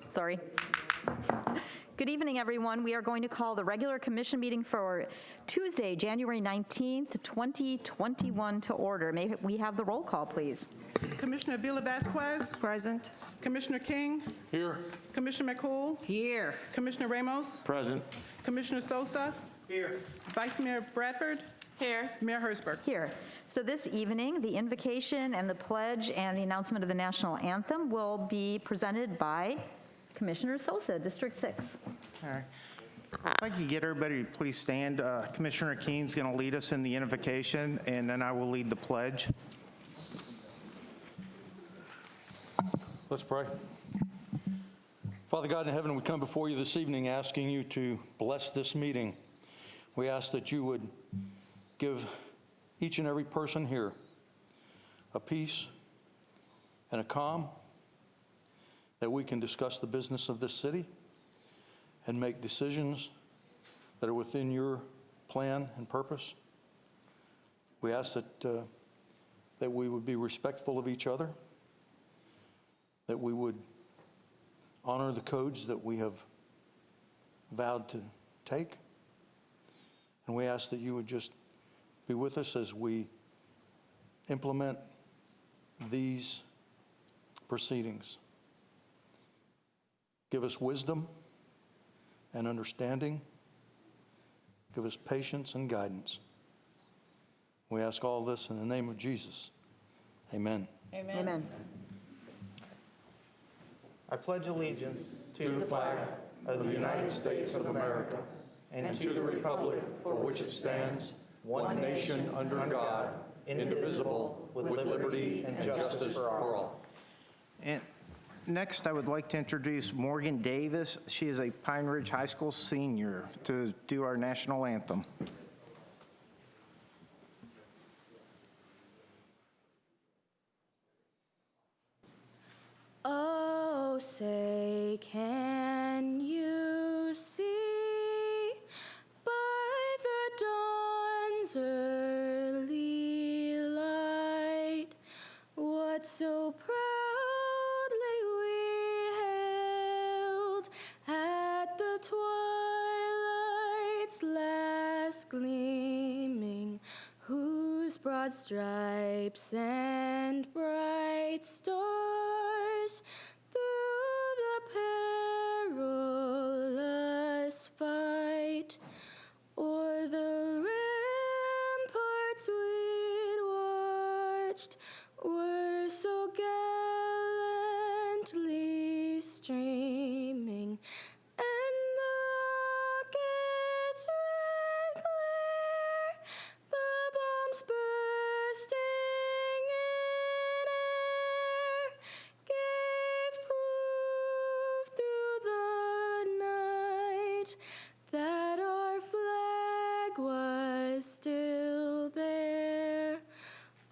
Sorry. Good evening, everyone. We are going to call the regular commission meeting for Tuesday, January 19th, 2021 to order. May we have the roll call, please? Commissioner Villa-Vasquez. Present. Commissioner King. Here. Commissioner McCool. Here. Commissioner Ramos. Present. Commissioner Sosa. Here. Vice Mayor Bradford. Here. Mayor Hersberg. Here. So this evening, the invocation and the pledge and the announcement of the national anthem will be presented by Commissioner Sosa, District 6. All right. If I could get everybody to please stand. Commissioner Keene's going to lead us in the invocation, and then I will lead the pledge. Let's pray. Father God in heaven, we come before you this evening asking you to bless this meeting. We ask that you would give each and every person here a peace and a calm, that we can discuss the business of this city and make decisions that are within your plan and purpose. We ask that we would be respectful of each other, that we would honor the codes that we have vowed to take. And we ask that you would just be with us as we implement these proceedings. Give us wisdom and understanding. Give us patience and guidance. We ask all this in the name of Jesus. Amen. Amen. Amen. I pledge allegiance To the flag of the United States of America and to the republic for which it stands, one nation under God, indivisible, with liberty and justice for all. And next, I would like to introduce Morgan Davis. She is a Pine Ridge High School senior to do our national anthem. Oh, say, can you see by the dawn's early light what so proudly we hailed at the twilight's last gleaming, whose broad stripes and bright stars through the perilous fight o'er the ramparts we'd watched were so gallantly streaming, and the rocket's red glare, the bombs bursting in air, gave proof through the night that our flag was still there.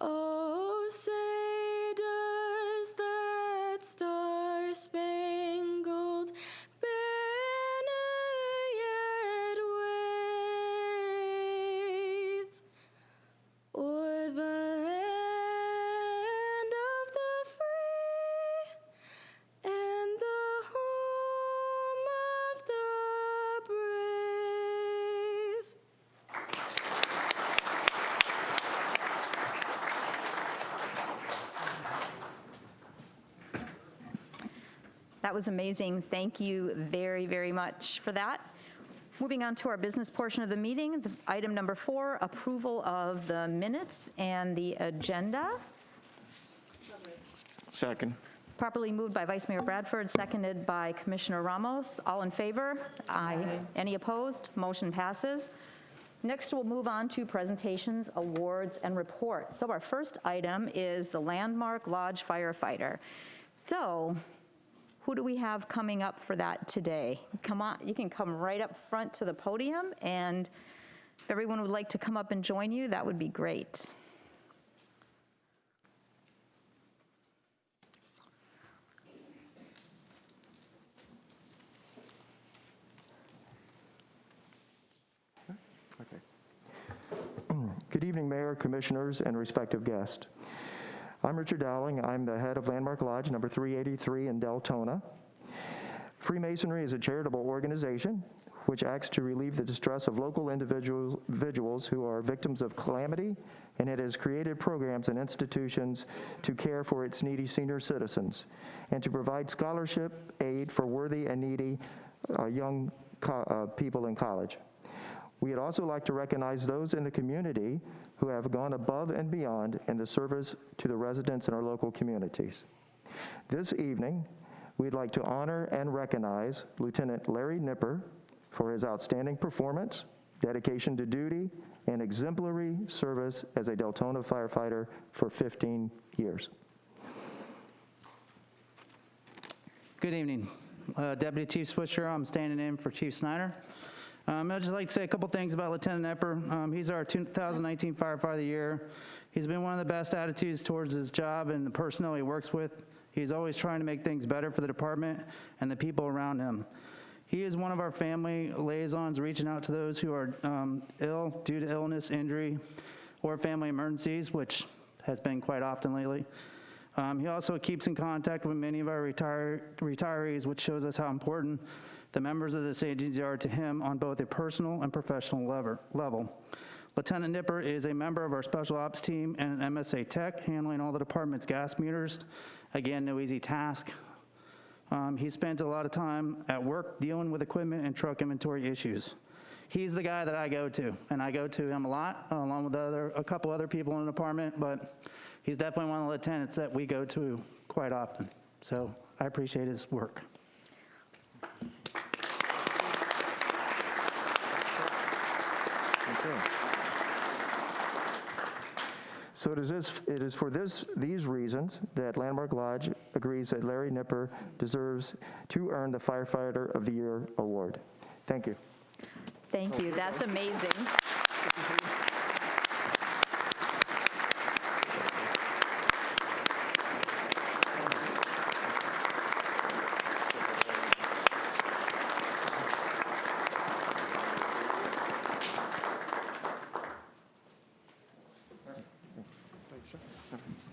Oh, say does that star-spangled banner yet wave o'er the land of the free and the home of the brave? That was amazing. Thank you very, very much for that. Moving on to our business portion of the meeting, item number 4, approval of the minutes and the agenda. Second. Properly moved by Vice Mayor Bradford, seconded by Commissioner Ramos. All in favor? Aye. Any opposed? Motion passes. Next, we'll move on to presentations, awards, and reports. So our first item is the Landmark Lodge Firefighter. So who do we have coming up for that today? Come on, you can come right up front to the podium, and if everyone would like to come up and join you, that would be great. Good evening, Mayor, Commissioners, and respective guests. I'm Richard Dowling. I'm the head of Landmark Lodge number 383 in Deltona. Freemasonry is a charitable organization which acts to relieve the distress of local individuals who are victims of calamity, and it has created programs and institutions to care for its needy senior citizens and to provide scholarship aid for worthy and needy young people in college. We'd also like to recognize those in the community who have gone above and beyond in the service to the residents in our local communities. This evening, we'd like to honor and recognize Lieutenant Larry Nipper for his outstanding performance, dedication to duty, and exemplary service as a Deltona firefighter for 15 years. Good evening. Deputy Chief Swisher, I'm standing in for Chief Snyder. I'd just like to say a couple things about Lieutenant Epper. He's our 2019 Firefighter of the Year. He's been one of the best attitudes towards his job and the personnel he works with. He's always trying to make things better for the department and the people around him. He is one of our family liaisons, reaching out to those who are ill due to illness, injury, or family emergencies, which has been quite often lately. He also keeps in contact with many of our retirees, which shows us how important the members of this agency are to him on both a personal and professional level. Lieutenant Nipper is a member of our special ops team and an MSA tech, handling all the department's gas meters. Again, no easy task. He spends a lot of time at work dealing with equipment and truck inventory issues. He's the guy that I go to, and I go to him a lot, along with a couple other people in the department, but he's definitely one of the lieutenants that we go to quite often. So I appreciate his work. So it is for these reasons that Landmark Lodge agrees that Larry Nipper deserves to earn the Firefighter of the Year award. Thank you. Thank you. That's amazing.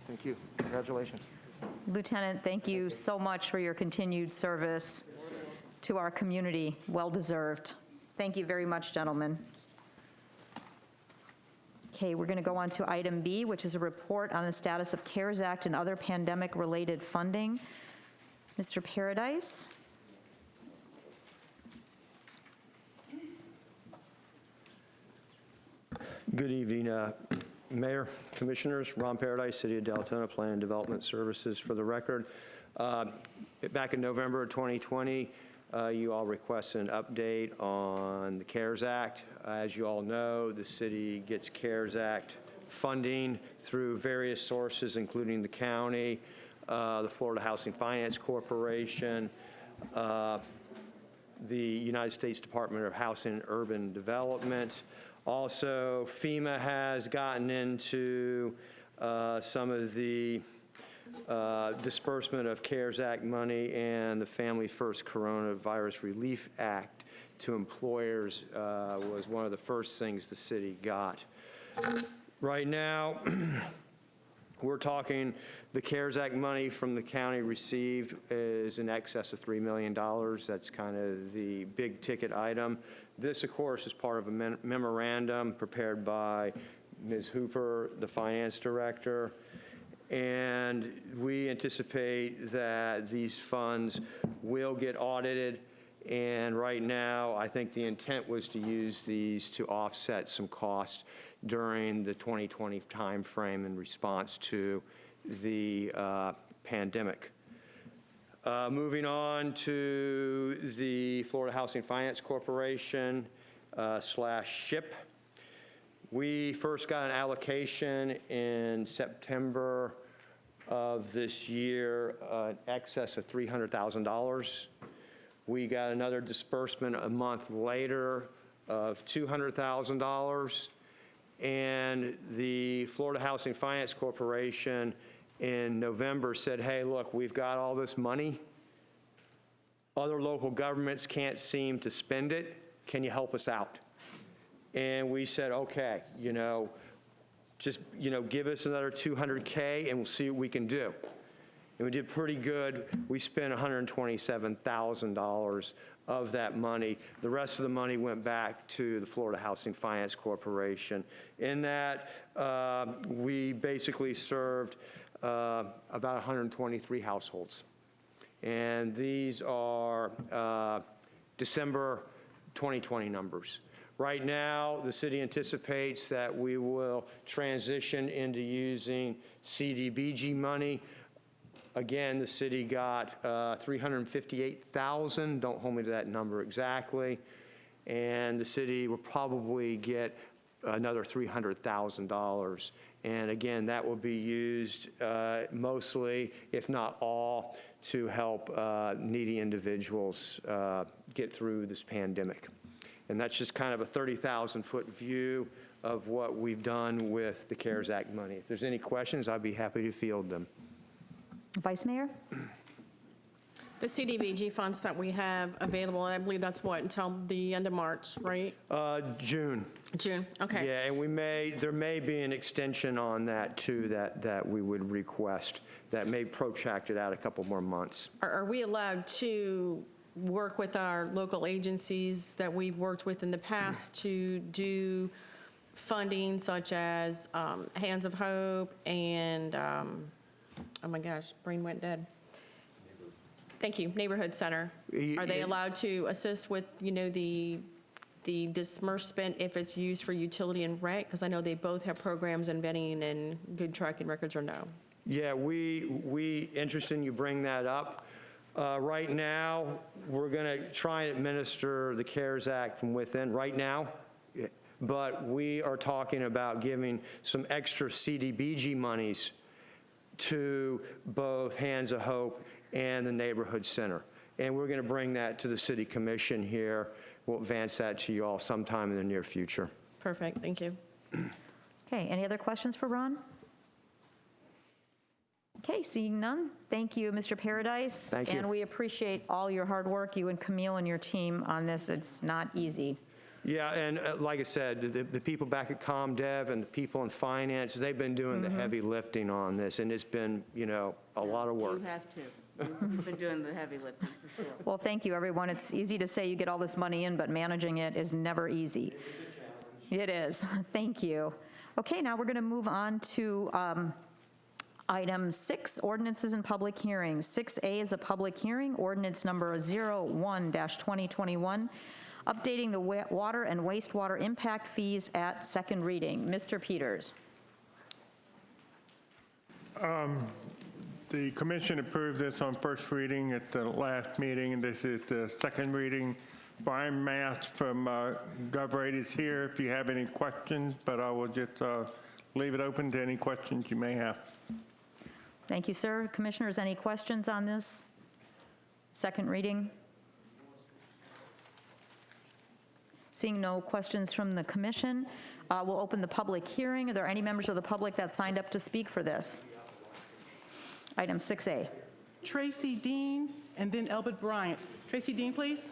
Thank you. Congratulations. Lieutenant, thank you so much for your continued service to our community. Well deserved. Thank you very much, gentlemen. Okay, we're going to go on to item B, which is a report on the status of CARES Act and other pandemic-related funding. Mr. Paradise? Good evening, Mayor, Commissioners. Ron Paradise, City of Deltona, Plan and Development Services. For the record, back in November of 2020, you all requested an update on the CARES Act. As you all know, the city gets CARES Act funding through various sources, including the county, the Florida Housing Finance Corporation, the United States Department of Housing and Urban Development. Also, FEMA has gotten into some of the disbursement of CARES Act money, and the Family First Coronavirus Relief Act to employers was one of the first things the city got. Right now, we're talking the CARES Act money from the county received is in excess of $3 million. That's kind of the big ticket item. This, of course, is part of a memorandum prepared by Ms. Hooper, the finance director. And we anticipate that these funds will get audited. And right now, I think the intent was to use these to offset some costs during the 2020 timeframe in response to the pandemic. Moving on to the Florida Housing Finance Corporation / SHIP. We first got an allocation in September of this year, in excess of $300,000. We got another disbursement a month later of $200,000. And the Florida Housing Finance Corporation in November said, hey, look, we've got all this money. Other local governments can't seem to spend it. Can you help us out? And we said, okay, just give us another $200K and we'll see what we can do. and we did pretty good. We spent $127,000 of that money. The rest of the money went back to the Florida Housing Finance Corporation. In that, we basically served about 123 households. And these are December 2020 numbers. Right now, the city anticipates that we will transition into using CDBG money. Again, the city got $358,000. Don't hold me to that number exactly. And the city will probably get another $300,000. And again, that will be used mostly, if not all, to help needy individuals get through this pandemic. And that's just kind of a 30,000-foot view of what we've done with the CARES Act money. If there's any questions, I'd be happy to field them. Vice Mayor? The CDBG funds that we have available, I believe that's what, until the end of March, right? June. June, okay. Yeah, and there may be an extension on that too that we would request that may protract it out a couple more months. Are we allowed to work with our local agencies that we've worked with in the past to do funding such as Hands of Hope and, oh my gosh, brain went dead. Thank you, Neighborhood Center. Are they allowed to assist with, the disbursement if it's used for utility and rent? Because I know they both have programs in vetting and good tracking records, or no? Yeah, we interested in you bring that up. Right now, we're going to try and administer the CARES Act from within right now, but we are talking about giving some extra CDBG monies to both Hands of Hope and the Neighborhood Center. And we're going to bring that to the City Commission here. We'll advance that to you all sometime in the near future. Perfect, thank you. Okay, any other questions for Ron? Okay, seeing none, thank you, Mr. Paradise. Thank you. And we appreciate all your hard work, you and Camille and your team on this. It's not easy. Yeah, and like I said, the people back at ComDev and the people in finance, they've been doing the heavy lifting on this, and it's been, a lot of work. You have to. You've been doing the heavy lifting, for sure. Well, thank you, everyone. It's easy to say you get all this money in, but managing it is never easy. It is. Thank you. Okay, now we're going to move on to item 6, ordinances and public hearings. 6A is a public hearing, ordinance number 01-2021, updating the water and wastewater impact fees at second reading. Mr. Peters. The commission approved this on first reading at the last meeting, and this is the second reading. Brian Mass from GovRate is here if you have any questions, but I will just leave it open to any questions you may have. Thank you, sir. Commissioners, any questions on this second reading? Seeing no questions from the commission, we'll open the public hearing. Are there any members of the public that signed up to speak for this? Item 6A. Tracy Dean, and then Elbert Bryant. Tracy Dean, please.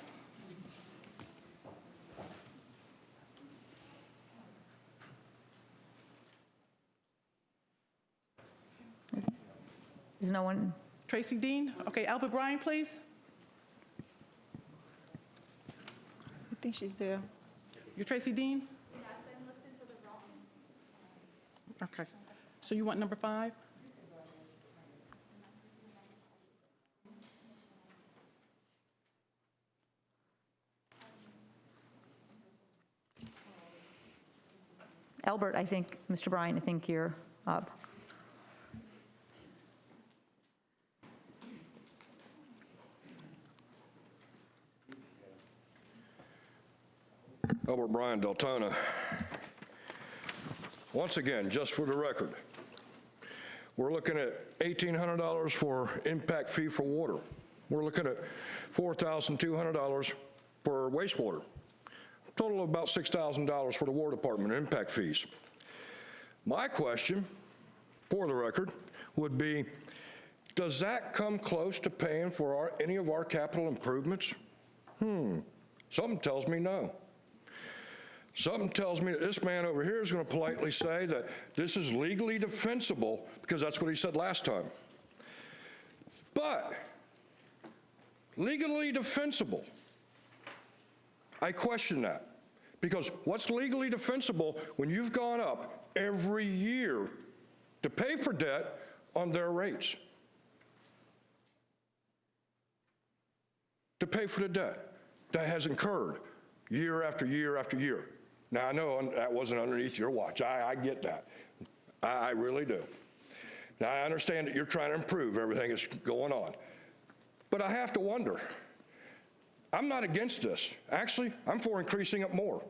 Is no one? Tracy Dean. Okay, Albert Bryant, please. I think she's there. You're Tracy Dean? Okay. So you want number 5? Albert, I think, Mr. Bryan, I think you're up. Albert Bryan, Deltona. Once again, just for the record, we're looking at $1,800 for impact fee for water. We're looking at $4,200 for wastewater. Total of about $6,000 for the War Department impact fees. My question, for the record, would be, does that come close to paying for any of our capital improvements? Something tells me no. Something tells me that this man over here is going to politely say that this is legally defensible, because that's what he said last time. But legally defensible, I question that. Because what's legally defensible when you've gone up every year to pay for debt on their rates? To pay for the debt that has incurred year after year after year. Now, I know that wasn't underneath your watch. I get that. I really do. Now, I understand that you're trying to improve everything that's going on. But I have to wonder. I'm not against this. Actually, I'm for increasing it more.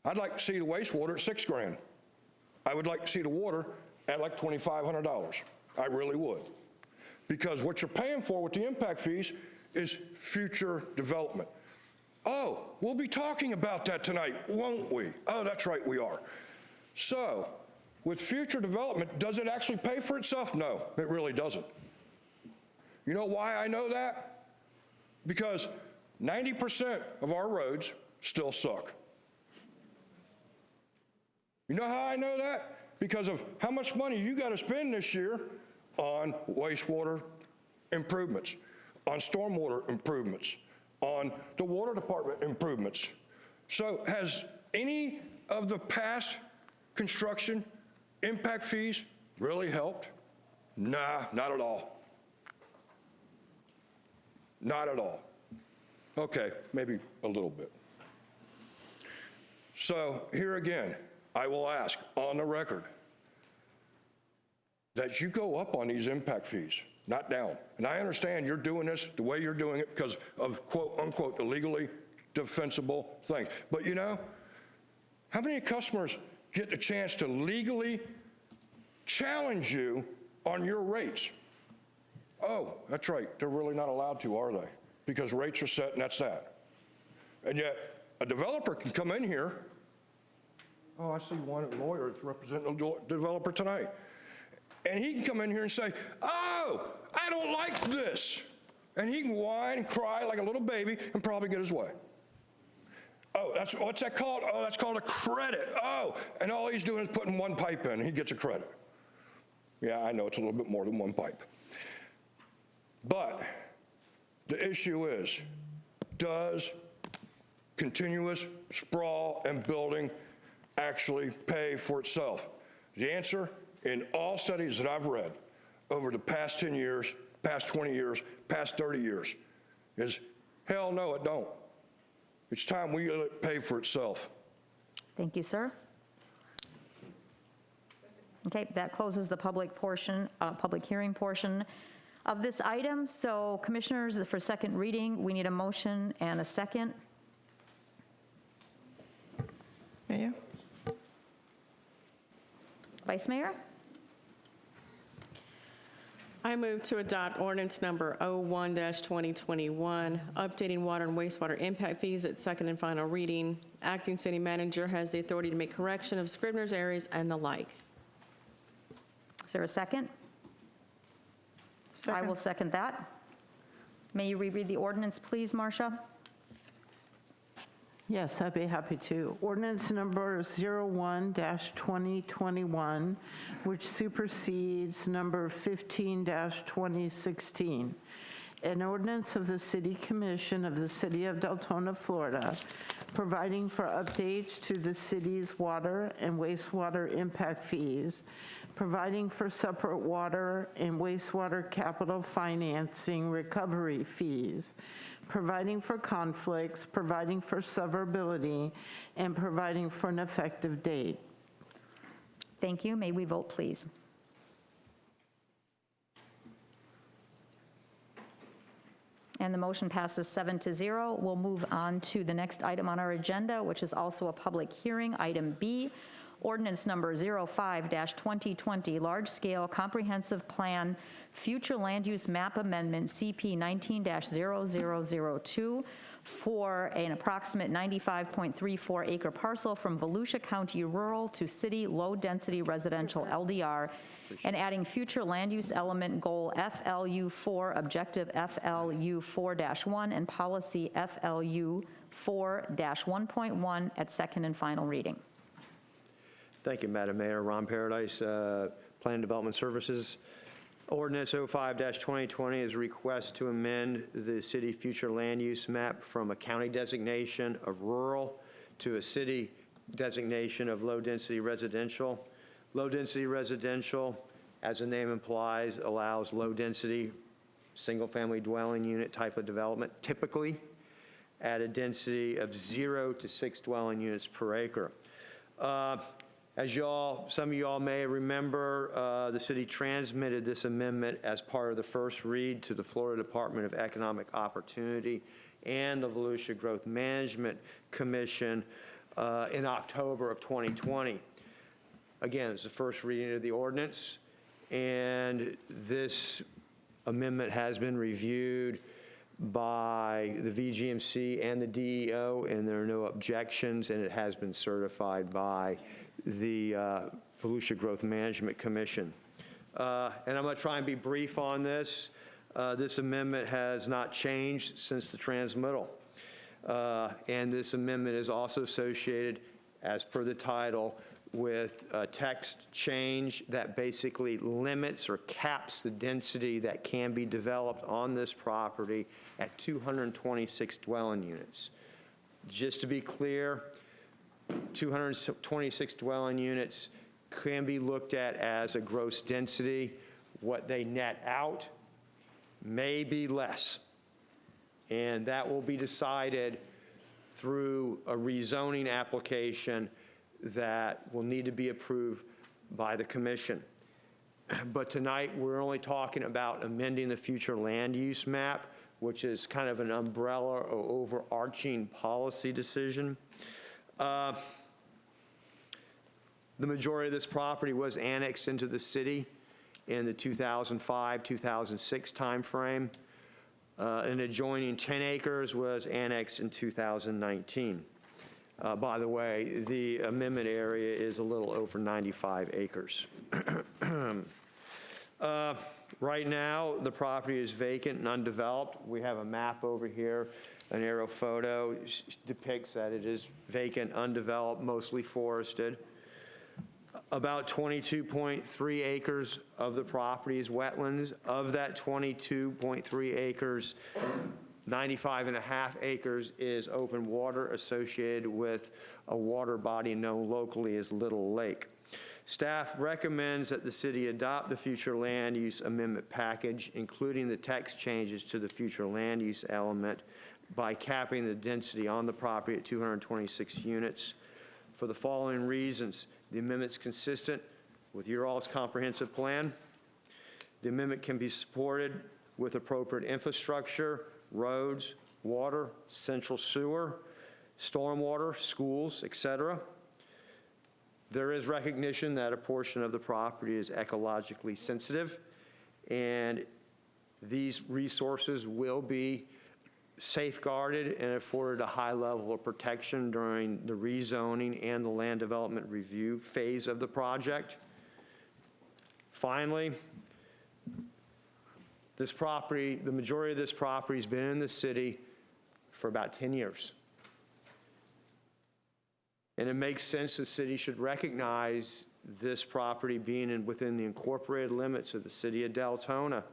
I'd like to see the wastewater at $6,000. I would like to see the water at like $2,500. I really would. Because what you're paying for with the impact fees is future development. Oh, we'll be talking about that tonight, won't we? Oh, that's right, we are. So, with future development, does it actually pay for itself? No, it really doesn't. You know why I know that? Because 90% of our roads still suck. You know how I know that? Because of how much money you got to spend this year on wastewater improvements, on stormwater improvements, on the water department improvements. So has any of the past construction impact fees really helped? Nah, not at all. Not at all. Okay, maybe a little bit. So here again, I will ask on the record that you go up on these impact fees, not down. And I understand you're doing this the way you're doing it because of quote unquote illegally defensible things. But you know, how many customers get the chance to legally challenge you on your rates? Oh, that's right, they're really not allowed to, are they? Because rates are set and that's that. And yet, a developer can come in here. Oh, I see one lawyer that's representing a developer tonight. And he can come in here and say, oh, I don't like this. And he can whine and cry like a little baby and probably get his way. Oh, what's that called? Oh, that's called a credit. Oh, and all he's doing is putting one pipe in and he gets a credit. Yeah, I know it's a little bit more than one pipe. But the issue is, does continuous sprawl and building actually pay for itself? The answer, in all studies that I've read over the past 10 years, past 20 years, past 30 years, is hell no, it don't. It's time we let it pay for itself. Thank you, sir. Okay, that closes the public hearing portion of this item. So commissioners, for second reading, we need a motion and a second. Mayor? Vice Mayor? I move to adopt ordinance number 01-2021, updating water and wastewater impact fees at second and final reading. Acting city manager has the authority to make correction of scrivener's errors and the like. Is there a second? I will second that. May you reread the ordinance, please, Marcia? Yes, I'd be happy to. Ordinance number 01-2021, which supersedes number 15-2016. An ordinance of the City Commission of the City of Deltona, Florida, providing for updates to the city's water and wastewater impact fees, providing for separate water and wastewater capital financing recovery fees, providing for conflicts, providing for severability, and providing for an effective date. Thank you. May we vote, please? And the motion passes 7-0. We'll move on to the next item on our agenda, which is also a public hearing, item B. Ordinance number 05-2020, large-scale comprehensive plan, future land use map amendment, CP 19-0002, for an approximate 95.34 acre parcel from Volusia County rural to city low-density residential LDR, and adding future land use element goal FLU4, objective FLU4-1, and policy FLU4-1.1 at second and final reading. Thank you, Madam Mayor. Ron Paradise, Plan Development Services. Ordinance 05-2020 is a request to amend the city future land use map from a county designation of rural to a city designation of low-density residential. Low-density residential, as the name implies, allows low-density, single-family dwelling unit type of development, typically at a density of 0 to 6 dwelling units per acre. As some of y'all may remember, the city transmitted this amendment as part of the first read to the Florida Department of Economic Opportunity and the Volusia Growth Management Commission in October of 2020. Again, it's the first reading of the ordinance, and this amendment has been reviewed by the VGMC and the DEO, and there are no objections, and it has been certified by the Volusia Growth Management Commission. And I'm going to try and be brief on this. This amendment has not changed since the transmittal. And this amendment is also associated, as per the title, with a text change that basically limits or caps the density that can be developed on this property at 226 dwelling units. Just to be clear, 226 dwelling units can be looked at as a gross density. What they net out may be less, and that will be decided through a rezoning application that will need to be approved by the commission. But tonight, we're only talking about amending the future land use map, which is kind of an umbrella or overarching policy decision. The majority of this property was annexed into the city in the 2005-2006 timeframe. An adjoining 10 acres was annexed in 2019. By the way, the amendment area is a little over 95 acres. Right now, the property is vacant and undeveloped. We have a map over here. An aerial photo depicts that it is vacant, undeveloped, mostly forested. About 22.3 acres of the property is wetlands. Of that 22.3 acres, 95.5 acres is open water associated with a water body known locally as Little Lake. Staff recommends that the city adopt the future land use amendment package, including the text changes to the future land use element, by capping the density on the property at 226 units. For the following reasons: the amendment's consistent with your all's comprehensive plan. The amendment can be supported with appropriate infrastructure, roads, water, central sewer, stormwater, schools, etc. There is recognition that a portion of the property is ecologically sensitive, and these resources will be safeguarded and afforded a high level of protection during the rezoning and the land development review phase of the project. Finally, this property, the majority of this property has been in the city for about 10 years. And it makes sense the city should recognize this property being within the incorporated limits of the city of Deltona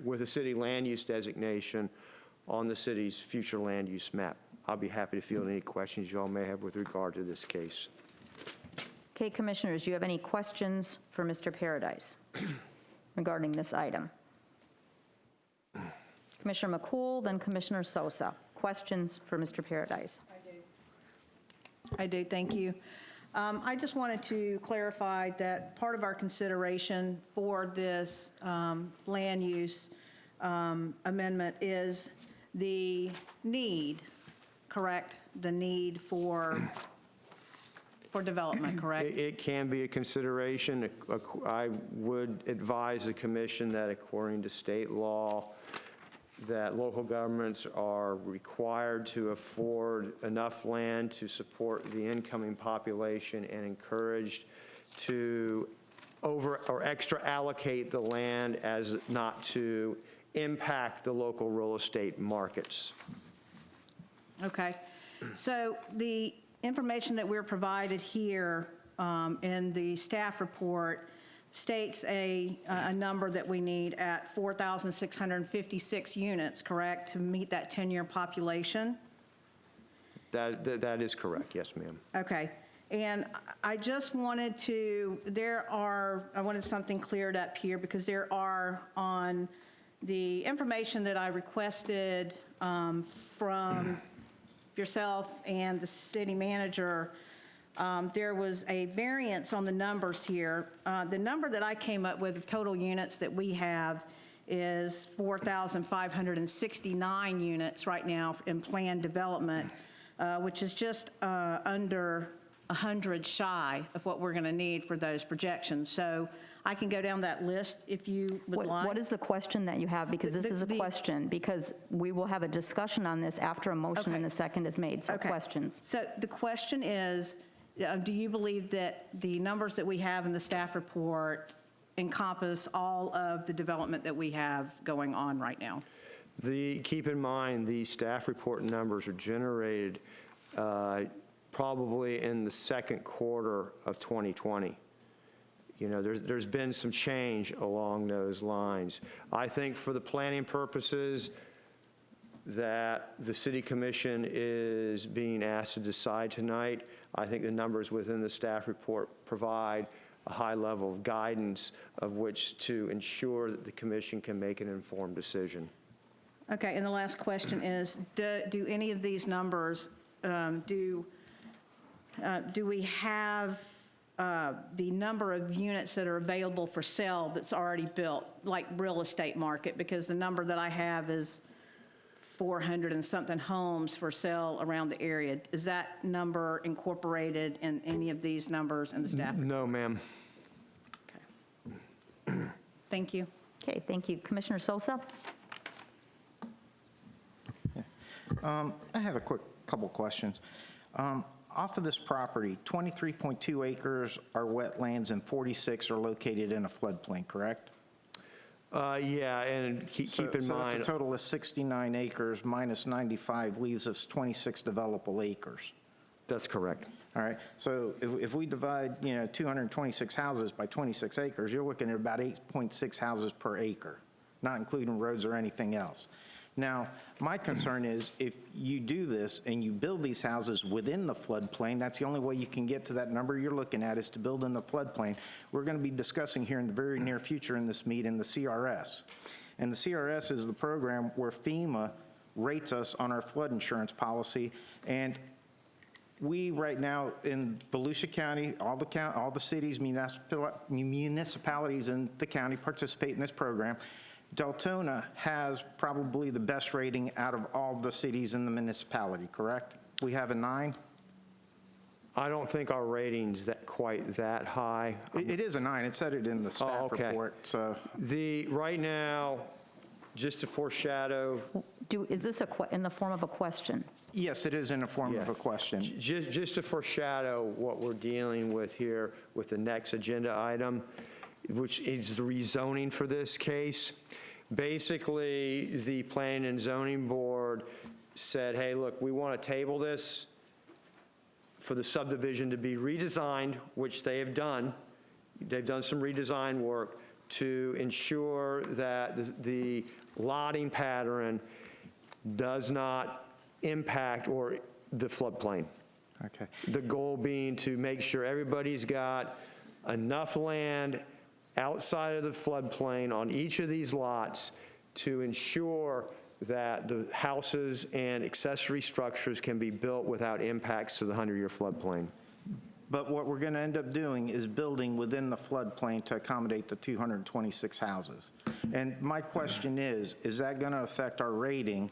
with a city land use designation on the city's future land use map. I'll be happy to field any questions you all may have with regard to this case. Okay, commissioners, do you have any questions for Mr. Paradise regarding this item? Commissioner McCool, then Commissioner Sosa. Questions for Mr. Paradise? I do, thank you. I just wanted to clarify that part of our consideration for this land use amendment is the need, correct? The need for development, correct? It can be a consideration. I would advise the commission that according to state law, that local governments are required to afford enough land to support the incoming population and encouraged to over or extra allocate the land as not to impact the local real estate markets. Okay. So the information that we're provided here in the staff report states a number that we need at 4,656 units, correct, to meet that 10-year population? That is correct, yes, ma'am. Okay. And I just wanted to, I wanted something cleared up here because there are on the information that I requested from yourself and the city manager, there was a variance on the numbers here. The number that I came up with of total units that we have is 4,569 units right now in planned development, which is just under 100 shy of what we're going to need for those projections. So I can go down that list if you would like. What is the question that you have? Because this is a question, because we will have a discussion on this after a motion and a second is made, so questions. So the question is, do you believe that the numbers that we have in the staff report encompass all of the development that we have going on right now? Keep in mind, the staff report numbers are generated probably in the second quarter of 2020. You know, there's been some change along those lines. I think for the planning purposes that the City Commission is being asked to decide tonight, I think the numbers within the staff report provide a high level of guidance of which to ensure that the commission can make an informed decision. Okay, and the last question is, do any of these numbers, do we have the number of units that are available for sale that's already built, like real estate market? Because the number that I have is 400 and something homes for sale around the area. Is that number incorporated in any of these numbers in the staff? No, ma'am. Okay. Thank you. Okay, thank you. Commissioner Sosa? I have a couple questions. Off of this property, 23.2 acres are wetlands and 46 are located in a floodplain, correct? Yeah, and keep in So mind. that's a total of 69 acres minus 95 leaves us 26 developable acres. That's correct. All right, so if we divide, 226 houses by 26 acres, you're looking at about 8.6 houses per acre, not including roads or anything else. Now, my concern is if you do this and you build these houses within the floodplain, that's the only way you can get to that number you're looking at is to build in the floodplain. We're going to be discussing here in the very near future in this meeting the CRS. And the CRS is the program where FEMA rates us on our flood insurance policy. And we right now in Volusia County, all the cities, municipalities in the county participate in this program. Deltona has probably the best rating out of all the cities in the municipality, correct? We have a 9? I don't think our rating's quite that high. It is a 9. It said it in the staff report. So right now, just to foreshadow. Is this in the form of a question? Yes, it is in the form of a question. Just to foreshadow what we're dealing with here with the next agenda item, which is the rezoning for this case. Basically, the Planning and Zoning Board said, hey, look, we want to table this for the subdivision to be redesigned, which they have done. They've done some redesign work to ensure that the lotting pattern does not impact the floodplain. Okay. The goal being to make sure everybody's got enough land outside of the floodplain on each of these lots to ensure that the houses and accessory structures can be built without impacts to the 100-year floodplain. But what we're going to end up doing is building within the floodplain to accommodate the 226 houses. And my question is that going to affect our rating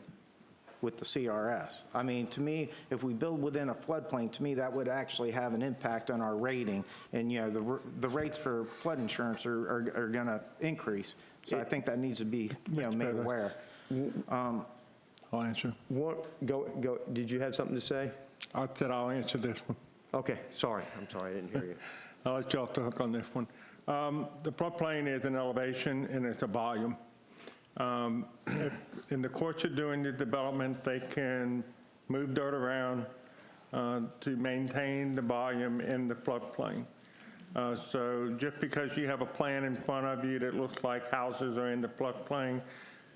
with the CRS? I mean, to me, if we build within a floodplain, to me, that would actually have an impact on our rating. And, the rates for flood insurance are going to increase. So I think that needs to be, made aware. I'll answer. Go. Did you have something to say? I said I'll answer this one. Okay, sorry. I'm sorry, I didn't hear you. I'll let you off the hook on this one. The floodplain is an elevation and it's a volume. In the course of doing the development, they can move dirt around to maintain the volume in the floodplain. So just because you have a plan in front of you that looks like houses are in the floodplain,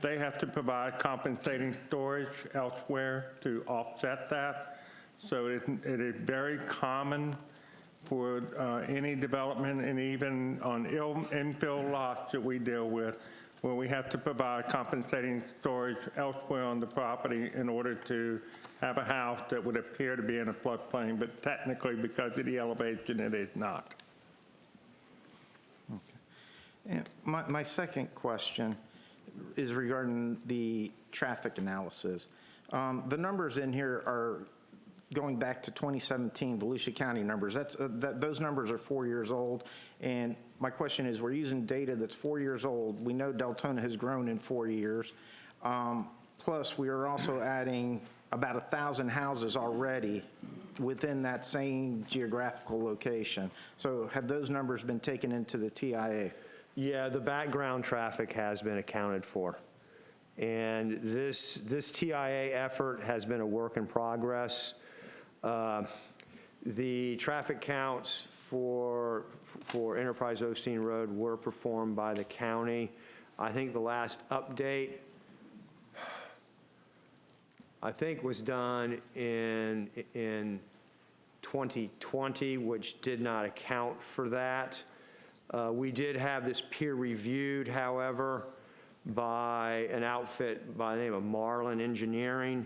they have to provide compensating storage elsewhere to offset that. So it is very common for any development, and even on infill lots that we deal with, where we have to provide compensating storage elsewhere on the property in order to have a house that would appear to be in a floodplain, but technically, because of the elevation, it is not. And my second question is regarding the traffic analysis. The numbers in here are going back to 2017 Volusia County numbers. Those numbers are 4 years old. And my question is, we're using data that's 4 years old. We know Deltona has grown in 4 years. Plus, we are also adding about 1,000 houses already within that same geographical location. So have those numbers been taken into the TIA? Yeah, the background traffic has been accounted for. And this TIA effort has been a work in progress. The traffic counts for Enterprise Osteen Road were performed by the county. I think the last update, I think, was done in 2020, which did not account for that. We did have this peer reviewed, however, by an outfit by the name of Marlin Engineering,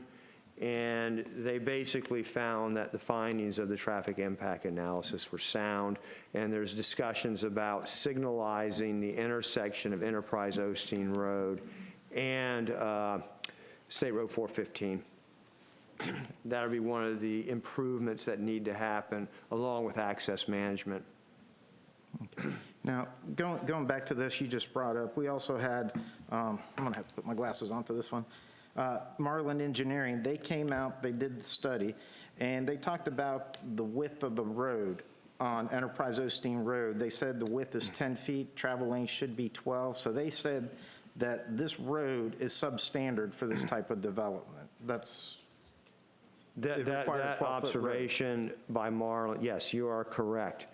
and they basically found that the findings of the traffic impact analysis were sound, and there's discussions about signalizing the intersection of Enterprise Osteen Road and State Road 415. That'll be one of the improvements that need to happen, along with access management. Okay. Now, going back to this you just brought up, we also had, I'm going to have to put my glasses on for this one, Marlin Engineering. They came out, they did the study, and they talked about the width of the road on Enterprise Osteen Road. They said the width is 10 feet, travel lane should be 12, so they said that this road is substandard for this type of development. That's That observation by Marlin, yes, you are correct.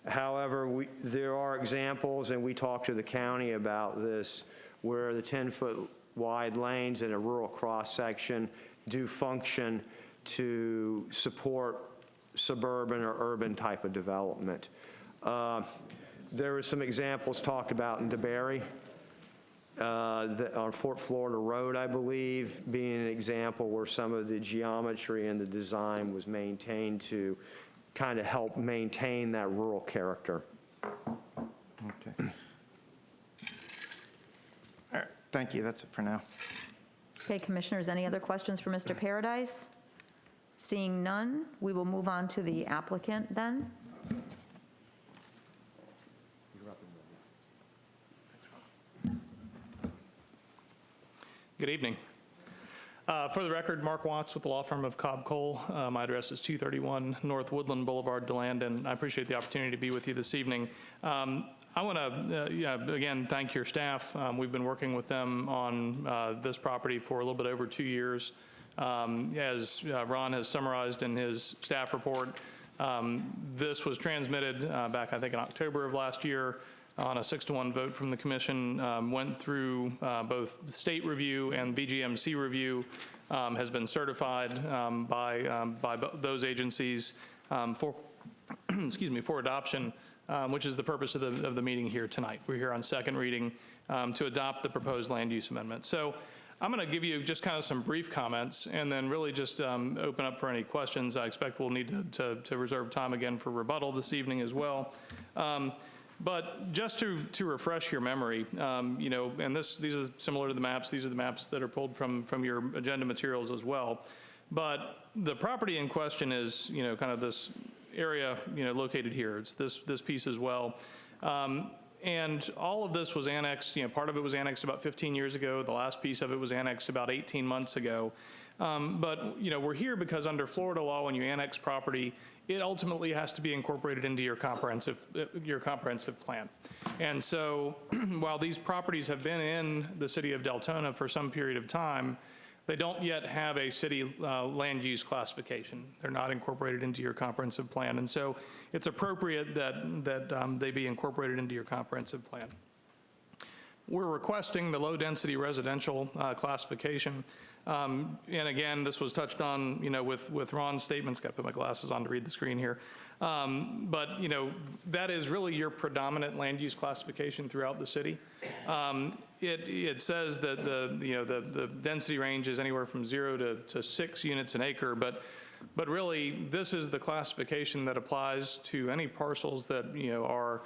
However, there are examples, and we talked to the county about this, where the 10-foot wide lanes in a rural cross-section do function to support suburban or urban type of development. There were some examples talked about in DeBerry, on Fort Florida Road, I believe, being an example where some of the geometry and the design was maintained to kind of help maintain that rural character. okay. All right, thank you. That's it for now. Okay, Commissioners, any other questions for Mr. Paradise? Seeing none, we will move on to the applicant then. Good evening. For the record, Mark Watts with the law firm of Cobb Cole. My address is 231 North Woodland Boulevard, DeLand, and I appreciate the opportunity to be with you this evening. I want to, again, thank your staff. We've been working with them on this property for a little bit over 2 years. As Ron has summarized in his staff report, this was transmitted back, I think, in October of last year on a 6-to-1 vote from the commission, went through both state review and BGMC review, has been certified by those agencies for, excuse me, for adoption, which is the purpose of the meeting here tonight. We're here on second reading to adopt the proposed land use amendment. So I'm going to give you just kind of some brief comments and then really just open up for any questions. I expect we'll need to reserve time again for rebuttal this evening as well. But just to refresh your memory, you know, and these are similar to the maps. These are the maps that are pulled from your agenda materials as well. But the property in question is, you know, kind of this area, you know, located here. It's this piece as well. And all of this was annexed, you know, part of it was annexed about 15 years ago. The last piece of it was annexed about 18 months ago. But, you know, we're here because under Florida law, when you annex property, it ultimately has to be incorporated into your comprehensive plan. And so while these properties have been in the city of Deltona for some period of time, they don't yet have a city land use classification. They're not incorporated into your comprehensive plan. And so it's appropriate that they be incorporated into your comprehensive plan. We're requesting the low-density residential classification. And again, this was touched on, with Ron's statements. Got to put my glasses on to read the screen here. But, that is really your predominant land use classification throughout the city. It says that the density range is anywhere from 0 to 6 units an acre, but really this is the classification that applies to any parcels that, are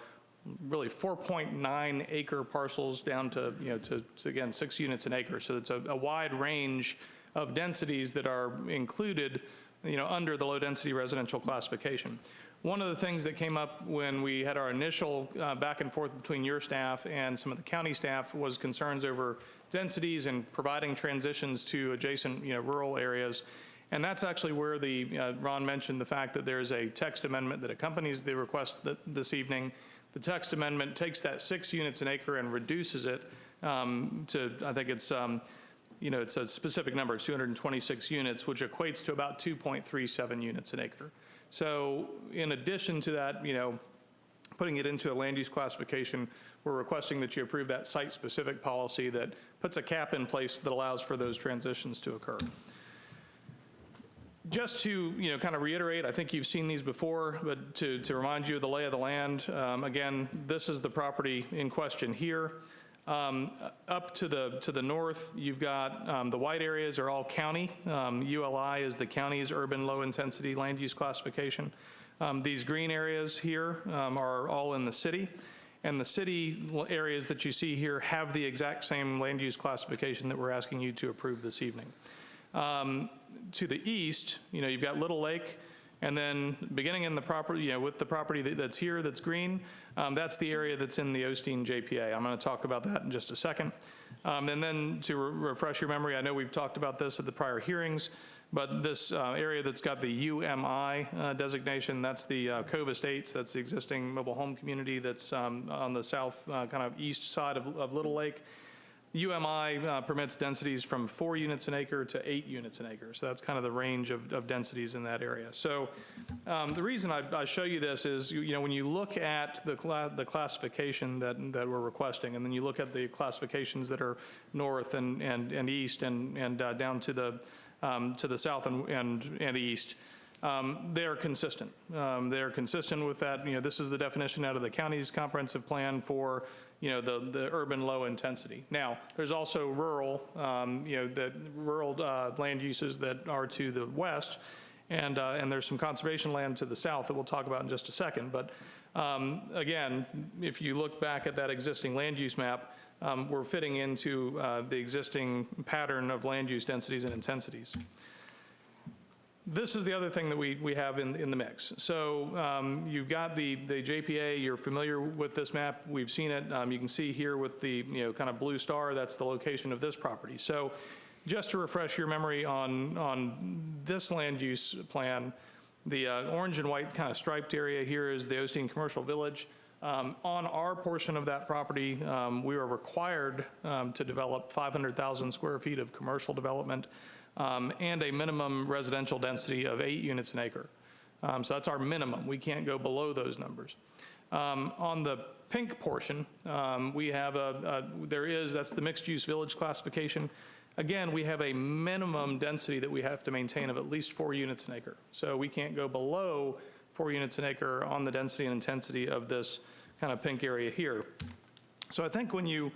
really 4.9 acre parcels down to, again, 6 units an acre. So it's a wide range of densities that are included, under the low density residential classification. One of the things that came up when we had our initial back and forth between your staff and some of the county staff was concerns over densities and providing transitions to adjacent, rural areas. And that's actually where Ron mentioned the fact that there's a text amendment that accompanies the request this evening. The text amendment takes that 6 units an acre and reduces it to, I think it's, it's a specific number, it's 226 units, which equates to about 2.37 units an acre. So in addition to that, putting it into a land use classification, we're requesting that you approve that site-specific policy that puts a cap in place that allows for those transitions to occur. Just to kind of reiterate, I think you've seen these before, but to remind you of the lay of the land, again, this is the property in question here. Up to the north, you've got the white areas are all county. ULI is the county's urban low-intensity land use classification. These green areas here are all in the city. And the city areas that you see here have the exact same land use classification that we're asking you to approve this evening. To the east, you've got Little Lake, and then beginning in the property, with the property that's here that's green, that's the area that's in the Osteen JPA. I'm going to talk about that in just a second. And then to refresh your memory, I know we've talked about this at the prior hearings, but this area that's got the UMI designation, that's the Cove Estates, that's the existing mobile home community that's on the south kind of east side of Little Lake. UMI permits densities from 4 units an acre to 8 units an acre. So that's kind of the range of densities in that area. So the reason I show you this is, when you look at the classification that we're requesting, and then you look at the classifications that are north and east and down to the south and east, they're consistent. They're consistent with that. This is the definition out of the county's comprehensive plan for the urban low intensity. Now, there's also rural, the rural land uses that are to the west, and there's some conservation land to the south that we'll talk about in just a second. But again, if you look back at that existing land use map, we're fitting into the existing pattern of land use densities and intensities. This is the other thing that we have in the mix. So you've got the JPA, you're familiar with this map, we've seen it. You can see here with the kind of blue star, that's the location of this property. So just to refresh your memory on this land use plan, the orange and white kind of striped area here is the Osteen Commercial Village. On our portion of that property, we are required to develop 500,000 square feet of commercial development and a minimum residential density of 8 units an acre. So that's our minimum. We can't go below those numbers. On the pink portion, we have that's the mixed use village classification. Again, we have a minimum density that we have to maintain of at least 4 units an acre. So we can't go below 4 units an acre on the density and intensity of this kind of pink area here. So I think when you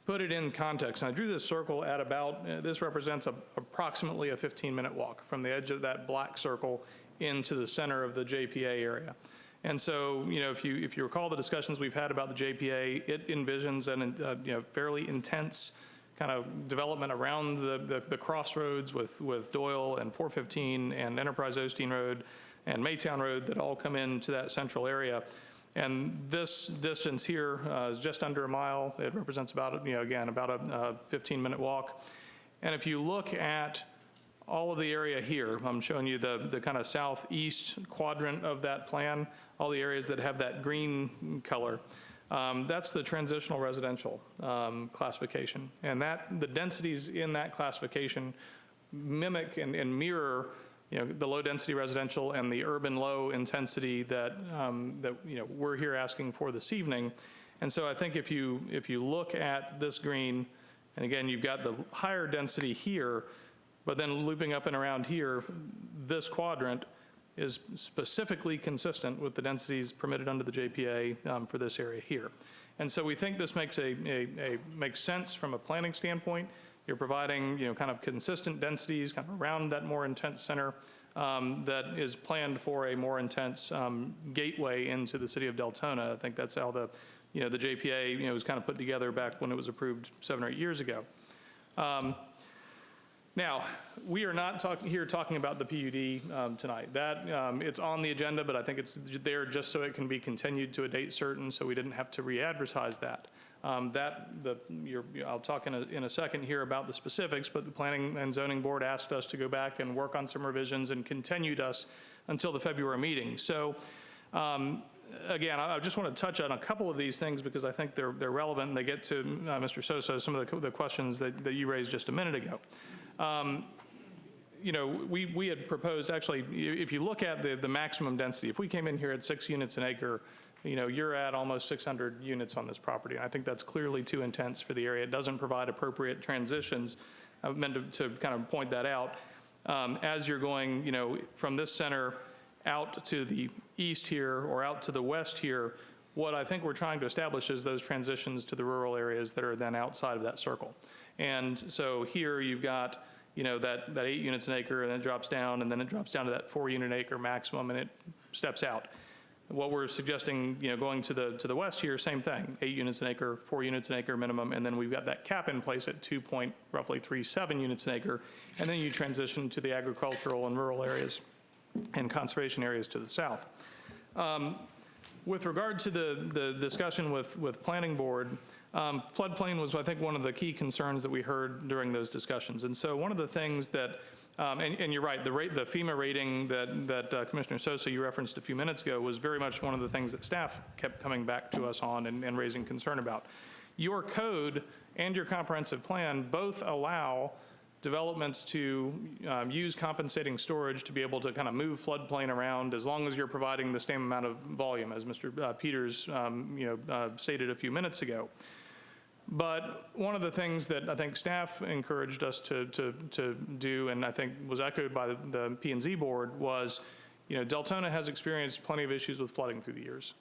put it in context, and I drew this circle at about, this represents approximately a 15-minute walk from the edge of that black circle into the center of the JPA area. And so, if you recall the discussions we've had about the JPA, it envisions a fairly intense kind of development around the crossroads with Doyle and 415 and Enterprise Osteen Road and Maytown Road that all come into that central area. And this distance here is just under a mile. It represents about, again, about a 15-minute walk. And if you look at all of the area here, I'm showing you the kind of southeast quadrant of that plan, all the areas that have that green color. That's the transitional residential classification. And the densities in that classification mimic and mirror, the low-density residential and the urban low-intensity that, we're here asking for this evening. And so I think if you look at this green, and again, you've got the higher density here, but then looping up and around here, this quadrant is specifically consistent with the densities permitted under the JPA for this area here. And so we think this makes makes sense from a planning standpoint. You're providing, kind of consistent densities kind of around that more intense center that is planned for a more intense gateway into the city of Deltona. I think that's how the JPA, was kind of put together back when it was approved 7 or 8 years ago. Now, we are not talking about the PUD tonight. That, it's on the agenda, but I think it's there just so it can be continued to a date certain, so we didn't have to re-advertise that. I'll talk in a second here about the specifics, but the Planning and Zoning Board asked us to go back and work on some revisions and continued us until the February meeting. So, again, I just want to touch on a couple of these things because I think they're relevant and they get to, Mr. Sosa, some of the questions that you raised just a minute ago. We had proposed, actually, if you look at the maximum density, if we came in here at 6 units an acre, you're at almost 600 units on this property. And I think that's clearly too intense for the area. It doesn't provide appropriate transitions. I meant to kind of point that out. As you're going, from this center out to the east here or out to the west here, what I think we're trying to establish is those transitions to the rural areas that are then outside of that circle. And so here you've got, that 8 units an acre, and then it drops down, and then it drops down to that 4 unit acre maximum, and it steps out. What we're suggesting, going to the west here, same thing, 8 units an acre, 4 units an acre minimum, and then we've got that cap in place at roughly 2.37 units an acre, and then you transition to the agricultural and rural areas and conservation areas to the south. With regard to the discussion with Planning Board, floodplain was, I think, one of the key concerns that we heard during those discussions. And so one of the things that, and you're right, the FEMA rating that Commissioner Sosa, you referenced a few minutes ago, was very much one of the things that staff kept coming back to us on and raising concern about. Your code and your comprehensive plan both allow developments to use compensating storage to be able to kind of move floodplain around as long as you're providing the same amount of volume, as Mr. Peters stated a few minutes ago. But one of the things that I think staff encouraged us to do, and I think was echoed by the P&Z board, was, Deltona has experienced plenty of issues with flooding through the years.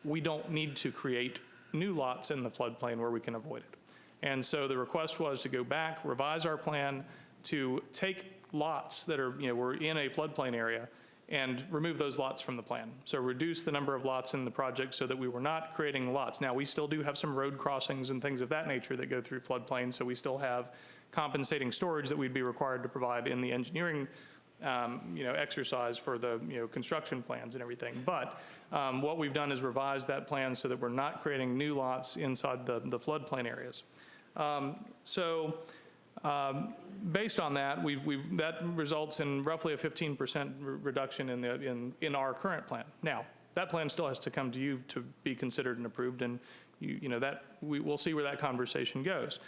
We don't need to create new lots in the floodplain where we can avoid it. And so the request was to go back, revise our plan to take lots that are, were in a floodplain area and remove those lots from the plan. So reduce the number of lots in the project so that we were not creating lots. Now, we still do have some road crossings and things of that nature that go through floodplains, so we still have compensating storage that we'd be required to provide in the engineering exercise for the, construction plans and everything. But what we've done is revise that plan so that we're not creating new lots inside the floodplain areas. Based on that, that results in roughly a 15% reduction in our current plan. Now, that plan still has to come to you to be considered and approved, and we'll see where that conversation goes.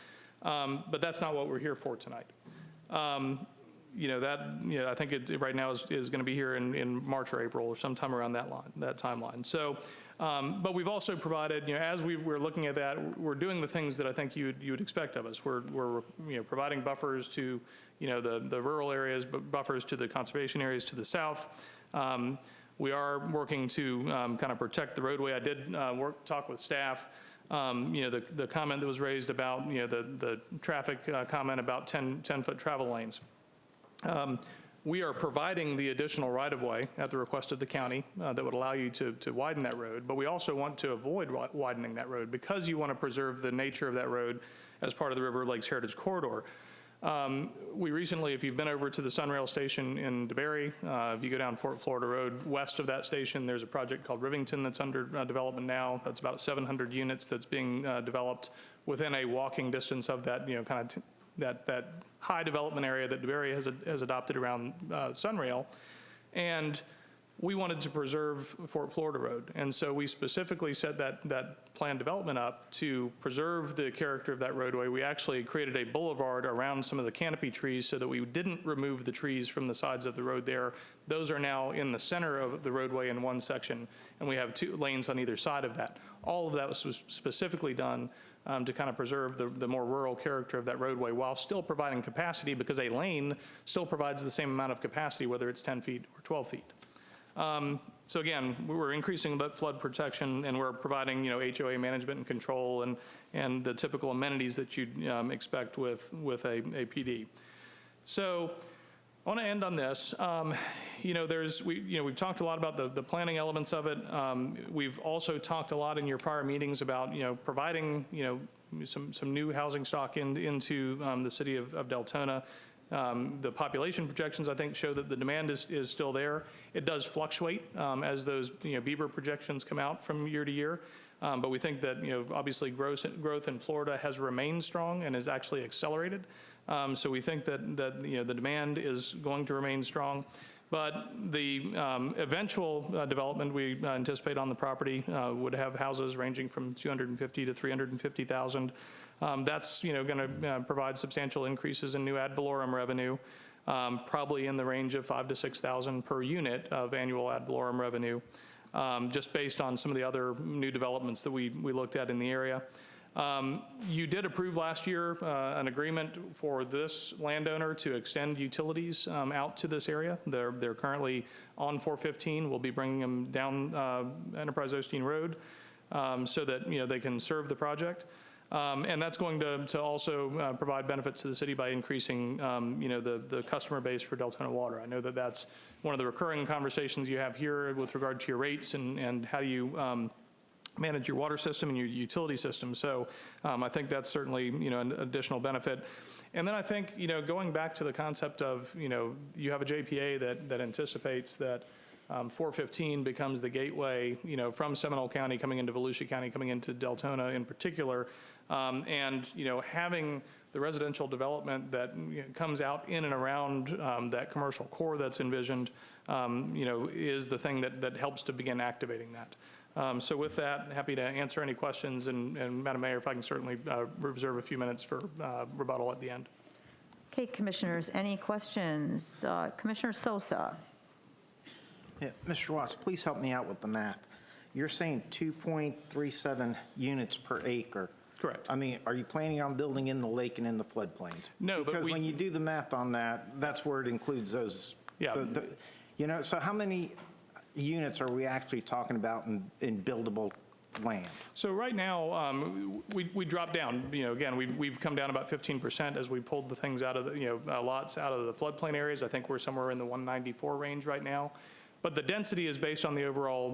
But that's not what we're here for tonight. I think it right now is going to be here in March or April or sometime around that timeline. So, but we've also provided, as we're looking at that, we're doing the things that I think you would expect of us. We're providing buffers to, the rural areas, but buffers to the conservation areas to the south. We are working to kind of protect the roadway. I did talk with staff. The comment that was raised about, the traffic comment about 10-foot travel lanes. We are providing the additional right-of-way at the request of the county that would allow you to widen that road, but we also want to avoid widening that road because you want to preserve the nature of that road as part of the River Lakes Heritage Corridor. We recently, if you've been over to the Sunrail station in DeBerry, if you go down Fort Florida Road, west of that station, there's a project called Rivington that's under development now. That's about 700 units that's being developed within a walking distance of that, kind of that high development area that DeBerry has adopted around Sunrail. And we wanted to preserve Fort Florida Road. And so we specifically set that plan development up to preserve the character of that roadway. We actually created a boulevard around some of the canopy trees so that we didn't remove the trees from the sides of the road there. Those are now in the center of the roadway in one section, and we have 2 lanes on either side of that. All of that was specifically done to kind of preserve the more rural character of that roadway while still providing capacity, because a lane still provides the same amount of capacity, whether it's 10 feet or 12 feet. So again, we're increasing that flood protection, and we're providing, HOA management and control and the typical amenities that you'd expect with a PD. So I want to end on this. We've talked a lot about the planning elements of it. We've also talked a lot in your prior meetings about, providing, some new housing stock into the city of Deltona. The population projections, I think, show that the demand is still there. It does fluctuate as those Bieber projections come out from year to year. But we think that obviously growth in Florida has remained strong and has actually accelerated. So we think that the demand is going to remain strong. But the eventual development we anticipate on the property would have houses ranging from 250 to 350,000. That's going to provide substantial increases in new ad valorem revenue, probably in the range of 5,000 to 6,000 per unit of annual ad valorem revenue, just based on some of the other new developments that we looked at in the area. You did approve last year an agreement for this landowner to extend utilities out to this area. They're currently on 415. We'll be bringing them down Enterprise Osteen Road so that they can serve the project. And that's going to also provide benefits to the city by increasing, the customer base for Deltona Water. I know that that's one of the recurring conversations you have here with regard to your rates and how you manage your water system and your utility system. So I think that's certainly, an additional benefit. And then I think, going back to the concept of, you have a JPA that anticipates that 415 becomes the gateway, from Seminole County coming into Volusia County, coming into Deltona in particular. And, having the residential development that comes out in and around that commercial core that's envisioned, is the thing that helps to begin activating that. So with that, happy to answer any questions. And Madam Mayor, if I can certainly reserve a few minutes for rebuttal at the end. Okay, commissioners, any questions? Commissioner Sosa. Yeah, Mr. Watts, please help me out with the math. You're saying 2.37 units per acre. Correct. I mean, are you planning on building in the lake and in the floodplains? No, but because when you do the math on that, that's where it includes those. Yeah. So how many units are we actually talking about in buildable land? So right now, we dropped down. Again, we've come down about 15% as we pulled the things out of the lots out of the floodplain areas. I think we're somewhere in the 194 range right now. But the density is based on the overall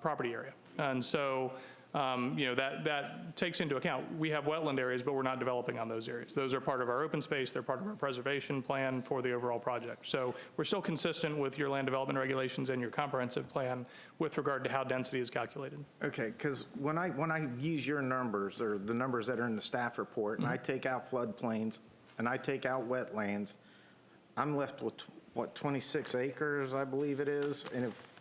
property area, and so that takes into account we have wetland areas, but we're not developing on those areas. Those are part of our open space. They're part of our preservation plan for the overall project. So we're still consistent with your land development regulations and your comprehensive plan with regard to how density is calculated. Okay, because when I use your numbers or the numbers that are in the staff report, and I take out floodplains and I take out wetlands, I'm left with what, 26 acres, I believe it is, and if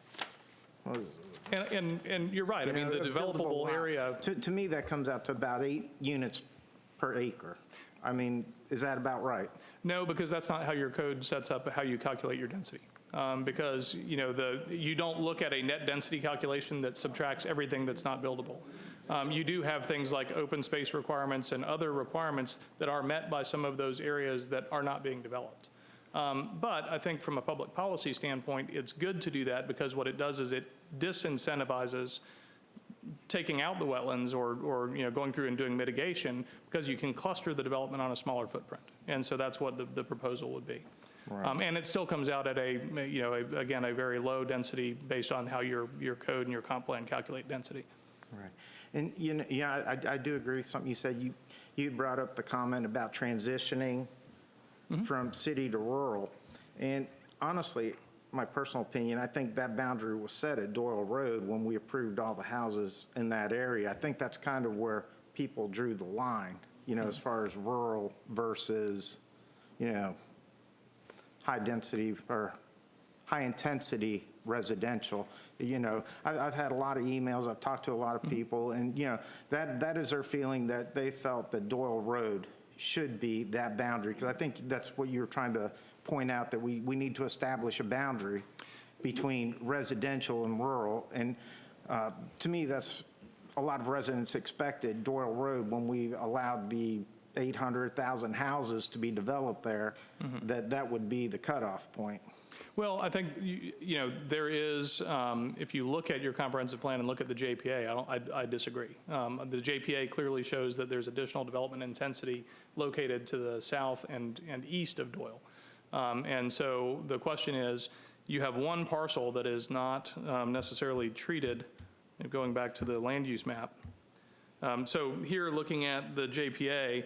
And you're right. I mean, the developable area. To me, that comes out to about 8 units per acre. I mean, is that about right? No, because that's not how your code sets up how you calculate your density. Because you don't look at a net density calculation that subtracts everything that's not buildable. You do have things like open space requirements and other requirements that are met by some of those areas that are not being developed. But I think from a public policy standpoint, it's good to do that because what it does is it disincentivizes taking out the wetlands or going through and doing mitigation because you can cluster the development on a smaller footprint. And so that's what the proposal would be. Right. And it still comes out at again, a very low density based on how your code and your comp plan calculate density. Right. And, I do agree with something you said. You brought up the comment about transitioning from city to rural. And honestly, my personal opinion, I think that boundary was set at Doyle Road when we approved all the houses in that area. I think that's kind of where people drew the line, as far as rural versus, high density or high intensity residential. You know, I've had a lot of emails, I've talked to a lot of people, and, you know, that is their feeling, that they felt that Doyle Road should be that boundary, because I think that's what you were trying to point out, that we need to establish a boundary between residential and rural. And to me, that's a lot of residents expected Doyle Road when we allowed the 800,000 houses to be developed there, that would be the cutoff point. Well, I think, you know, there is, if you look at your comprehensive plan and look at the JPA, I disagree. The JPA clearly shows that there's additional development intensity located to the south and east of Doyle. And so the question is, you have one parcel that is not necessarily treated, going back to the land use map. So here, looking at the JPA,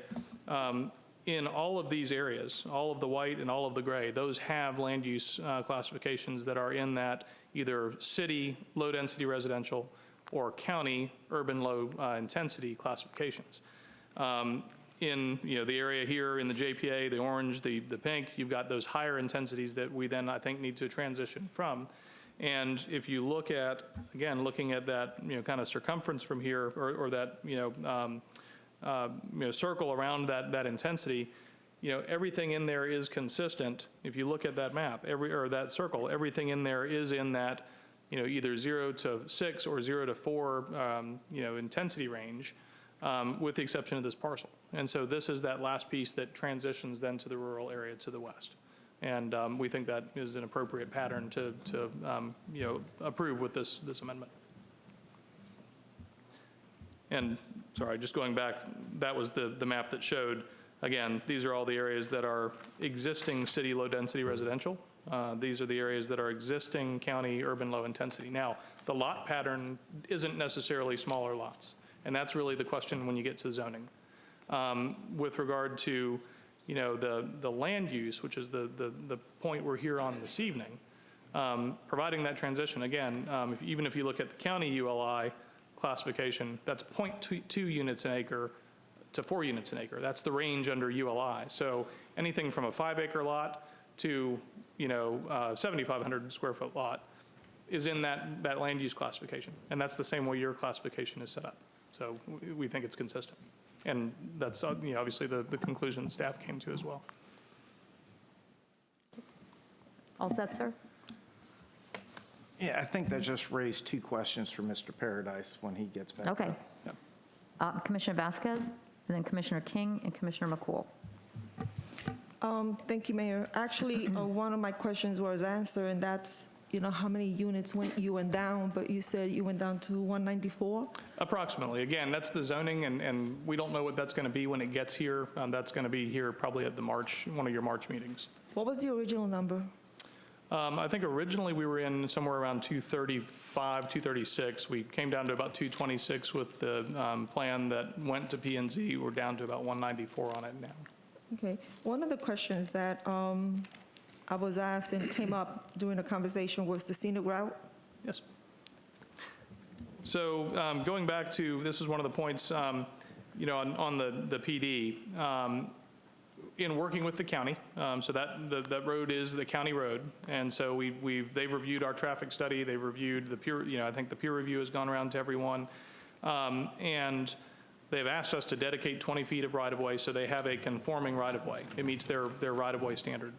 in all of these areas, all of the white and all of the gray, those have land use classifications that are in that either city low-density residential or county urban low-intensity classifications. In, you know, the area here in the JPA, the orange, the pink, you've got those higher intensities that we then, I think, need to transition from. And if you look at, again, looking at that, you know, kind of circumference from here, or that, you know, circle around that intensity, you know, everything in there is consistent. If you look at that map, or that circle, everything in there is in that, you know, either 0 to 6 or 0 to 4, you know, intensity range, with the exception of this parcel. And so this is that last piece that transitions then to the rural area to the west. And we think that is an appropriate pattern to you know, approve with this amendment. And sorry, just going back, that was the map that showed, again, these are all the areas that are existing city low-density residential. These are the areas that are existing county urban low-intensity. Now, the lot pattern isn't necessarily smaller lots, and that's really the question when you get to zoning. With regard to, you know, the land use, which is the point we're here on this evening, providing that transition, again, even if you look at the county ULI classification, that's 0.2 units an acre to 4 units an acre. That's the range under ULI. So anything from a 5-acre lot to, you know, 7,500 square foot lot is in that land use classification. And that's the same way your classification is set up. So we think it's consistent. And that's, you know, obviously the conclusion staff came to as well. All set, sir? Yeah, I think that just raised 2 questions for Mr. Paradise when he gets back. Okay. Commissioner Vasquez, and then Commissioner King and Commissioner McCool. Thank you, Mayor. Actually, one of my questions was answered, and that's, you know, how many units you went down, but you said you went down to 194? Approximately. Again, that's the zoning, and we don't know what that's going to be when it gets here. That's going to be here probably at the one of your March meetings. What was the original number? I think originally we were in somewhere around 235, 236. We came down to about 226 with the plan that went to P&Z. We're down to about 194 on it now. Okay. One of the questions that I was asked and came up during the conversation was the scenic route. Yes. So going back to, this is one of the points, you know, on the PD, in working with the county, so that road is the county road, and so they've reviewed our traffic study, they've reviewed the peer, you know, I think the peer review has gone around to everyone, and they've asked us to dedicate 20 feet of right-of-way, so they have a conforming right-of-way. It meets their right-of-way standard.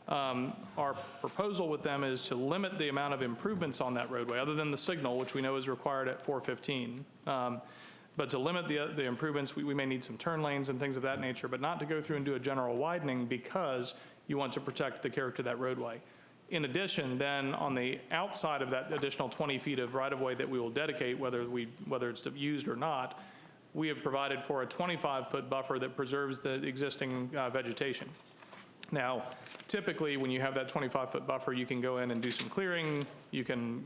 Our proposal with them is to limit the amount of improvements on that roadway, other than the signal, which we know is required at 415. But to limit the improvements, we may need some turn lanes and things of that nature, but not to go through and do a general widening because you want to protect the character of that roadway. In addition, then on the outside of that additional 20 feet of right-of-way that we will dedicate, whether it's used or not, we have provided for a 25-foot buffer that preserves the existing vegetation. Now, typically, when you have that 25-foot buffer, you can go in and do some clearing. You can,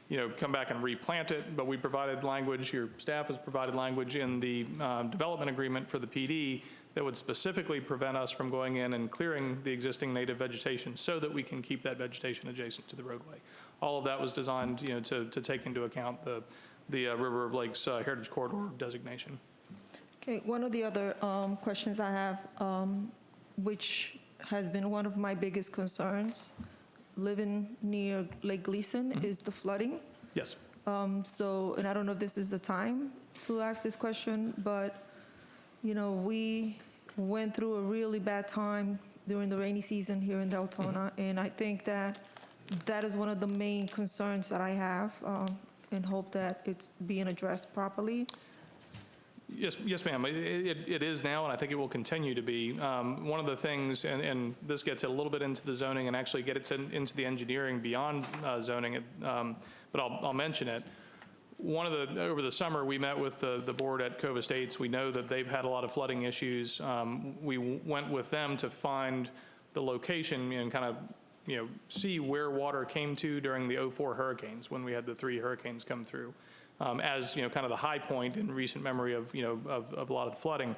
you know, come back and replant it. But we provided language, your staff has provided language in the development agreement for the PD that would specifically prevent us from going in and clearing the existing native vegetation so that we can keep that vegetation adjacent to the roadway. All of that was designed, you know, to take into account the River of Lakes Heritage Corridor designation. Okay, one of the other questions I have, which has been one of my biggest concerns, living near Lake Gleason is the flooding. Yes. So, and I don't know if this is the time to ask this question, but, we went through a really bad time during the rainy season here in Deltona, and I think that is one of the main concerns that I have, and hope that it's being addressed properly. Yes, ma'am. It is now, and I think it will continue to be. One of the things, and this gets a little bit into the zoning and actually gets into the engineering beyond zoning, but I'll mention it. Over the summer, we met with the board at Cove Estates. We know that they've had a lot of flooding issues. We went with them to find the location and kind of, see where water came to during the 2004 hurricanes when we had the 3 hurricanes come through. As kind of the high point in recent memory of a lot of the flooding.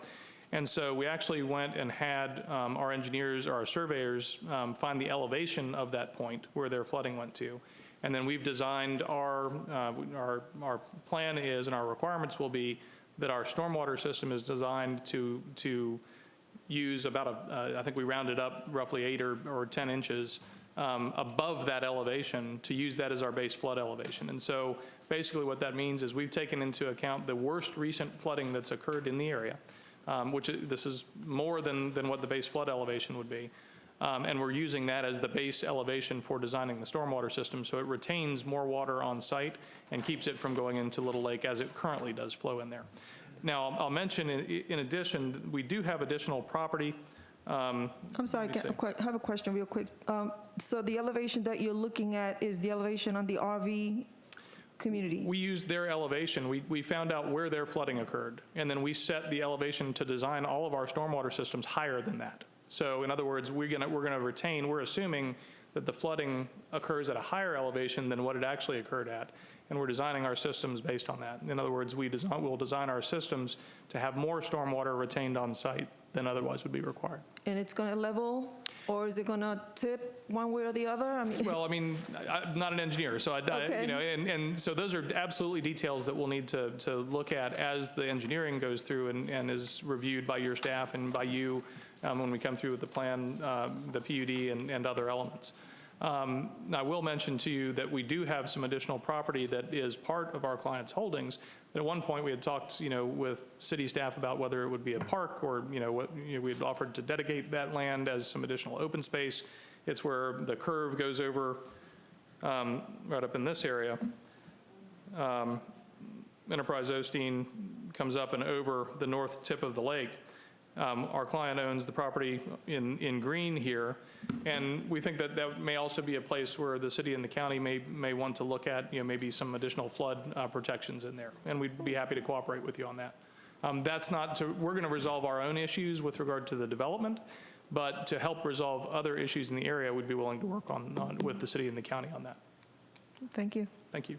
And so we actually went and had our engineers or our surveyors find the elevation of that point where their flooding went to. And then we've designed our plan is, and our requirements will be that our stormwater system is designed to use about I think we rounded up roughly 8 or 10 inches above that elevation, to use that as our base flood elevation. And so basically what that means is we've taken into account the worst recent flooding that's occurred in the area, this is more than what the base flood elevation would be. And we're using that as the base elevation for designing the stormwater system, so it retains more water on site and keeps it from going into Little Lake as it currently does flow in there. Now, I'll mention in addition, we do have additional property. I'm sorry, I have a question real quick. So the elevation that you're looking at is the elevation on the RV community? We used their elevation. We found out where their flooding occurred, and then we set the elevation to design all of our stormwater systems higher than that. So in other words, we're assuming that the flooding occurs at a higher elevation than what it actually occurred at, and we're designing our systems based on that. In other words, we'll design our systems to have more stormwater retained on site than otherwise would be required. And it's going to level, or is it going to tip one way or the other? Well, I'm not an engineer, so and so those are absolutely details that we'll need to look at as the engineering goes through and is reviewed by your staff and by you when we come through with the plan, the PUD and other elements. I will mention to you that we do have some additional property that is part of our client's holdings. At one point, we had talked, with city staff about whether it would be a park or, we had offered to dedicate that land as some additional open space. It's where the curve goes over right up in this area. Enterprise Osteen comes up and over the north tip of the lake. Our client owns the property in green here, and we think that may also be a place where the city and the county may want to look at, maybe some additional flood protections in there, and we'd be happy to cooperate with you on that. We're going to resolve our own issues with regard to the development, but to help resolve other issues in the area, we'd be willing to work on with the city and the county on that. Thank you. Thank you.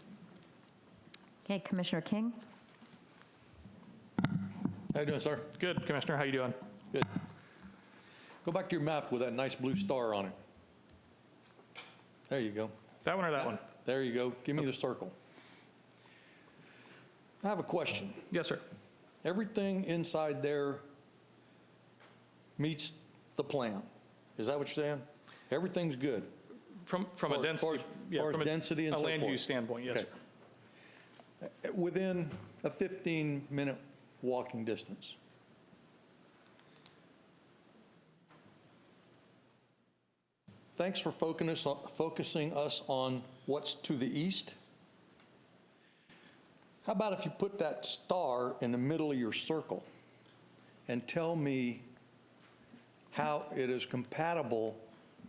Okay, Commissioner King. How you doing, sir? Good, Commissioner. How you doing? Good. Go back to your map with that nice blue star on it. There you go. That one or that one? There you go. Give me the circle. I have a question. Yes, sir. Everything inside there meets the plan. Is that what you're saying? Everything's good? From a density, density and so forth. a land use standpoint, yes, sir. Within a 15-minute walking distance. Thanks for focusing us on what's to the east. How about if you put that star in the middle of your circle and tell me how it is compatible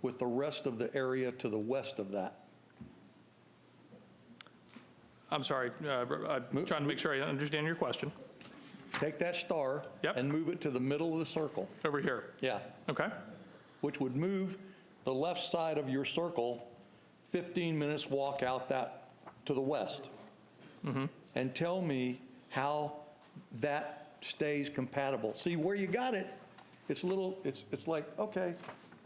with the rest of the area to the west of that? I'm sorry, I'm trying to make sure I understand your question. Take that star and move it to the middle of the circle. Over here? Yeah. Okay. Which would move the left side of your circle 15 minutes walk out that to the west. Mm-hmm. And tell me how that stays compatible. See, where you got it, it's like, okay,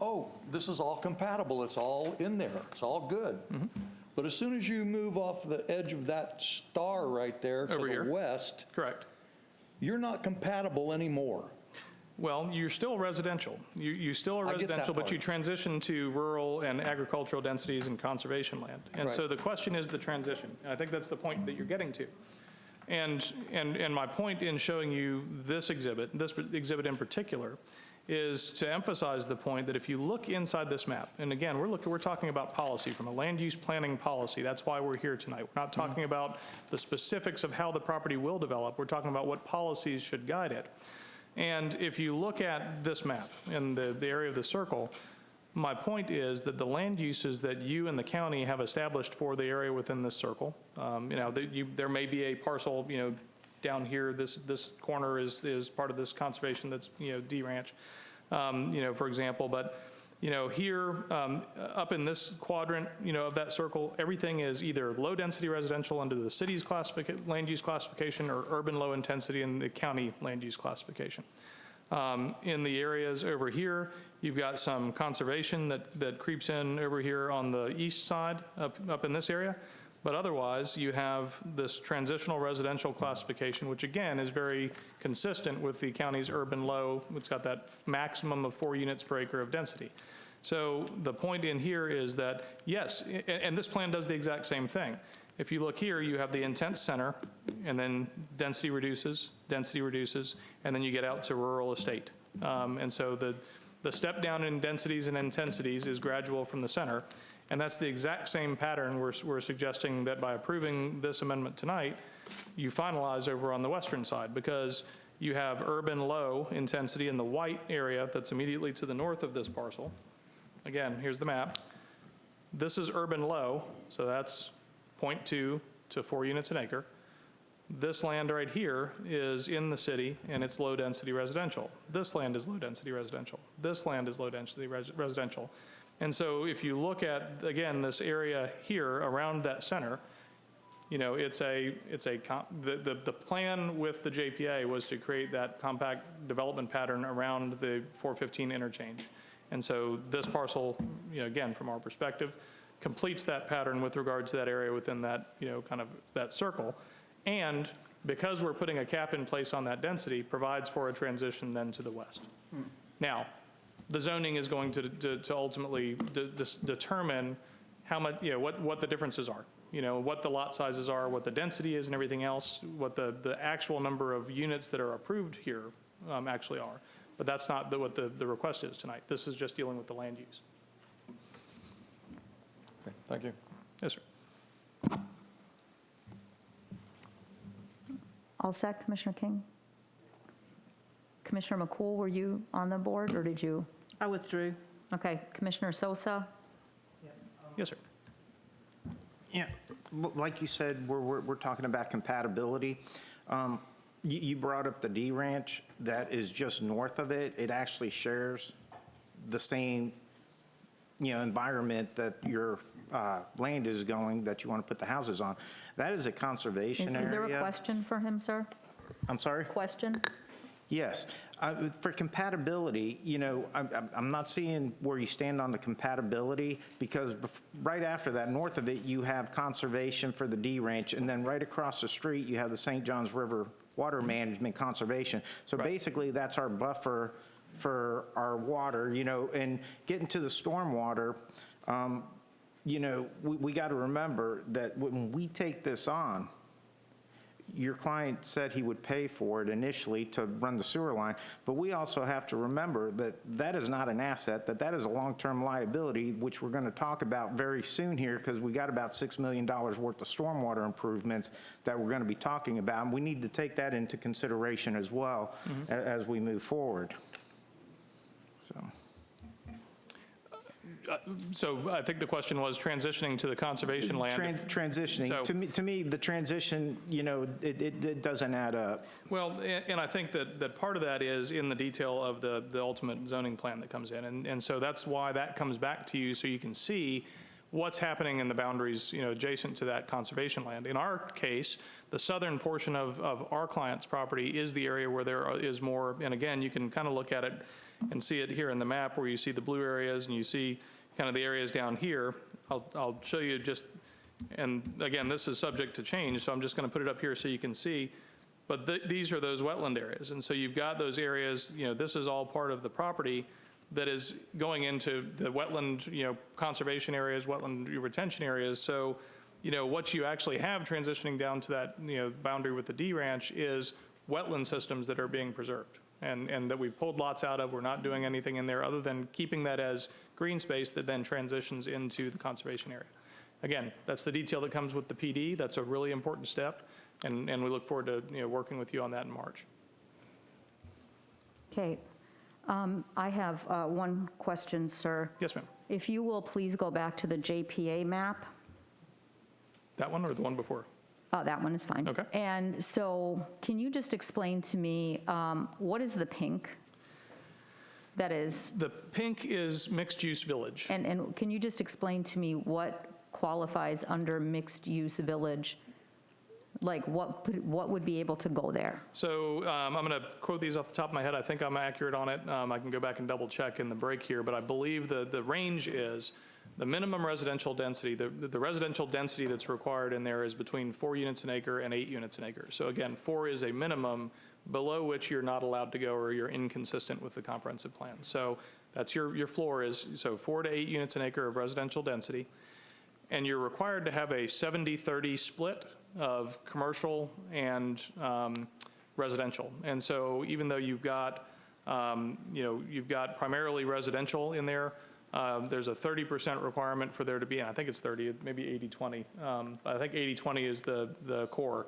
oh, this is all compatible. It's all in there. It's all good. Mm-hmm. But as soon as you move off the edge of that star right there to the west, correct, you're not compatible anymore. Well, you're still residential. You still are I get that residential, but part. you transition to rural and agricultural densities and conservation land. And so the question is the transition. And I think that's the point that you're getting to. And my point in showing you this exhibit in particular, is to emphasize the point that if you look inside this map, and again, we're talking about policy, from a land use planning policy. That's why we're here tonight. We're not talking about the specifics of how the property will develop. We're talking about what policies should guide it. And if you look at this map in the area of the circle, my point is that the land uses that you and the county have established for the area within this circle, there may be a parcel, down here, this corner is part of this conservation that's, D Ranch, for example. But, here, up in this quadrant, of that circle, everything is either low-density residential under the city's land use classification or urban low-intensity in the county land use classification. In the areas over here, you've got some conservation that creeps in over here on the east side, up in this area. But otherwise, you have this transitional residential classification, which again is very consistent with the county's urban low. It's got that maximum of 4 units per acre of density. So the point in here is that, yes, and this plan does the exact same thing. If you look here, you have the intense center, and then density reduces, and then you get out to rural estate. And so the step down in densities and intensities is gradual from the center. And that's the exact same pattern we're suggesting that by approving this amendment tonight, you finalize over on the western side, because you have urban low intensity in the white area that's immediately to the north of this parcel. Again, here's the map. This is urban low, so that's 0.2 to 4 units an acre. This land right here is in the city, and it's low-density residential. This land is low-density residential. This land is low-density residential. And so if you look at, again, this area here around that center, the plan with the JPA was to create that compact development pattern around the 415 interchange. And so this parcel, again, from our perspective, completes that pattern with regard to that area within that, kind of that circle. And because we're putting a cap in place on that density, provides for a transition then to the west. Now, the zoning is going to ultimately determine how much, what the differences are, what the lot sizes are, what the density is and everything else, what the actual number of units that are approved here actually are. But that's not what the request is tonight. This is just dealing with the land use. Okay, thank you. Yes, sir. All set, Commissioner King? Commissioner McCool, were you on the board, or did you? I withdrew. Okay, Commissioner Sosa? Yes, sir. Yeah, like you said, we're talking about compatibility. You brought up the D Ranch that is just north of it. It actually shares the same, environment that your land is going, that you want to put the houses on. That is a conservation area. Is there a question for him, sir? I'm sorry? Question? Yes. For compatibility, I'm not seeing where you stand on the compatibility, because right after that, north of it, you have conservation for the D Ranch, and then right across the street, you have the St. Johns River Water Management Conservation. So basically, that's our buffer for our water, and getting to the stormwater, we got to remember that when we take this on, your client said he would pay for it initially to run the sewer line, but we also have to remember that that is not an asset, that is a long-term liability, which we're going to talk about very soon here, because we got about $6 million worth of stormwater improvements that we're going to be talking about, and we need to take that into consideration as well as we move forward. So I think the question was transitioning to the conservation land. Transitioning. So, to me, the transition, it doesn't add up. Well, and I think that part of that is in the detail of the ultimate zoning plan that comes in. And so that's why that comes back to you, so you can see what's happening in the boundaries, adjacent to that conservation land. In our case, the southern portion of our client's property is the area where there is more, and again, you can kind of look at it and see it here in the map, where you see the blue areas and you see kind of the areas down here. I'll show you just, and again, this is subject to change, so I'm just going to put it up here so you can see. But these are those wetland areas. And so you've got those areas, this is all part of the property that is going into the wetland, conservation areas, wetland retention areas. So, what you actually have transitioning down to that, boundary with the D Ranch is wetland systems that are being preserved and that we've pulled lots out of. We're not doing anything in there other than keeping that as green space that then transitions into the conservation area. Again, that's the detail that comes with the PD. That's a really important step, and we look forward to working with you on that in March. Okay. I have one question, sir. Yes, ma'am. If you will please go back to the JPA map. That one or the one before? That one is fine. Okay. And so can you just explain to me, what is the pink? That is. The pink is mixed-use village. And can you just explain to me what qualifies under mixed-use village? Like what would be able to go there? So I'm going to quote these off the top of my head. I think I'm accurate on it. I can go back and double check in the break here, but I believe the range is the minimum residential density. The residential density that's required in there is between 4 units an acre and 8 units an acre. So again, 4 is a minimum below which you're not allowed to go or you're inconsistent with the comprehensive plan. So that's your floor is, so 4 to 8 units an acre of residential density. And you're required to have a 70-30 split of commercial and residential. And so even though you've got, you've got primarily residential in there, there's a 30% requirement for there to be, and I think it's 30, maybe 80-20. I think 80-20 is the core.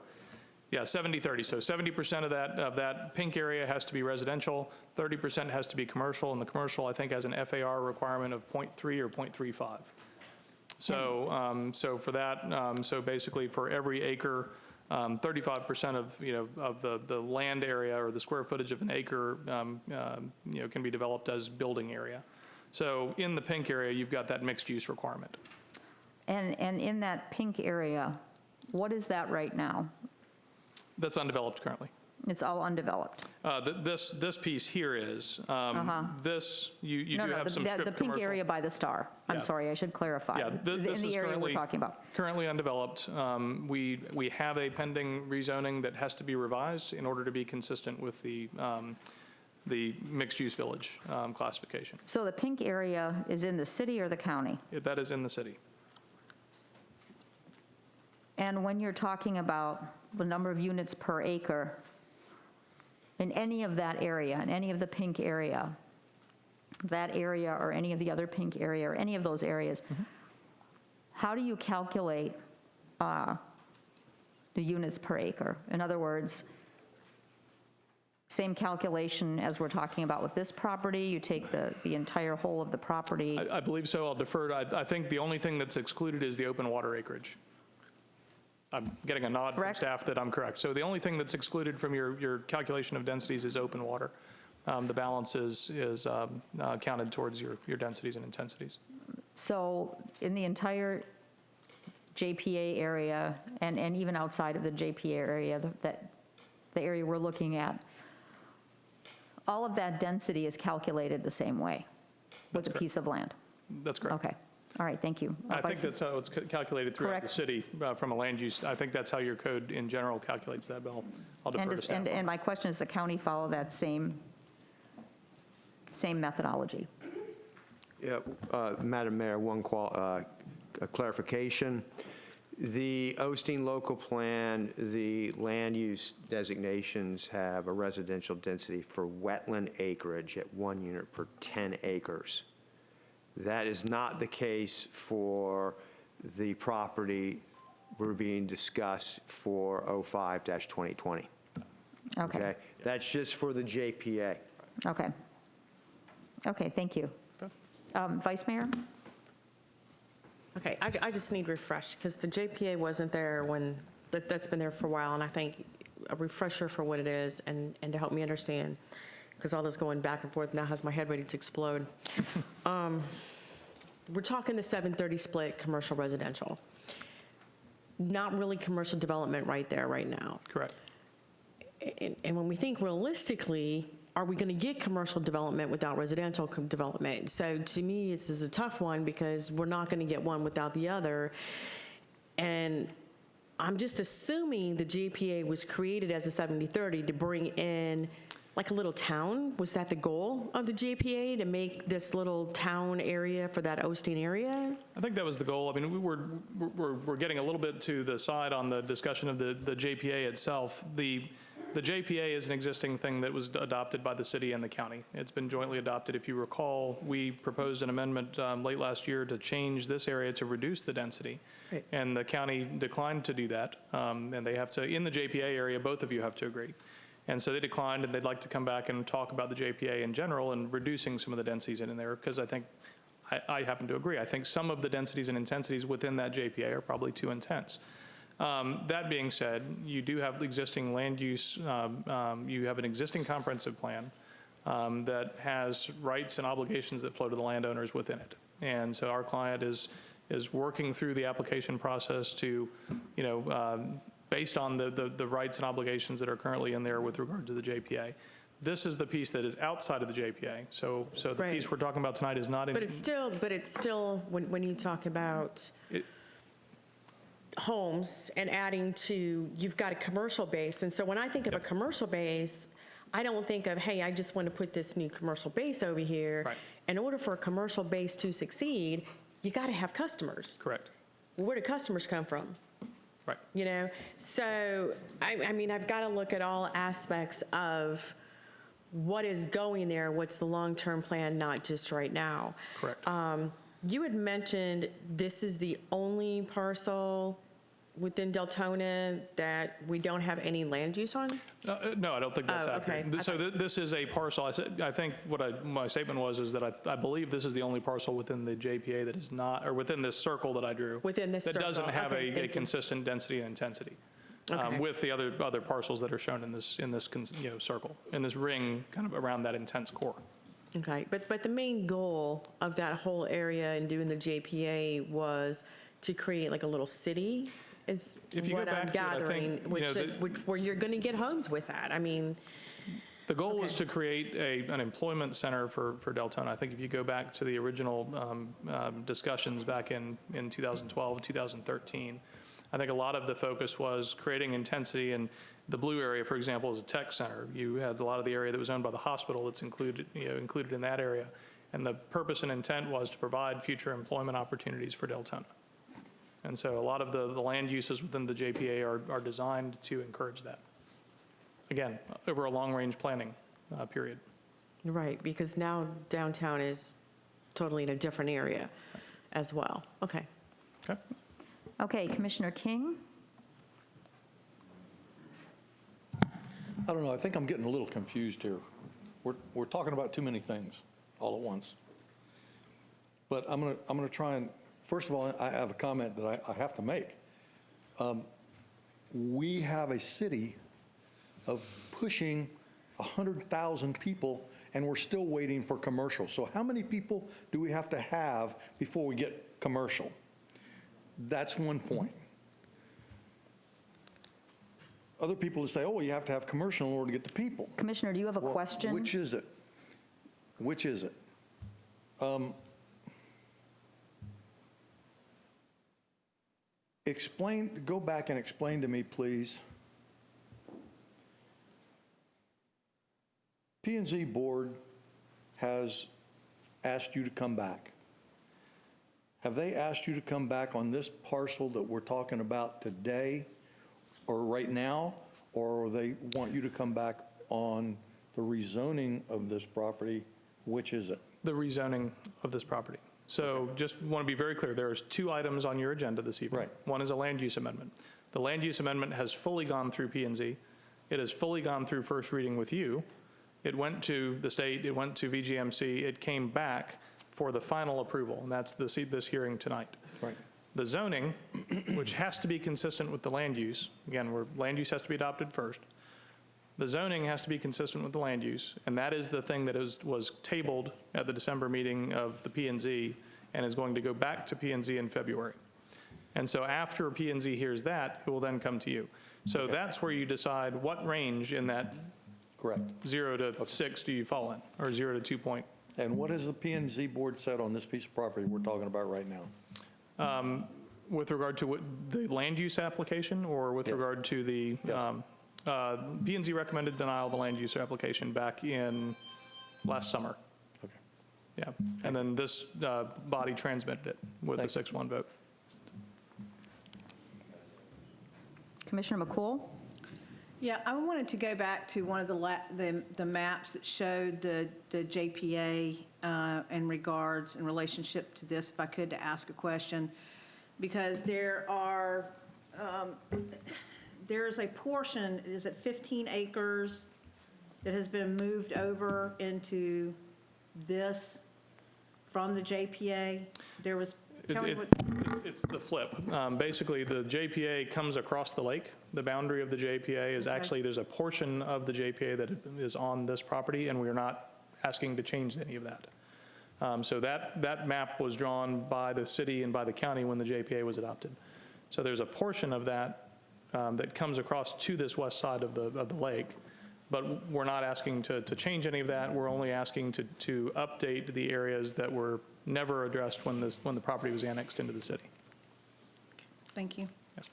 Yeah, 70-30. So 70% of that pink area has to be residential, 30% has to be commercial, and the commercial, I think, has an FAR requirement of 0.3 or 0.35. So, so for that, so basically for every acre, 35% of the land area or the square footage of an acre, can be developed as building area. So in the pink area, you've got that mixed use requirement. And in that pink area, what is that right now? That's undeveloped currently. It's all undeveloped. This piece here is, this, you do have some strip the pink commercial. area by the star. I'm sorry, I should clarify. Yeah, this in is the area we're talking about. currently undeveloped. We have a pending rezoning that has to be revised in order to be consistent with the mixed-use village classification. So the pink area is in the city or the county? That is in the city. And when you're talking about the number of units per acre, in any of that area, in any of the pink area, that area or any of the other pink area or any of those areas, how do you calculate the units per acre? In other words, same calculation as we're talking about with this property, you take the entire whole of the property? I believe so. I'll defer. I think the only thing that's excluded is the open water acreage. I'm getting a nod from staff that I'm correct. So the only thing that's excluded from your calculation of densities is open water. The balance is counted towards your densities and intensities. So in the entire JPA area and even outside of the JPA area, the area we're looking at, all of that density is calculated the same way with a piece of land? That's correct. Okay. All right, thank you. I think that's how it's calculated throughout the city from a land use. I think that's how your code in general calculates that, but I'll defer to staff. And my question is, the county follow that same methodology? Yeah, Madam Mayor, one clarification. The Osteen local plan, the land use designations have a residential density for wetland acreage at 1 unit per 10 acres. That is not the case for the property we're being discussed for 05-2020. Okay. That's just for the JPA. Okay. Okay, thank you. Vice Mayor? Okay, I just need refresh, because the JPA wasn't there when, that's been there for a while, and I think a refresher for what it is and to help me understand, because all this going back and forth now has my head ready to explode. We're talking the 7-30 split commercial residential. Not really commercial development right there, right now. Correct. And when we think realistically, are we going to get commercial development without residential development? So to me, this is a tough one because we're not going to get one without the other. And I'm just assuming the JPA was created as a 70-30 to bring in like a little town. Was that the goal of the JPA, to make this little town area for that Osteen area? I think that was the goal. I mean, we're getting a little bit to the side on the discussion of the JPA itself. The JPA is an existing thing that was adopted by the city and the county. It's been jointly adopted. If you recall, we proposed an amendment late last year to change this area to reduce the density. Right. And the county declined to do that. And they have to, in the JPA area, both of you have to agree. And so they declined, and they'd like to come back and talk about the JPA in general and reducing some of the densities in there, because I think, I happen to agree, I think some of the densities and intensities within that JPA are probably too intense. That being said, you do have the existing land use, you have an existing comprehensive plan that has rights and obligations that flow to the landowners within it. And so our client is working through the application process to, based on the rights and obligations that are currently in there with regard to the JPA. This is the piece that is outside of the JPA. So the Right. piece we're talking about tonight is not in. But it's still, when you talk about homes and adding to, you've got a commercial base. And so when I think of a commercial base, I don't think of, hey, I just want to put this new commercial base over here. Right. In order for a commercial base to succeed, you got to have customers. Correct. Where do customers come from? Right. So, I mean, I've got to look at all aspects of what is going there, what's the long-term plan, not just right now. Correct. You had mentioned this is the only parcel within Deltona that we don't have any land use on? No, I don't think that's accurate. okay. So this is a parcel. I think what my statement was is that I believe this is the only parcel within the JPA that is not, or within this circle that I drew. Within this circle. That doesn't have Okay, a thank you. consistent density and intensity. Okay. With the other parcels that are shown in this circle, in this ring kind of around that intense core. Okay, but the main goal of that whole area and doing the JPA was to create like a little city, is If you go what I'm back to it, I gathering, think, where you're going to get homes with that. I mean, the goal was to create an employment center for Deltona. I think if you go back to the original discussions back in 2012, 2013, I think a lot of the focus was creating intensity. And the blue area, for example, is a tech center. You had a lot of the area that was owned by the hospital that's included in that area. And the purpose and intent was to provide future employment opportunities for Deltona. And so a lot of the land uses within the JPA are designed to encourage that. Again, over a long-range planning period. right, because now downtown is totally in a different area as well. Okay. Okay. Okay, Commissioner King? I don't know, I think I'm getting a little confused here. We're talking about too many things all at once. But I'm gonna try and, first of all, I have a comment that I have to make. We have a city of pushing 100,000 people, and we're still waiting for commercial. So how many people do we have to have before we get commercial? That's one point. Other people will say, oh, you have to have commercial in order to get the people. Commissioner, do you have a question? Which is it? Which is it? Go back and explain to me, please. P&Z board has asked you to come back. Have they asked you to come back on this parcel that we're talking about today or right now, or they want you to come back on the rezoning of this property? Which is it? The rezoning of this property. So just want to be very clear, there's two items on your agenda this evening. Right. One is a land use amendment. The land use amendment has fully gone through P&Z. It has fully gone through first reading with you. It went to the state, it went to VGMC, it came back for the final approval, and that's this hearing tonight. Right. The zoning, which has to be consistent with the land use, again, land use has to be adopted first. The zoning has to be consistent with the land use, and that is the thing that was tabled at the December meeting of the P&Z and is going to go back to P&Z in February. And so after P&Z hears that, it will then come to you. So that's where you decide what range in that Correct. 0 to 6 do you fall in, or 0 to 2 point. And what has the P&Z board said on this piece of property we're talking about right now? With regard to what, the land use application, or with regard to the, P&Z recommended denial of the land use application back in last summer. Okay. Yeah, and then this body transmitted it with a 6-1 vote. Commissioner McCool? Yeah, I wanted to go back to one of the maps that showed the JPA in relationship to this, if I could, to ask a question, because there's a portion, is it 15 acres, that has been moved over into this from the JPA? There was, tell me what. It's the flip. Basically, the JPA comes across the lake. The boundary of the JPA is actually, there's a portion of the JPA that is on this property, and we are not asking to change any of that. So that map was drawn by the city and by the county when the JPA was adopted. So there's a portion of that that comes across to this west side of the lake, but we're not asking to change any of that. We're only asking to update the areas that were never addressed when the property was annexed into the city. Thank you. Yes.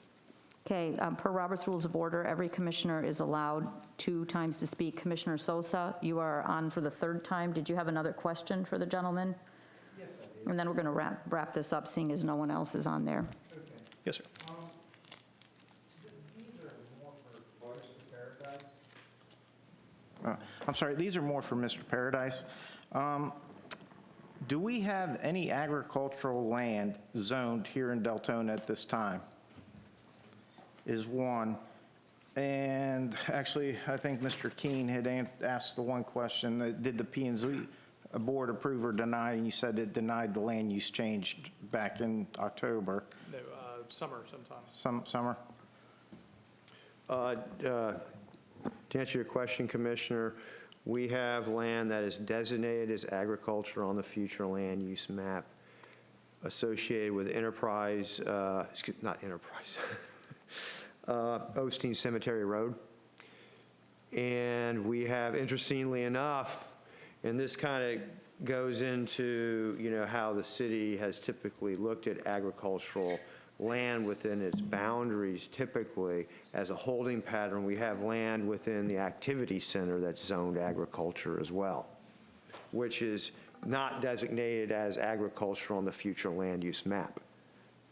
Okay, per Robert's Rules of Order, every commissioner is allowed 2 times to speak. Commissioner Sosa, you are on for the 3rd time. Did you have another question for the gentleman? Yes, I did. And then we're going to wrap this up, seeing as no one else is on there. Okay. Yes, sir. These are more for Mr. Paradise? I'm sorry, these are more for Mr. Paradise. Do we have any agricultural land zoned here in Deltona at this time? Is one. And actually, I think Mr. Keene had asked the one question, that did the P&Z board approve or deny? And you said it denied the land use change back in October. No, summer sometime. Summer? To answer your question, Commissioner, we have land that is designated as agriculture on the future land use map associated with Enterprise, not Enterprise, Osteen Cemetery Road. And we have, interestingly enough, and this kind of goes into, how the city has typically looked at agricultural land within its boundaries, typically as a holding pattern. We have land within the activity center that's zoned agriculture as well, which is not designated as agriculture on the future land use map.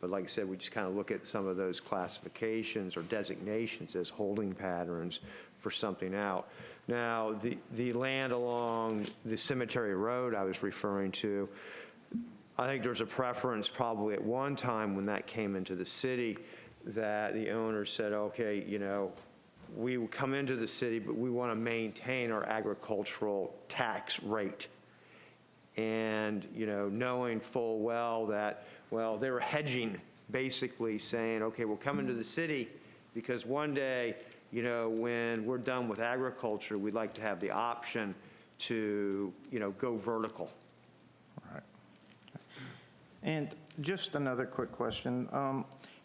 But like I said, we just kind of look at some of those classifications or designations as holding patterns for something out. Now, the land along the Cemetery Road I was referring to, I think there's a preference probably at one time when that came into the city that the owner said, okay, we will come into the city, but we want to maintain our agricultural tax rate. And, knowing full well that, they were hedging, basically saying, okay, we'll come into the city because one day, when we're done with agriculture, we'd like to have the option to, go vertical. And just another quick question.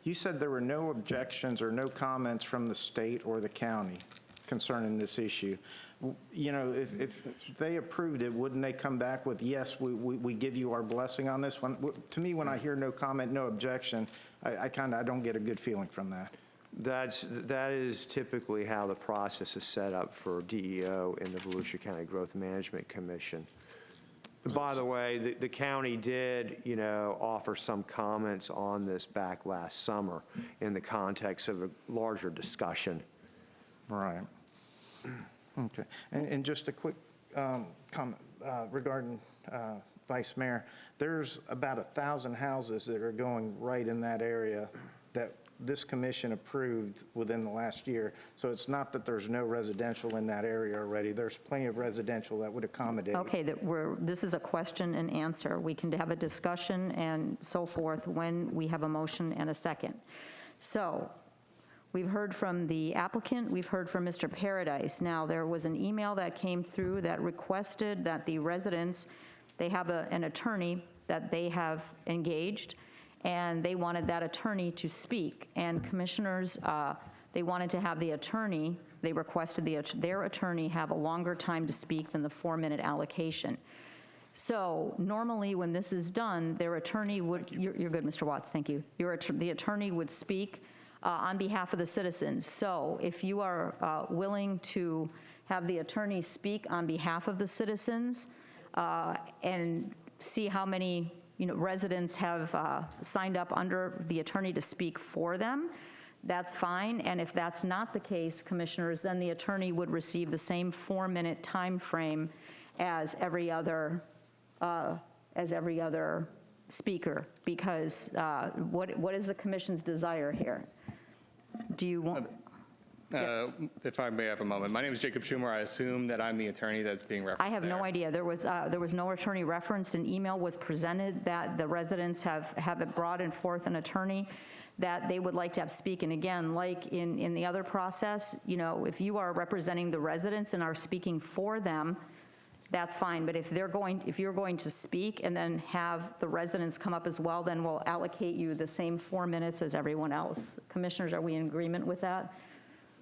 You said there were no objections or no comments from the state or the county concerning this issue. If they approved it, wouldn't they come back with, yes, we give you our blessing on this one? To me, when I hear no comment, no objection, I don't get a good feeling from that. That is typically how the process is set up for DEO in the Volusia County Growth Management Commission. By the way, the county did, offer some comments on this back last summer in the context of a larger discussion. Right. Okay. And just a quick comment regarding Vice Mayor. There's about 1,000 houses that are going right in that area that this commission approved within the last year. So it's not that there's no residential in that area already. There's plenty of residential that would accommodate. Okay, this is a question and answer. We can have a discussion and so forth when we have a motion and a second. So we've heard from the applicant, we've heard from Mr. Paradise. Now, there was an email that came through that requested that the residents, they have an attorney that they have engaged, and they wanted that attorney to speak. And commissioners, they wanted to have the attorney, they requested their attorney have a longer time to speak than the 4-minute allocation. So normally, when this is done, their attorney would, you're good, Mr. Watts, thank you. The attorney would speak on behalf of the citizens. So if you are willing to have the attorney speak on behalf of the citizens and see how many residents have signed up under the attorney to speak for them, that's fine. And if that's not the case, commissioners, then the attorney would receive the same 4-minute time frame as every other speaker, because what is the commission's desire here? Do you want? If I may have a moment. My name is Jacob Schumer. I assume that I'm the attorney that's being referenced I have no idea. There was no attorney referenced. An email was presented that the residents have brought in forth an attorney that they would like to have speak. And again, like in the other process, if you are representing the residents and are speaking for them, that's fine. But if you're going to speak and then have the residents come up as well, then we'll allocate you the same 4 minutes as everyone else. Commissioners, are we in agreement with that?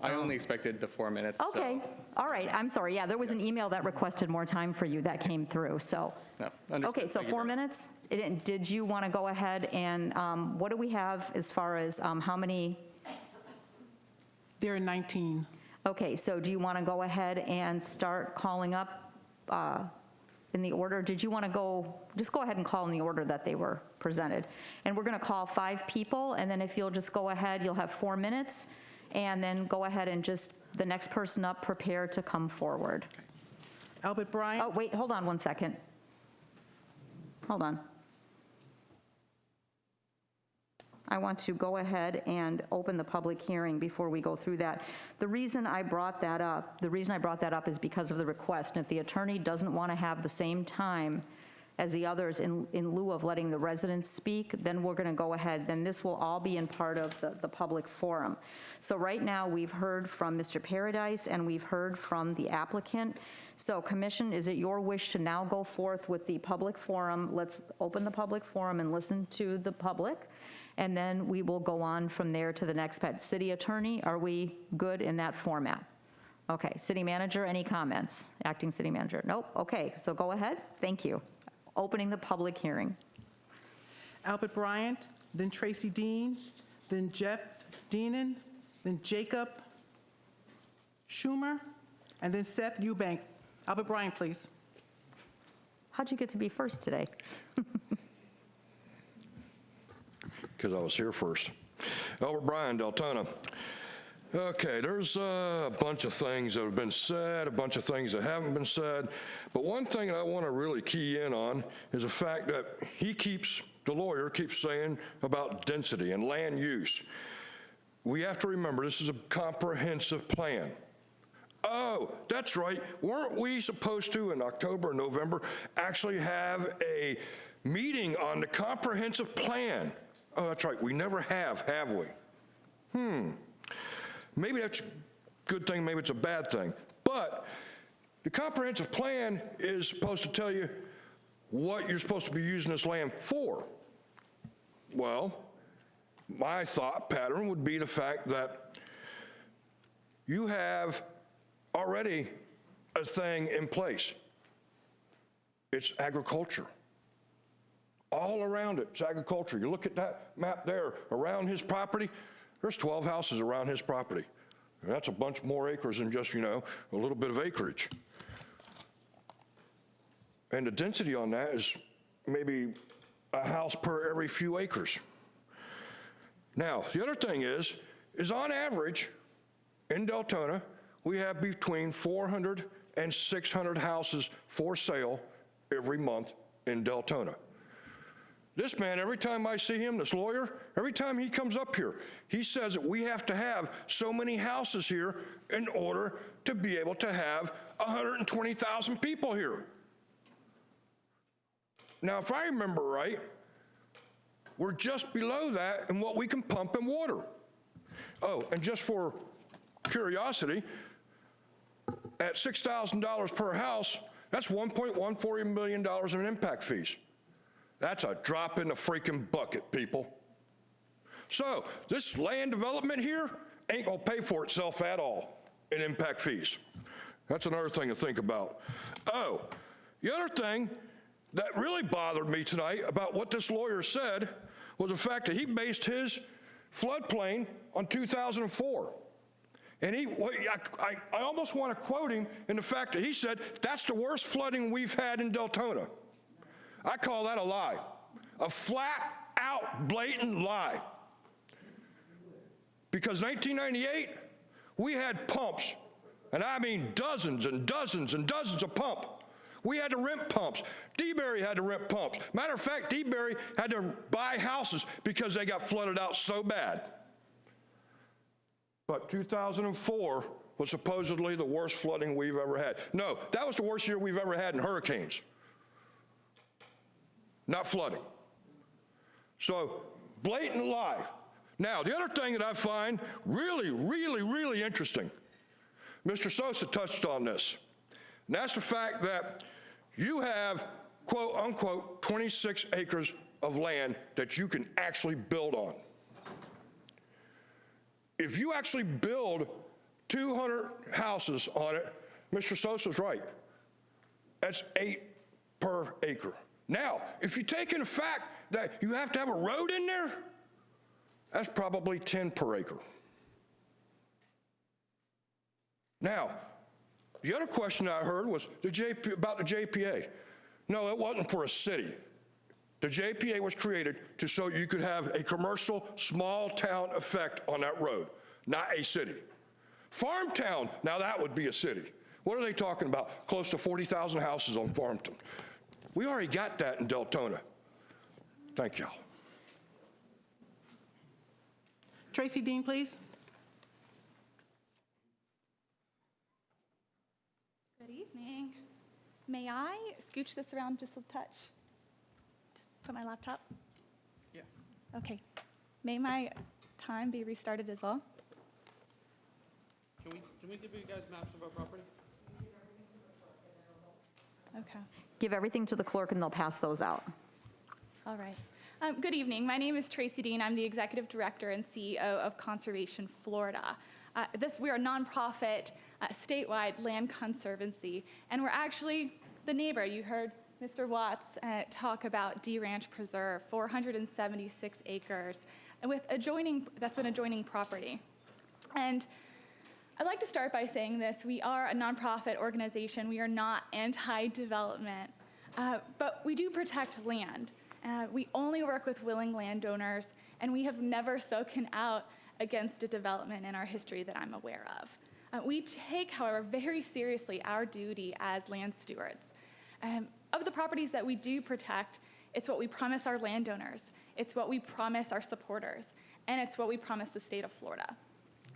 I only expected the 4 minutes. Okay, all right, I'm sorry, yeah, there was an email that requested more time for you that came through, so. No, understood. Okay, so Thank you 4 very much. minutes? Did you want to go ahead and, what do we have as far as how many? There are 19. Okay, so do you want to go ahead and start calling up in the order? Did you want to just go ahead and call in the order that they were presented. And we're going to call 5 people, and then if you'll just go ahead, you'll have 4 minutes, and then go ahead and just, the next person up, prepare to come forward. Albert Bryant? Oh, wait, hold on one second. Hold on. I want to go ahead and open the public hearing before we go through that. The reason I brought that up is because of the request. And if the attorney doesn't want to have the same time as the others in lieu of letting the residents speak, then we're going to go ahead. Then this will all be in part of the public forum. So right now, we've heard from Mr. Paradise and we've heard from the applicant. So Commission, is it your wish to now go forth with the public forum? Let's open the public forum and listen to the public. And then we will go on from there to the next part. City Attorney, are we good in that format? Okay, City Manager, any comments? Acting City Manager, nope, okay, so go ahead, thank you. Opening the public hearing. Albert Bryant, then Tracy Dean, then Jeff Deenan, then Jacob Schumer, and then Seth Eubank. Albert Bryant, please. How'd you get to be first today? Because I was here first. Albert Bryan, Deltona. Okay, there's a bunch of things that have been said, a bunch of things that haven't been said, but one thing that I want to really key in on is the fact that the lawyer keeps saying about density and land use. We have to remember this is a comprehensive plan. Oh, that's right. Weren't we supposed to, in October and November, actually have a meeting on the comprehensive plan? Oh, that's right. We never have we? Maybe that's a good thing, maybe it's a bad thing. But the comprehensive plan is supposed to tell you what you're supposed to be using this land for. Well, my thought pattern would be the fact that you have already a thing in place. It's agriculture. All around it, it's agriculture. You look at that map there, around his property, there's 12 houses around his property. And that's a bunch more acres than just, a little bit of acreage. And the density on that is maybe a house per every few acres. Now, the other thing is on average, in Deltona, we have between 400 and 600 houses for sale every month in Deltona. This man, every time I see him, this lawyer, every time he comes up here, he says that we have to have so many houses here in order to be able to have 120,000 people here. Now, if I remember right, we're just below that in what we can pump in water. Oh, and just for curiosity, at $6,000 per house, that's $1.140 million in impact fees. That's a drop in the freaking bucket, people. So this land development here ain't gonna pay for itself at all in impact fees. That's another thing to think about. Oh, the other thing that really bothered me tonight about what this lawyer said was the fact that he based his floodplain on 2004. And I almost want to quote him in the fact that he said, that's the worst flooding we've had in Deltona. I call that a lie, a flat-out, blatant lie. Because 1998, we had pumps, and I mean dozens and dozens and dozens of pumps. We had to rent pumps. DeBerry had to rent pumps. Matter of fact, DeBerry had to buy houses because they got flooded out so bad. But 2004 was supposedly the worst flooding we've ever had. No, that was the worst year we've ever had in hurricanes, not flooding. So, blatant lie. Now, the other thing that I find really, really, really interesting, Mr. Sosa touched on this, and that's the fact that you have, quote unquote, 26 acres of land that you can actually build on. If you actually build 200 houses on it, Mr. Sosa's right. That's 8 per acre. Now, if you take in the fact that you have to have a road in there, that's probably 10 per acre. Now, the other question I heard was about the JPA. No, it wasn't for a city. The JPA was created so you could have a commercial small town effect on that road, not a city. Farmtown, now that would be a city. What are they talking about? Close to 40,000 houses on Farmtown. We already got that in Deltona. Thank y'all. Tracy Dean, please. Good evening. May I scooch this around just a touch? Put my laptop? Yeah. Okay. May my time be restarted as well? Can we give you guys maps of our property? Okay. Give everything to the clerk and they'll pass those out. All right. Good evening. My name is Tracy Dean. I'm the Executive Director and CEO of Conservation Florida. We are a nonprofit, statewide land conservancy, and we're actually the neighbor. You heard Mr. Watts talk about D Ranch Preserve, 476 acres, and that's an adjoining property. And I'd like to start by saying this. We are a nonprofit organization. We are not anti-development, but we do protect land. We only work with willing landowners, and we have never spoken out against a development in our history that I'm aware of. We take, however, very seriously our duty as land stewards. Of the properties that we do protect, it's what we promise our landowners, it's what we promise our supporters, and it's what we promise the state of Florida.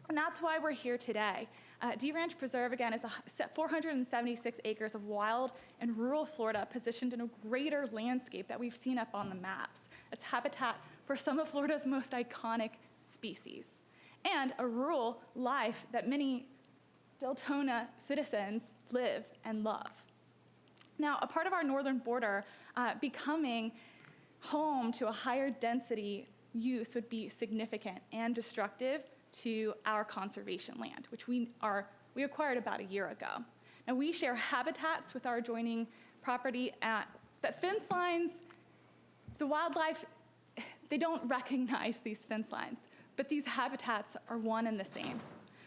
And that's why we're here today. D Ranch Preserve, again, is 476 acres of wild and rural Florida positioned in a greater landscape that we've seen up on the maps. It's habitat for some of Florida's most iconic species, and a rural life that many Deltona citizens live and love. Now, a part of our northern border becoming home to a higher density use would be significant and destructive to our conservation land, which we acquired about a year ago. Now, we share habitats with our adjoining property that fence lines, the wildlife, they don't recognize these fence lines, but these habitats are one and the same.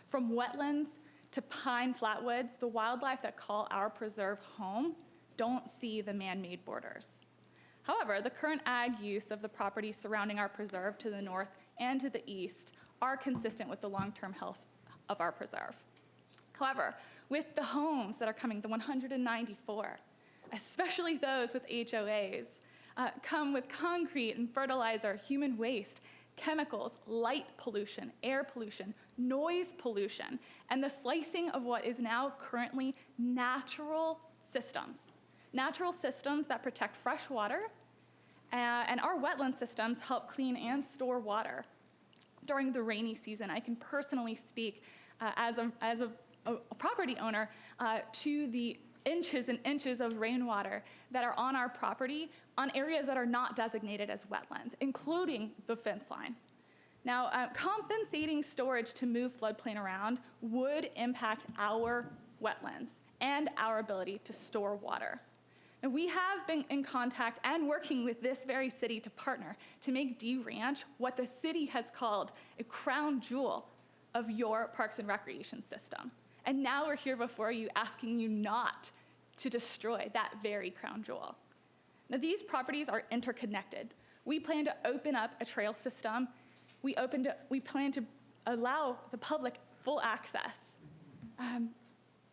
From wetlands to pine flatwoods, the wildlife that call our preserve home don't see the man-made borders. However, the current ag use of the property surrounding our preserve to the north and to the east are consistent with the long-term health of our preserve. However, with the homes that are coming, the 194, especially those with HOAs, come with concrete and fertilizer, human waste, chemicals, light pollution, air pollution, noise pollution, and the slicing of what is now currently natural systems that protect fresh water, and our wetland systems help clean and store water. During the rainy season, I can personally speak as a property owner to the inches and inches of rainwater that are on our property on areas that are not designated as wetlands, including the fence line. Now, compensating storage to move floodplain around would impact our wetlands and our ability to store water. And we have been in contact and working with this very city to partner to make D Ranch what the city has called a crown jewel of your parks and recreation system. And now we're here before you asking you not to destroy that very crown jewel. Now, these properties are interconnected. We plan to open up a trail system. We plan to allow the public full access.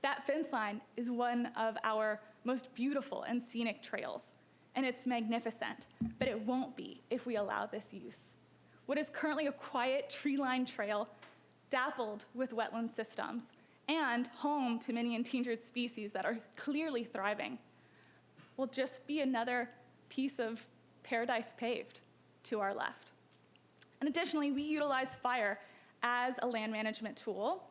That fence line is one of our most beautiful and scenic trails, and it's magnificent, but it won't be if we allow this use. What is currently a quiet tree-lined trail, dappled with wetland systems, and home to many endangered species that are clearly thriving, will just be another piece of paradise paved to our left. And additionally, we utilize fire as a land management tool,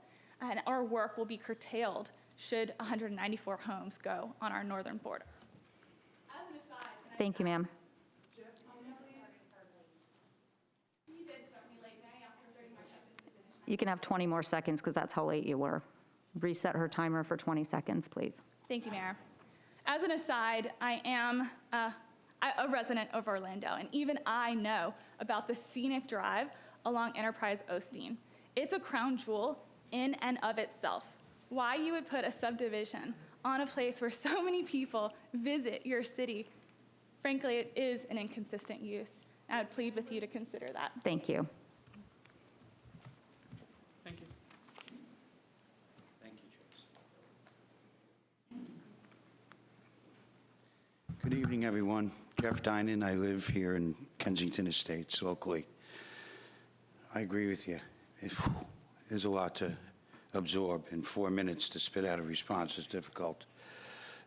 and our work will be curtailed should 194 homes go on our northern border. Thank you, ma'am. You can have 20 more seconds because that's how late you were. Reset her timer for 20 seconds, please. Thank you, Mayor. As an aside, I am a resident of Orlando, and even I know about the scenic drive along Enterprise Osteen. It's a crown jewel in and of itself. Why you would put a subdivision on a place where so many people visit your city, frankly, it is an inconsistent use. I would plead with you to consider that. Thank you. Thank you. Thank you, Trace. Good evening, everyone. Jeff Dinan. I live here in Kensington Estates locally. I agree with you. There's a lot to absorb, and 4 minutes to spit out a response is difficult.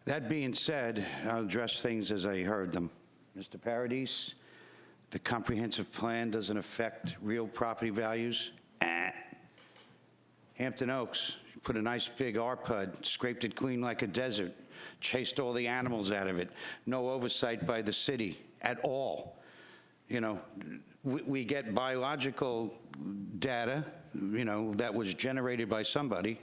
That being said, I'll address things as I heard them. Mr. Paradis, the comprehensive plan doesn't affect real property values. Hampton Oaks, put a nice big RPUD, scraped it clean like a desert, chased all the animals out of it. No oversight by the city at all. You know, we get biological data, you know, that was generated by somebody,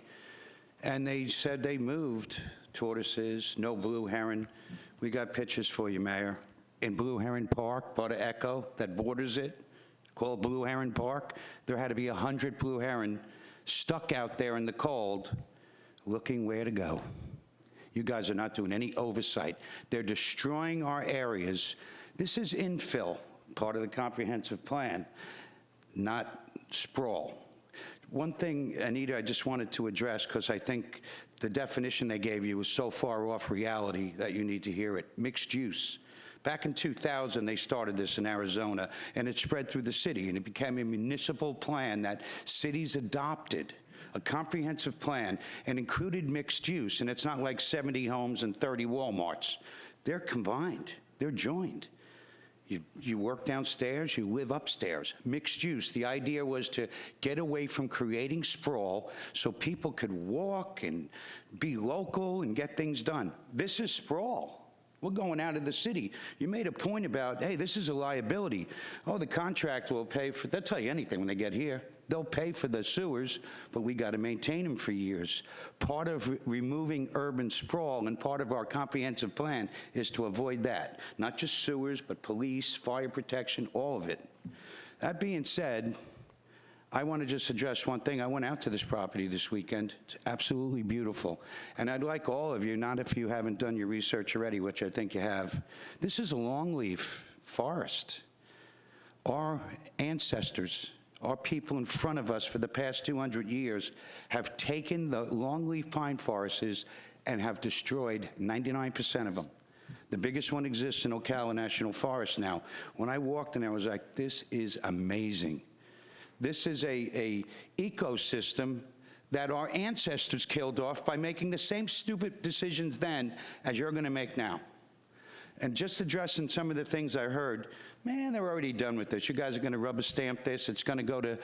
and they said they moved tortoises, no blue heron. We got pictures for you, Mayor. In Blue Heron Park, part of Echo, that borders it, called Blue Heron Park, there had to be 100 blue heron stuck out there in the cold, looking where to go. You guys are not doing any oversight. They're destroying our areas. This is infill, part of the comprehensive plan, not sprawl. One thing, Anita, I just wanted to address, because I think the definition they gave you was so far off reality that you need to hear it. Mixed use. Back in 2000, they started this in Arizona, and it spread through the city, and it became a municipal plan that cities adopted, a comprehensive plan, and included mixed use. And it's not like 70 homes and 30 Walmarts. They're combined. They're joined. You work downstairs, you live upstairs. Mixed use. The idea was to get away from creating sprawl so people could walk and be local and get things done. This is sprawl. We're going out of the city. You made a point about, hey, this is a liability. Oh, the contractor will pay for, they'll tell you anything when they get here. They'll pay for the sewers, but we got to maintain them for years. Part of removing urban sprawl and part of our comprehensive plan is to avoid that. Not just sewers, but police, fire protection, all of it. That being said, I want to just address one thing. I went out to this property this weekend. It's absolutely beautiful. And I'd like all of you, not if you haven't done your research already, which I think you have, this is a longleaf forest. Our ancestors, our people in front of us for the past 200 years have taken the longleaf pine forests and have destroyed 99% of them. The biggest one exists in Ocala National Forest now. When I walked in there, I was like, this is amazing. This is a ecosystem that our ancestors killed off by making the same stupid decisions then as you're going to make now. And just addressing some of the things I heard, man, they're already done with this. You guys are going to rubber stamp this. It's going to go to,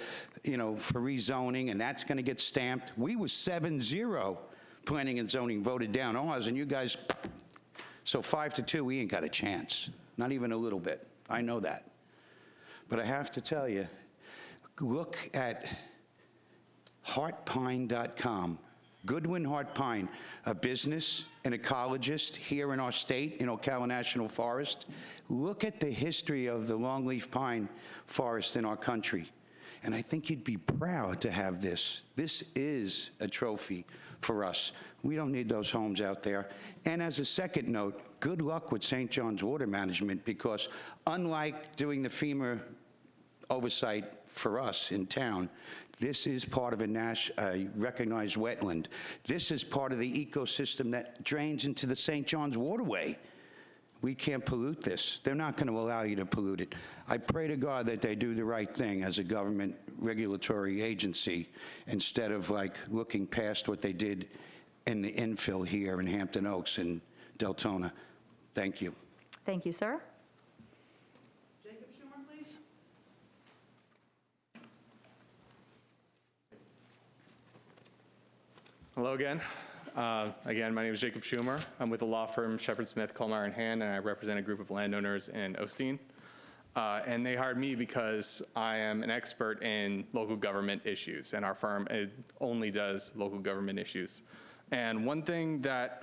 you know, for rezoning, and that's going to get stamped. We was 7-0 planning and zoning voted down ours, and you guys, so 5-2, we ain't got a chance. Not even a little bit. I know that. But I have to tell you, look at heartpine.com. Goodwin Hart Pine, a business, an ecologist here in our state, in Ocala National Forest. Look at the history of the longleaf pine forest in our country. And I think you'd be proud to have this. This is a trophy for us. We don't need those homes out there. And as a second note, good luck with St. John's water management, because unlike doing the FEMA oversight for us in town, this is part of a recognized wetland. This is part of the ecosystem that drains into the St. John's waterway. We can't pollute this. They're not going to allow you to pollute it. I pray to God that they do the right thing as a government regulatory agency, instead of like looking past what they did in the infill here in Hampton Oaks and Deltona. Thank you. Thank you, sir. Jacob Schumer, please. Hello again. Again, my name is Jacob Schumer. I'm with the law firm Shepard Smith, Colmeyer & Hand, and I represent a group of landowners in Osteen. And they hired me because I am an expert in local government issues, and our firm only does local government issues. And one thing that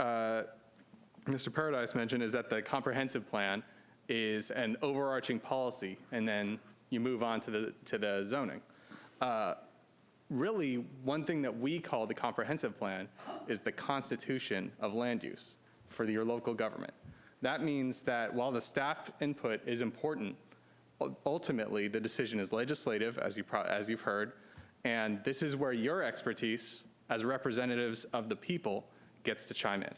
Mr. Paradise mentioned is that the comprehensive plan is an overarching policy, and then you move on to the zoning. Really, one thing that we call the comprehensive plan is the constitution of land use for your local government. That means that while the staff input is important, ultimately the decision is legislative, as you've heard, and this is where your expertise as representatives of the people gets to chime in.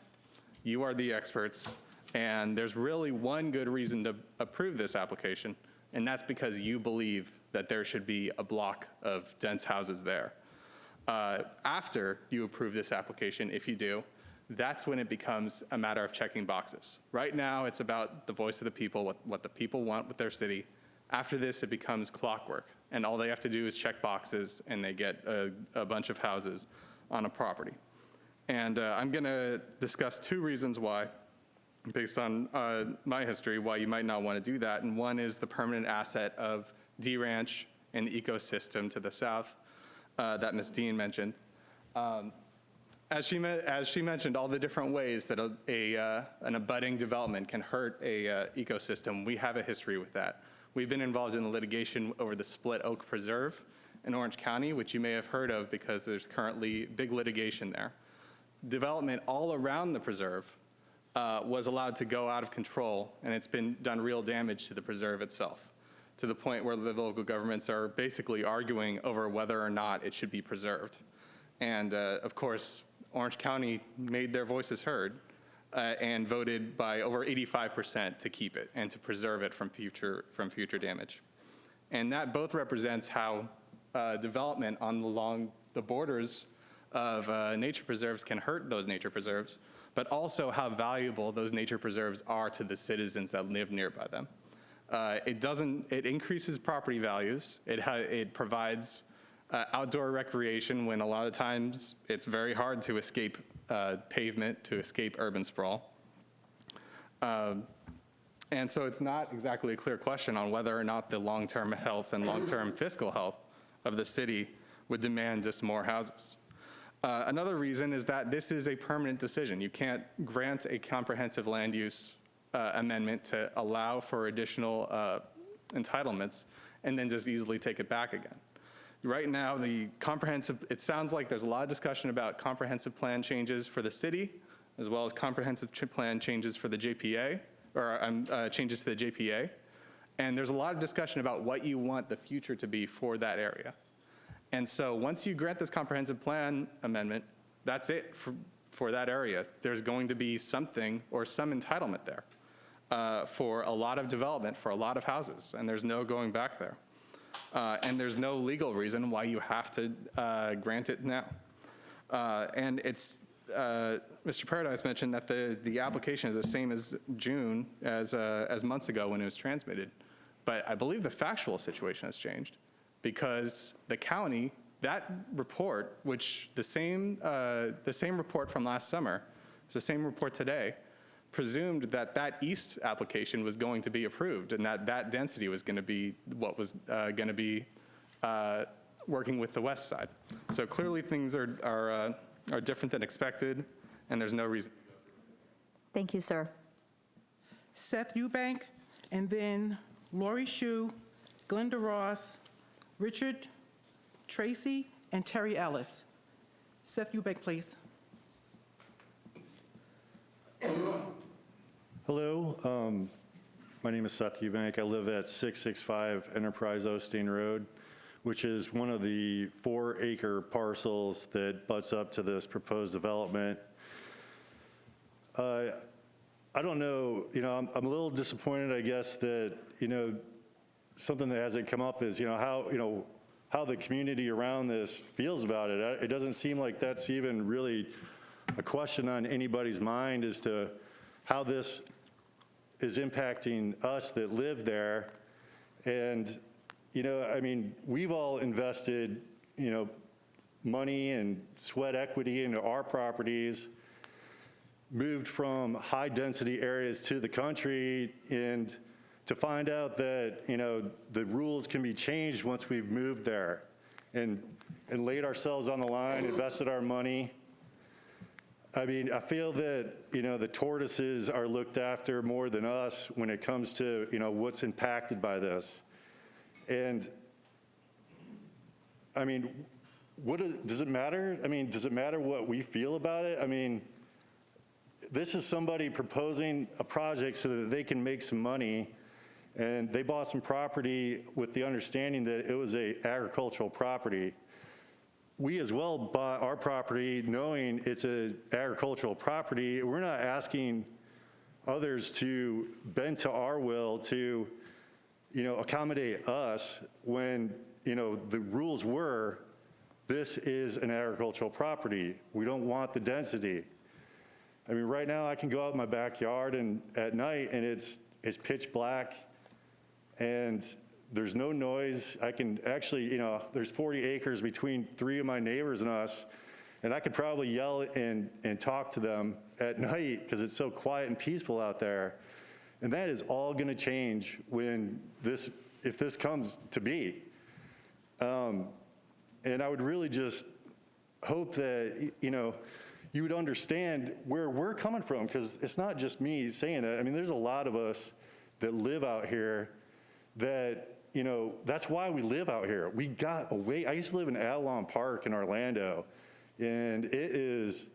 You are the experts, and there's really one good reason to approve this application, and that's because you believe that there should be a block of dense houses there. After you approve this application, if you do, that's when it becomes a matter of checking boxes. Right now, it's about the voice of the people, what the people want with their city. After this, it becomes clockwork, and all they have to do is check boxes, and they get a bunch of houses on a property. And I'm going to discuss two reasons why, based on my history, why you might not want to do that. And one is the permanent asset of D Ranch and the ecosystem to the south that Ms. Dean mentioned. As she mentioned, all the different ways that an abutting development can hurt a ecosystem, we have a history with that. We've been involved in the litigation over the Split Oak Preserve in Orange County, which you may have heard of because there's currently big litigation there. Development all around the preserve was allowed to go out of control, and it's been done real damage to the preserve itself, to the point where the local governments are basically arguing over whether or not it should be preserved. And of course, Orange County made their voices heard and voted by over 85% to keep it and to preserve it from future damage. And that both represents how development along the borders of nature preserves can hurt those nature preserves, but also how valuable those nature preserves are to the citizens that live nearby them. It increases property values. It provides outdoor recreation when a lot of times it's very hard to escape pavement, to escape urban sprawl. And so it's not exactly a clear question on whether or not the long-term health and long-term fiscal health of the city would demand just more houses. Another reason is that this is a permanent decision. You can't grant a comprehensive land use amendment to allow for additional entitlements and then just easily take it back again. Right now, it sounds like there's a lot of discussion about comprehensive plan changes for the city, as well as comprehensive plan changes for the JPA, or changes to the JPA. And there's a lot of discussion about what you want the future to be for that area. And so once you grant this comprehensive plan amendment, that's it for that area. There's going to be something or some entitlement there for a lot of development, for a lot of houses, and there's no going back there. And there's no legal reason why you have to grant it now. And it's, Mr. Paradise mentioned that the application is the same as June as months ago when it was transmitted. But I believe the factual situation has changed because the county, that report, which the same report from last summer, it's the same report today, presumed that that east application was going to be approved and that density was going to be what was going to be working with the west side. So clearly things are are different than expected, and there's no reason. Thank you, sir. Seth Eubank, and then Lori Shu, Glenda Ross, Richard Tracy, and Terry Ellis. Seth Eubank, please. Hello, my name is Seth Eubank. I live at 665 Enterprise Osteen Road, which is one of the 4-acre parcels that butts up to this proposed development. I don't know, I'm a little disappointed, I guess, that, something that hasn't come up is, how the community around this feels about it. It doesn't seem like that's even really a question on anybody's mind as to how this is impacting us that live there. And, we've all invested, money and sweat equity into our properties, moved from high-density areas to the country, and to find out that, the rules can be changed once we've moved there and laid ourselves on the line, invested our money. I feel that, the tortoises are looked after more than us when it comes to, what's impacted by this. And, does it matter? Does it matter what we feel about it? This is somebody proposing a project so that they can make some money, and they bought some property with the understanding that it was a agricultural property. We as well bought our property knowing it's an agricultural property. We're not asking others to bend to our will to, accommodate us when, the rules were, this is an agricultural property. We don't want the density. Right now I can go out in my backyard and at night and it's pitch black and there's no noise. I can actually, there's 40 acres between 3 of my neighbors and us, and I could probably yell and talk to them at night because it's so quiet and peaceful out there. And that is all gonna change if this comes to be. And I would really just hope that, you would understand where we're coming from, because it's not just me saying that. There's a lot of us that live out here that, that's why we live out here. We got away. I used to live in Avalon Park in Orlando, and it is,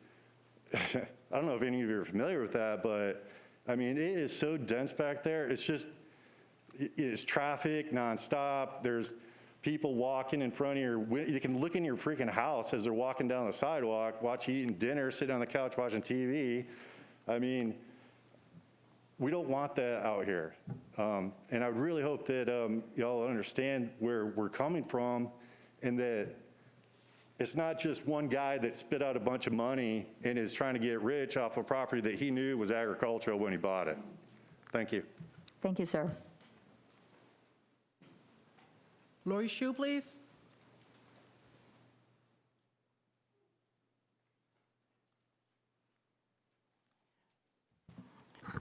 I don't know if any of you are familiar with that, but it is so dense back there. It's traffic nonstop. There's people walking in front of you can look in your freaking house as they're walking down the sidewalk, watch you eating dinner, sitting on the couch watching TV. We don't want that out here. And I would really hope that y'all understand where we're coming from, and that it's not just one guy that spit out a bunch of money and is trying to get rich off a property that he knew was agricultural when he bought it. Thank you. Thank you, sir. Lori Shu, please.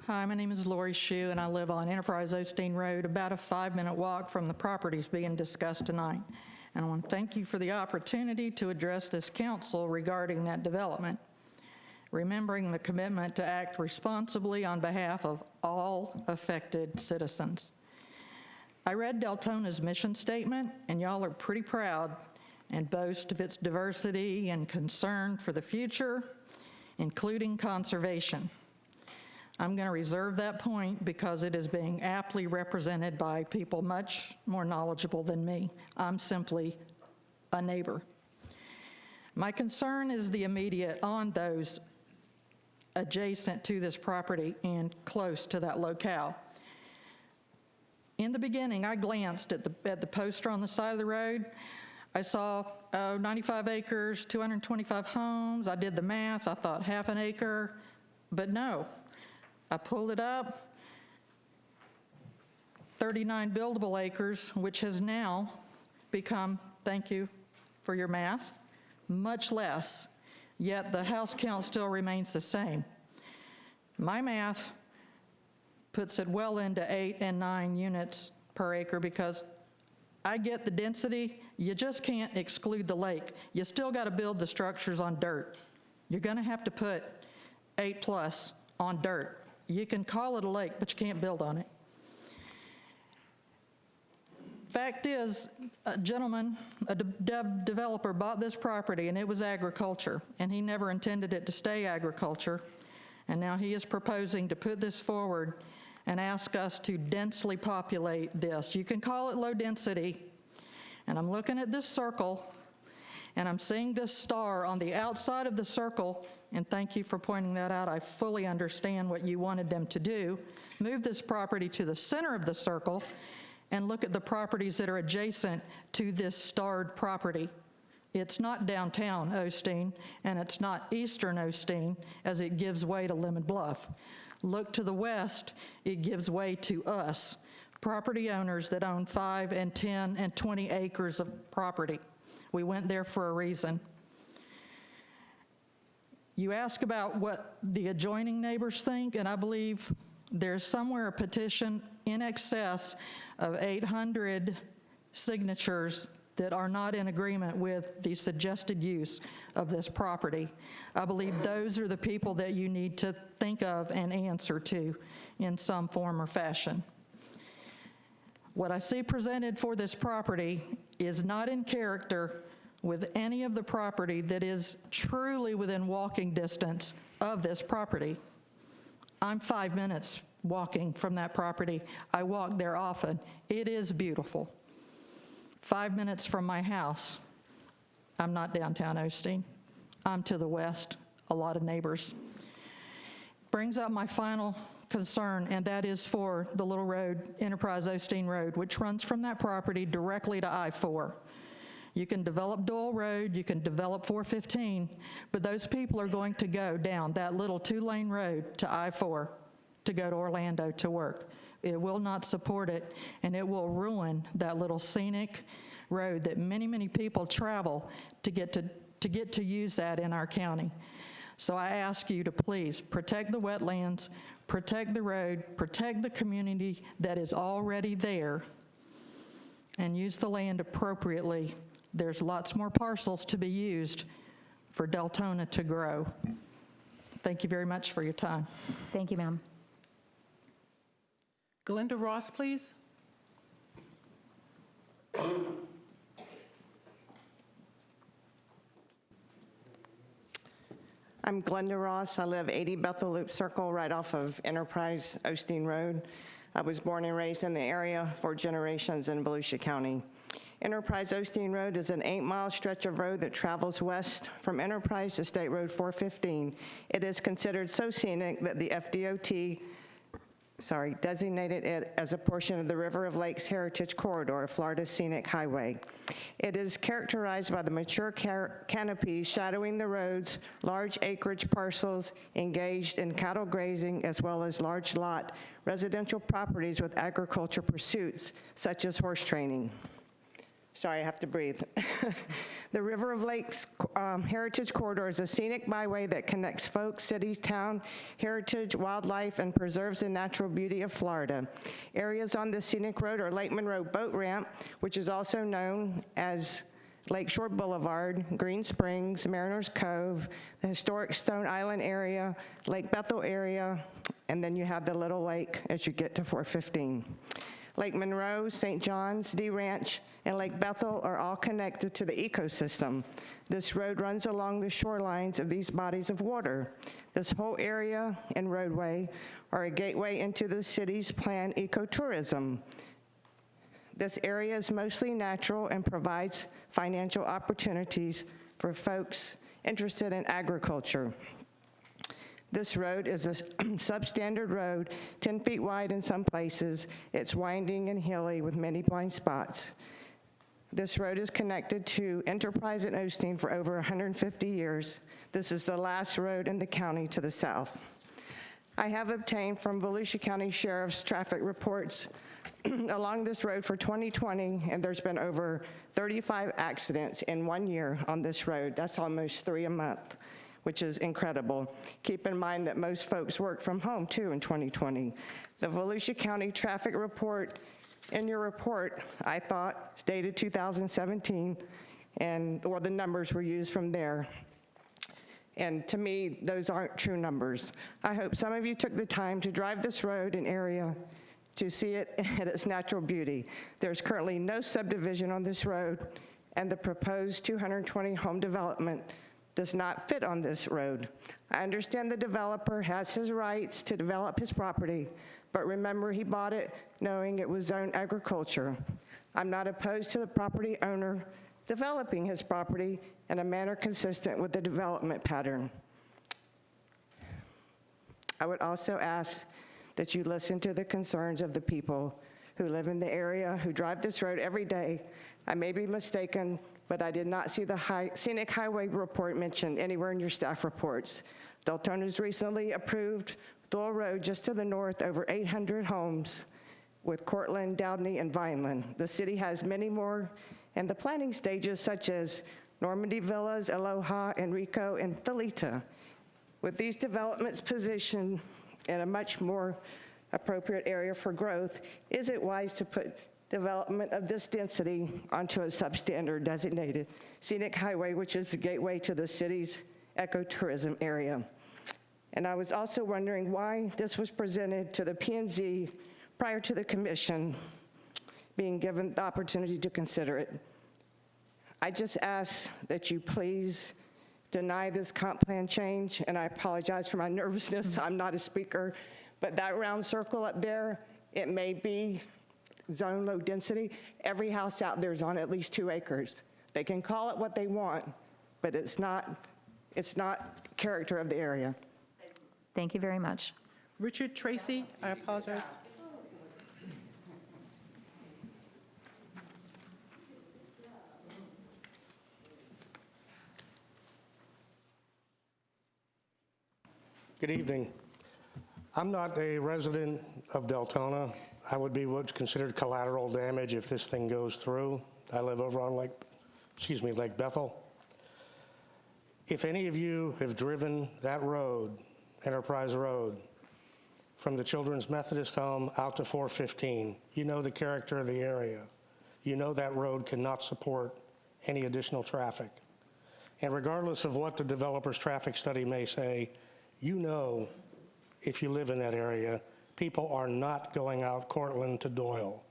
Hi, my name is Lori Shu, and I live on Enterprise Osteen Road, about a 5-minute walk from the properties being discussed tonight. And I want to thank you for the opportunity to address this council regarding that development, remembering the commitment to act responsibly on behalf of all affected citizens. I read Deltona's mission statement, and y'all are pretty proud and boast of its diversity and concern for the future, including conservation. I'm going to reserve that point because it is being aptly represented by people much more knowledgeable than me. I'm simply a neighbor. My concern is the immediate on those adjacent to this property and close to that locale. In the beginning, I glanced at the poster on the side of the road. I saw 95 acres, 225 homes. I did the math. I thought half an acre, but no. I pulled it up, 39 buildable acres, which has now become, thank you for your math, much less, yet the house count still remains the same. My math puts it well into 8 and 9 units per acre because I get the density. You just can't exclude the lake. You still got to build the structures on dirt. You're going to have to put 8+ on dirt. You can call it a lake, but you can't build on it. Fact is, a gentleman, a developer bought this property, and it was agriculture, and he never intended it to stay agriculture. And now he is proposing to put this forward and ask us to densely populate this. You can call it low density, and I'm looking at this circle, and I'm seeing this star on the outside of the circle, and thank you for pointing that out. I fully understand what you wanted them to do. Move this property to the center of the circle and look at the properties that are adjacent to this starred property. It's not downtown Osteen, and it's not eastern Osteen, as it gives way to Lemon Bluff. Look to the west, it gives way to us, property owners that own 5 and 10 and 20 acres of property. We went there for a reason. You ask about what the adjoining neighbors think, and I believe there's somewhere a petition in excess of 800 signatures that are not in agreement with the suggested use of this property. I believe those are the people that you need to think of and answer to in some form or fashion. What I see presented for this property is not in character with any of the property that is truly within walking distance of this property. I'm 5 minutes walking from that property. I walk there often. It is beautiful. 5 minutes from my house. I'm not downtown Osteen. I'm to the west, a lot of neighbors. Brings up my final concern, and that is for the little road, Enterprise Osteen Road, which runs from that property directly to I-4. You can develop Dole Road, you can develop 415, but those people are going to go down that little 2-lane road to I-4 to go to Orlando to work. It will not support it, and it will ruin that little scenic road that many, many people travel to get to use that in our county. So I ask you to please protect the wetlands, protect the road, protect the community that is already there, and use the land appropriately. There's lots more parcels to be used for Deltona to grow. Thank you very much for your time. Thank you, ma'am. Glenda Ross, please. I'm Glenda Ross. I live 80 Bethel Loop Circle right off of Enterprise Osteen Road. I was born and raised in the area for generations in Volusia County. Enterprise Osteen Road is an 8-mile stretch of road that travels west from Enterprise to State Road 415. It is considered so scenic that the FDOT designated it as a portion of the River of Lakes Heritage Corridor, a Florida Scenic Highway. It is characterized by the mature canopies shadowing the roads, large acreage parcels engaged in cattle grazing, as well as large lot residential properties with agriculture pursuits, such as horse training. Sorry, I have to breathe. The River of Lakes Heritage Corridor is a scenic byway that connects folks, cities, town, heritage, wildlife, and preserves the natural beauty of Florida. Areas on this scenic road are Lake Monroe Boat Ramp, which is also known as Lakeshore Boulevard, Green Springs, Mariners Cove, the historic Stone Island area, Lake Bethel area, and then you have the little lake as you get to 415. Lake Monroe, St. John's, D Ranch, and Lake Bethel are all connected to the ecosystem. This road runs along the shorelines of these bodies of water. This whole area and roadway are a gateway into the city's planned ecotourism. This area is mostly natural and provides financial opportunities for folks interested in agriculture. This road is a substandard road, 10 feet wide in some places. It's winding and hilly with many blind spots. This road is connected to Enterprise and Osteen for over 150 years. This is the last road in the county to the south. I have obtained from Volusia County Sheriff's traffic reports along this road for 2020, and there's been over 35 accidents in 1 year on this road. That's almost 3 a month, which is incredible. Keep in mind that most folks work from home too in 2020. The Volusia County traffic report, in your report, I thought stated 2017, or the numbers were used from there. And to me, those aren't true numbers. I hope some of you took the time to drive this road and area to see it at its natural beauty. There's currently no subdivision on this road, and the proposed 220 home development does not fit on this road. I understand the developer has his rights to develop his property, but remember, he bought it knowing it was zoned agriculture. I'm not opposed to the property owner developing his property in a manner consistent with the development pattern. I would also ask that you listen to the concerns of the people who live in the area, who drive this road every day. I may be mistaken, but I did not see the scenic highway report mentioned anywhere in your staff reports. Deltona's recently approved dual road just to the north, over 800 homes with Cortland, Downey, and Vineland. The city has many more in the planning stages, such as Normandy Villas, Aloha, Enrico, and Thalita. With these developments positioned in a much more appropriate area for growth, is it wise to put development of this density onto a substandard designated scenic highway, which is the gateway to the city's ecotourism area? And I was also wondering why this was presented to the P&Z prior to the commission being given the opportunity to consider it. I just ask that you please deny this comp plan change, and I apologize for my nervousness. I'm not a speaker, but that round circle up there, it may be zone low density. Every house out there is on at least 2 acres. They can call it what they want, but it's not character of the area. Thank you very much. Richard Tracy, I apologize. Good evening. I'm not a resident of Deltona. I would be what's considered collateral damage if this thing goes through. I live over on Lake Bethel. If any of you have driven that road, Enterprise Road, from the Children's Methodist Home out to 415, you know the character of the area. You know that road cannot support any additional traffic. And regardless of what the developer's traffic study may say, you know, if you live in that area, people are not going out Cortland to Doyle.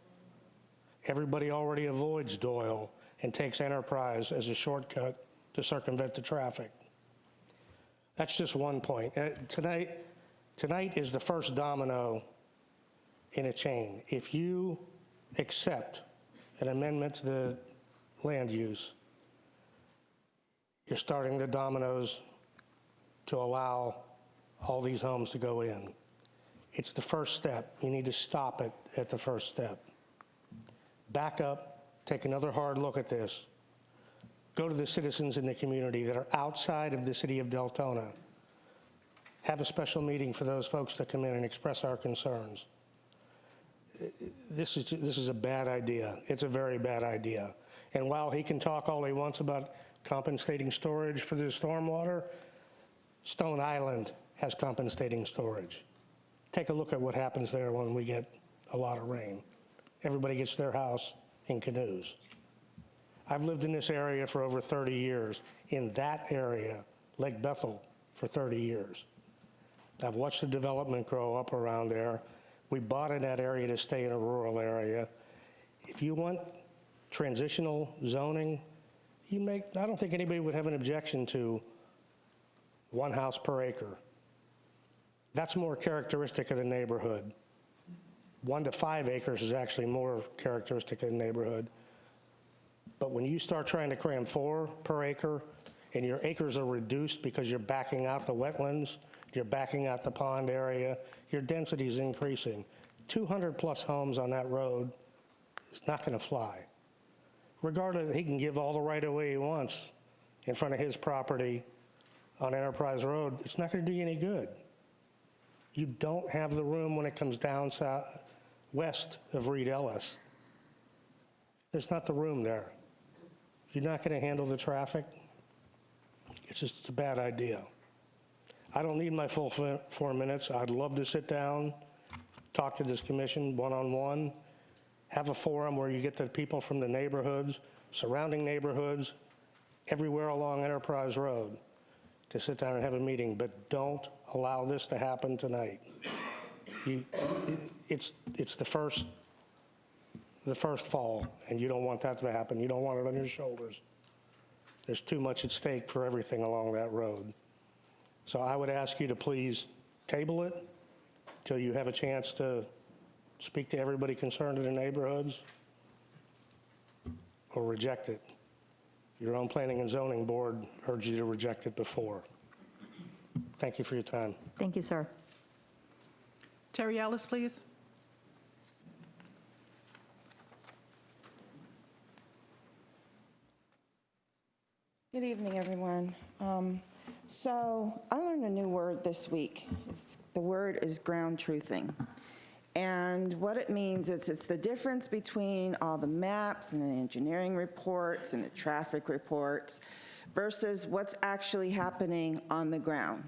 Everybody already avoids Doyle and takes Enterprise as a shortcut to circumvent the traffic. That's just one point. Tonight is the first domino in a chain. If you accept an amendment to the land use, you're starting the dominoes to allow all these homes to go in. It's the first step. You need to stop it at the first step. Back up, take another hard look at this. Go to the citizens in the community that are outside of the city of Deltona. Have a special meeting for those folks to come in and express our concerns. This is a bad idea. It's a very bad idea. And while he can talk all he wants about compensating storage for the stormwater, Stone Island has compensating storage. Take a look at what happens there when we get a lot of rain. Everybody gets their house in canoes. I've lived in this area for over 30 years. In that area, Lake Bethel, for 30 years. I've watched the development grow up around there. We bought in that area to stay in a rural area. If you want transitional zoning, I don't think anybody would have an objection to 1 house per acre. That's more characteristic of the neighborhood. 1 to 5 acres is actually more characteristic of the neighborhood. But when you start trying to cram 4 per acre, and your acres are reduced because you're backing out the wetlands, you're backing out the pond area, your density is increasing. 200 plus homes on that road is not going to fly. Regardless, he can give all the right of way he wants in front of his property on Enterprise Road. It's not going to do you any good. You don't have the room when it comes down west of Reed Ellis. There's not the room there. You're not going to handle the traffic. It's a bad idea. I don't need my full 4 minutes. I'd love to sit down, talk to this commission one-on-one, have a forum where you get the people from the neighborhoods, surrounding neighborhoods, everywhere along Enterprise Road. to sit down and have a meeting, but don't allow this to happen tonight. It's the first fall, and you don't want that to happen. You don't want it on your shoulders. There's too much at stake for everything along that road. So I would ask you to please table it till you have a chance to speak to everybody concerned in the neighborhoods, or reject it. Your own planning and zoning board urged you to reject it before. Thank you for your time. Thank you, sir. Terry Ellis, please. Good evening, everyone. So I learned a new word this week. The word is ground truthing. And what it means, it's the difference between all the maps and the engineering reports and the traffic reports versus what's actually happening on the ground.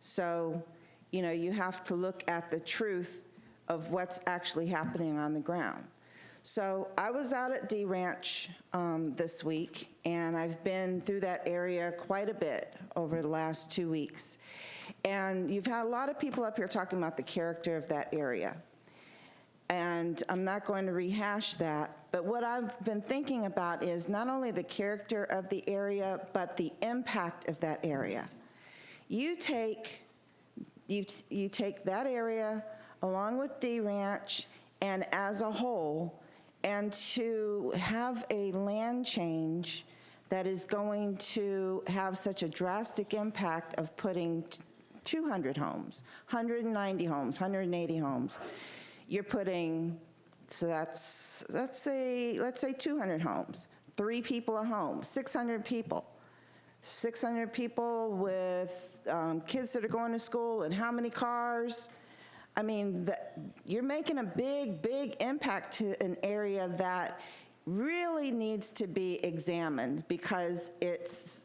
So, you have to look at the truth of what's actually happening on the ground. So I was out at D Ranch this week, and I've been through that area quite a bit over the last 2 weeks. And you've had a lot of people up here talking about the character of that area. And I'm not going to rehash that, but what I've been thinking about is not only the character of the area, but the impact of that area. You take that area along with D Ranch and as a whole, and to have a land change that is going to have such a drastic impact of putting 200 homes, 190 homes, 180 homes. You're putting, so that's, let's say 200 homes, 3 people a home, 600 people. 600 people with kids that are going to school, and how many cars? I mean, you're making a big, big impact to an area that really needs to be examined, because it's,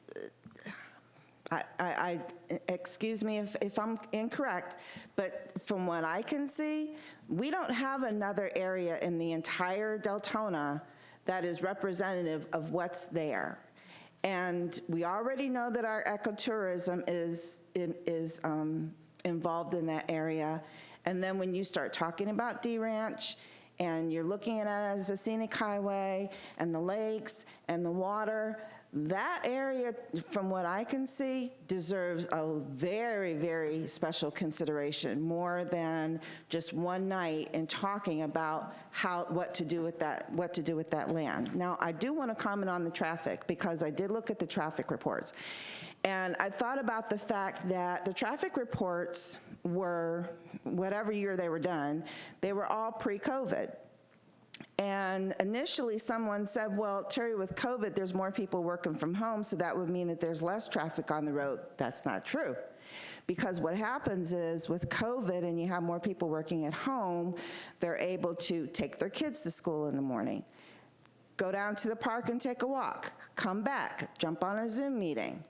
excuse me if I'm incorrect, but from what I can see, we don't have another area in the entire Deltona that is representative of what's there. And we already know that our ecotourism is involved in that area. And then when you start talking about D Ranch, and you're looking at it as a scenic highway, and the lakes, and the water, that area, from what I can see, deserves a very, very special consideration, more than just one night in talking about what to do with that land. Now, I do want to comment on the traffic, because I did look at the traffic reports. And I thought about the fact that the traffic reports were, whatever year they were done, they were all pre-COVID. And initially someone said, well, Terry, with COVID, there's more people working from home, so that would mean that there's less traffic on the road. That's not true. Because what happens is with COVID and you have more people working at home, they're able to take their kids to school in the morning, go down to the park and take a walk, come back, jump on a Zoom meeting,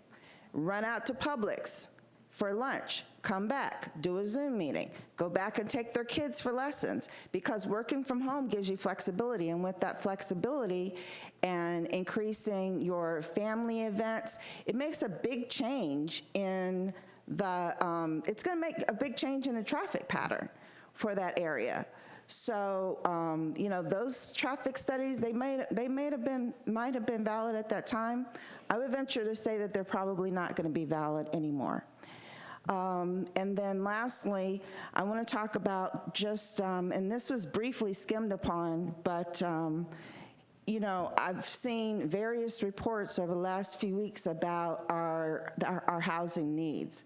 run out to Publix for lunch, come back, do a Zoom meeting, go back and take their kids for lessons, because working from home gives you flexibility. And with that flexibility and increasing your family events, it makes a big change in the, it's gonna make a big change in the traffic pattern for that area. So, those traffic studies, they might have been valid at that time. I would venture to say that they're probably not gonna be valid anymore. And then lastly, I want to talk about just, and this was briefly skimmed upon, but, I've seen various reports over the last few weeks about our housing needs.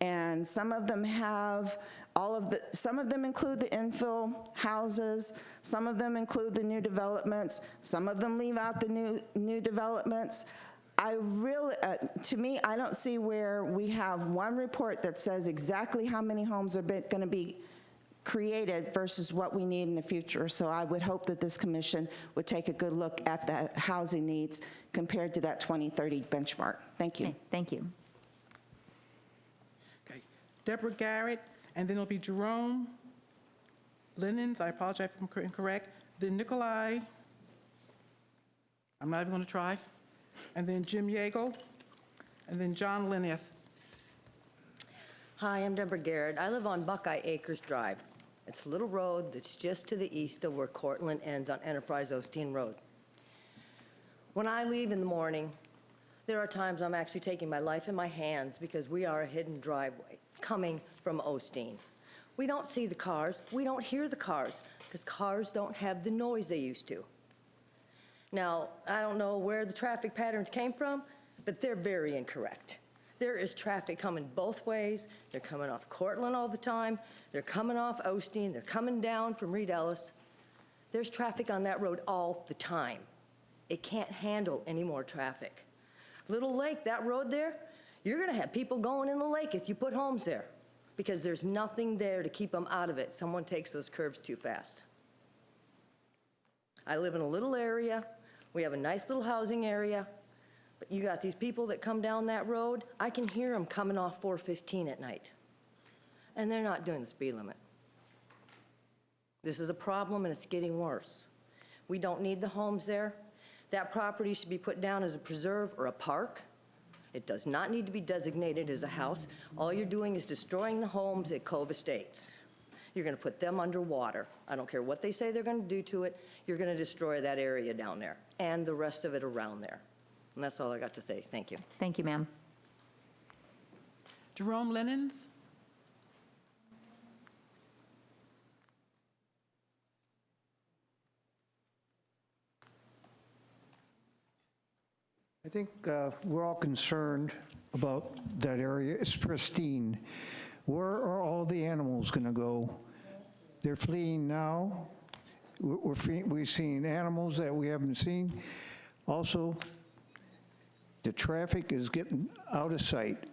And some of them have some of them include the infill houses, some of them include the new developments, some of them leave out the new developments. I really, to me, I don't see where we have one report that says exactly how many homes are going to be created versus what we need in the future. So I would hope that this commission would take a good look at the housing needs compared to that 2030 benchmark. Thank you. Okay, thank you. Okay. Deborah Garrett, and then it'll be Jerome Linens, I apologize if I'm incorrect, then Nikolai, I'm not even going to try, and then Jim Yeagle, and then John Linnes. Hi, I'm Deborah Garrett. I live on Buckeye Acres Drive. It's a little road that's just to the east of where Cortland ends on Enterprise Osteen Road. When I leave in the morning, there are times I'm actually taking my life in my hands because we are a hidden driveway coming from Osteen. We don't see the cars, we don't hear the cars, because cars don't have the noise they used to. Now, I don't know where the traffic patterns came from, but they're very incorrect. There is traffic coming both ways. They're coming off Cortland all the time. They're coming off Osteen. They're coming down from Reed Ellis. There's traffic on that road all the time. It can't handle any more traffic. Little Lake, that road there, you're going to have people going in the lake if you put homes there because there's nothing there to keep them out of it. Someone takes those curves too fast. I live in a little area. We have a nice little housing area. But you got these people that come down that road, I can hear them coming off 415 at night. And they're not doing the speed limit. This is a problem and it's getting worse. We don't need the homes there. That property should be put down as a preserve or a park. It does not need to be designated as a house. All you're doing is destroying the homes at Cove Estates. You're going to put them underwater. I don't care what they say they're going to do to it. You're going to destroy that area down there and the rest of it around there. And that's all I got to say. Thank you. Thank you, ma'am. Jerome Lennons? I think we're all concerned about that area. It's pristine. Where are all the animals going to go? They're fleeing now. We're seeing animals that we haven't seen. Also, the traffic is getting out of sight.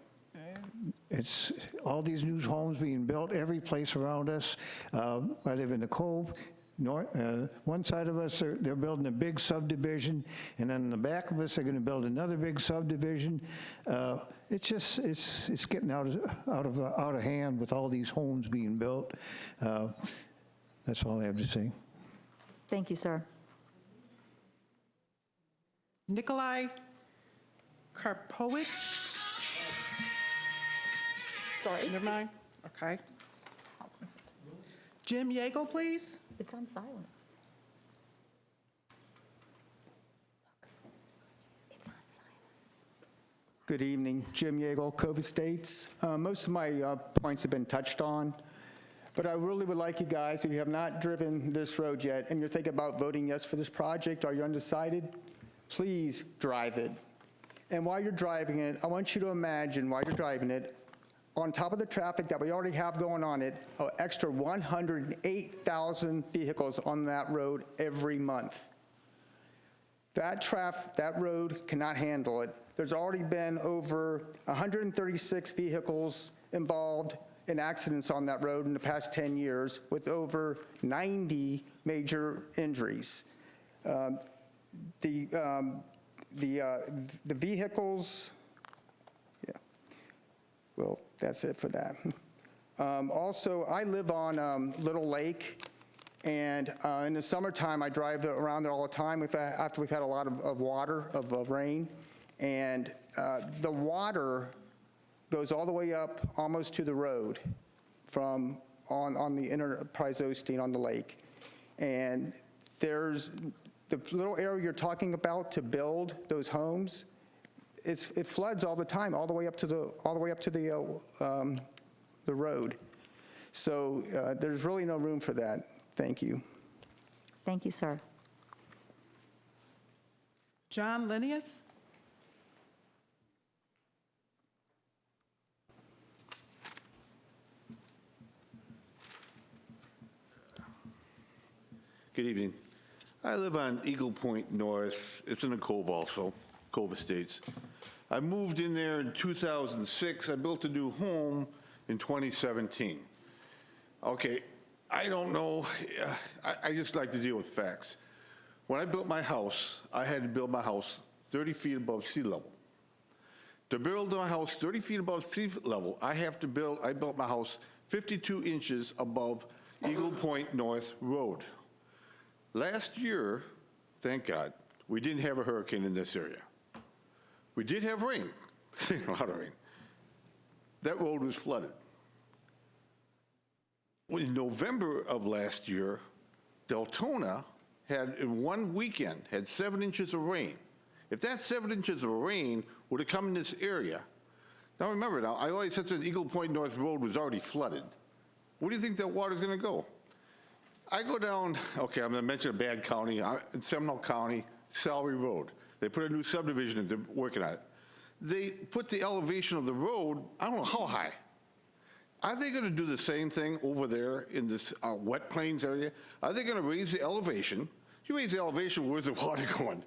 It's all these new homes being built every place around us. I live in the Cove. One side of us, they're building a big subdivision, and then in the back of us, they're going to build another big subdivision. It's getting out of hand with all these homes being built. That's all I have to say. Thank you, sir. Nikolai Karpowicz? Sorry. Never mind. Okay. Jim Yeagle, please. It's on silent. It's on silent. Good evening, Jim Yeagle, Cove Estates. Most of my points have been touched on, but I really would like you guys, if you have not driven this road yet and you're thinking about voting yes for this project or you're undecided, please drive it. And while you're driving it, I want you to imagine while you're driving it, on top of the traffic that we already have going on it, an extra 108,000 vehicles on that road every month. That road cannot handle it. There's already been over 136 vehicles involved in accidents on that road in the past 10 years with over 90 major injuries. The vehicles, well, that's it for that. Also, I live on Little Lake, and in the summertime, I drive around there all the time after we've had a lot of water, of rain, and the water goes all the way up almost to the road from on the Enterprise Osteen on the lake. And there's the little area you're talking about to build those homes. It floods all the time, all the way up to the road. So there's really no room for that. Thank you. Thank you, sir. John Linnaeus? Good evening. I live on Eagle Point North. It's in the Cove also, Cove Estates. I moved in there in 2006. I built a new home in 2017. Okay, I don't know. I just like to deal with facts. When I built my house, I had to build my house 30 feet above sea level. To build my house 30 feet above sea level, I built my house 52 inches above Eagle Point North Road. Last year, thank God, we didn't have a hurricane in this area. We did have rain, a lot of rain. That road was flooded. In November of last year, Deltona had, in one weekend, had 7 inches of rain. If that 7 inches of rain would have come in this area, now remember, now I always said that Eagle Point North Road was already flooded. Where do you think that water's going to go? I go down, okay, I'm going to mention a bad county, in Seminole County, Salary Road. They put a new subdivision and they're working on it. They put the elevation of the road, I don't know how high. Are they going to do the same thing over there in this wet plains area? Are they going to raise the elevation? You raise the elevation, where's the water going?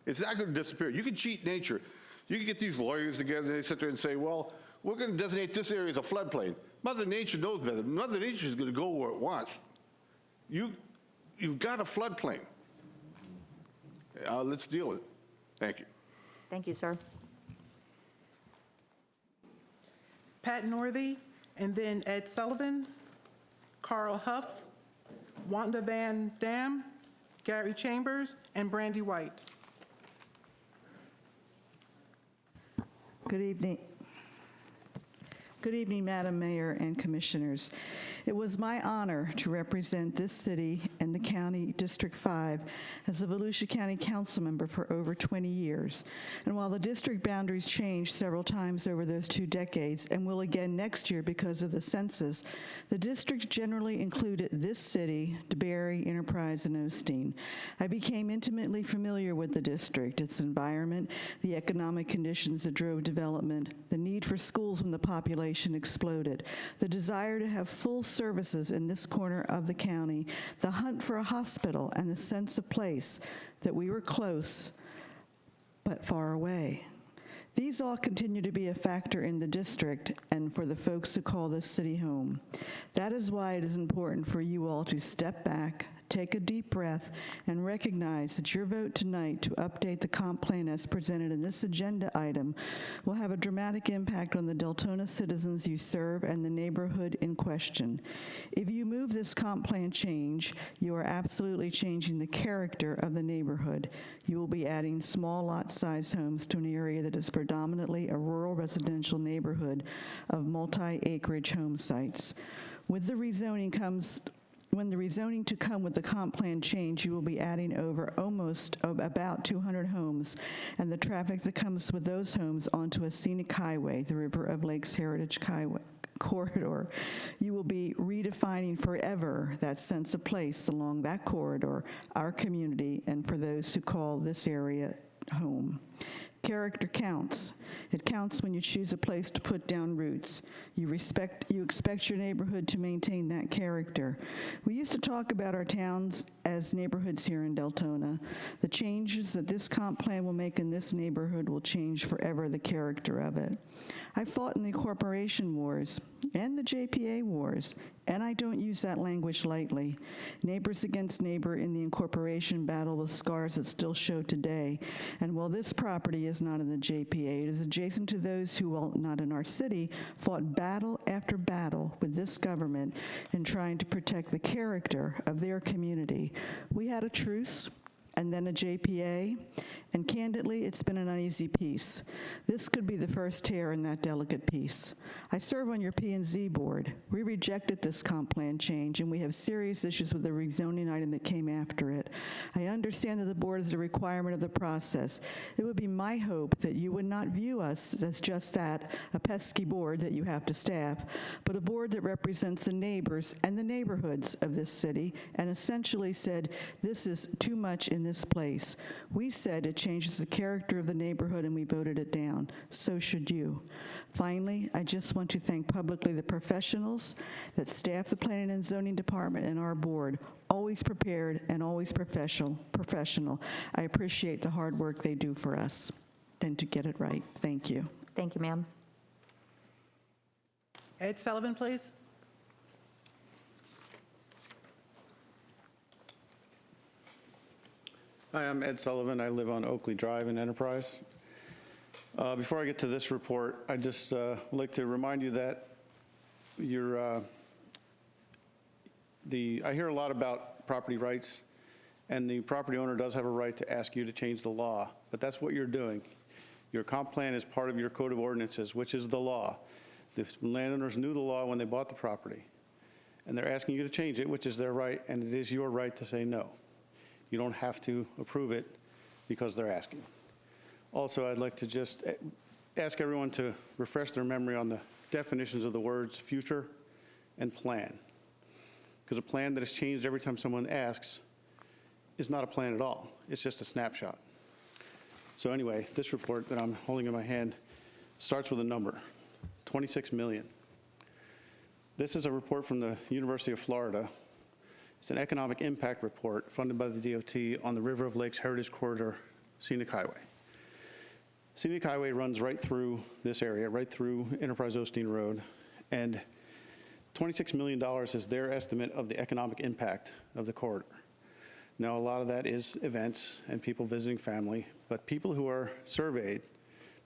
It's not going to disappear. You can cheat nature. You can get these lawyers together, and they sit there and say, well, we're going to designate this area as a floodplain. Mother Nature knows better. Mother Nature is going to go where it wants. You've got a floodplain. Let's deal with it. Thank you. Thank you, sir. Pat Northey, and then Ed Sullivan, Carl Huff, Wanda Van Dam, Gary Chambers, and Brandy White. Good evening. Good evening, Madam Mayor and Commissioners. It was my honor to represent this city and the county District 5 as a Volusia County Council member for over 20 years. And while the district boundaries changed several times over those 2 decades and will again next year because of the census, the district generally included this city, DeBary, Enterprise, and Osteen. I became intimately familiar with the district, its environment, the economic conditions that drove development, the need for schools when the population exploded, the desire to have full services in this corner of the county, the hunt for a hospital, and the sense of place that we were close but far away. These all continue to be a factor in the district and for the folks who call this city home. That is why it is important for you all to step back, take a deep breath, and recognize that your vote tonight to update the comp plan as presented in this agenda item will have a dramatic impact on the Deltona citizens you serve and the neighborhood in question. If you move this comp plan change, you are absolutely changing the character of the neighborhood. You will be adding small lot size homes to an area that is predominantly a rural residential neighborhood of multi-acreage home sites. When the rezoning to come with the comp plan change, you will be adding about 200 homes and the traffic that comes with those homes onto a scenic highway, the River of Lakes Heritage Corridor. You will be redefining forever that sense of place along that corridor, our community, and for those who call this area home. Character counts. It counts when you choose a place to put down roots. You expect your neighborhood to maintain that character. We used to talk about our towns as neighborhoods here in Deltona. The changes that this comp plan will make in this neighborhood will change forever the character of it. I fought in the corporation wars and the JPA wars, and I don't use that language lightly. Neighbors against neighbor in the incorporation battle with scars that still show today. And while this property is not in the JPA, it is adjacent to those who, while not in our city, fought battle after battle with this government in trying to protect the character of their community. We had a truce and then a JPA, and candidly, it's been an uneasy peace. This could be the first tear in that delicate peace. I serve on your P&Z board. We rejected this comp plan change, and we have serious issues with the rezoning item that came after it. I understand that the board is a requirement of the process. It would be my hope that you would not view us as just that, a pesky board that you have to staff, but a board that represents the neighbors and the neighborhoods of this city, and essentially said, this is too much in this place. We said it changes the character of the neighborhood, and we voted it down. So should you. Finally, I just want to thank publicly the professionals that staff the Planning and Zoning Department and our board, always prepared and always professional. I appreciate the hard work they do for us and to get it right. Thank you. Thank you, ma'am. Ed Sullivan, please. Hi, I'm Ed Sullivan. I live on Oakley Drive in Enterprise. Before I get to this report, I just would like to remind you that I hear a lot about property rights, and the property owner does have a right to ask you to change the law, but that's what you're doing. Your comp plan is part of your code of ordinances, which is the law. The landowners knew the law when they bought the property. and they're asking you to change it, which is their right, and it is your right to say no. You don't have to approve it because they're asking. Also, I'd like to just ask everyone to refresh their memory on the definitions of the words future and plan. Because a plan that is changed every time someone asks is not a plan at all. It's just a snapshot. So anyway, this report that I'm holding in my hand starts with a number, 26 million. This is a report from the University of Florida. It's an economic impact report funded by the DOT on the River of Lakes Heritage Corridor Scenic Highway. Scenic Highway runs right through this area, right through Enterprise Osteen Road, and $26 million is their estimate of the economic impact of the corridor. Now, a lot of that is events and people visiting family, but people who are surveyed,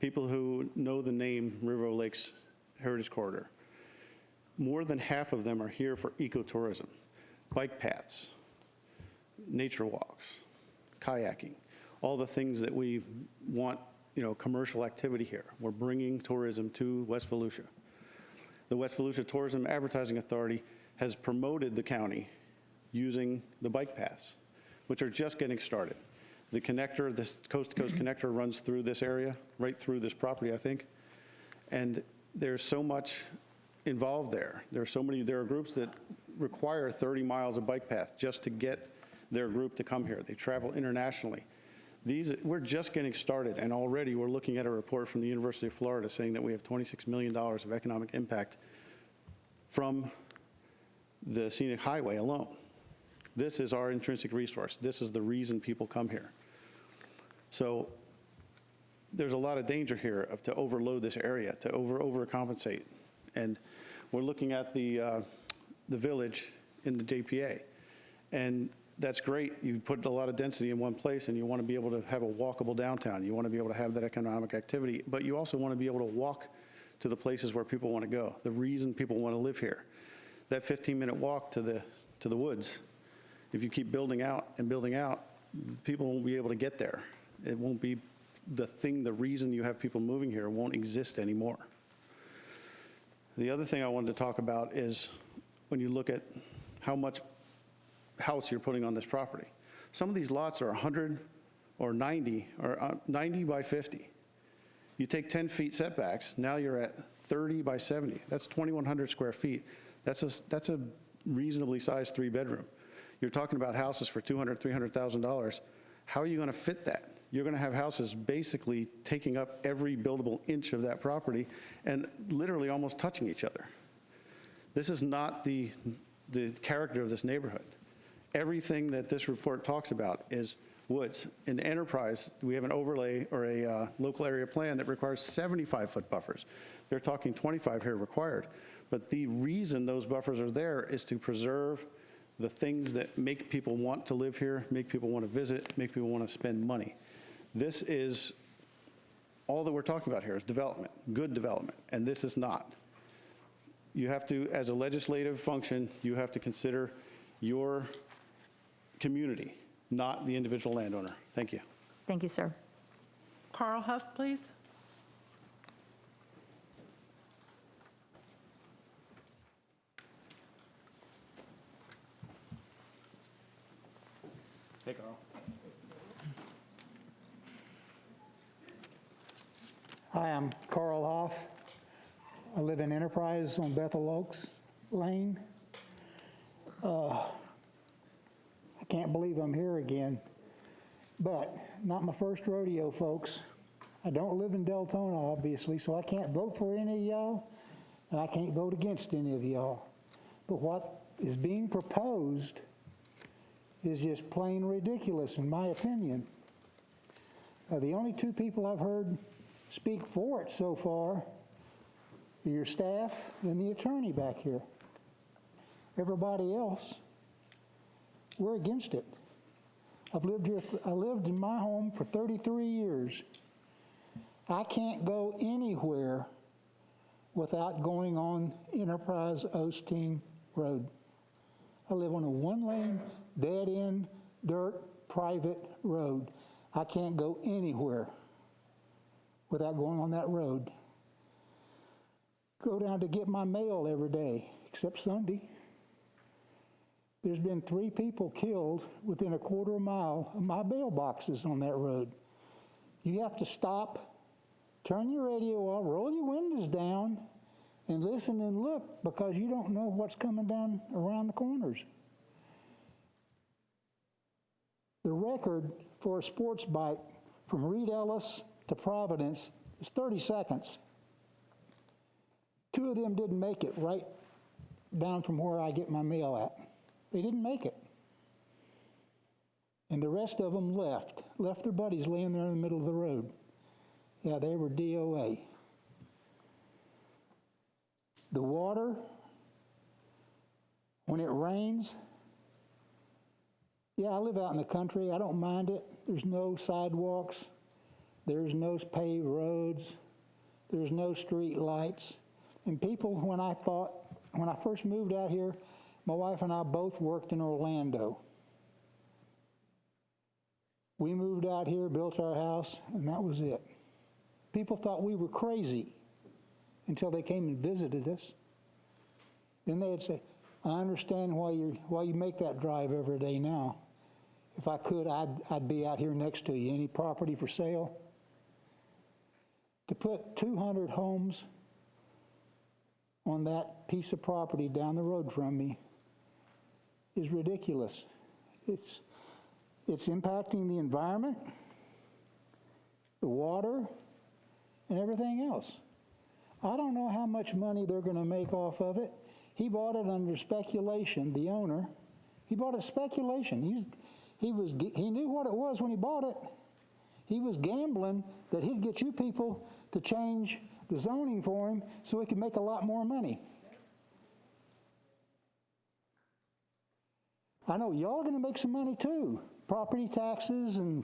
people who know the name River of Lakes Heritage Corridor, more than half of them are here for ecotourism, bike paths, nature walks, kayaking, all the things that we want, commercial activity here. We're bringing tourism to West Volusia. The West Volusia Tourism Advertising Authority has promoted the county using the bike paths, which are just getting started. The connector, this coast-to-coast connector runs through this area, right through this property, I think. And there's so much involved there. There are groups that require 30 miles of bike path just to get their group to come here. They travel internationally. We're just getting started, and already we're looking at a report from the University of Florida saying that we have $26 million of economic impact from the scenic highway alone. This is our intrinsic resource. This is the reason people come here. So there's a lot of danger here to overload this area, to overcompensate. And we're looking at the village in the JPA. And that's great. You put a lot of density in one place, and you want to be able to have a walkable downtown. You want to be able to have that economic activity, but you also want to be able to walk to the places where people want to go, the reason people want to live here. That 15-minute walk to the woods, if you keep building out and building out, people won't be able to get there. It won't be the reason you have people moving here won't exist anymore. The other thing I wanted to talk about is when you look at how much house you're putting on this property. Some of these lots are 100 or 90 or 90 by 50. You take 10 feet setbacks, now you're at 30 by 70. That's 2,100 square feet. That's a reasonably sized 3-bedroom. You're talking about houses for $200,000, $300,000. How are you going to fit that? You're going to have houses basically taking up every buildable inch of that property and literally almost touching each other. This is not the character of this neighborhood. Everything that this report talks about is woods. In Enterprise, we have an overlay or a local area plan that requires 75-foot buffers. They're talking 25 here required. But the reason those buffers are there is to preserve the things that make people want to live here, make people want to visit, make people want to spend money. This is, all that we're talking about here is development, good development, and this is not. You have to, as a legislative function, you have to consider your community, not the individual landowner. Thank you. Thank you, sir. Carl Huff, please. Hey, Carl. Hi, I'm Carl Hoff. I live in Enterprise on Bethel Oaks Lane. I can't believe I'm here again, but not my first rodeo, folks. I don't live in Deltona, obviously, so I can't vote for any of y'all, and I can't vote against any of y'all. But what is being proposed is just plain ridiculous, in my opinion. The only two people I've heard speak for it so far are your staff and the attorney back here. Everybody else, we're against it. I lived in my home for 33 years. I can't go anywhere without going on Enterprise Osteen Road. I live on a 1-lane, dead-end, dirt, private road. I can't go anywhere without going on that road. Go down to get my mail every day, except Sunday. There's been 3 people killed within a quarter mile of my mailboxes on that road. You have to stop, turn your radio off, roll your windows down, and listen and look, because you don't know what's coming down around the corners. The record for a sports bike from Reed Ellis to Providence is 30 seconds. 2 of them didn't make it right down from where I get my mail at. They didn't make it. And the rest of them left their buddies laying there in the middle of the road. Yeah, they were DOA. The water, when it rains, yeah, I live out in the country. I don't mind it. There's no sidewalks. There's no paved roads. There's no street lights. And people, when I first moved out here, my wife and I both worked in Orlando. We moved out here, built our house, and that was it. People thought we were crazy until they came and visited us. Then they'd say, I understand why you make that drive every day now. If I could, I'd be out here next to you. Any property for sale? To put 200 homes on that piece of property down the road from me is ridiculous. It's impacting the environment, the water, and everything else. I don't know how much money they're going to make off of it. He bought it under speculation, the owner. He bought it speculation. He knew what it was when he bought it. He was gambling that he'd get you people to change the zoning for him so he could make a lot more money. I know y'all are going to make some money too. Property taxes and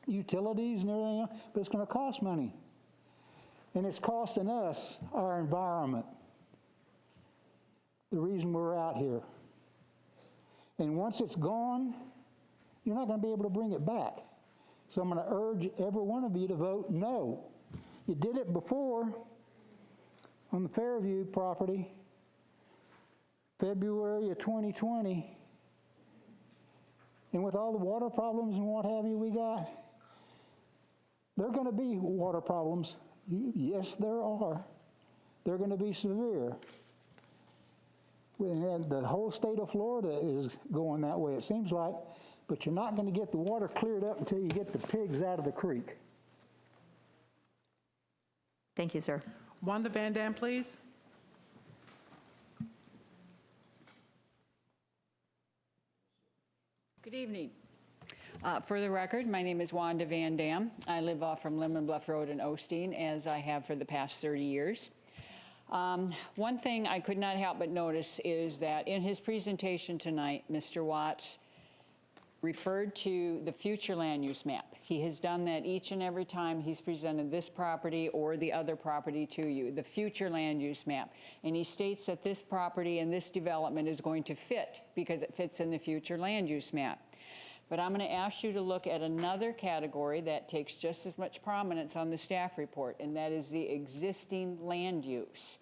utilities and everything else, but it's going to cost money. And it's costing us our environment. The reason we're out here. And once it's gone, you're not going to be able to bring it back. So I'm going to urge every one of you to vote no. You did it before on the Fairview property, February of 2020. And with all the water problems and what have you we got, there are going to be water problems. Yes, there are. They're going to be severe. And the whole state of Florida is going that way, it seems like. But you're not going to get the water cleared up until you get the pigs out of the creek. Thank you, sir. Wanda Van Dam, please. Good evening. For the record, my name is Wanda Van Dam. I live off from Lemon Bluff Road in Osteen, as I have for the past 30 years. One thing I could not help but notice is that in his presentation tonight, Mr. Watts referred to the future land use map. He has done that each and every time he's presented this property or the other property to you, the future land use map. And he states that this property and this development is going to fit because it fits in the future land use map. But I'm going to ask you to look at another category that takes just as much prominence on the staff report, and that is the existing land use.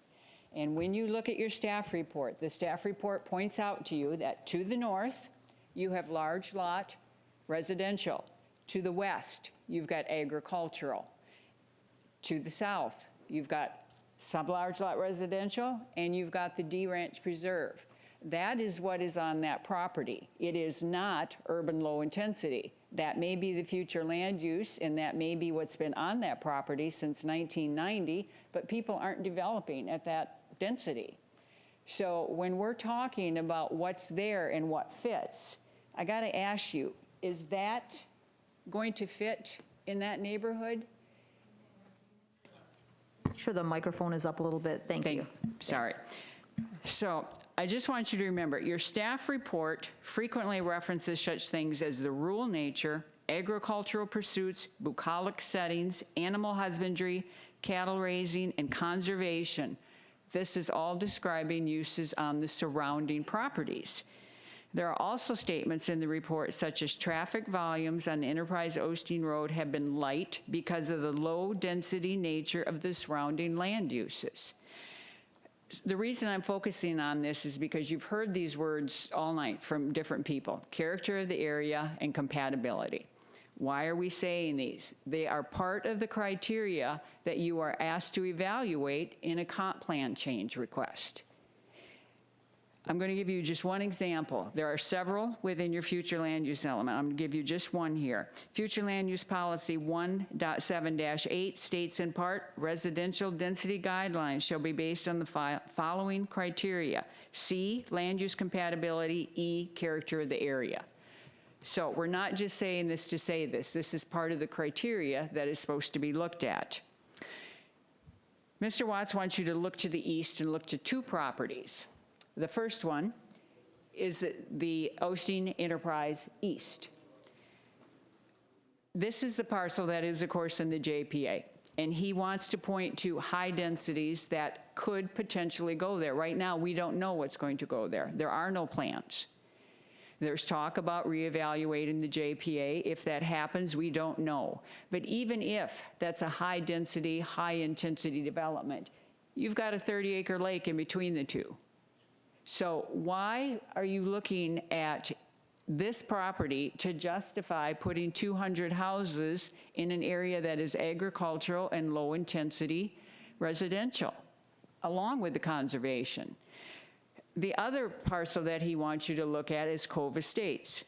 And when you look at your staff report, the staff report points out to you that to the north, you have large lot residential. To the west, you've got agricultural. To the south, you've got sub-large lot residential, and you've got the D Ranch Preserve. That is what is on that property. It is not urban low intensity. That may be the future land use, and that may be what's been on that property since 1990, but people aren't developing at that density. So when we're talking about what's there and what fits, I got to ask you, is that going to fit in that neighborhood? Sure, the microphone is up a little bit. Thank you. Sorry. So I just want you to remember, your staff report frequently references such things as the rural nature, agricultural pursuits, bucolic settings, animal husbandry, cattle raising, and conservation. This is all describing uses on the surrounding properties. There are also statements in the report such as traffic volumes on Enterprise Osteen Road have been light because of the low density nature of the surrounding land uses. The reason I'm focusing on this is because you've heard these words all night from different people: character of the area and compatibility. Why are we saying these? They are part of the criteria that you are asked to evaluate in a comp plan change request. I'm going to give you just one example. There are several within your future land use element. I'm going to give you just one here. Future Land Use Policy 1.7-8 states in part, residential density guidelines shall be based on the following criteria: C, land use compatibility; E, character of the area. So we're not just saying this to say this. This is part of the criteria that is supposed to be looked at. Mr. Watts wants you to look to the east and look to two properties. The first one is the Osteen Enterprise East. This is the parcel that is, of course, in the JPA, and he wants to point to high densities that could potentially go there. Right now, we don't know what's going to go there. There are no plans. There's talk about reevaluating the JPA. If that happens, we don't know. But even if that's a high density, high intensity development, you've got a 30-acre lake in between the two. So why are you looking at this property to justify putting 200 houses in an area that is agricultural and low-intensity residential, along with the conservation? The other parcel that he wants you to look at is Cove Estates.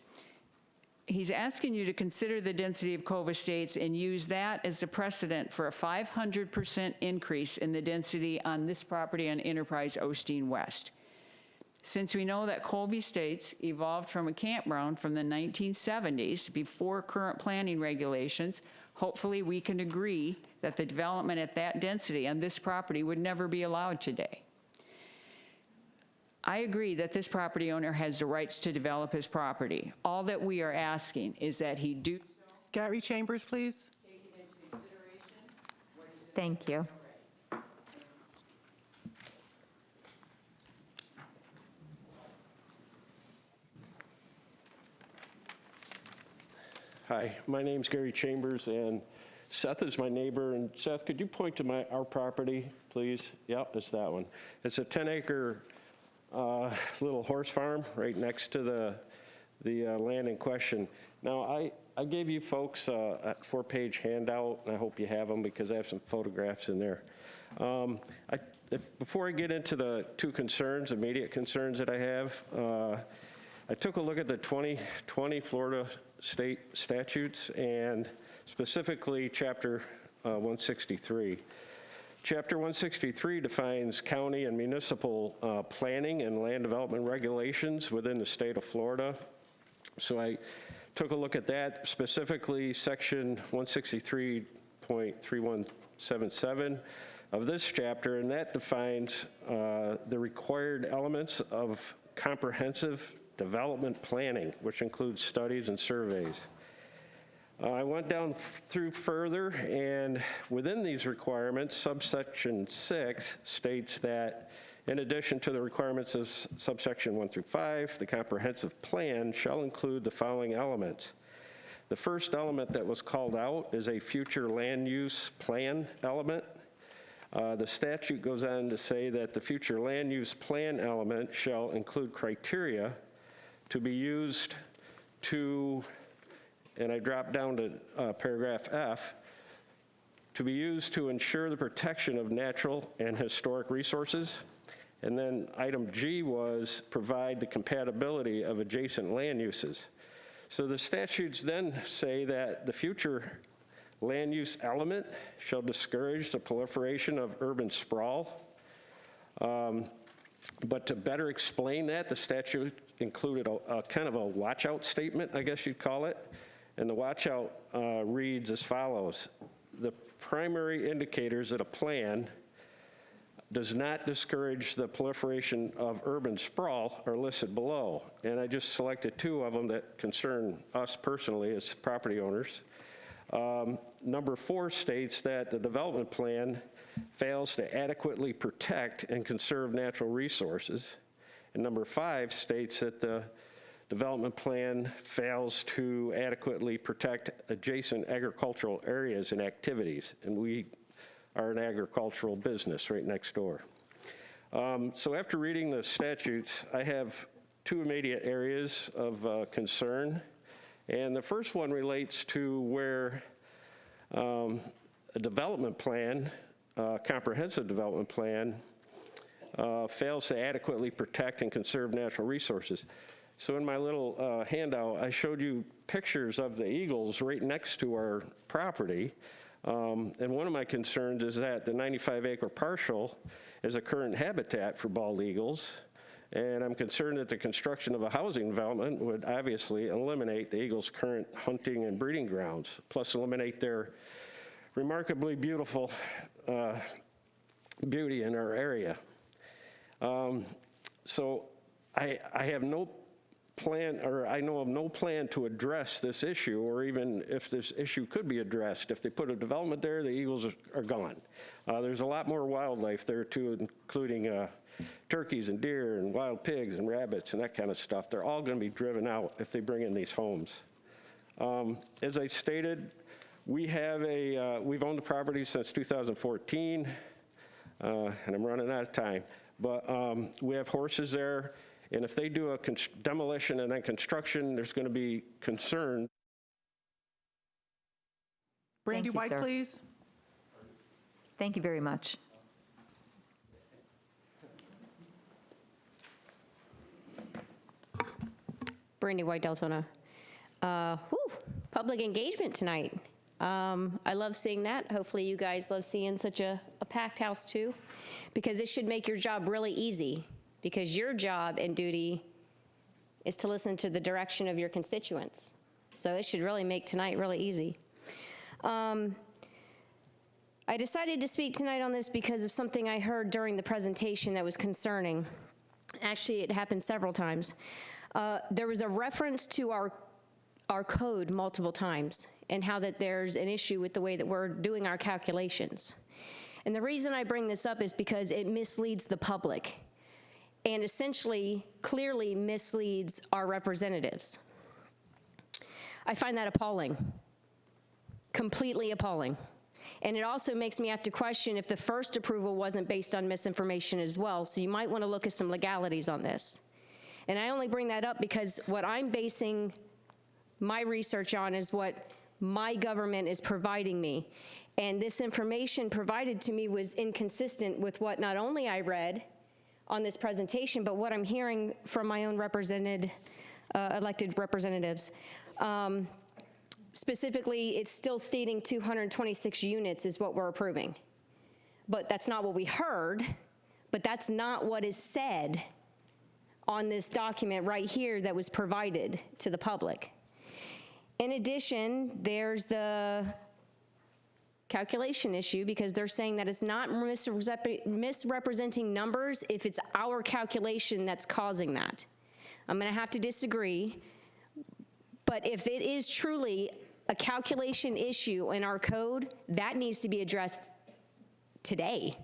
He's asking you to consider the density of Cove Estates and use that as a precedent for a 500% increase in the density on this property on Enterprise Osteen West. Since we know that Cove Estates evolved from a campground from the 1970s, before current planning regulations, hopefully we can agree that the development at that density on this property would never be allowed today. I agree that this property owner has the rights to develop his property. All that we are asking is that he do so. Gary Chambers, please. Take it into consideration. Thank you. Hi, my name's Gary Chambers, and Seth is my neighbor. And Seth, could you point to our property, please? Yep, it's that one. It's a 10-acre little horse farm right next to the land in question. Now, I gave you folks a 4-page handout, and I hope you have them because I have some photographs in there. Before I get into the two concerns, immediate concerns that I have, I took a look at the 2020 Florida state statutes, and specifically Chapter 163. Chapter 163 defines county and municipal planning and land development regulations within the state of Florida. So I took a look at that, specifically Section 163.3177 of this chapter, and that defines the required elements of comprehensive development planning, which includes studies and surveys. I went down through further, and within these requirements, subsection 6 states that in addition to the requirements of subsection 1 through 5, the comprehensive plan shall include the following elements. The first element that was called out is a future land use plan element. The statute goes on to say that the future land use plan element shall include criteria to be used to, and I drop down to paragraph F, to be used to ensure the protection of natural and historic resources. And then item G was provide the compatibility of adjacent land uses. So the statutes then say that the future land use element shall discourage the proliferation of urban sprawl. But to better explain that, the statute included a kind of a watch-out statement, I guess you'd call it. And the watch-out reads as follows. The primary indicators that a plan does not discourage the proliferation of urban sprawl are listed below. And I just selected 2 of them that concern us personally as property owners. Number 4 states that the development plan fails to adequately protect and conserve natural resources. And number 5 states that the development plan fails to adequately protect adjacent agricultural areas and activities. And we are an agricultural business right next door. So after reading the statutes, I have two immediate areas of concern. And the first one relates to where a development plan, comprehensive development plan, fails to adequately protect and conserve natural resources. So in my little handout, I showed you pictures of the eagles right next to our property. And one of my concerns is that the 95-acre parcel is a current habitat for bald eagles. And I'm concerned that the construction of a housing development would obviously eliminate the eagles' current hunting and breeding grounds, plus eliminate their remarkably beautiful beauty in our area. So I have no plan, or I know of no plan to address this issue, or even if this issue could be addressed. If they put a development there, the eagles are gone. There's a lot more wildlife there too, including turkeys and deer and wild pigs and rabbits and that kind of stuff. They're all going to be driven out if they bring in these homes. As I stated, we've owned the property since 2014, and I'm running out of time. But we have horses there, and if they do a demolition and then construction, there's going to be concern. Brandy Thank you, White, sir. please. Thank you very much. Brandy White, Deltona. Public engagement tonight. I love seeing that. Hopefully you guys love seeing such a packed house too, because it should make your job really easy, because your job and duty is to listen to the direction of your constituents. So it should really make tonight really easy. I decided to speak tonight on this because of something I heard during the presentation that was concerning. Actually, it happened several times. There was a reference to our code multiple times, and how that there's an issue with the way that we're doing our calculations. And the reason I bring this up is because it misleads the public, and essentially clearly misleads our representatives. I find that appalling, completely appalling. And it also makes me have to question if the first approval wasn't based on misinformation as well, so you might want to look at some legalities on this. And I only bring that up because what I'm basing my research on is what my government is providing me. And this information provided to me was inconsistent with what not only I read on this presentation, but what I'm hearing from my own elected representatives. Specifically, it's still stating 226 units is what we're approving. But that's not what we heard, but that's not what is said on this document right here that was provided to the public. In addition, there's the calculation issue, because they're saying that it's not misrepresenting numbers if it's our calculation that's causing that. I'm going to have to disagree, but if it is truly a calculation issue in our code, that needs to be addressed today.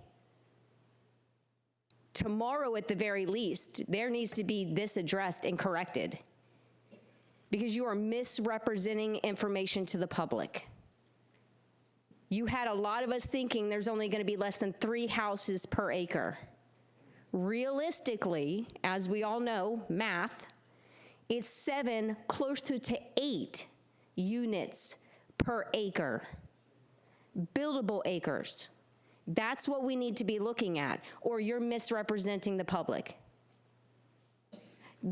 Tomorrow, at the very least, there needs to be this addressed and corrected, because you are misrepresenting information to the public. You had a lot of us thinking there's only going to be less than 3 houses per acre. Realistically, as we all know, math, it's 7, close to 8 units per acre, buildable acres. That's what we need to be looking at, or you're misrepresenting the public.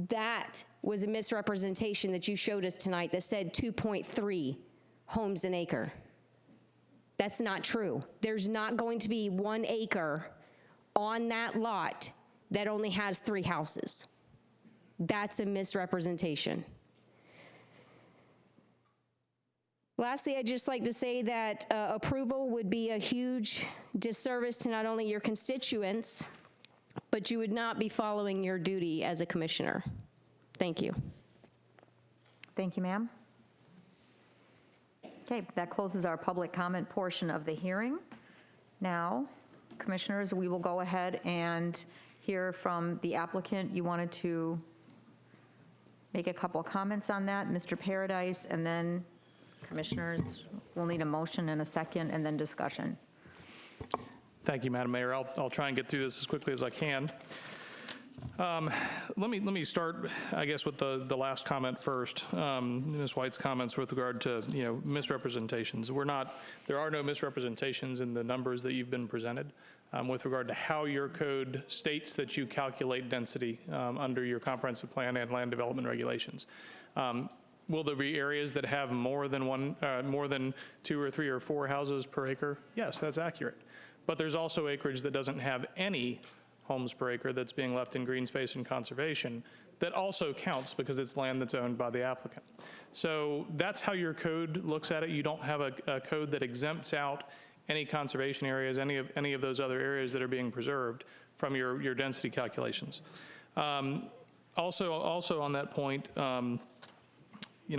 That was a misrepresentation that you showed us tonight that said 2.3 homes an acre. That's not true. There's not going to be 1 acre on that lot that only has 3 houses. That's a misrepresentation. Lastly, I'd just like to say that approval would be a huge disservice to not only your constituents, but you would not be following your duty as a commissioner. Thank you. Thank you, ma'am. Okay, that closes our public comment portion of the hearing. Now, commissioners, we will go ahead and hear from the applicant. You wanted to make a couple of comments on that, Mr. Paradise, and then commissioners will need a motion and a second, and then discussion. Thank you, Madam Mayor. I'll try and get through this as quickly as I can. Let me start, I guess, with the last comment first. Ms. White's comments with regard to misrepresentations. There are no misrepresentations in the numbers that you've been presented with regard to how your code states that you calculate density under your comprehensive plan and land development regulations. Will there be areas that have more than 2 or 3 or 4 houses per acre? Yes, that's accurate. But there's also acreage that doesn't have any homes per acre that's being left in green space and conservation that also counts because it's land that's owned by the applicant. So that's how your code looks at it. You don't have a code that exempts out any conservation areas, any of those other areas that are being preserved from your density calculations. Also on that point, I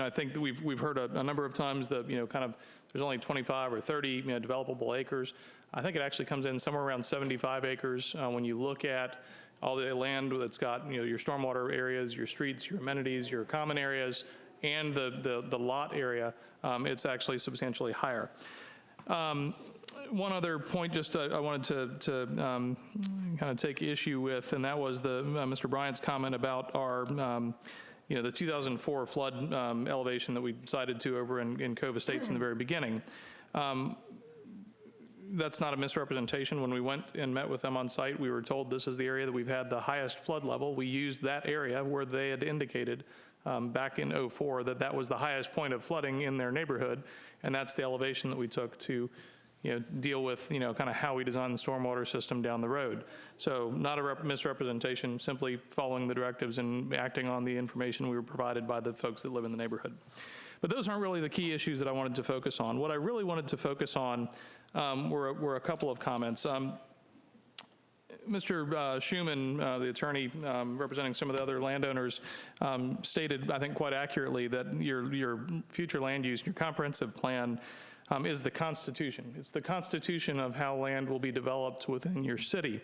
think that we've heard a number of times that there's only 25 or 30 developable acres. I think it actually comes in somewhere around 75 acres when you look at all the land that's got your stormwater areas, your streets, your amenities, your common areas, and the lot area. It's actually substantially higher. One other point just I wanted to kind of take issue with, and that was Mr. Bryant's comment about our the 2004 flood elevation that we cited to over in Cove Estates in the very beginning. That's not a misrepresentation. When we went and met with them on site, we were told this is the area that we've had the highest flood level. We used that area where they had indicated back in '04 that was the highest point of flooding in their neighborhood, and that's the elevation that we took to deal with kind of how we design the stormwater system down the road. So not a misrepresentation, simply following the directives and acting on the information we were provided by the folks that live in the neighborhood. But those aren't really the key issues that I wanted to focus on. What I really wanted to focus on were a couple of comments. Mr. Schuman, the attorney representing some of the other landowners, stated, I think quite accurately, that your future land use, your comprehensive plan, is the Constitution. It's the Constitution of how land will be developed within your city.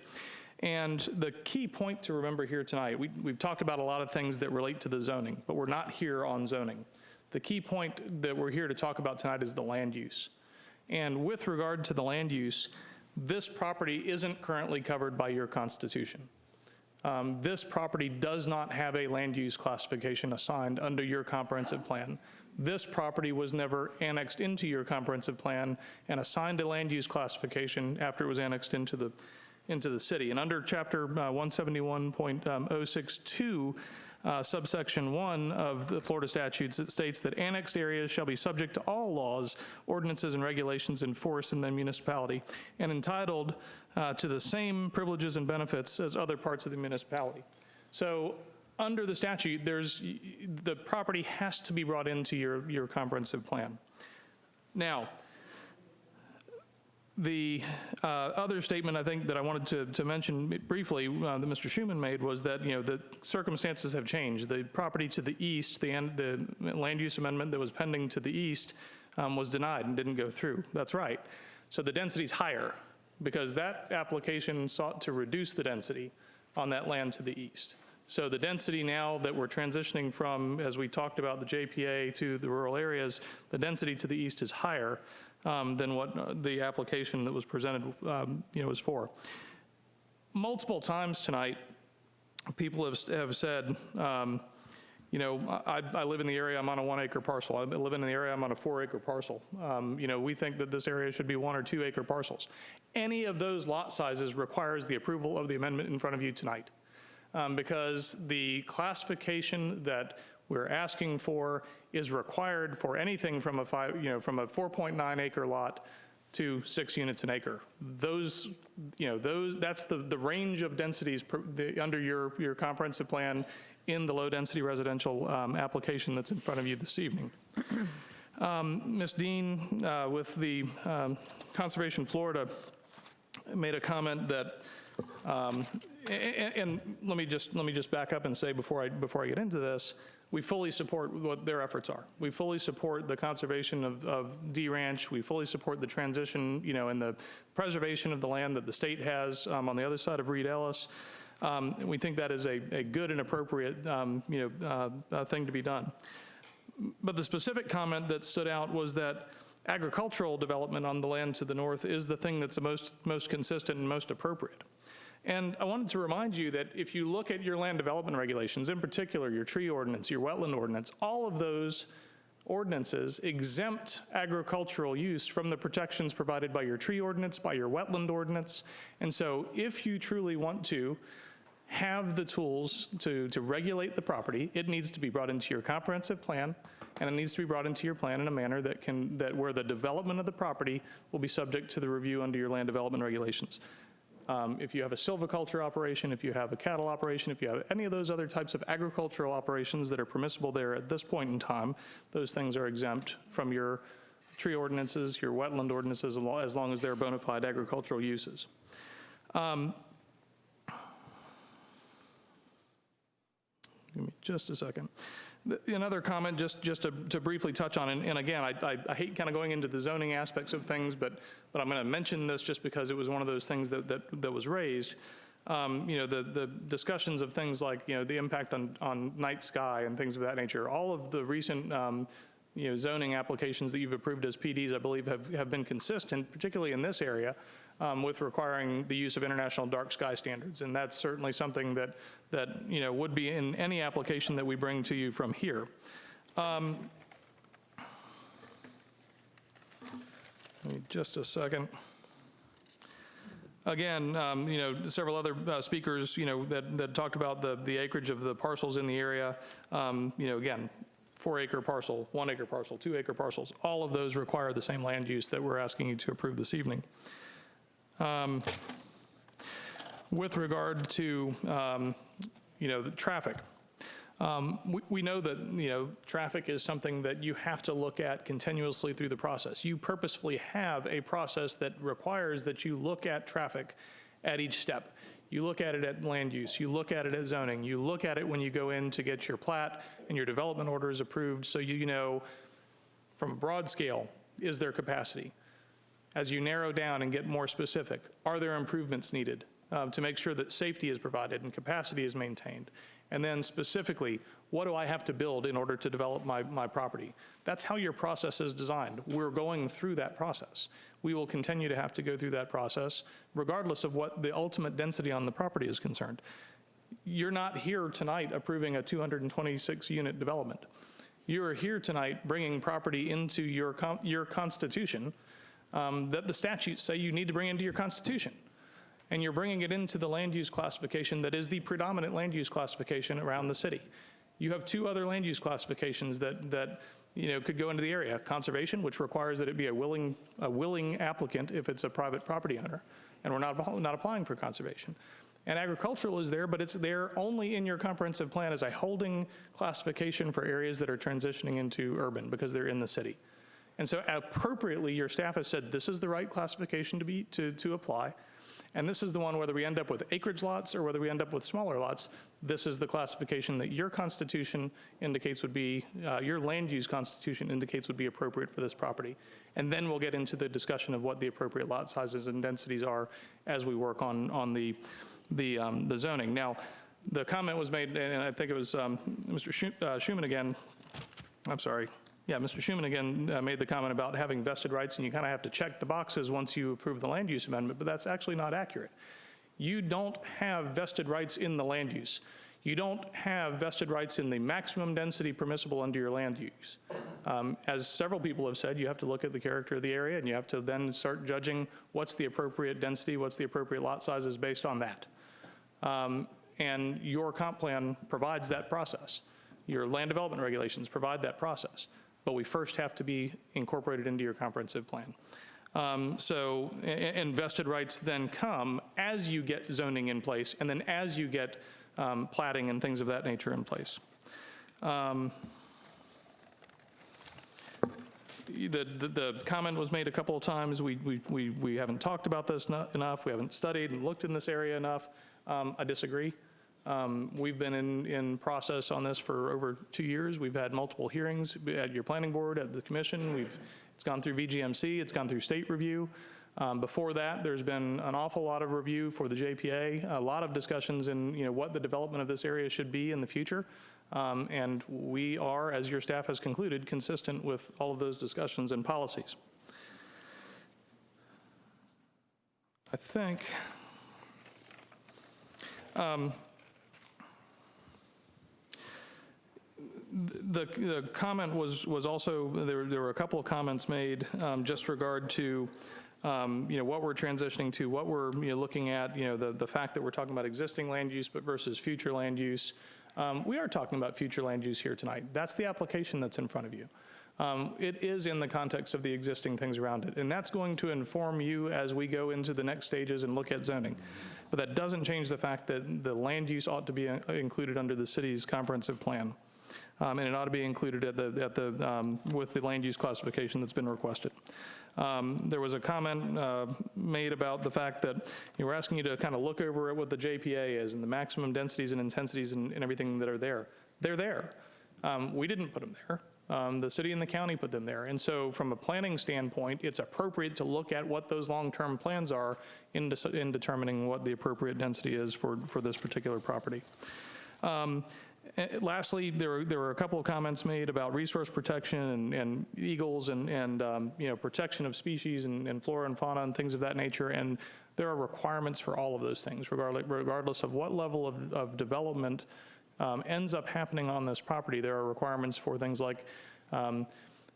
And the key point to remember here tonight, we've talked about a lot of things that relate to the zoning, but we're not here on zoning. The key point that we're here to talk about tonight is the land use. And with regard to the land use, this property isn't currently covered by your Constitution. This property does not have a land use classification assigned under your comprehensive plan. This property was never annexed into your comprehensive plan and assigned a land use classification after it was annexed into the city. And under Chapter 171.062, subsection 1 of the Florida statutes, it states that annexed areas shall be subject to all laws, ordinances, and regulations in force in the municipality and entitled to the same privileges and benefits as other parts of the municipality. So under the statute, the property has to be brought into your comprehensive plan. Now, the other statement I think that I wanted to mention briefly that Mr. Schuman made was that the circumstances have changed. The property to the east, the land use amendment that was pending to the east was denied and didn't go through. That's right. So the density's higher because that application sought to reduce the density on that land to the east. So the density now that we're transitioning from, as we talked about the JPA to the rural areas, the density to the east is higher than what the application that was presented was for. Multiple times tonight, people have said, I live in the area, I'm on a 1 acre parcel. I live in the area, I'm on a 4 acre parcel. We think that this area should be 1 or 2 acre parcels. Any of those lot sizes requires the approval of the amendment in front of you tonight. Because the classification that we're asking for is required for anything from a 4.9 acre lot to 6 units an acre. That's the range of densities under your comprehensive plan in the low density residential application that's in front of you this evening. Ms. Dean with the Conservation Florida made a comment that and let me just back up and say before I get into this, we fully support what their efforts are. We fully support the conservation of D Ranch. We fully support the transition, and the preservation of the land that the state has on the other side of Reed Ellis. We think that is a good and appropriate thing to be done. But the specific comment that stood out was that agricultural development on the land to the north is the thing that's the most consistent and most appropriate. And I wanted to remind you that if you look at your land development regulations, in particular your tree ordinance, your wetland ordinance, all of those ordinances exempt agricultural use from the protections provided by your tree ordinance, by your wetland ordinance. And so if you truly want to have the tools to regulate the property, it needs to be brought into your comprehensive plan, and it needs to be brought into your plan in a manner that where the development of the property will be subject to the review under your land development regulations. If you have a silviculture operation, if you have a cattle operation, if you have any of those other types of agricultural operations that are permissible there at this point in time, those things are exempt from your tree ordinances, your wetland ordinances, as long as they're bona fide agricultural uses. Give me just a second. Another comment, just to briefly touch on, and again, I hate kind of going into the zoning aspects of things, but I'm going to mention this just because it was one of those things that was raised. The discussions of things like, the impact on night sky and things of that nature. All of the recent, zoning applications that you've approved as PDs, I believe, have been consistent, particularly in this area, with requiring the use of international dark sky standards. And that's certainly something that would be in any application that we bring to you from here. Just a second. Again, several other speakers, that talked about the acreage of the parcels in the area. Again, 4-acre parcel, 1-acre parcel, 2-acre parcels, all of those require the same land use that we're asking you to approve this evening. With regard to, the traffic, we know that, traffic is something that you have to look at continuously through the process. You purposefully have a process that requires that you look at traffic at each step. You look at it at land use, you look at it at zoning, you look at it when you go in to get your plat and your development orders approved, so you know from a broad scale, is there capacity? As you narrow down and get more specific, are there improvements needed to make sure that safety is provided and capacity is maintained? And then specifically, what do I have to build in order to develop my property? That's how your process is designed. We're going through that process. We will continue to have to go through that process, regardless of what the ultimate density on the property is concerned. You're not here tonight approving a 226-unit development. You are here tonight bringing property into your constitution that the statutes say you need to bring into your constitution. And you're bringing it into the land use classification that is the predominant land use classification around the city. You have 2 other land use classifications that could go into the area. Conservation, which requires that it be a willing applicant if it's a private property owner, and we're not applying for conservation. And agricultural is there, but it's there only in your comprehensive plan as a holding classification for areas that are transitioning into urban because they're in the city. And so appropriately, your staff has said this is the right classification to apply. And this is the one, whether we end up with acreage lots or whether we end up with smaller lots, this is the classification that your constitution indicates would be, your land use constitution indicates would be appropriate for this property. And then we'll get into the discussion of what the appropriate lot sizes and densities are as we work on the zoning. Now, the comment was made, and I think it was Mr. Schuman again, I'm sorry. Yeah, Mr. Schuman again made the comment about having vested rights, and you kind of have to check the boxes once you approve the land use amendment, but that's actually not accurate. You don't have vested rights in the land use. You don't have vested rights in the maximum density permissible under your land use. As several people have said, you have to look at the character of the area, and you have to then start judging what's the appropriate density, what's the appropriate lot sizes based on that. And your comp plan provides that process. Your land development regulations provide that process. But we first have to be incorporated into your comprehensive plan. And vested rights then come as you get zoning in place and then as you get platting and things of that nature in place. The comment was made a couple of times, we haven't talked about this enough, we haven't studied and looked in this area enough. I disagree. We've been in process on this for over 2 years. We've had multiple hearings at your planning board, at the commission. It's gone through VGMC, it's gone through state review. Before that, there's been an awful lot of review for the JPA, a lot of discussions in what the development of this area should be in the future. And we are, as your staff has concluded, consistent with all of those discussions and policies. I think, the comment was also, there were a couple of comments made just regard to, what we're transitioning to, what we're looking at, the fact that we're talking about existing land use but versus future land use. We are talking about future land use here tonight. That's the application that's in front of you. It is in the context of the existing things around it, and that's going to inform you as we go into the next stages and look at zoning. But that doesn't change the fact that the land use ought to be included under the city's comprehensive plan. And it ought to be included with the land use classification that's been requested. There was a comment made about the fact that we're asking you to kind of look over at what the JPA is and the maximum densities and intensities and everything that are there. They're there. We didn't put them there. The city and the county put them there. And so from a planning standpoint, it's appropriate to look at what those long-term plans are in determining what the appropriate density is for this particular property. Lastly, there were a couple of comments made about resource protection and eagles and protection of species and flora and fauna and things of that nature. And there are requirements for all of those things, regardless of what level of development ends up happening on this property. There are requirements for things like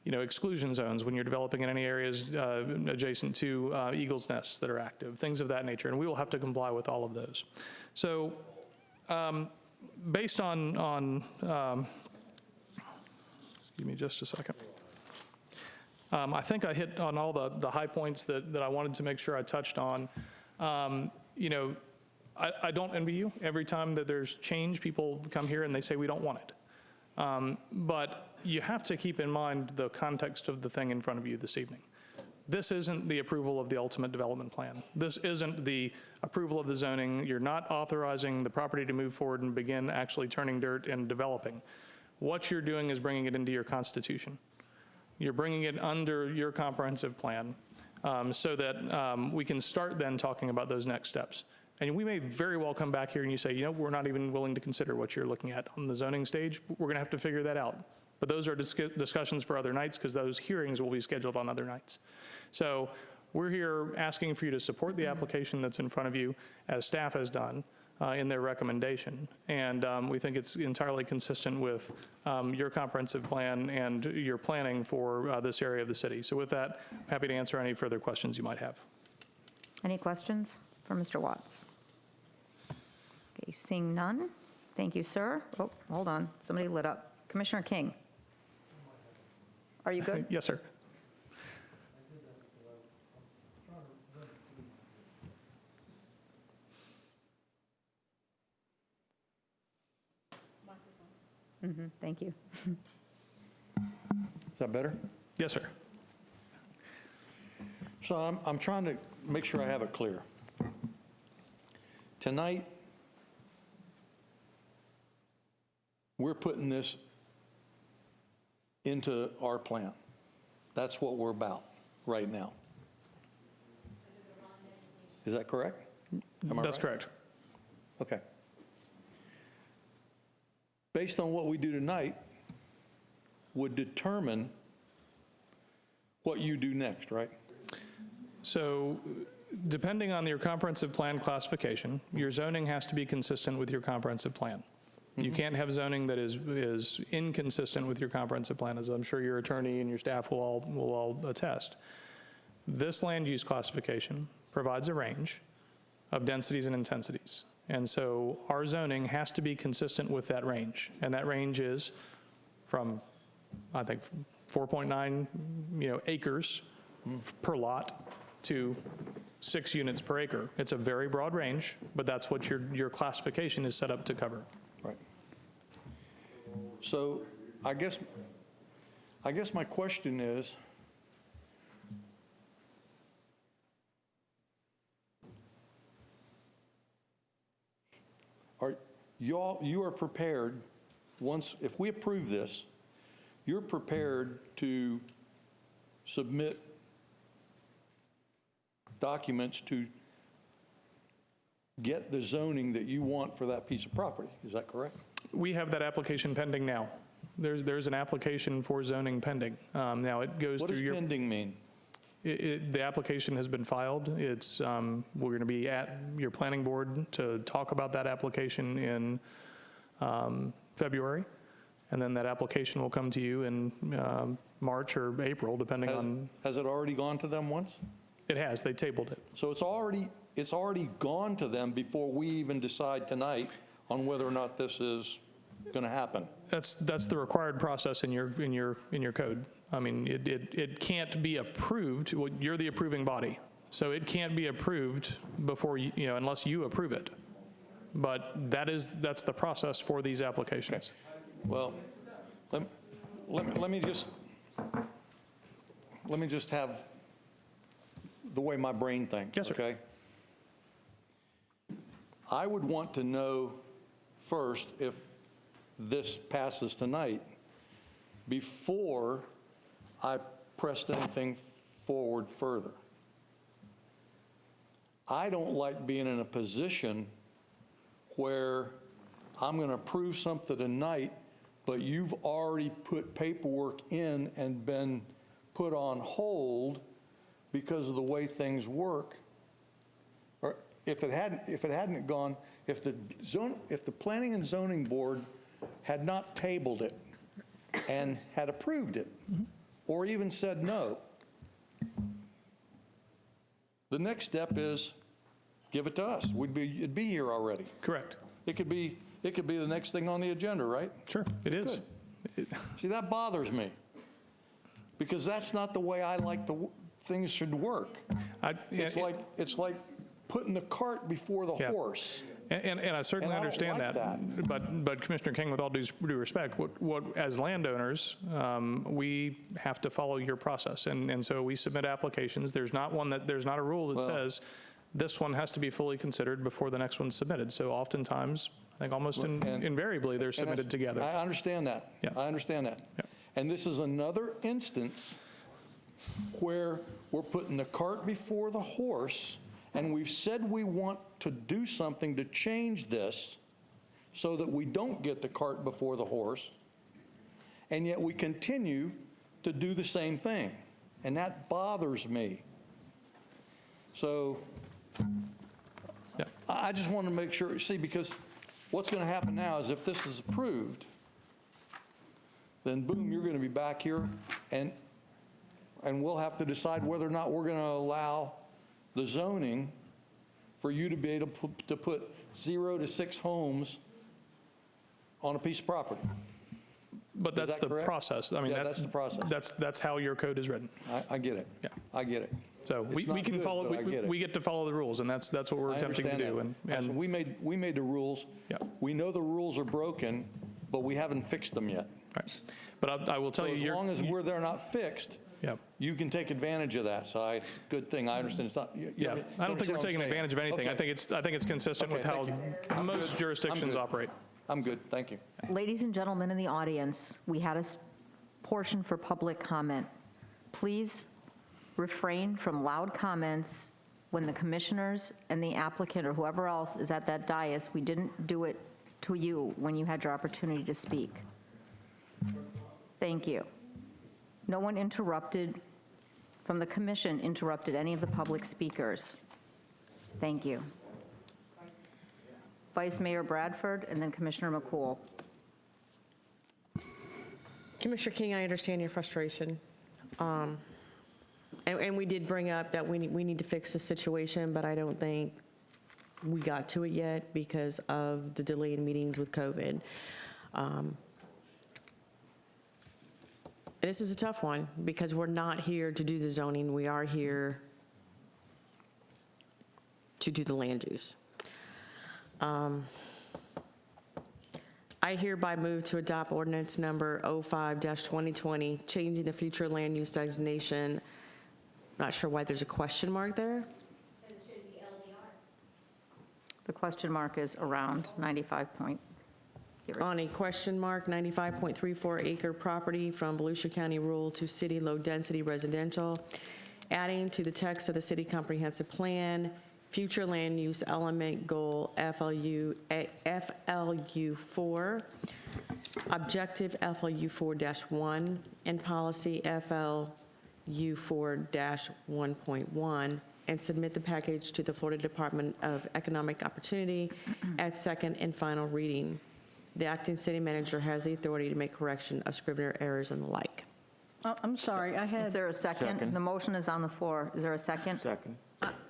exclusion zones when you're developing in any areas adjacent to eagles' nests that are active, things of that nature, and we will have to comply with all of those. So based on give me just a second. I think I hit on all the high points that I wanted to make sure I touched on. I don't envy you. Every time that there's change, people come here and they say we don't want it. But you have to keep in mind the context of the thing in front of you this evening. This isn't the approval of the ultimate development plan. This isn't the approval of the zoning. You're not authorizing the property to move forward and begin actually turning dirt and developing. What you're doing is bringing it into your constitution. You're bringing it under your comprehensive plan so that we can start then talking about those next steps. And we may very well come back here and you say, we're not even willing to consider what you're looking at on the zoning stage. We're going to have to figure that out. But those are discussions for other nights because those hearings will be scheduled on other nights. So we're here asking for you to support the application that's in front of you, as staff has done in their recommendation. And we think it's entirely consistent with your comprehensive plan and your planning for this area of the city. So with that, I'm happy to answer any further questions you might have. Any questions for Mr. Watts? Okay, seeing none. Thank you, sir. Oh, hold on. Somebody lit up. Commissioner King. Are you good? Yes, sir. Thank you. Is that better? Yes, sir. So I'm trying to make sure I have it clear. Tonight, we're putting this into our plan. That's what we're about right now. Is that correct? Am I That's right? correct. Okay. Based on what we do tonight, would determine what you do next, right? So depending on your comprehensive plan classification, your zoning has to be consistent with your comprehensive plan. You can't have zoning that is inconsistent with your comprehensive plan, as I'm sure your attorney and your staff will all attest. This land use classification provides a range of densities and intensities. And so our zoning has to be consistent with that range. And that range is from, I think, 4.9 acres per lot to 6 units per acre. It's a very broad range, but that's what your classification is set up to cover. Right. So I guess my question is, you are prepared, if we approve this, you're prepared to submit documents to get the zoning that you want for that piece of property. Is that correct? We have that application pending now. There's an application for zoning pending. Now it goes through your... What does pending mean? The application has been filed. It's, we're going to be at your planning board to talk about that application in February, and then that application will come to you in March or April, depending on. Has it already gone to them once? It has. They tabled it. So it's already gone to them before we even decide tonight on whether or not this is going to happen. That's the required process in your code. I mean, it can't be approved. Well, you're the approving body, so it can't be approved before you know, unless you approve it. But that's the process for these applications. Okay. Well, let me just have the way my brain thinks. Yes, sir. Okay. I would want to know first if this passes tonight before I pressed anything forward further. I don't like being in a position where I'm going to approve something tonight, but you've already put paperwork in and been put on hold because of the way things work. Or if it hadn't gone, if the Planning and Zoning Board had not tabled it and had approved it, or even said no, the next step is give it to us. It'd be here already. Correct. It could be the next thing on the agenda, right? Sure, it is. See, that bothers me, because that's not the way I like things should work. It's like putting the cart before the horse. And I certainly understand that. But Commissioner King, with all due respect, what as landowners, we have to follow your process, and so we submit applications. There's not a rule that says this one has to be fully considered before the next one's submitted. So oftentimes, I think almost invariably, they're submitted together. I understand that. Yeah. I understand that. Yeah. And this is another instance where we're putting the cart before the horse, and we've said we want to do something to change this so that we don't get the cart before the horse, and yet we continue to do the same thing. And that bothers me. So I just want to make sure, see, because what's going to happen now is if this is approved, then boom, you're going to be back here, and we'll have to decide whether or not we're going to allow the zoning for you to be able to put 0 to 6 homes on a piece of property. But that's the process. I mean, that's the process. That's how your code is written. I get it. Yeah. I get it. So we can follow. We get to follow the rules, and that's what we're attempting to do. And we made the rules. Yeah. We know the rules are broken, but we haven't fixed them yet. Right. But I will tell you, as long as they're not fixed, you can take advantage of that. So it's a good thing. I understand it's not. I don't think we're taking advantage of anything. Okay. I think it's consistent with how most jurisdictions operate. I'm good. Thank you. Ladies and gentlemen in the audience, we had a portion for public comment. Please refrain from loud comments when the commissioners and the applicant or whoever else is at that dais. We didn't do it to you when you had your opportunity to speak. Thank you. No one interrupted from the commission interrupted any of the public speakers. Thank you. Vice Mayor Bradford, and then Commissioner McCool. Commissioner King, I understand your frustration. And we did bring up that we need to fix the situation, but I don't think we got to it yet because of the delay in meetings with COVID. This is a tough one because we're not here to do the zoning. We are here to do the land use. I hereby move to adopt ordinance number 05-2020, changing the future land use designation. Not sure why there's a question mark there. It should be LDR. The question mark is around 95 point. On a question mark, 95.34 acre property from Volusia County rural to city low density residential, adding to the text of the city comprehensive plan, future land use element goal FLU4, objective FLU4-1, and policy U4-1.1 and submit the package to the Florida Department of Economic Opportunity at second and final reading. The acting city manager has the authority to make correction of Scrivener errors and the like. I'm sorry, Is there a second? The motion is on the floor. Is there a second? Second.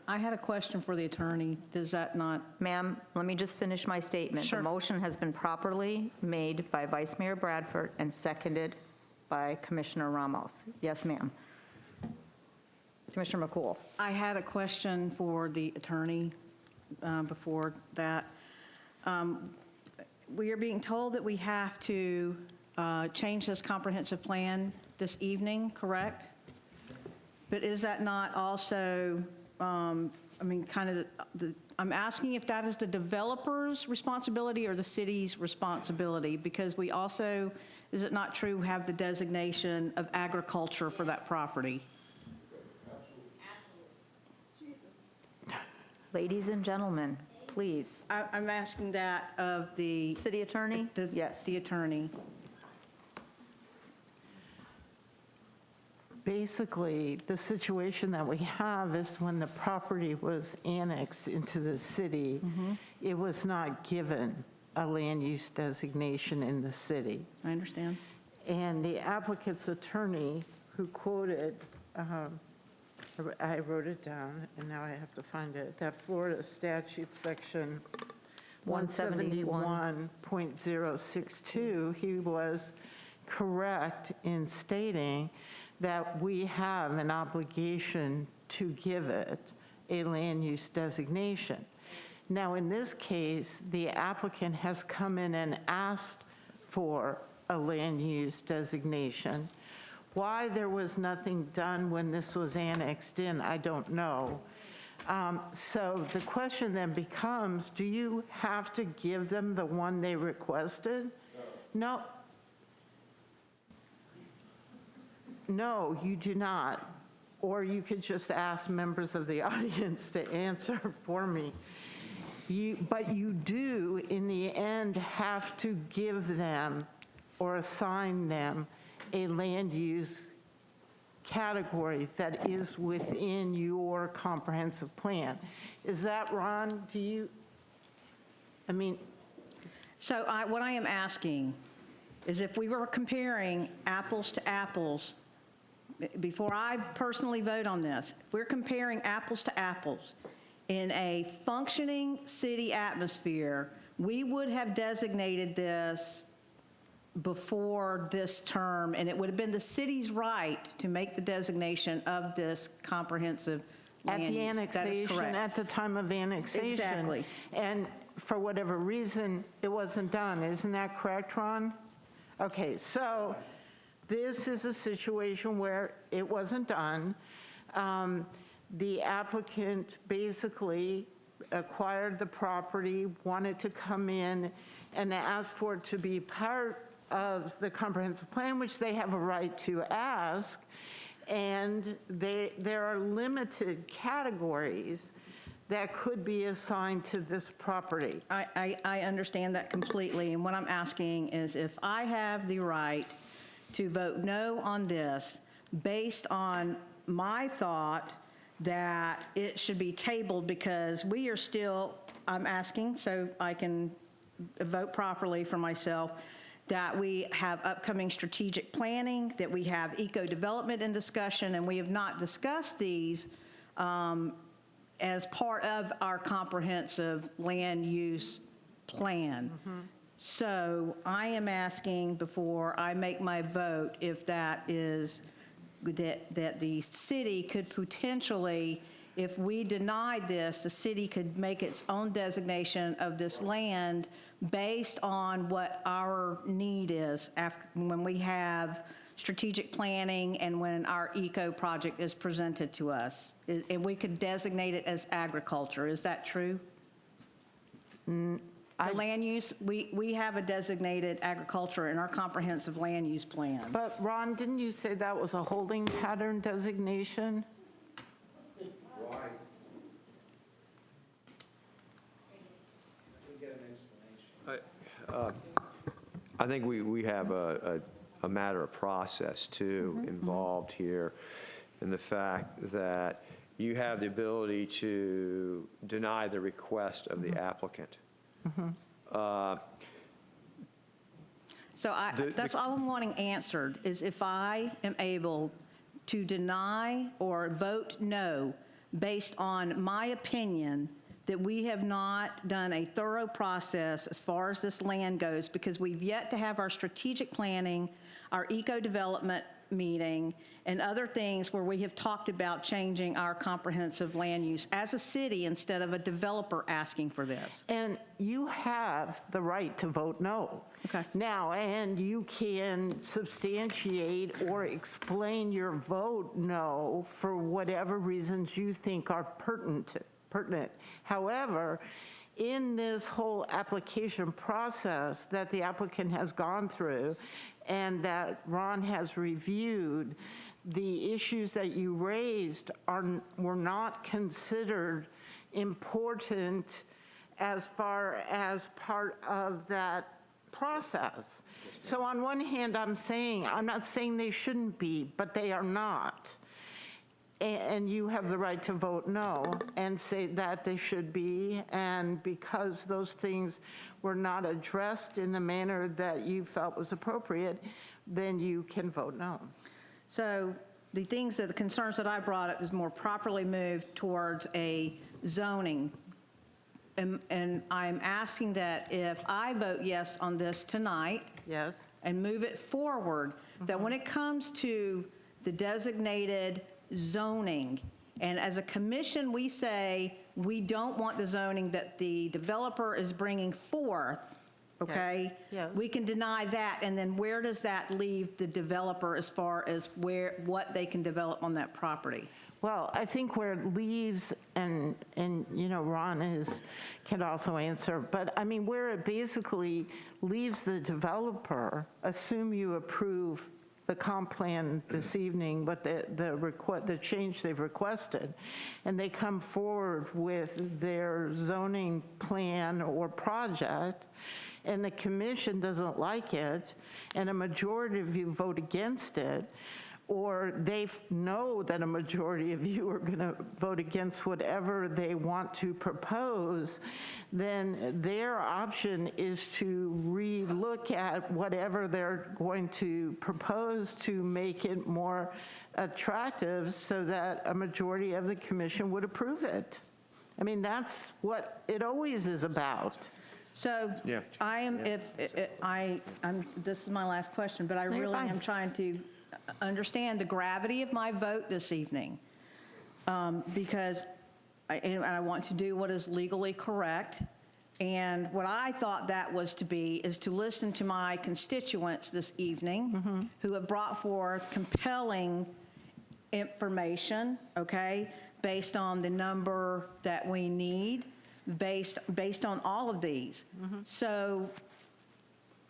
I had a question for the attorney. Does that not? Ma'am, let me just finish my statement. Sure. The motion has been properly made by Vice Mayor Bradford and seconded by Commissioner Ramos. Yes, ma'am. Commissioner McCool. I had a question for the attorney before that. We are being told that we have to change this comprehensive plan this evening, correct? But is that not also, I'm asking if that is the developer's responsibility or the city's responsibility? Because we also, is it not true, have the designation of agriculture for that property? Ladies and gentlemen, please. I'm asking that of the city attorney? Yes. The attorney. Basically, the situation that we have is when the property was annexed into the city, it was not given a land use designation in the city. I understand. And the applicant's attorney who quoted, I wrote it down and now I have to find it, that Florida statute section 171.062, he was correct in stating that we have an obligation to give it a land use designation. Now, in this case, the applicant has come in and asked for a land use designation. Why there was nothing done when this was annexed in, I don't know. So the question then becomes, do you have to give them the one they requested? No. No, you do not. Or you could just ask members of the audience to answer for me. But you do, in the end, have to give them or assign them a land use category that is within your comprehensive plan. Is that, Ron? Do you, So what I am asking is if we were comparing apples to apples, before I personally vote on this, if we're comparing apples to apples, in a functioning city atmosphere, we would have designated this before this term, and it would have been the city's right to make the designation of this comprehensive land use. At the annexation, at the time of annexation. Exactly. And for whatever reason, it wasn't done. Isn't that correct, Ron? Okay, so this is a situation where it wasn't done. The applicant basically acquired the property, wanted to come in and ask for it to be part of the comprehensive plan, which they have a right to ask, and there are limited categories that could be assigned to this property. I understand that completely, and what I'm asking is if I have the right to vote no on this based on my thought that it should be tabled because we are still, I'm asking so I can vote properly for myself, that we have upcoming strategic planning, that we have eco-development in discussion, and we have not discussed these as part of our comprehensive land use plan. So I am asking before I make my vote if that is, that the city could potentially, if we denied this, the city could make its own designation of this land based on what our need is after, when we have strategic planning and when our eco project is presented to us. And we could designate it as agriculture. Is that true? The land use, we have a designated agriculture in our comprehensive land use plan. But Ron, didn't you say that was a holding pattern designation? I think we have a matter of process too involved here. in the fact that you have the ability to deny the request of the applicant. So that's all I'm wanting answered, is if I am able to deny or vote no based on my opinion that we have not done a thorough process as far as this land goes, because we've yet to have our strategic planning, our eco-development meeting, and other things where we have talked about changing our comprehensive land use as a city instead of a developer asking for this. And you have the right to vote no. Okay. Now, and you can substantiate or explain your vote no for whatever reasons you think are pertinent. However, in this whole application process that the applicant has gone through and that Ron has reviewed, the issues that you raised were not considered important as far as part of that process. So on one hand, I'm not saying they shouldn't be, but they are not. And you have the right to vote no and say that they should be, and because those things were not addressed in the manner that you felt was appropriate, then you can vote no. So the concerns that I brought up is more properly moved towards a zoning. And I'm asking that if I vote yes on this tonight, yes, and move it forward, that when it comes to the designated zoning, and as a commission, we say we don't want the zoning that the developer is bringing forth, okay? Yes. We can deny that, and then where does that leave the developer as far as what they can develop on that property? Well, I think where it leaves, and you know, Ron can also answer, but I mean, where it basically leaves the developer, assume you approve the comp plan this evening, but the change they've requested, and they come forward with their zoning plan or project, and the commission doesn't like it, and a majority of you vote against it, or they know that a majority of you are going to vote against whatever they want to propose, then their option is to re-look at whatever they're going to propose to make it more attractive so that a majority of the commission would approve it. I mean, that's what it always is about. So Yeah. This is my last question, but I really am trying to understand the gravity of my vote this evening, because I want to do what is legally correct. And what I thought that was to be is to listen to my constituents this evening who have brought forth compelling information, okay, based on the number that we need, based on all of these. So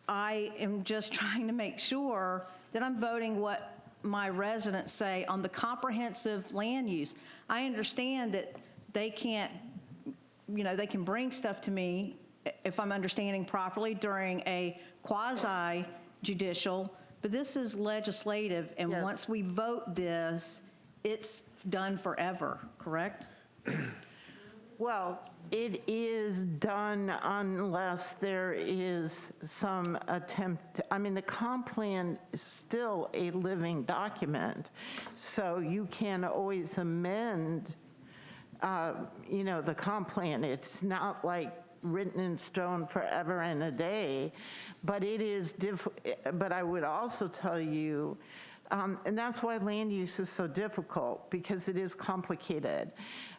I am just trying to make sure that I'm voting what my residents say on the comprehensive land use. I understand that they can't, they can bring stuff to me, if I'm understanding properly, during a quasi-judicial, but this is legislative, and once we vote this, it's done forever, correct? Well, it is done unless there is some attempt. I mean, the comp plan is still a living document, so you can always amend, the comp plan. It's not like written in stone forever and a day, but it is but I would also tell you, and that's why land use is so difficult, because it is complicated.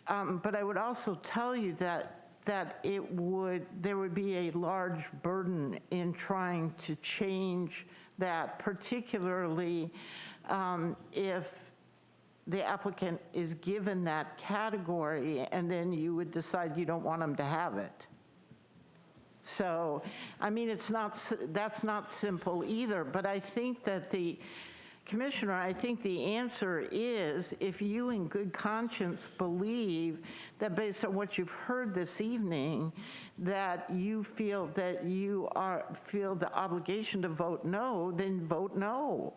But I would also tell you that there would be a large burden in trying to change that, particularly if the applicant is given that category and then you would decide you don't want them to have it. So, I mean, that's not simple either, but I think that Commissioner, I think the answer is, if you in good conscience believe that based on what you've heard this evening, that you feel that you feel the obligation to vote no, then vote no.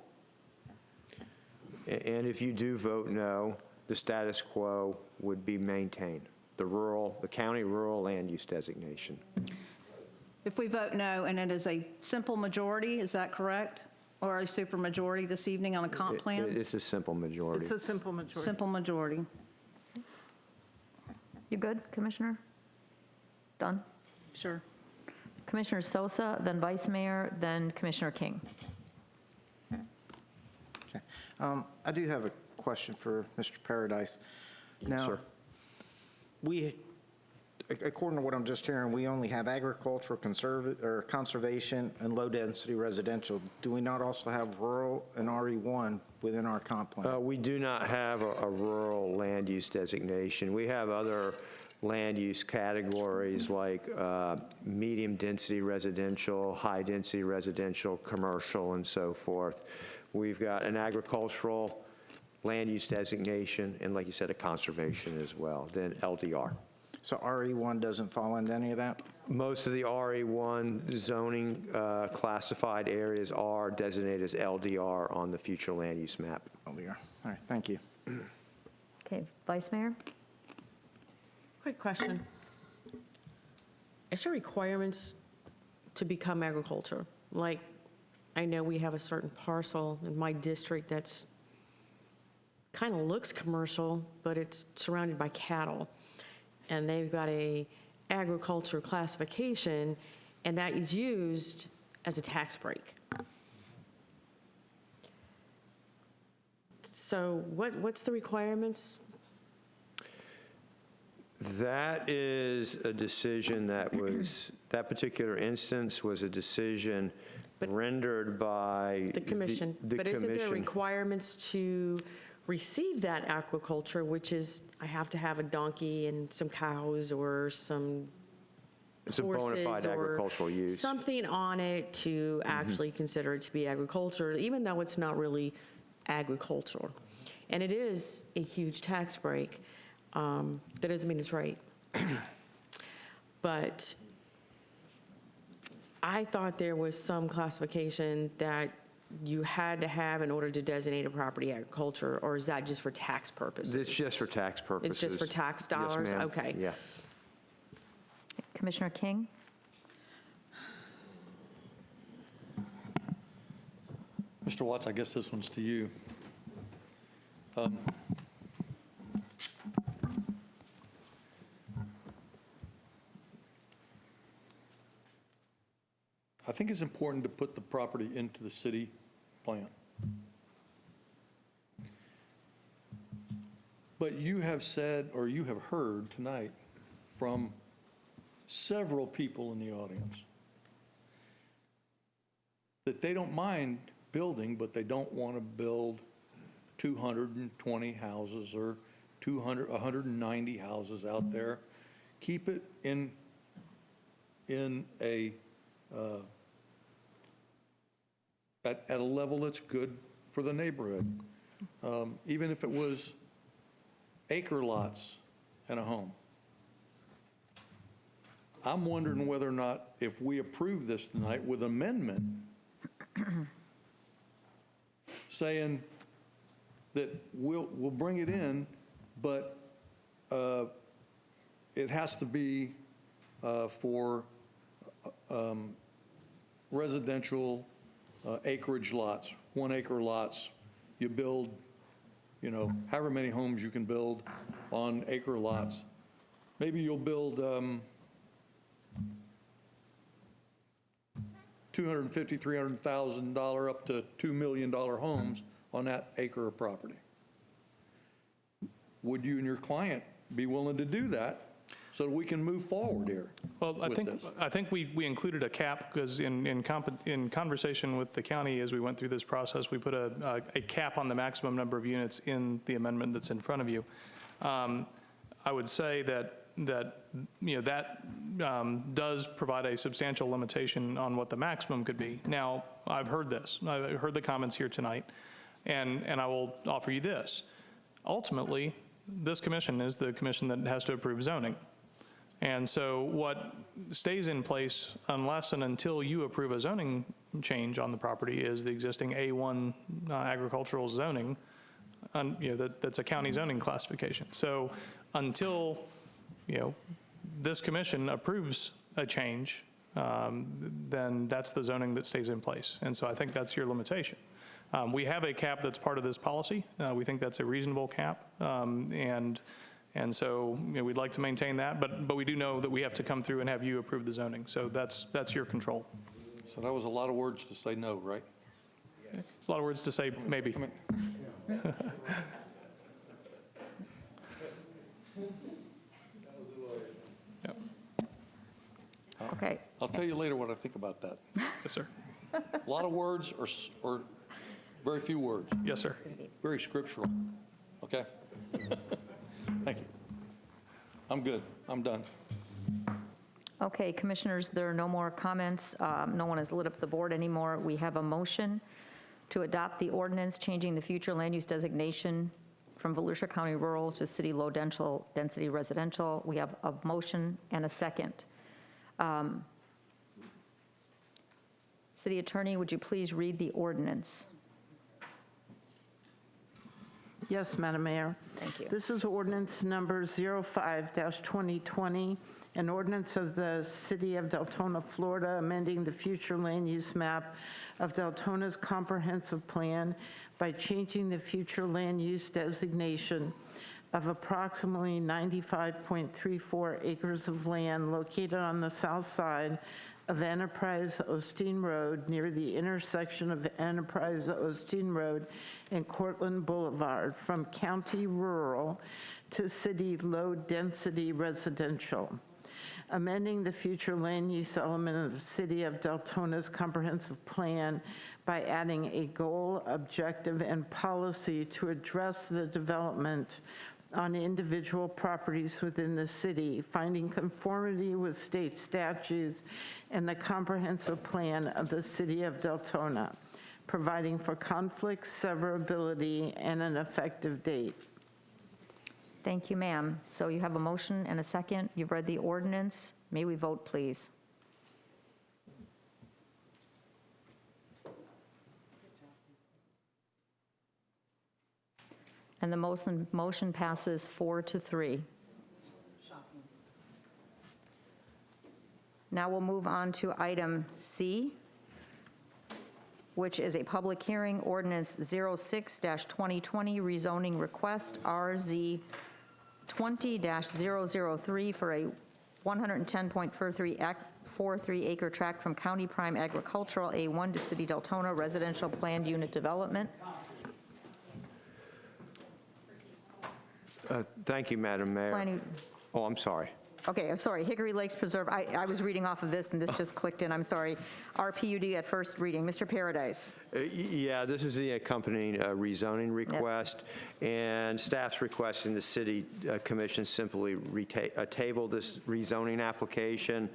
And if you do vote no, the status quo would be maintained, the county rural land use designation. If we vote no and it is a simple majority, is that correct? Or a supermajority this evening on a comp plan? It's a simple majority. It's a simple majority. Simple majority. You good, Commissioner? Done? Sure. Commissioner Sosa, then Vice Mayor, then Commissioner King. Okay. I do have a question for Mr. Paradise. Now, sir. We, according to what I'm just hearing, we only have agricultural, conservation, and low-density residential. Do we not also have rural and RE1 within our comp plan? We do not have a rural land use designation. We have other land use categories like medium-density residential, high-density residential, commercial, and so forth. We've got an agricultural land use designation, and like you said, a conservation as well, then LDR. So RE1 doesn't fall into any of that? Most of the RE1 zoning classified areas are designated as LDR on the future land use map. LDR. All right, thank you. Okay, Vice Mayor? Quick question. Is there requirements to become agriculture? Like, I know we have a certain parcel in my district that's kind of looks commercial, but it's surrounded by cattle. And they've got a agriculture classification, and that is used as a tax break. So what's the requirements? That is a decision that was, that particular instance was a decision rendered by The commission. But isn't there requirements to receive that aquaculture, which is I have to have a donkey and some cows or some It's a bona fide horses or agricultural use. something on it to actually consider it to be agriculture, even though it's not really agricultural. And it is a huge tax break. That doesn't mean it's right. But I thought there was some classification that you had to have in order to designate a property agriculture, or is that just for tax purposes? It's just for tax purposes. It's just for tax dollars? Yes, ma'am. Okay. Yeah. Commissioner King? Mr. Watts, I guess this one's to you. I think it's important to put the property into the city plan. But you have said, or you have heard tonight from several people in the audience that they don't mind building, but they don't want to build 220 houses or 190 houses out there. Keep it in a at a level that's good for the neighborhood. Even if it was acre lots and a home. I'm wondering whether or not if we approve this tonight with amendment saying that we'll bring it in, but it has to be for residential acreage lots, 1 acre lots. You build, you know, however many homes you can build on acre lots. Maybe you'll build $250,000, $300,000 up to $2 million homes on that acre of property. Would you and your client be willing to do that so that we can move forward here? Well, I think we included a cap because in conversation with the county as we went through this process, we put a cap on the maximum number of units in the amendment that's in front of you. I would say that does provide a substantial limitation on what the maximum could be. Now, I've heard this. I've heard the comments here tonight, and I will offer you this. Ultimately, this commission is the commission that has to approve zoning. And so what stays in place unless and until you approve a zoning change on the property is the existing A1 agricultural zoning that's a county zoning classification. So until, this commission approves a change, then that's the zoning that stays in place. And so I think that's your limitation. We have a cap that's part of this policy. We think that's a reasonable cap. And so we'd like to maintain that, but we do know that we have to come through and have you approve the zoning. So that's your control. So that was a lot of words to say no, right? It's a lot of words to say maybe. Okay. I'll tell you later what I think about that. Yes, sir. A lot of words or very few words. Yes, sir. Very scriptural. Okay? Thank you. I'm good. I'm done. Okay, commissioners, there are no more comments. No one has lit up the board anymore. We have a motion to adopt the ordinance changing the future land use designation from Volusia County Rural to City Low Density Residential. We have a motion and a second. City Attorney, would you please read the ordinance? Yes, Madam Mayor. Thank you. This is ordinance number 05-2020, an ordinance of the City of Deltona, Florida, amending the future land use map of Deltona's comprehensive plan by changing the future land use designation of approximately 95.34 acres of land located on the south side of Enterprise Osteen Road near the intersection of Enterprise Osteen Road and Cortlandt Boulevard from county rural to city low density residential. Amending the future land use element of the City of Deltona's comprehensive plan by adding a goal, objective, and policy to address the development on individual properties within the city, finding conformity with state statutes and the comprehensive plan of the City of Deltona, providing for conflict, severability, and an effective date. Thank you, ma'am. So you have a motion and a second. You've read the ordinance. May we vote, please? And the motion passes 4-3. Now we'll move on to item C, which is a public hearing, ordinance 06-2020, rezoning request, RZ 20-003 for a 110.43 acre tract from County Prime Agricultural A1 to City Deltona Residential Planned Unit Development. Thank you, Madam Mayor. Oh, I'm sorry. Okay, I'm sorry, Hickory Lakes Preserve, I was reading off of this and this just clicked in, I'm sorry. RPUD at first reading, Mr. Paradise. Yeah, this is the accompanying rezoning request, and staff's requesting the City Commission simply table this rezoning application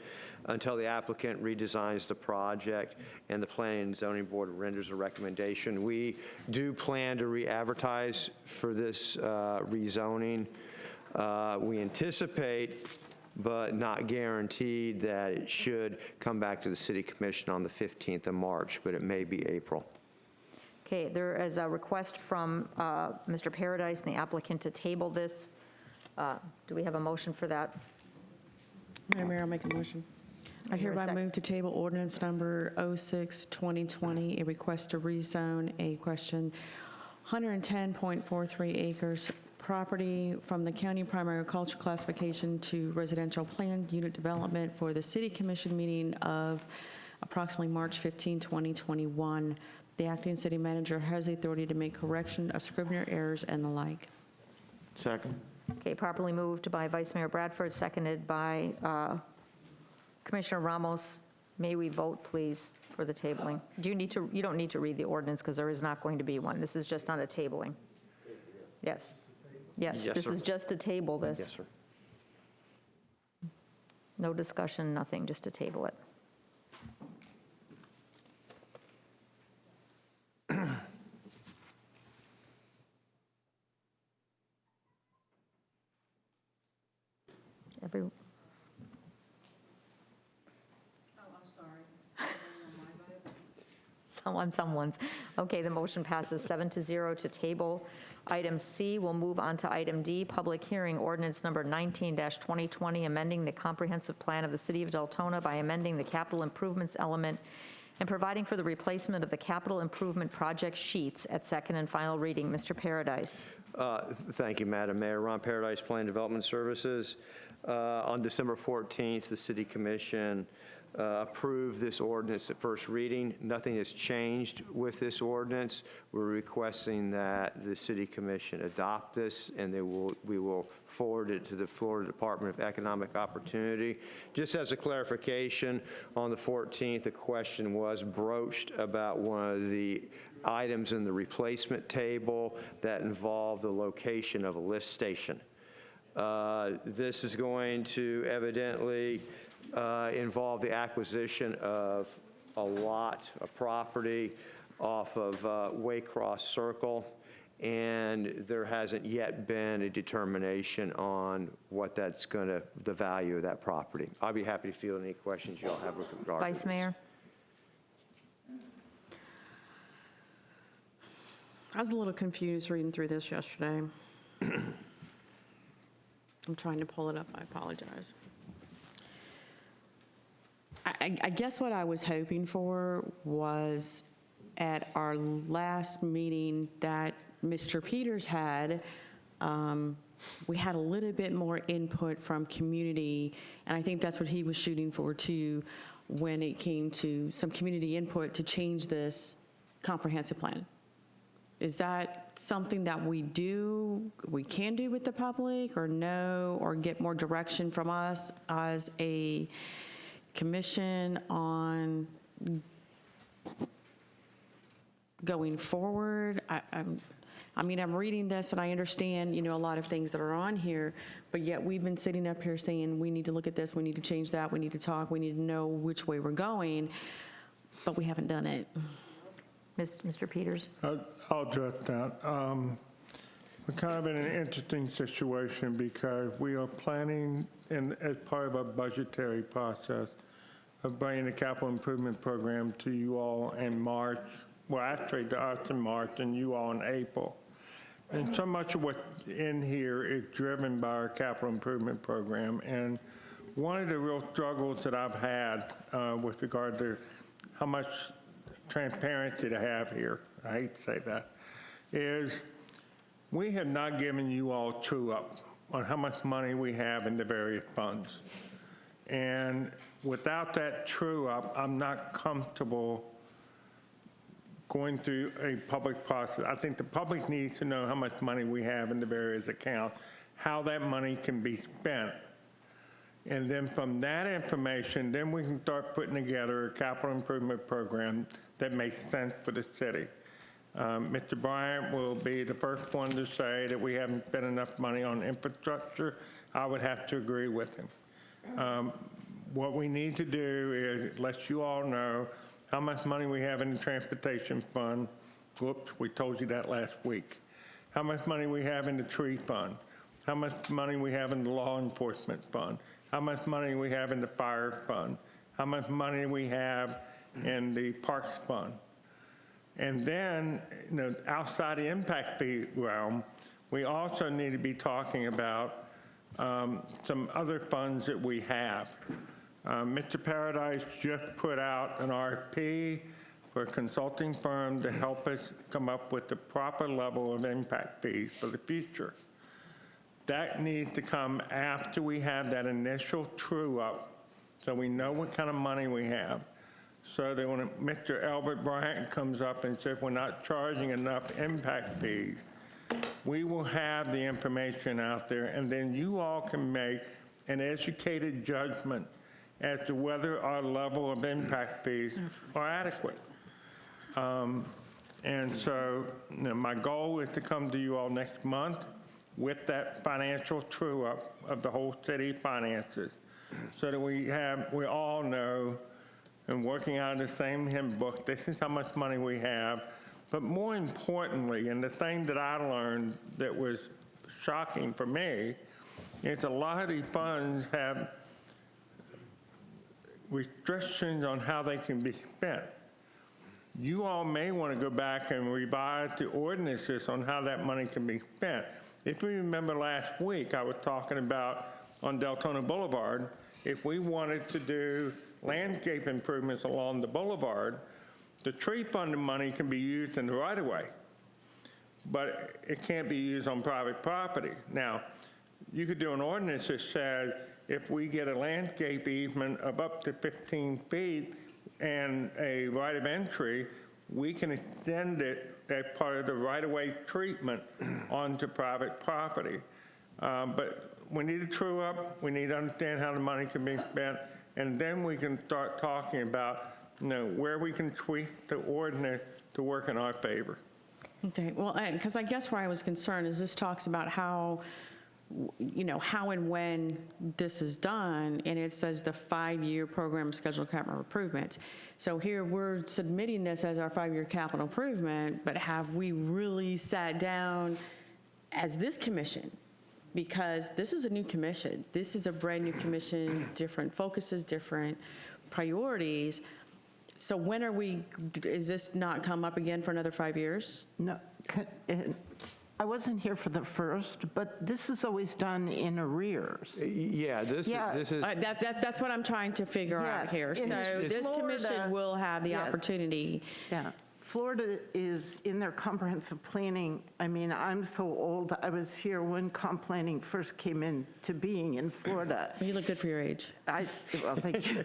until the applicant redesigns the project and the Planning and Zoning Board renders a recommendation. We do plan to re-advertise for this rezoning. We anticipate, but not guaranteed, that it should come back to the City Commission on the 15th of March, but it may be April. Okay, there is a request from Mr. Paradise and the applicant to table this. Do we have a motion for that? Madam Mayor, I'll make a motion. I hereby move to table ordinance number 06-2020, a request to rezone a question 110.43 acres property from the county primary agriculture classification to residential planned unit development for the City Commission meeting of approximately March 15, 2021. The acting city manager has the authority to make correction of scrivener errors and the like. Second. Okay, properly moved by Vice Mayor Bradford, seconded by Commissioner Ramos. May we vote, please, for the tabling? You don't need to read the ordinance because there is not going to be one. This is just on a tabling. Yes. Yes, this is just to table this. Yes, sir. No discussion, nothing, just to table it. someone's. Okay, the motion passes 7-0 to table item C. We'll move on to item D, public hearing, ordinance number 19-2020, amending the comprehensive plan of the city of Deltona by amending the capital improvements element and providing for the replacement of the capital improvement project sheets at second and final reading. Mr. Paradise. Thank you, Madam Mayor. Ron Paradise, Plan Development Services. On December 14th, the City Commission approved this ordinance at first reading. Nothing has changed with this ordinance. We're requesting that the City Commission adopt this, and we will forward it to the Florida Department of Economic Opportunity. Just as a clarification, on the 14th, a question was broached about one of the items in the replacement table that involved the location of a lift station. This is going to evidently involve the acquisition of a lot of property off of Waycross Circle, and there hasn't yet been a determination on what that's going to, the value of that property. I'll be happy to field any questions you all have with regard to this. Vice Mayor. I was a little confused reading through this yesterday. I'm trying to pull it up. I apologize. I guess what I was hoping for was at our last meeting that Mr. Peters had, we had a little bit more input from community, and I think that's what he was shooting for too when it came to some community input to change this comprehensive plan. Is that something that we can do with the public, or no, or get more direction from us as a commission on going forward? I mean, I'm reading this and I understand, a lot of things that are on here, but yet we've been sitting up here saying, we need to look at this, we need to change that, we need to talk, we need to know which way we're going, but we haven't done it. Mr. Peters. I'll address that. We're kind of in an interesting situation because we are planning, as part of our budgetary process, of bringing the capital improvement program to you all in March. Well, actually to us in March and you all in April. And so much of what's in here is driven by our capital improvement program. And one of the real struggles that I've had with regard to how much transparency to have here, I hate to say that, is we have not given you all true up on how much money we have in the various funds. And without that true up, I'm not comfortable going through a public process. I think the public needs to know how much money we have in the various accounts, how that money can be spent. And then from that information, then we can start putting together a capital improvement program that makes sense for the city. Mr. Bryant will be the first one to say that we haven't spent enough money on infrastructure. I would have to agree with him. What we need to do is let you all know how much money we have in the transportation fund. Whoops, we told you that last week. How much money we have in the tree fund. How much money we have in the law enforcement fund. How much money we have in the fire fund. How much money we have in the parks fund. And then, outside the impact fee realm, we also need to be talking about some other funds that we have. Mr. Paradise just put out an RFP for a consulting firm to help us come up with the proper level of impact fees for the future. That needs to come after we have that initial true up, so we know what kind of money we have. So that when Mr. Albert Bryant comes up and says we're not charging enough impact fees, we will have the information out there, and then you all can make an educated judgment as to whether our level of impact fees are adequate. And so my goal is to come to you all next month with that financial true up of the whole city finances, so that we all know, and working out of the same hymn book, this is how much money we have. But more importantly, and the thing that I learned that was shocking for me, is a lot of these funds have restrictions on how they can be spent. you all may want to go back and revise the ordinances on how that money can be spent. If you remember last week, I was talking about on Deltona Boulevard, if we wanted to do landscape improvements along the boulevard, the tree funding money can be used in the right-of-way, but it can't be used on private property. Now, you could do an ordinance that says if we get a landscape easement of up to 15 feet and a right of entry, we can extend it as part of the right-of-way treatment onto private property. But we need to true up, we need to understand how the money can be spent, and then we can start talking about, where we can tweak the ordinance to work in our favor. Okay, well, because I guess where I was concerned is this talks about how, how and when this is done, and it says the 5-year program scheduled capital improvements. So here we're submitting this as our 5-year capital improvement, but have we really sat down as this commission? Because this is a new commission. This is a brand new commission, different focuses, different priorities. So when is this not come up again for another 5 years? No, I wasn't here for the first, but this is always done in arrears. Yeah, this is. That's what I'm trying to figure out here. So this commission will have the opportunity. Yeah. Florida is in their comprehensive planning. I mean, I'm so old. I was here when comp planning first came into being in Florida. You look good for your age. Well, thank you.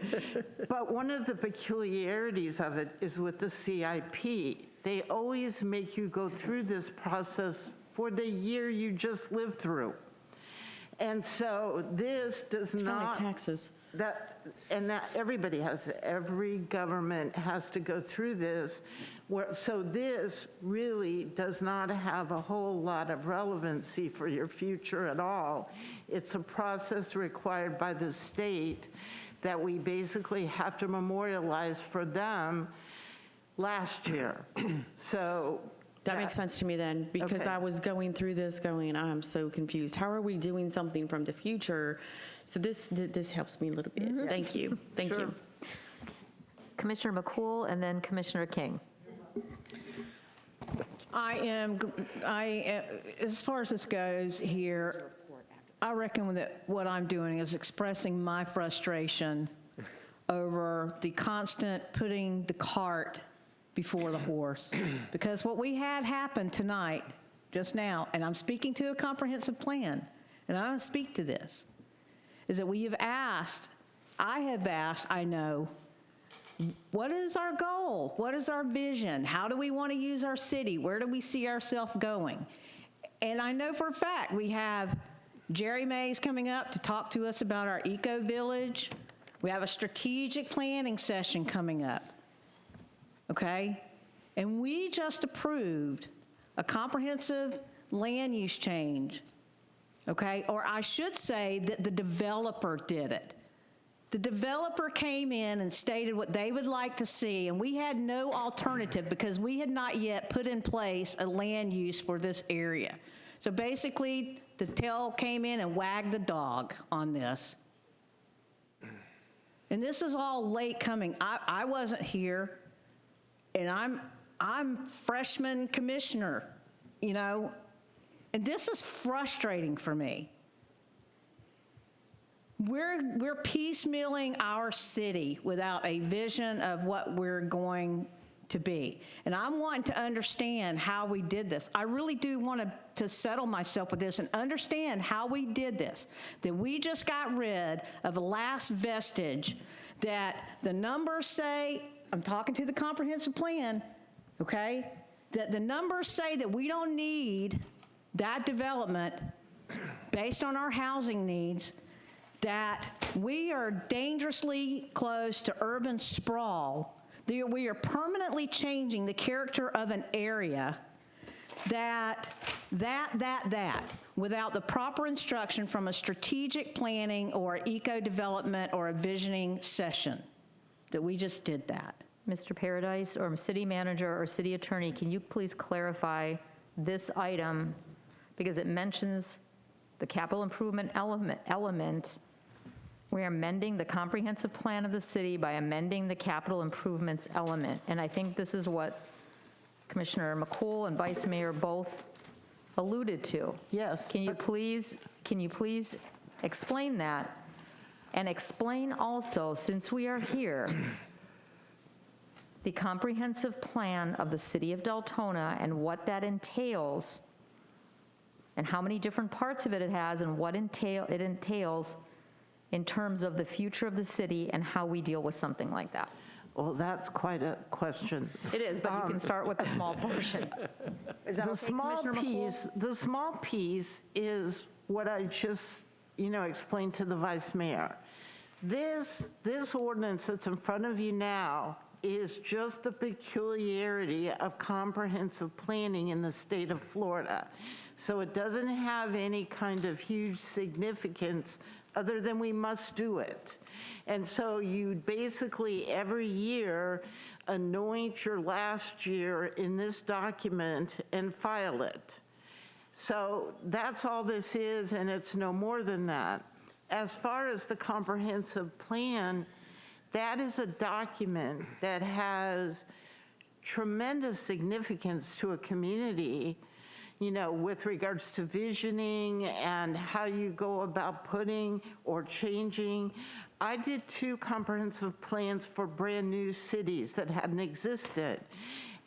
But one of the peculiarities of it is with the CIP. They always make you go through this process for the year you just lived through. And so this does it's not. It's kind of like taxes. That everybody has it. Every government has to go through this. So this really does not have a whole lot of relevancy for your future at all. It's a process required by the state that we basically have to memorialize for them last year. So that makes sense to me then, because I was going through this going, I'm so confused. How are we doing something from the future? So this helps me a little bit. Thank you. Thank you. Commissioner McCool and then Commissioner King. I am, as far as this goes here, I reckon that what I'm doing is expressing my frustration over the constant putting the cart before the horse. Because what we had happen tonight, just now, and I'm speaking to a comprehensive plan, and I want to speak to this, is that we have asked, I have asked, I know, what is our goal? What is our vision? How do we want to use our city? Where do we see ourselves going? And I know for a fact we have Jerry Mays coming up to talk to us about our eco-village. We have a strategic planning session coming up, okay? And we just approved a comprehensive land use change, okay? Or I should say that the developer did it. The developer came in and stated what they would like to see, and we had no alternative because we had not yet put in place a land use for this area. So basically, the tail came in and wagged the dog on this. And this is all late coming. I wasn't here, and I'm freshman commissioner, and this is frustrating for me. We're piecemealing our city without a vision of what we're going to be. And I'm wanting to understand how we did this. I really do want to settle myself with this and understand how we did this. That we just got rid of the last vestige that the numbers say, I'm talking to the comprehensive plan, okay? That the numbers say that we don't need that development based on our housing needs, that we are dangerously close to urban sprawl, that we are permanently changing the character of an area, that, without the proper instruction from a strategic planning or eco-development or a visioning session, that we just did that. Mr. Paradise or city manager or city attorney, can you please clarify this item because it mentions the capital improvement element We are amending the comprehensive plan of the city by amending the capital improvements element. And I think this is what Commissioner McCool and Vice Mayor both alluded to. Yes. Can you please explain that? And explain also, since we are here, the comprehensive plan of the city of Deltona and what that entails, and how many different parts of it has, and what it entails in terms of the future of the city and how we deal with something like that. Well, that's quite a question. It is, but you can start with a small portion. Is that okay, Commissioner McCool? The small piece is what I just, explained to the Vice Mayor. This ordinance that's in front of you now is just the peculiarity of comprehensive planning in the state of Florida. So it doesn't have any kind of huge significance other than we must do it. And so you basically every year anoint your last year in this document and file it. So that's all this is, and it's no more than that. As far as the comprehensive plan, that is a document that has tremendous significance to a community, with regards to visioning and how you go about putting or changing. I did 2 comprehensive plans for brand new cities that hadn't existed.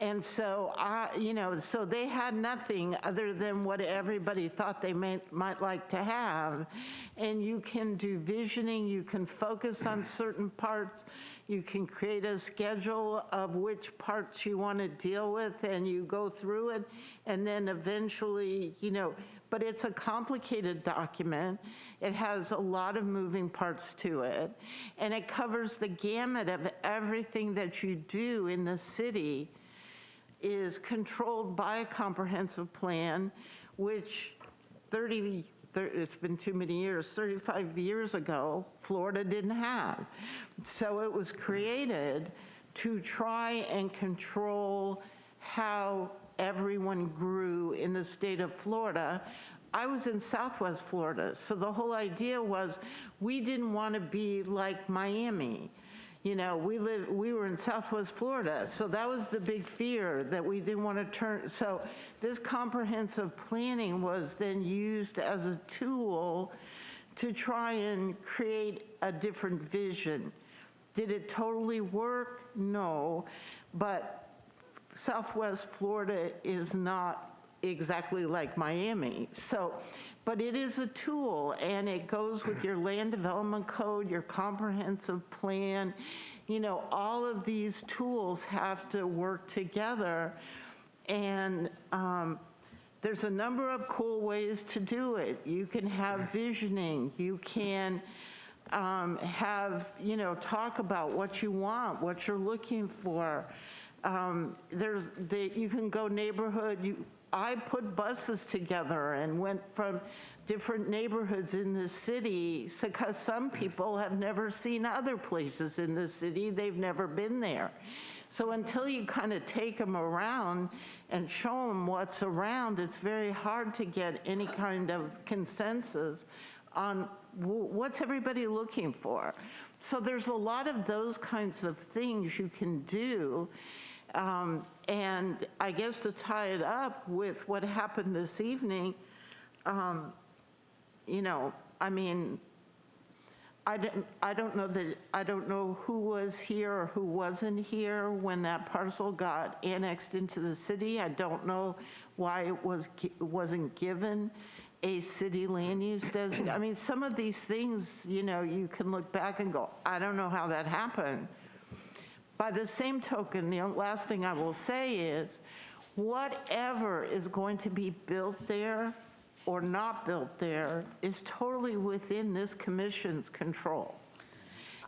And so, so they had nothing other than what everybody thought they might like to have. And you can do visioning, you can focus on certain parts, you can create a schedule of which parts you want to deal with, and you go through it, and then eventually, but it's a complicated document. It has a lot of moving parts to it, and it covers the gamut of everything that you do in the city is controlled by a comprehensive plan, which it's been too many years, 35 years ago, Florida didn't have. So it was created to try and control how everyone grew in the state of Florida. I was in Southwest Florida, so the whole idea was we didn't want to be like Miami. We were in Southwest Florida, so that was the big fear, that we didn't want to turn. So this comprehensive planning was then used as a tool to try and create a different vision. Did it totally work? No, but Southwest Florida is not exactly like Miami. But it is a tool, and it goes with your land development code, your comprehensive plan. All of these tools have to work together. And there's a number of cool ways to do it. You can have visioning. You can talk about what you want, what you're looking for. You can go neighborhood. I put buses together and went from different neighborhoods in the city because some people have never seen other places in the city. They've never been there. So until you kind of take them around and show them what's around, it's very hard to get any kind of consensus on what's everybody looking for. So there's a lot of those kinds of things you can do. And I guess to tie it up with what happened this evening, I don't know who was here or who wasn't here when that parcel got annexed into the city. I don't know why it wasn't given a city land use designation. Some of these things, you can look back and go, I don't know how that happened. By the same token, the last thing I will say is, whatever is going to be built there or not built there is totally within this commission's control.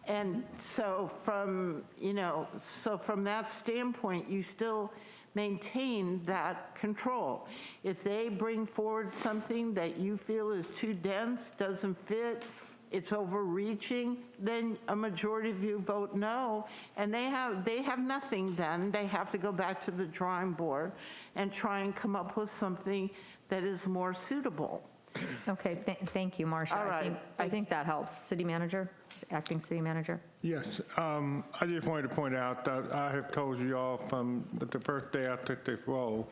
And so from that standpoint, you still maintain that control. If they bring forward something that you feel is too dense, doesn't fit, it's overreaching, then a majority of you vote no, and they have nothing then. They have to go back to the drawing board and try and come up with something that is more suitable. Okay, thank you, Marcia. All right. I think that helps. City Manager? Acting City Manager. Yes, I just wanted to point out that I have told you all from the first day I took this role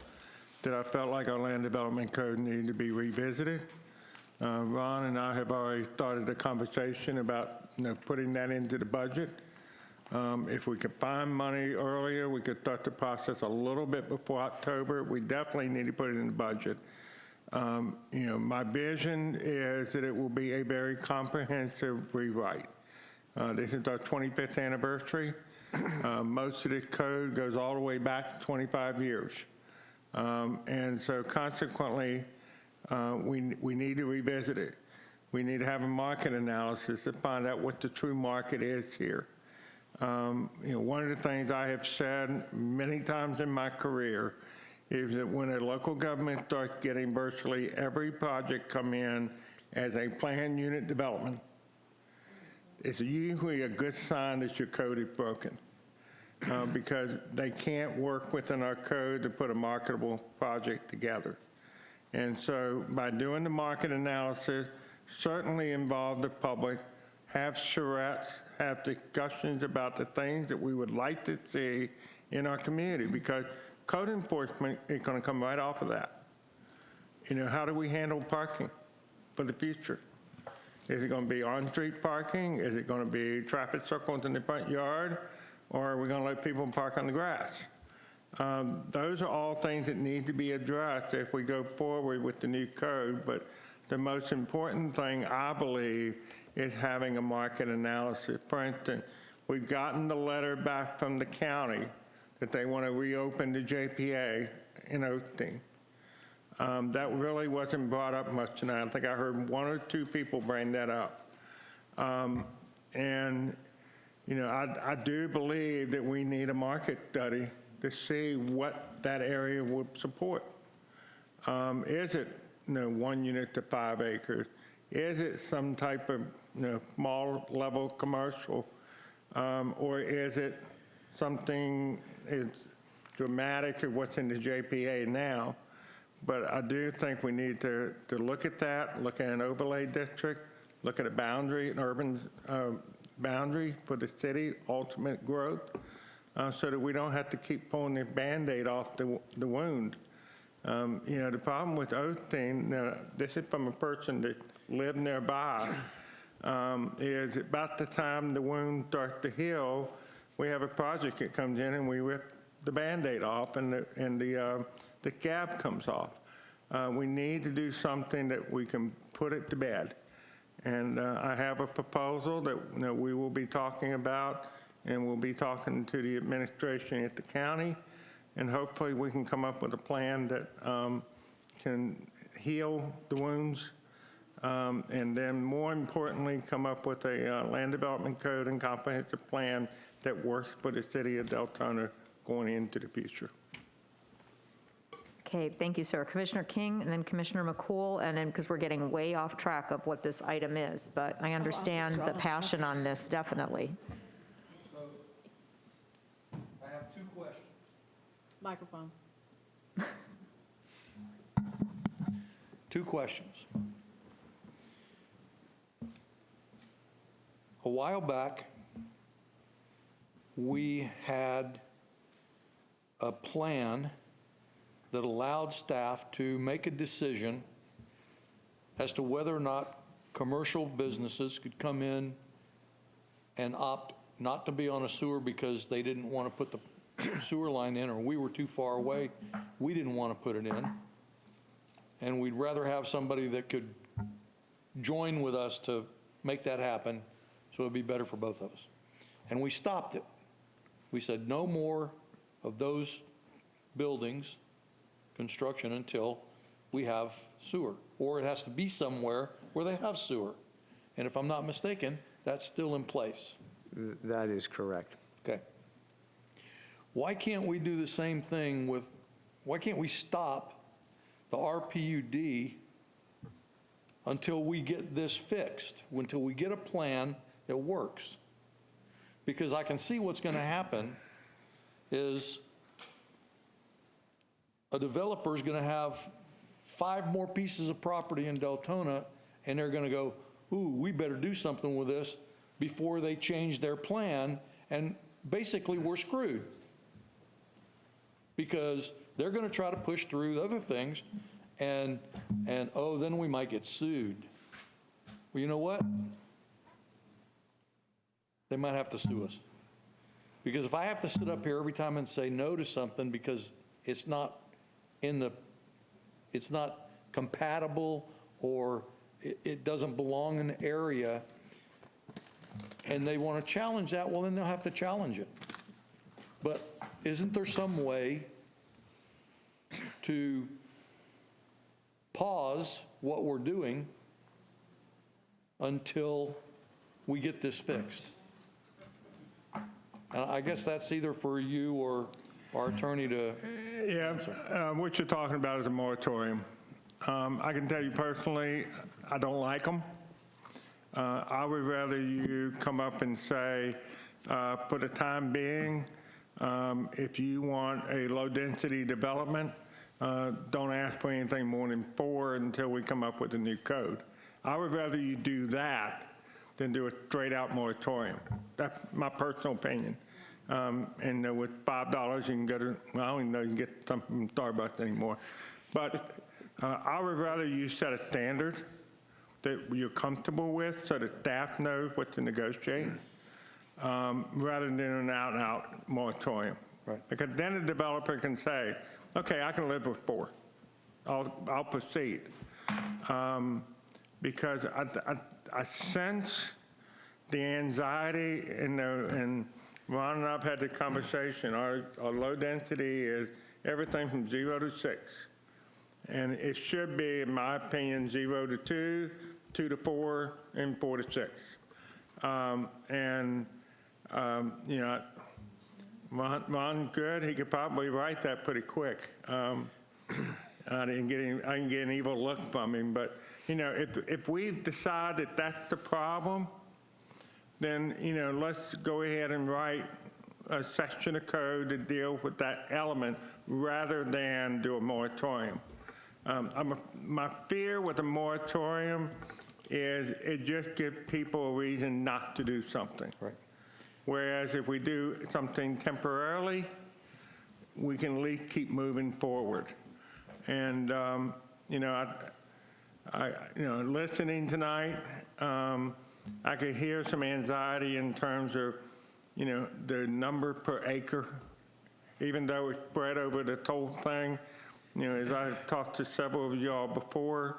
that I felt like our land development code needed to be revisited. Ron and I have already started a conversation about putting that into the budget. If we could find money earlier, we could start the process a little bit before October. We definitely need to put it in the budget. My vision is that it will be a very comprehensive rewrite. This is our 25th anniversary. Most of this code goes all the way back 25 years. And so consequently, we need to revisit it. We need to have a market analysis to find out what the true market is here. One of the things I have said many times in my career is that when a local government starts getting virtually every project come in as a planned unit development, it's usually a good sign that your code is broken because they can't work within our code to put a marketable project together. And so by doing the market analysis, certainly involve the public, have charrettes, have discussions about the things that we would like to see in our community, because code enforcement is going to come right off of that. How do we handle parking for the future? Is it going to be on-street parking? Is it going to be traffic circles in the front yard? Or are we going to let people park on the grass? Those are all things that need to be addressed if we go forward with the new code. But the most important thing, I believe, is having a market analysis. For instance, we've gotten the letter back from the county that they want to reopen the JPA in Osteen. That really wasn't brought up much tonight. I think I heard one or two people bring that up. I do believe that we need a market study to see what that area would support. Is it 1 unit to 5 acres? Is it some type of small level commercial? Or is it something as dramatic as what's in the JPA now? But I do think we need to look at that, look at an overlay district, look at a boundary, an urban boundary for the city, ultimate growth, so that we don't have to keep pulling the Band-Aid off the wound. The problem with Osteen, now, this is from a person that lived nearby, is about the time the wound starts to heal, we have a project that comes in and we rip the Band-Aid off and the gap comes off. We need to do something that we can put it to bed. And I have a proposal that we will be talking about, and we'll be talking to the administration at the county, and hopefully we can come up with a plan that can heal the wounds, and then more importantly, come up with a land development code and comprehensive plan that works for the city of Deltona going into the future. Okay, thank you, sir. Commissioner King, and then Commissioner McCool, and then, because we're getting way off track of what this item is, but I understand the passion on this, definitely. I have 2 questions. Microphone. 2 questions. A while back, we had a plan that allowed staff to make a decision as to whether or not commercial businesses could come in and opt not to be on a sewer because they didn't want to put the sewer line in, or we were too far away. We didn't want to put it in. And we'd rather have somebody that could join with us to make that happen, so it'd be better for both of us. And we stopped it. We said no more of those buildings, construction, until we have sewer, or it has to be somewhere where they have sewer. And if I'm not mistaken, that's still in place. That is correct. Okay. Why can't we do the same thing with, why can't we stop the RPUD until we get this fixed, until we get a plan that works? Because I can see what's going to happen is a developer is going to have 5 more pieces of property in Deltona, and they're going to go, ooh, we better do something with this before they change their plan, and basically we're screwed. Because they're going to try to push through other things, and oh, then we might get sued. Well, you know what? They might have to sue us. Because if I have to sit up here every time and say no to something because it's not it's not compatible, or it doesn't belong in the area, and they want to challenge that, well, then they'll have to challenge it. But isn't there some way to pause what we're doing until we get this fixed? And I guess that's either for you or our attorney to answer. What you're talking about is a moratorium. I can tell you personally, I don't like them. I would rather you come up and say, for the time being, if you want a low-density development, don't ask for anything more than 4 until we come up with a new code. I would rather you do that than do a straight-out moratorium. That's my personal opinion. And with $5, you can go to, well, I don't even know you can get something from Starbucks anymore. But I would rather you set a standard that you're comfortable with so that staff knows what to negotiate, rather than an out-and-out moratorium. Right. Because then the developer can say, okay, I can live with 4. I'll proceed. Because I sense the anxiety, and Ron and I've had the conversation. Our low density is everything from 0 to 6. And it should be, in my opinion, 0 to 2, 2 to 4, and 4 to 6. You know, Ron good, he could probably write that pretty quick. I can get an evil look from him, but you know, if we decide that that's the problem, then you know, let's go ahead and write a section of code to deal with that element rather than do a moratorium. My fear with a moratorium is it just gives people a reason not to do something. Right. Whereas if we do something temporarily, we can at least keep moving forward. And you know, you know, listening tonight, I could hear some anxiety in terms of, you know, the number per acre, even though it's spread over the whole thing. You know, as I talked to several of y'all before,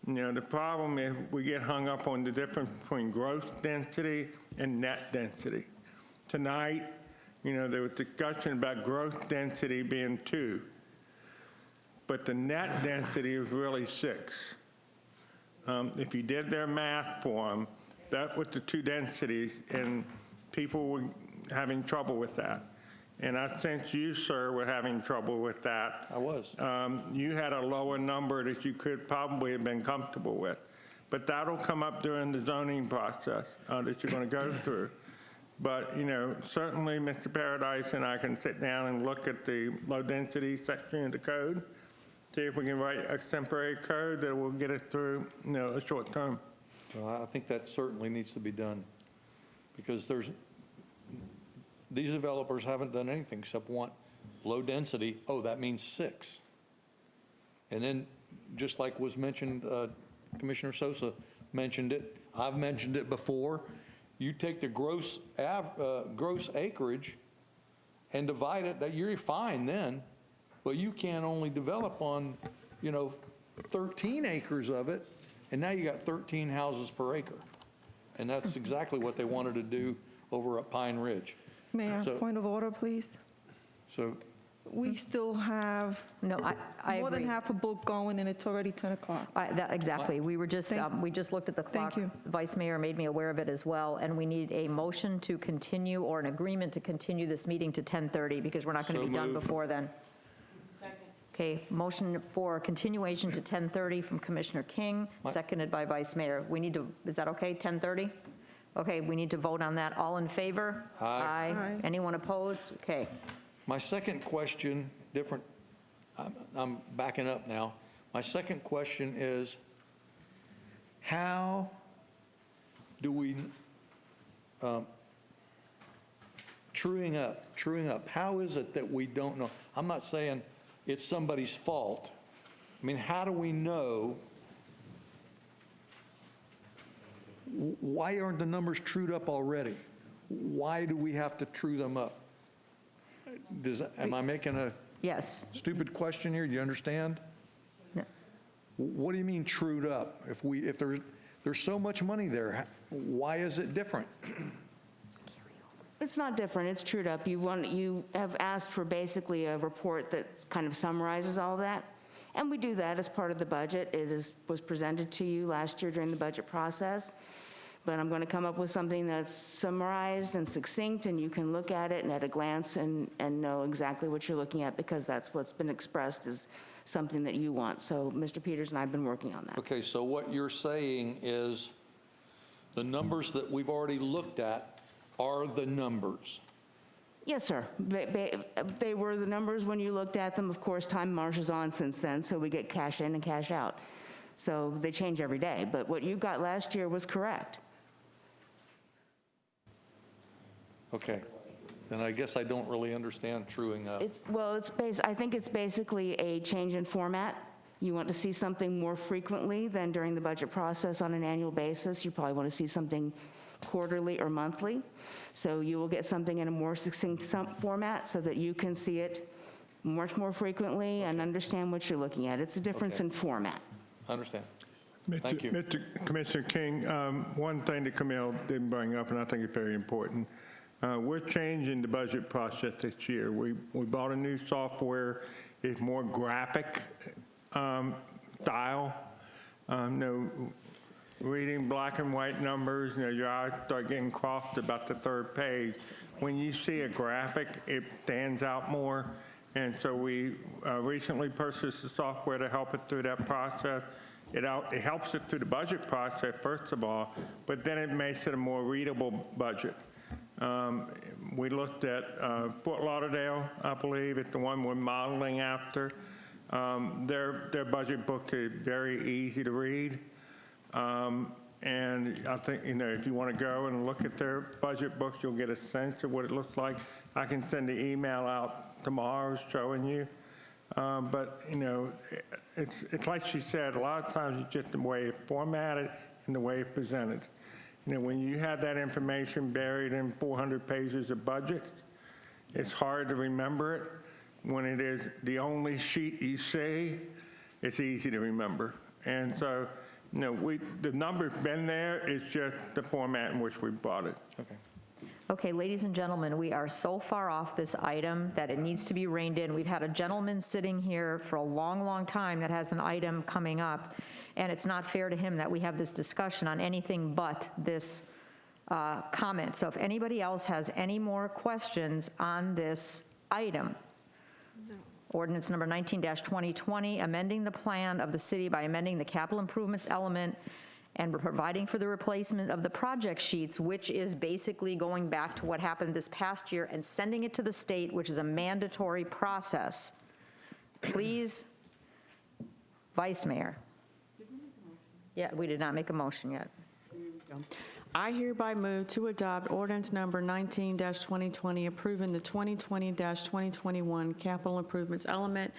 you know, the problem is we get hung up on the difference between gross density and net density. Tonight, you know, there was discussion about gross density being 2, but the net density is really 6. If you did their math for them, that was the 2 densities, and people were having trouble with that. And I sense you, sir, were having trouble with that. I was. You had a lower number that you could probably have been comfortable with. But that'll come up during the zoning process that you're going to go through. But, you know, certainly Mr. Paradise and I can sit down and look at the low-density section of the code, see if we can write a temporary code that will get us through, you know, a short term. Well, I think that certainly needs to be done, because these developers haven't done anything except want low density. Oh, that means 6. And then, just like was mentioned, Commissioner Sosa mentioned it, I've mentioned it before, you take the gross acreage and divide it, that you're fine then, but you can't only develop on, you know, 13 acres of it, and now you got 13 houses per acre. And that's exactly what they wanted to do over at Pine Ridge. Mayor, point of order, please. So We still have I more than agree. half a book going, and it's already 10 o'clock. Exactly. We were just, we just looked at the clock. Thank you. Vice Mayor made me aware of it as well, and we need a motion to continue or an agreement to continue this meeting to 10:30 because we're not going to So be done moved. before then. Okay, motion for continuation to 10:30 from Commissioner King, seconded by Vice Mayor. We need to, is that okay, 10:30? Okay, we need to vote on that. All in favor? Aye. Aye. Anyone opposed? Okay. my second question, different, I'm backing up now. My second question is, how do we Truing up, how is it that we don't know? I'm not saying it's somebody's fault. I mean, how do we know? Why aren't the numbers trued up already? Why do we have to true them up? Am I making a Yes. stupid question here? Do you understand? No. What do you mean trued up? If there's so much money there, why is it different? It's not different, it's trued up. You have asked for basically a report that kind of summarizes all that, and we do that as part of the budget. It was presented to you last year during the budget process, but I'm going to come up with something that's summarized and succinct, and you can look at it and at a glance and know exactly what you're looking at, because that's what's been expressed as something that you want. So Mr. Peters and I have been working on that. Okay, so what you're saying is the numbers that we've already looked at are the numbers. Yes, sir. They were the numbers when you looked at them. Of course, time marches on since then, so we get cash in and cash out. So they change every day, but what you got last year was correct. Okay, then I guess I don't really understand truing up. I think it's basically a change in format. You want to see something more frequently than during the budget process on an annual basis. You probably want to see something quarterly or monthly. So you will get something in a more succinct format so that you can see it much more frequently and understand what you're looking at. It's a difference in format. I understand. Thank you. Commissioner King, one thing that Camille didn't bring up, and I think it's very important, we're changing the budget process this year. We bought a new software. It's more graphic style. Reading black and white numbers, your eyes start getting crossed about the third page. When you see a graphic, it stands out more. And so we recently purchased the software to help it through that process. It helps it through the budget process, first of all, but then it makes it a more readable budget. We looked at Fort Lauderdale, I believe. It's the one we're modeling after. Their budget book is very easy to read. And I think, if you want to go and look at their budget books, you'll get a sense of what it looks like. I can send the email out tomorrow showing you. But, it's like she said, a lot of times it's just the way it's formatted and the way it's presented. When you have that information buried in 400 pages of budget, it's hard to remember it. When it is the only sheet you see, it's easy to remember. And so, the number's been there, it's just the format in which we bought it. Okay. Okay, ladies and gentlemen, we are so far off this item that it needs to be reined in. We've had a gentleman sitting here for a long, long time that has an item coming up, and it's not fair to him that we have this discussion on anything but this comment. So if anybody else has any more questions on this item, ordinance number 19-2020, amending the plan of the city by amending the capital improvements element and providing for the replacement of the project sheets, which is basically going back to what happened this past year and sending it to the state, which is a mandatory process. Please, Vice Mayor. Yeah, we did not make a motion yet. I hereby move to adopt ordinance number 19-2020, approving the 2020-2021 capital improvements element,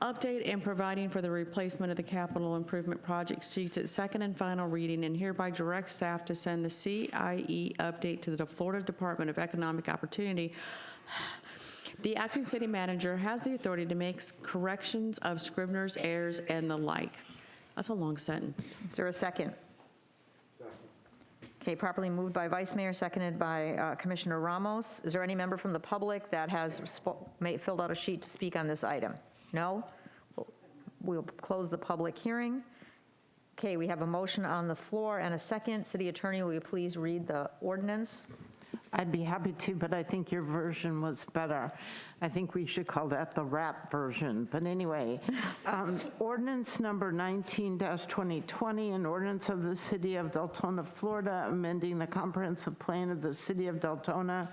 update and providing for the replacement of the capital improvement project sheets at second and final reading, and hereby direct staff to send the CIE update to the Florida Department of Economic Opportunity. The acting city manager has the authority to make corrections of scrivener's errors and the like. That's a long sentence. Is there a second? Okay, properly moved by Vice Mayor, seconded by Commissioner Ramos. Is there any member from the public that has filled out a sheet to speak on this item? No? We'll close the public hearing. Okay, we have a motion on the floor and a second. City Attorney, will you please read the ordinance? I'd be happy to, but I think your version was better. I think we should call that the rap version. But anyway, ordinance number 19-2020, an ordinance of the City of Deltona, Florida, amending the comprehensive plan of the City of Deltona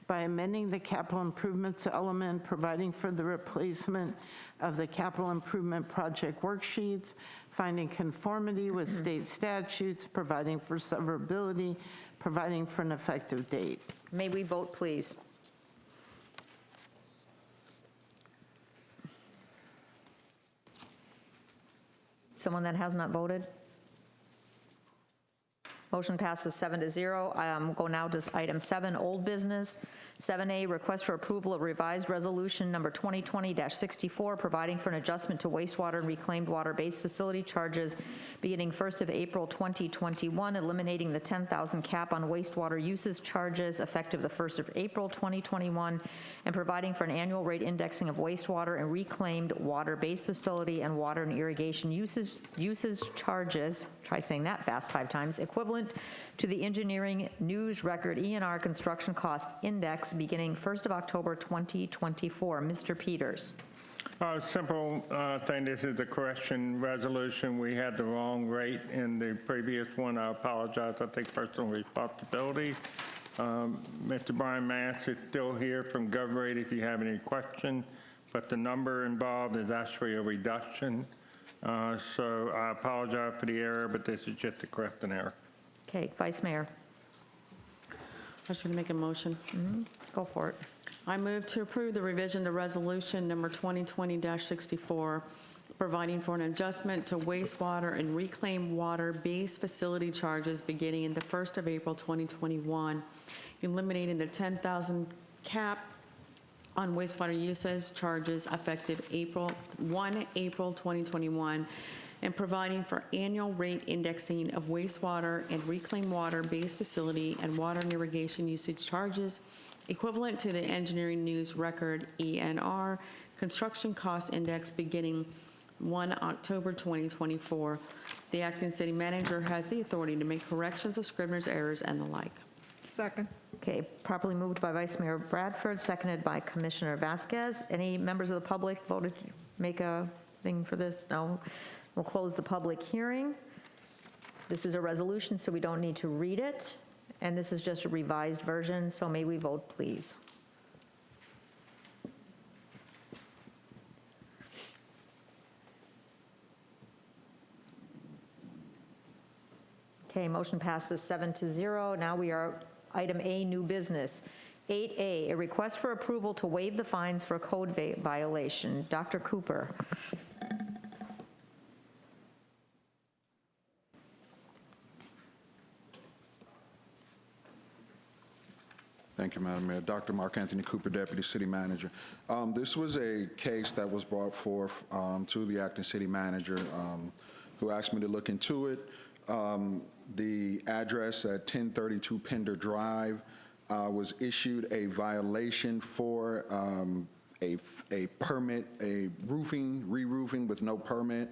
by amending the capital improvements element, providing for the replacement of the capital improvement project worksheets, finding conformity with state statutes, providing for severability, providing for an effective date. May we vote, please? Someone that has not voted? Motion passes 7-0. Go now to item 7, old business. 7A, request for approval of revised resolution number 2020-64, providing for an adjustment to wastewater and reclaimed water-based facility charges beginning 1st of April 2021, eliminating the 10,000 cap on wastewater uses charges effective the 1st of April 2021, and providing for an annual rate indexing of wastewater and reclaimed water-based facility and water and irrigation uses charges, try saying that fast 5 times, equivalent to the engineering news record ENR construction cost index beginning 1st of October 2024. Mr. Peters. Simple thing, this is the correction resolution. We had the wrong rate in the previous one. I apologize, I take personal responsibility. Mr. Brian Mass is still here from GovRate if you have any question, but the number involved is actually a reduction. So I apologize for the error, but this is just to correct an error. Okay, Vice Mayor. I'm just going to make a motion. Go for it. I move to approve the revision to resolution number 2020-64, providing for an adjustment to wastewater and reclaimed water-based facility charges beginning in the 1st of April 2021, eliminating the 10,000 cap on wastewater usage charges effective April 2021, and providing for annual rate indexing of wastewater and reclaimed water-based facility and water and irrigation usage charges equivalent to the engineering news record ENR construction cost index beginning 1 October 2024. The acting city manager has the authority to make corrections of scrivener's errors and the like. Second. Okay, properly moved by Vice Mayor Bradford, seconded by Commissioner Vasquez. Any members of the public voted to make a thing for this? No. We'll close the public hearing. This is a resolution, so we don't need to read it. And this is just a revised version, so may we vote, please? Okay, motion passes 7-0. Now we are item A, new business. 8A, a request for approval to waive the fines for a code violation. Dr. Cooper. Thank you, Madam Mayor. Dr. Mark Anthony Cooper, Deputy City Manager. This was a case that was brought forth to the acting city manager, who asked me to look into it. The address at 1032 Pender Drive was issued a violation for a permit, a re-roofing with no permit.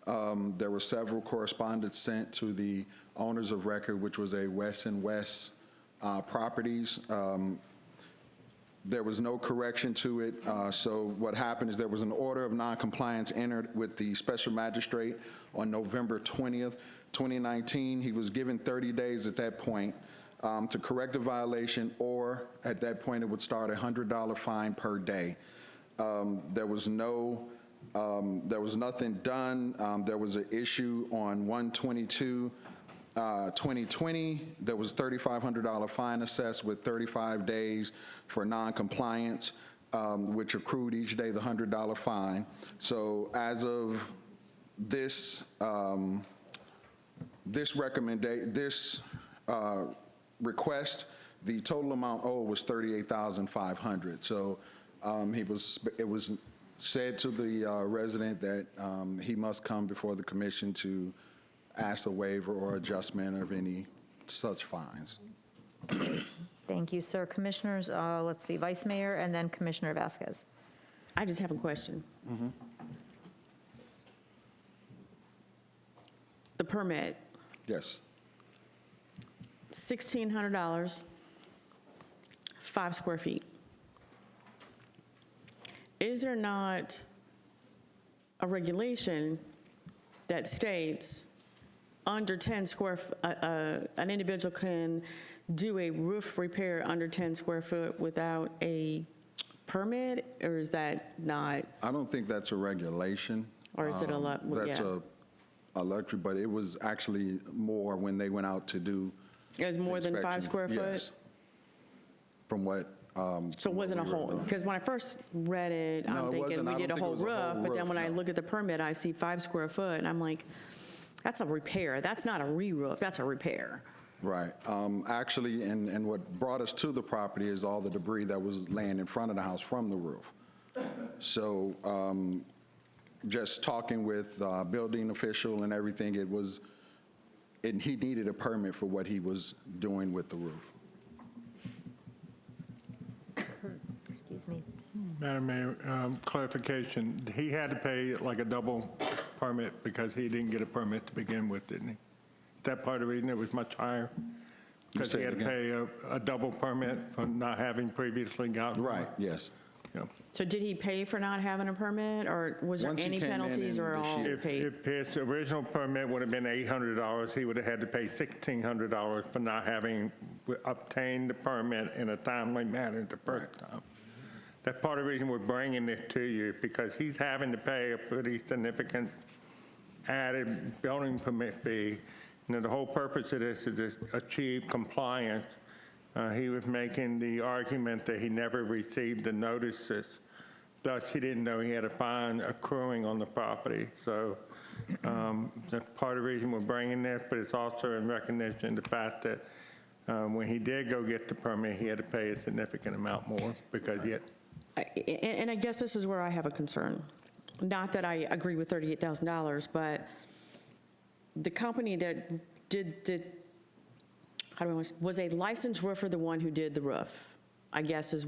There were several correspondence sent to the owners of record, which was a West and West properties. There was no correction to it. So what happened is there was an order of noncompliance entered with the special magistrate on November 20th, 2019. He was given 30 days at that point to correct the violation, or at that point it would start a $100 fine per day. There was nothing done. There was an issue on 1/22/2020. There was $3,500 fine assessed with 35 days for noncompliance, which accrued each day the $100 fine. So as of this request, the total amount owed was $38,500. So it was said to the resident that he must come before the commission to ask a waiver or adjustment of any such fines. Thank you, sir. Commissioners, let's see, Vice Mayor and then Commissioner Vasquez. I just have a question. The permit, Yes. $1,600, 5 square feet. Is there not a regulation that states under 10 square, an individual can do a roof repair under 10 square foot without a permit, or is that not? I don't think that's a regulation. Or is it a lot? That's a luxury, but it was actually more when they went out to do It was more than 5 square foot? Yes. From what? So it wasn't a whole, because when I first read it, No, I'm it thinking wasn't. we I did a don't think it whole was a whole roof, but then roof, when I no. look at the permit, I see 5 square foot, and I'm like, that's a repair. That's not a re-roof, that's a repair. Right. Actually, and what brought us to the property is all the debris that was laying in front of the house from the roof. So just talking with building official and everything, he needed a permit for what he was doing with the roof. Excuse me. Madam Mayor, clarification, he had to pay like a double permit because he didn't get a permit to begin with, didn't he? Is that part of the reason it was much higher? Because say he it had to again? pay a double permit for not having previously gotten one? Right, yes. Yeah. So did he pay for not having a permit, or was there Once he any came in penalties, and or the all shit- paid? If his original permit would have been $800, he would have had to pay $1,600 for not having obtained the permit in a timely manner the first time. That's part of the reason we're bringing this to you, because he's having to pay a pretty significant added building permit fee. You know, the whole purpose of this is to achieve compliance. He was making the argument that he never received the notices, thus he didn't know he had a fine accruing on the property. So that's part of the reason we're bringing this, but it's also in recognition of the fact that when he did go get the permit, he had to pay a significant amount more because he had. And I guess this is where I have a concern. Not that I agree with $38,000, but the company that was a licensed roofer the one who did the roof? I guess is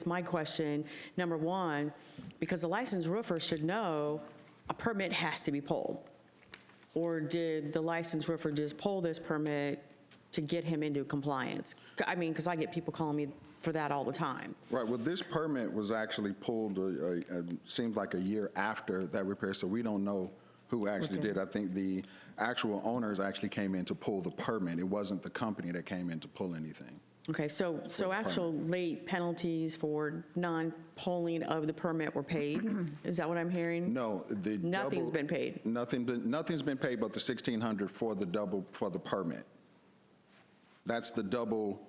my question, number one, because the licensed roofer should know a permit has to be pulled. Or did the licensed roofer just pull this permit to get him into compliance? I mean, because I get people calling me for that all the time. Right, well, this permit was actually pulled, seems like a year after that repair, so we don't know who actually did. I think the actual owners actually came in to pull the permit. It wasn't the company that came in to pull anything. Okay, so actual late penalties for non-pulling of the permit were paid? Is that what I'm hearing? No, Nothing's been paid? Nothing's been paid but the $1,600 for the permit. That's the double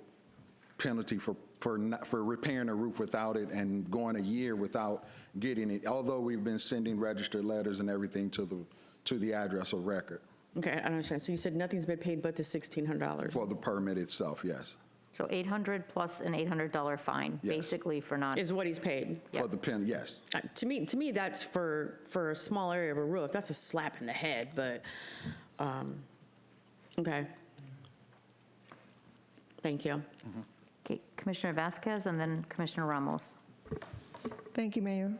penalty for repairing a roof without it and going a year without getting it, although we've been sending registered letters and everything to the address of record. Okay, I understand. So you said nothing's been paid but the $1,600? For the permit itself, yes. So $800 plus an $800 fine, Yes. basically for not. Is what he's paid? For the pen, yes. To me, that's for a small area of a roof, that's a slap in the head, but, okay. Thank you. Okay, Commissioner Vasquez and then Commissioner Ramos. Thank you, Mayor.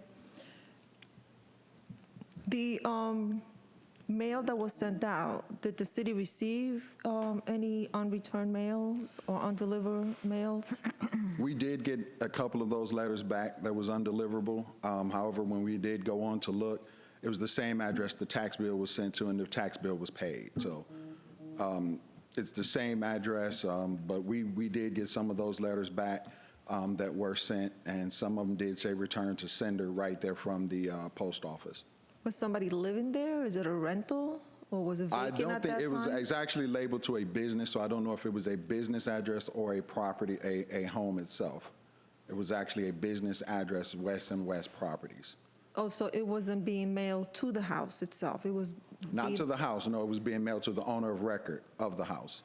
The mail that was sent out, did the city receive any unreturned mails or undelivered mails? We did get a couple of those letters back that was undeliverable. However, when we did go on to look, it was the same address the tax bill was sent to and the tax bill was paid. So it's the same address, but we did get some of those letters back that were sent, and some of them did say return to sender right there from the post office. Was somebody living there? Is it a rental? Or was it I vacant don't at think that time? it's actually labeled to a business, so I don't know if it was a business address or a property, a home itself. It was actually a business address, West and West Properties. Oh, so it wasn't being mailed to the house itself? It was Not being- to the house, no, it was being mailed to the owner of record of the house.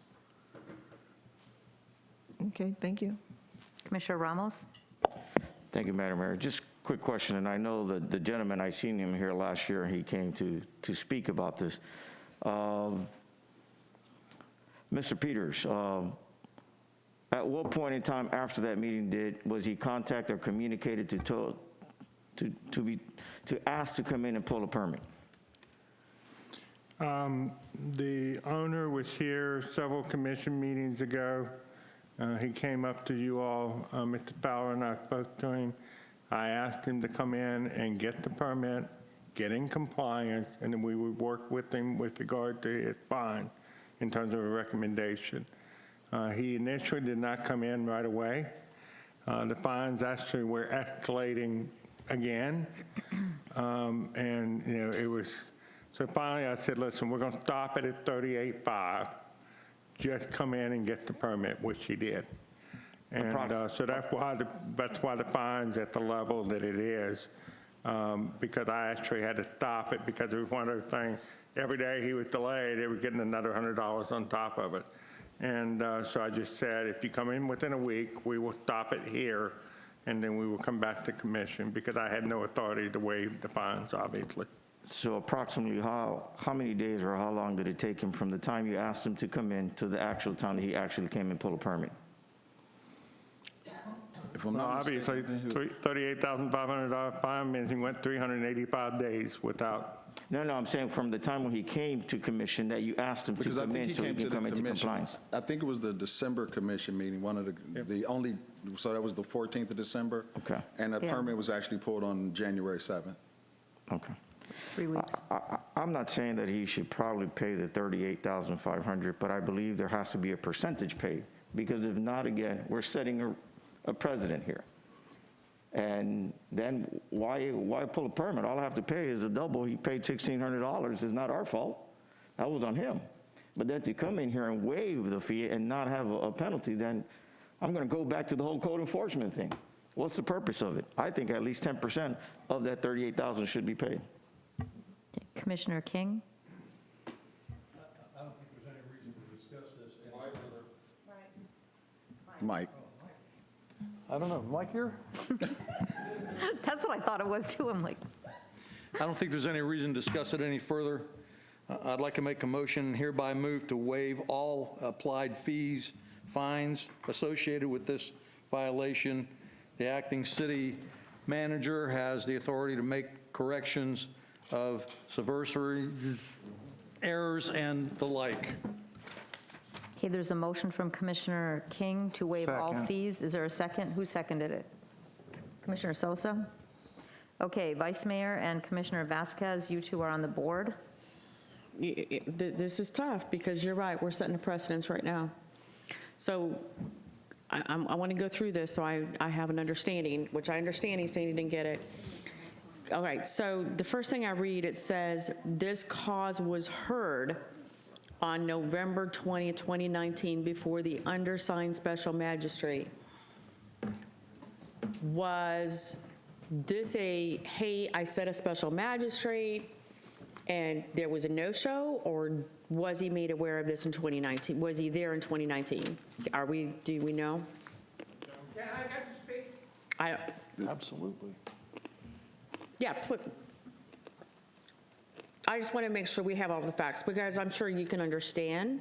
Okay, thank you. Commissioner Ramos? Thank you, Madam Mayor. Just quick question, and I know that the gentleman, I seen him here last year, he came to speak about this. Mr. Peters, at what point in time after that meeting was he contacted or communicated to ask to come in and pull a permit? The owner was here several commission meetings ago. He came up to you all, Mr. Fowler, and I spoke to him. I asked him to come in and get the permit, get in compliance, and then we would work with him with regard to his fine in terms of a recommendation. He initially did not come in right away. The fines actually were escalating again. And, it was, so finally I said, listen, we're going to stop it at 38.5. just come in and get the permit, which he did. And so that's why the fine's at the level that it is, because I actually had to stop it because it was one of those things, every day he was delayed, they were getting another $100 on top of it. And so I just said, if you come in within a week, we will stop it here, and then we will come back to commission, because I had no authority to waive the fines, obviously. So approximately how many days or how long did it take him from the time you asked him to come in to the actual time that he actually came and pulled a permit? If I'm not obviously, $38,500 fine means he went 385 days without. No, I'm saying from the time when he came to commission that you asked him to Because I come think in he so he came can to the come into commission. compliance. I think it was the December commission meeting, one of the only, so that was the 14th of December. Okay. And the Yeah. permit was actually pulled on January 7th. Okay. 3 weeks. I'm not saying that he should probably pay the $38,500, but I believe there has to be a percentage paid, because if not, again, we're setting a precedent here. And then why pull a permit? All I have to pay is a double. He paid $1,600. It's not our fault. That was on him. But then to come in here and waive the fee and not have a penalty, then I'm going to go back to the whole code enforcement thing. What's the purpose of it? I think at least 10% of that $38,000 should be paid. Commissioner King? I don't think there's any reason to discuss this any further. Mike. I don't know, Mike here? That's what I thought it was too. I'm like, I don't think there's any reason to discuss it any further. I'd like to make a motion, hereby move to waive all applied fees, fines associated with this violation. The acting city manager has the authority to make corrections of subversaries, errors, and the like. okay, there's a motion from Commissioner King to waive all Second. fees. Is there a second? Who seconded it? Commissioner Sosa? Okay, Vice Mayor and Commissioner Vasquez, you two are on the board. This is tough, because you're right, we're setting a precedence right now. So I want to go through this so I have an understanding, which I understand he's saying he didn't get it. All right, so the first thing I read, it says, this cause was heard on November 20, 2019, before the undersigned special magistrate. Was this a, hey, I set a special magistrate and there was a no-show, or was he made aware of this in 2019? Was he there in 2019? Do we know? Can I get to speak? Absolutely. Yeah, I just want to make sure we have all the facts, because I'm sure you can understand.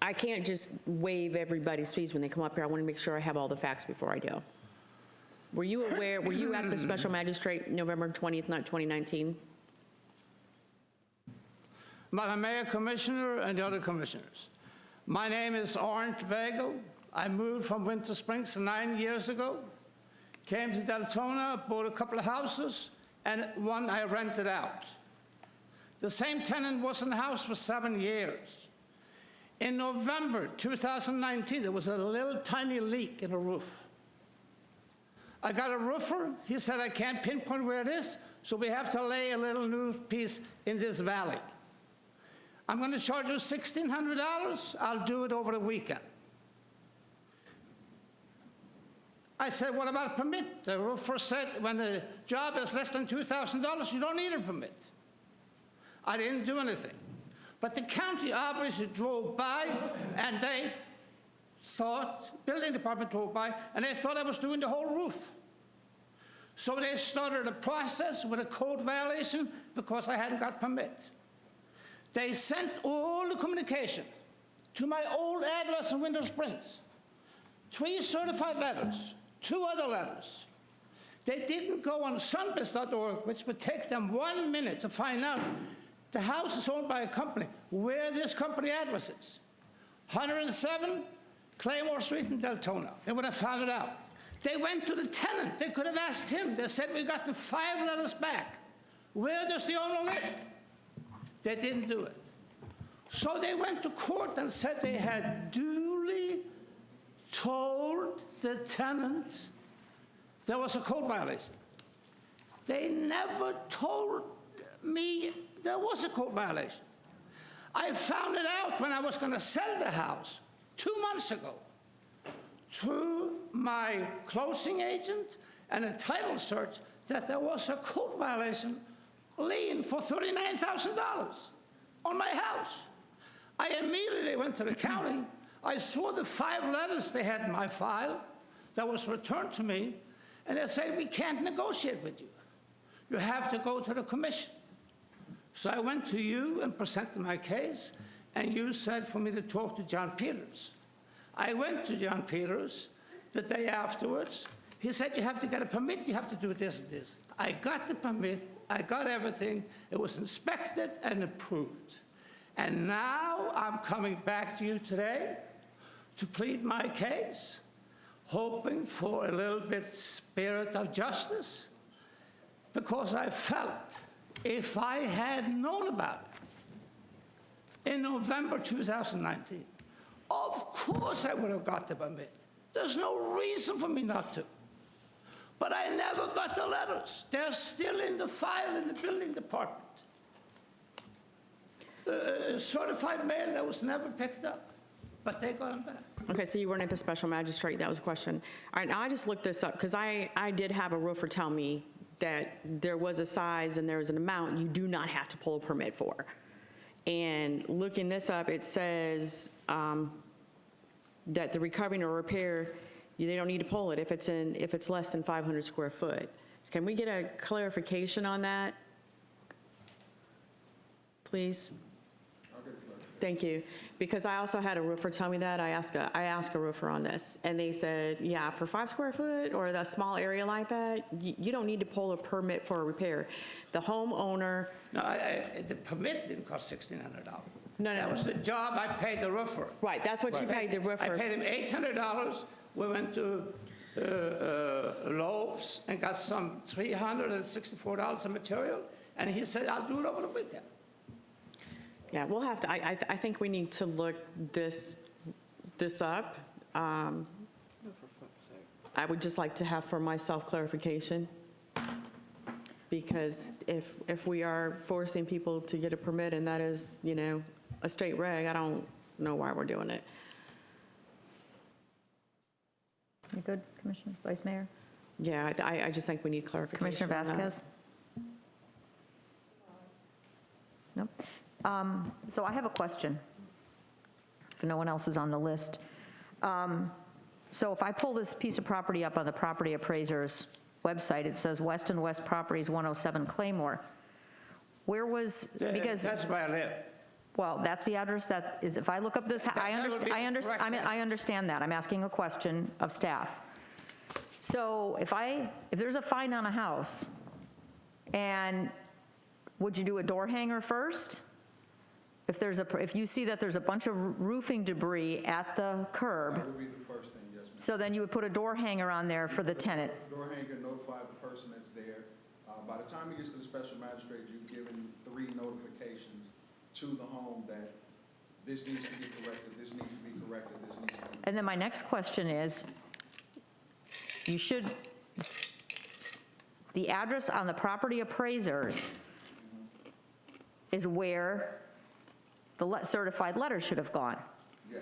I can't just waive everybody's fees when they come up here. I want to make sure I have all the facts before I do. Were you aware, were you at the special magistrate November 20th, not 2019? Madam Mayor, Commissioner, and the other commissioners. My name is Arndt Weigel. I moved from Winter Springs 9 years ago. Came to Deltona, bought a couple of houses, and one I rented out. The same tenant was in the house for 7 years. In November 2019, there was a little tiny leak in the roof. I got a roofer. He said, I can't pinpoint where it is, so we have to lay a little new piece in this valley. I'm going to charge you $1,600. I'll do it over the weekend. I said, what about a permit? The roofer said, when the job is less than $2,000, you don't need a permit. I didn't do anything. But the county obviously drove by, and they thought, building department drove by, and they thought I was doing the whole roof. So they started a process with a code violation because I hadn't got permit. They sent all the communication to my old address in Winter Springs. 3 certified letters, 2 other letters. They didn't go on sunbiz.org, which would take them 1 minute to find out the house is owned by a company, where this company address is. 107 Claymore Street in Deltona. They would have found it out. They went to the tenant. They could have asked him. They said, we got the 5 letters back. Where does the owner live? They didn't do it. So they went to court and said they had duly told the tenant there was a code violation. They never told me there was a code violation. I found it out when I was going to sell the house 2 months ago through my closing agent and a title search that there was a code violation lien for $39,000 on my house. I immediately went to the county. I saw the 5 letters they had in my file that was returned to me, and they said, we can't negotiate with you. You have to go to the commission. So I went to you and presented my case, and you said for me to talk to John Peters. I went to John Peters the day afterwards. He said, you have to get a permit, you have to do this and this. I got the permit, I got everything. It was inspected and approved. And now I'm coming back to you today to plead my case, hoping for a little bit spirit of justice, because I felt if I had known about it in November 2019, of course I would have got the permit. There's no reason for me not to. But I never got the letters. They're still in the file in the building department. Certified mail that was never picked up, but they got them back. Okay, so you weren't at the special magistrate, that was a question. All right, now I just looked this up, because I did have a roofer tell me that there was a size and there was an amount you do not have to pull a permit for. And looking this up, it says that the recovering or repair, they don't need to pull it if it's less than 500 square foot. So can we get a clarification on that, please? Thank you. Because I also had a roofer tell me that. I asked a roofer on this, and they said, yeah, for 5 square foot or a small area like that, you don't need to pull a permit for a repair. The homeowner. No, the permit didn't cost $1,600. No. That was the job I paid the roofer. Right, that's what you paid the roofer. I paid him $800. We went to Lowe's and got some $364 of material, and he said, I'll do it over the weekend. Yeah, we'll have to, I think we need to look this up. I would just like to have for myself clarification, because if we are forcing people to get a permit and that is, a straight reg, I don't know why we're doing it. You good, Commissioner, Vice Mayor? Yeah, I just think we need clarification. Commissioner on that. Vasquez? No. So I have a question, if no one else is on the list. So if I pull this piece of property up on the property appraiser's website, it says West and West Properties 107 Claymore. Where was, because... That's where I live. Well, that's the address that is, if I look up this, I understand that. I'm asking a question of staff. So if there's a fine on a house, and would you do a door hanger first? If you see that there's a bunch of roofing debris at the curb. That would be the first thing, yes, ma'am. So then you would put a door hanger on there for the tenant. Door hanger, notify the person that's there. By the time it gets to the special magistrate, you've given 3 notifications to the home that this needs to be corrected, this needs to be corrected, this needs to be. And then my next question is, the address on the property appraisers is where the certified letter should have gone. Yes.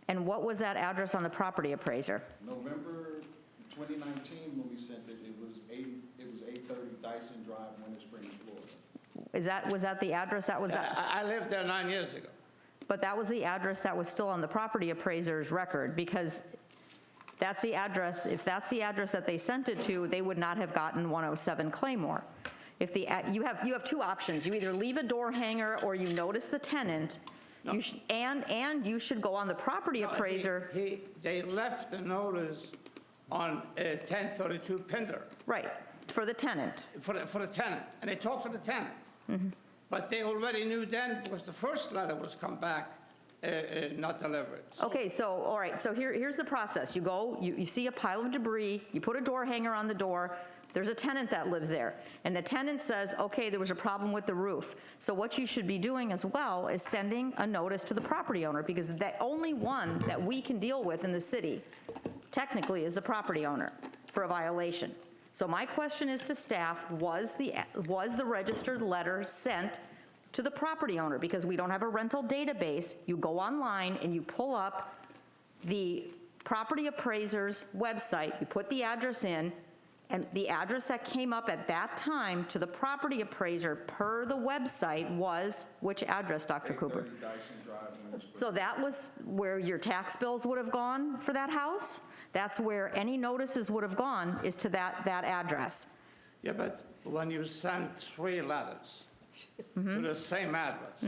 And what was that address on the property appraiser? November 2019, when we sent it, it was 830 Dyson Drive, Winter Springs, Florida. Was that the address that was? I lived there 9 years ago. But that was the address that was still on the property appraiser's record, because that's the address, if that's the address that they sent it to, they would not have gotten 107 Claymore. If you have 2 options. You either leave a door hanger or you notice the tenant, No. and you should go on the property appraiser. They left the notice on 1032 Pender. Right, for the tenant. For the tenant, and they talked to the tenant. Mm-hmm. But they already knew then, because the first letter was come back not delivered. Okay, so, all right, so here's the process. You go, you see a pile of debris, you put a door hanger on the door, there's a tenant that lives there, and the tenant says, okay, there was a problem with the roof. So what you should be doing as well is sending a notice to the property owner, because the only one that we can deal with in the city, technically, is the property owner for a violation. So my question is to staff, was the registered letter sent to the property owner, because we don't have a rental database. You go online and you pull up the property appraiser's website, you put the address in, and the address that came up at that time to the property appraiser per the website was, which address, Dr. Cooper? So that was where your tax bills would have gone for that house? That's where any notices would have gone, is to that address. Yeah, but when you send 3 letters to the same address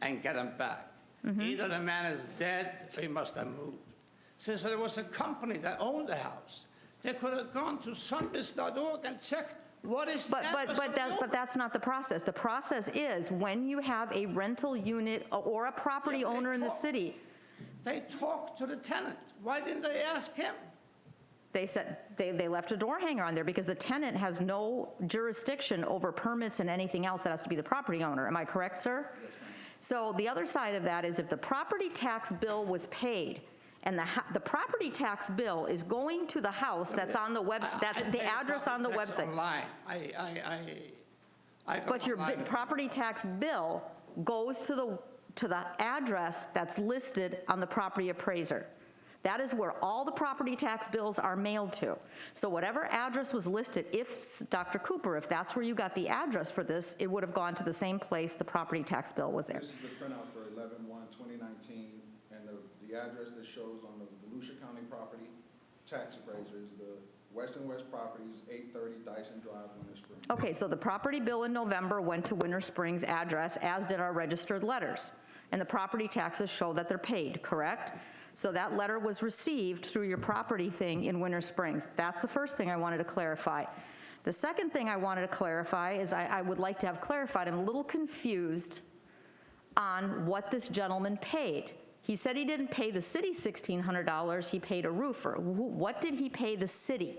and get them back, either the man is dead or he must have moved. Since there was a company that owned the house, they could have gone to sunbiz.org and checked what is the address of the owner. But that's not the process. The process is when you have a rental unit or a property owner in the city. They talked to the tenant. Why didn't they ask him? They said they left a door hanger on there because the tenant has no jurisdiction over permits and anything else. That has to be the property owner. Am I correct, sir? So the other side of that is if the property tax bill was paid and the property tax bill is going to the house that's on the website, that's the address on the website. Online. But your property tax bill goes to the address that's listed on the property appraiser. That is where all the property tax bills are mailed to. So whatever address was listed, if, Dr. Cooper, if that's where you got the address for this, it would have gone to the same place the property tax bill was there. This is the printout for 11/1/2019, and the address that shows on the Volusia County property tax appraisers, the West and West Properties, 830 Dyson Drive, Winter Springs. Okay, so the property bill in November went to Winter Springs address, as did our registered letters. And the property taxes show that they're paid, correct? So that letter was received through your property thing in Winter Springs. That's the first thing I wanted to clarify. The second thing I wanted to clarify is I would like to have clarified, I'm a little confused on what this gentleman paid. He said he didn't pay the city $1,600, he paid a roofer. What did he pay the city?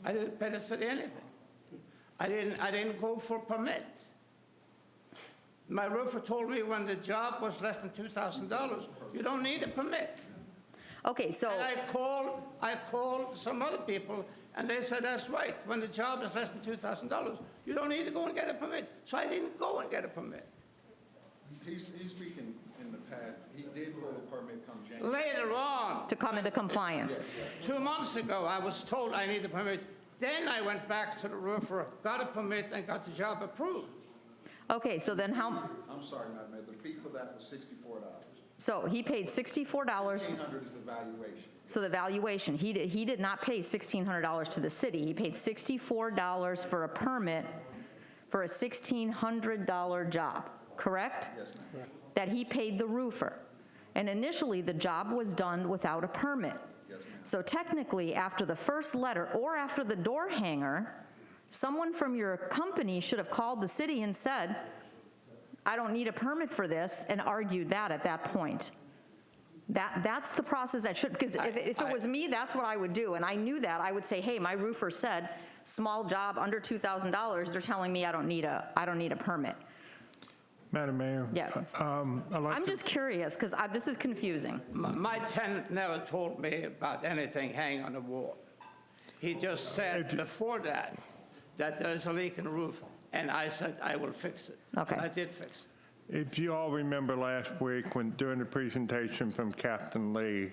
I didn't pay the city anything. I didn't go for permit. My roofer told me when the job was less than $2,000, you don't need a permit. Okay, so. And I called some other people, and they said, that's right. When the job is less than $2,000, you don't need to go and get a permit. So I didn't go and get a permit. He's speaking in the past. He did pull a permit come January. Later on. To come into compliance. 2 months ago, I was told I need a permit. Then I went back to the roofer, got a permit, and got the job approved. Okay, so then how? I'm sorry, Madam Mayor, the fee for that was $64. So he paid $64. $1,600 is the valuation. So the valuation, he did not pay $1,600 to the city. He paid $64 for a permit for a $1,600 job, correct? Yes, ma'am. That he paid the roofer. And initially, the job was done without a permit. Yes, ma'am. So technically, after the first letter or after the door hanger, someone from your company should have called the city and said, I don't need a permit for this, and argued that at that point. That's the process that should, because if it was me, that's what I would do. And I knew that. I would say, hey, my roofer said, small job under $2,000. They're telling me I don't need a permit. Madam Mayor? Yeah. I'm just curious, because this is confusing. My tenant never told me about anything hanging on the wall. He just said before that there's a leak in the roof, and I said I will fix it. Okay. And I did fix it. If you all remember last week when during the presentation from Captain Lee,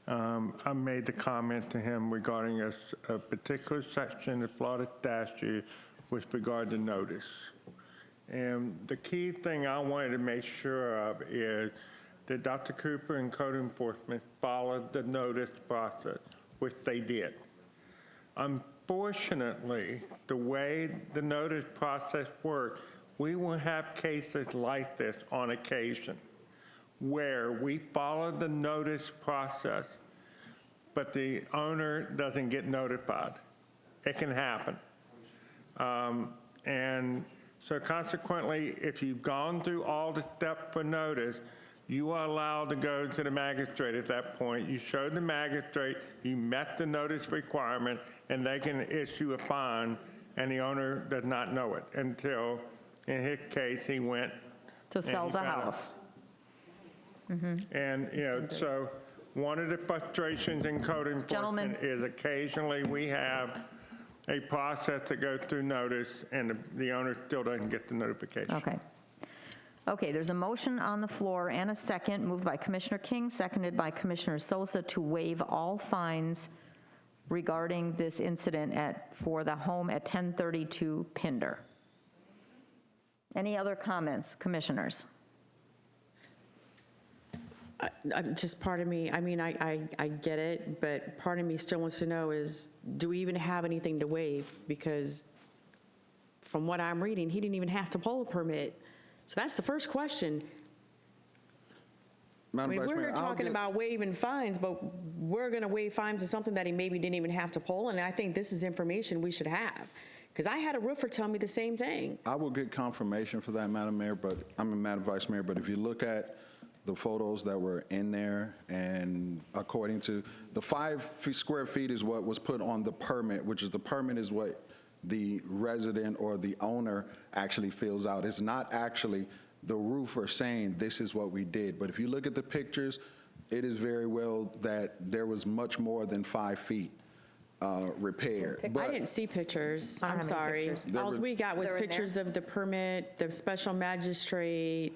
I made the comment to him regarding a particular section of Florida statute with regard to notice. And the key thing I wanted to make sure of is that Dr. Cooper and code enforcement followed the notice process, which they did. Unfortunately, the way the notice process works, we will have cases like this on occasion where we follow the notice process, but the owner doesn't get notified. It can happen. And so consequently, if you've gone through all the steps for notice, you are allowed to go to the magistrate at that point. You show the magistrate you met the notice requirement, and they can issue a fine, and the owner does not know it until, in his case, he went To sell the house. And, so one of the frustrations in code enforcement is occasionally we have a process to go through notice, and the owner still doesn't get the notification. Okay. Okay, there's a motion on the floor and a second, moved by Commissioner King, seconded by Commissioner Sosa, to waive all fines regarding this incident for the home at 1032 Pinder. Any other comments, commissioners? Just part of me, I mean, I get it, but part of me still wants to know is, do we even have anything to waive? Because from what I'm reading, he didn't even have to pull a permit. So that's the first question. I mean, we're here talking about waiving fines, but we're going to waive fines of something that he maybe didn't even have to pull, and I think this is information we should have. Because I had a roofer tell me the same thing. I will get confirmation for that, Madam Mayor, Madam Vice Mayor, but if you look at the photos that were in there, and according to the 5 square feet is what was put on the permit, which is the permit is what the resident or the owner actually fills out. It's not actually the roofer saying this is what we did. But if you look at the pictures, it is very well that there was much more than 5 feet repaired. I didn't see pictures. I'm sorry. All we got was pictures of the permit, the special magistrate.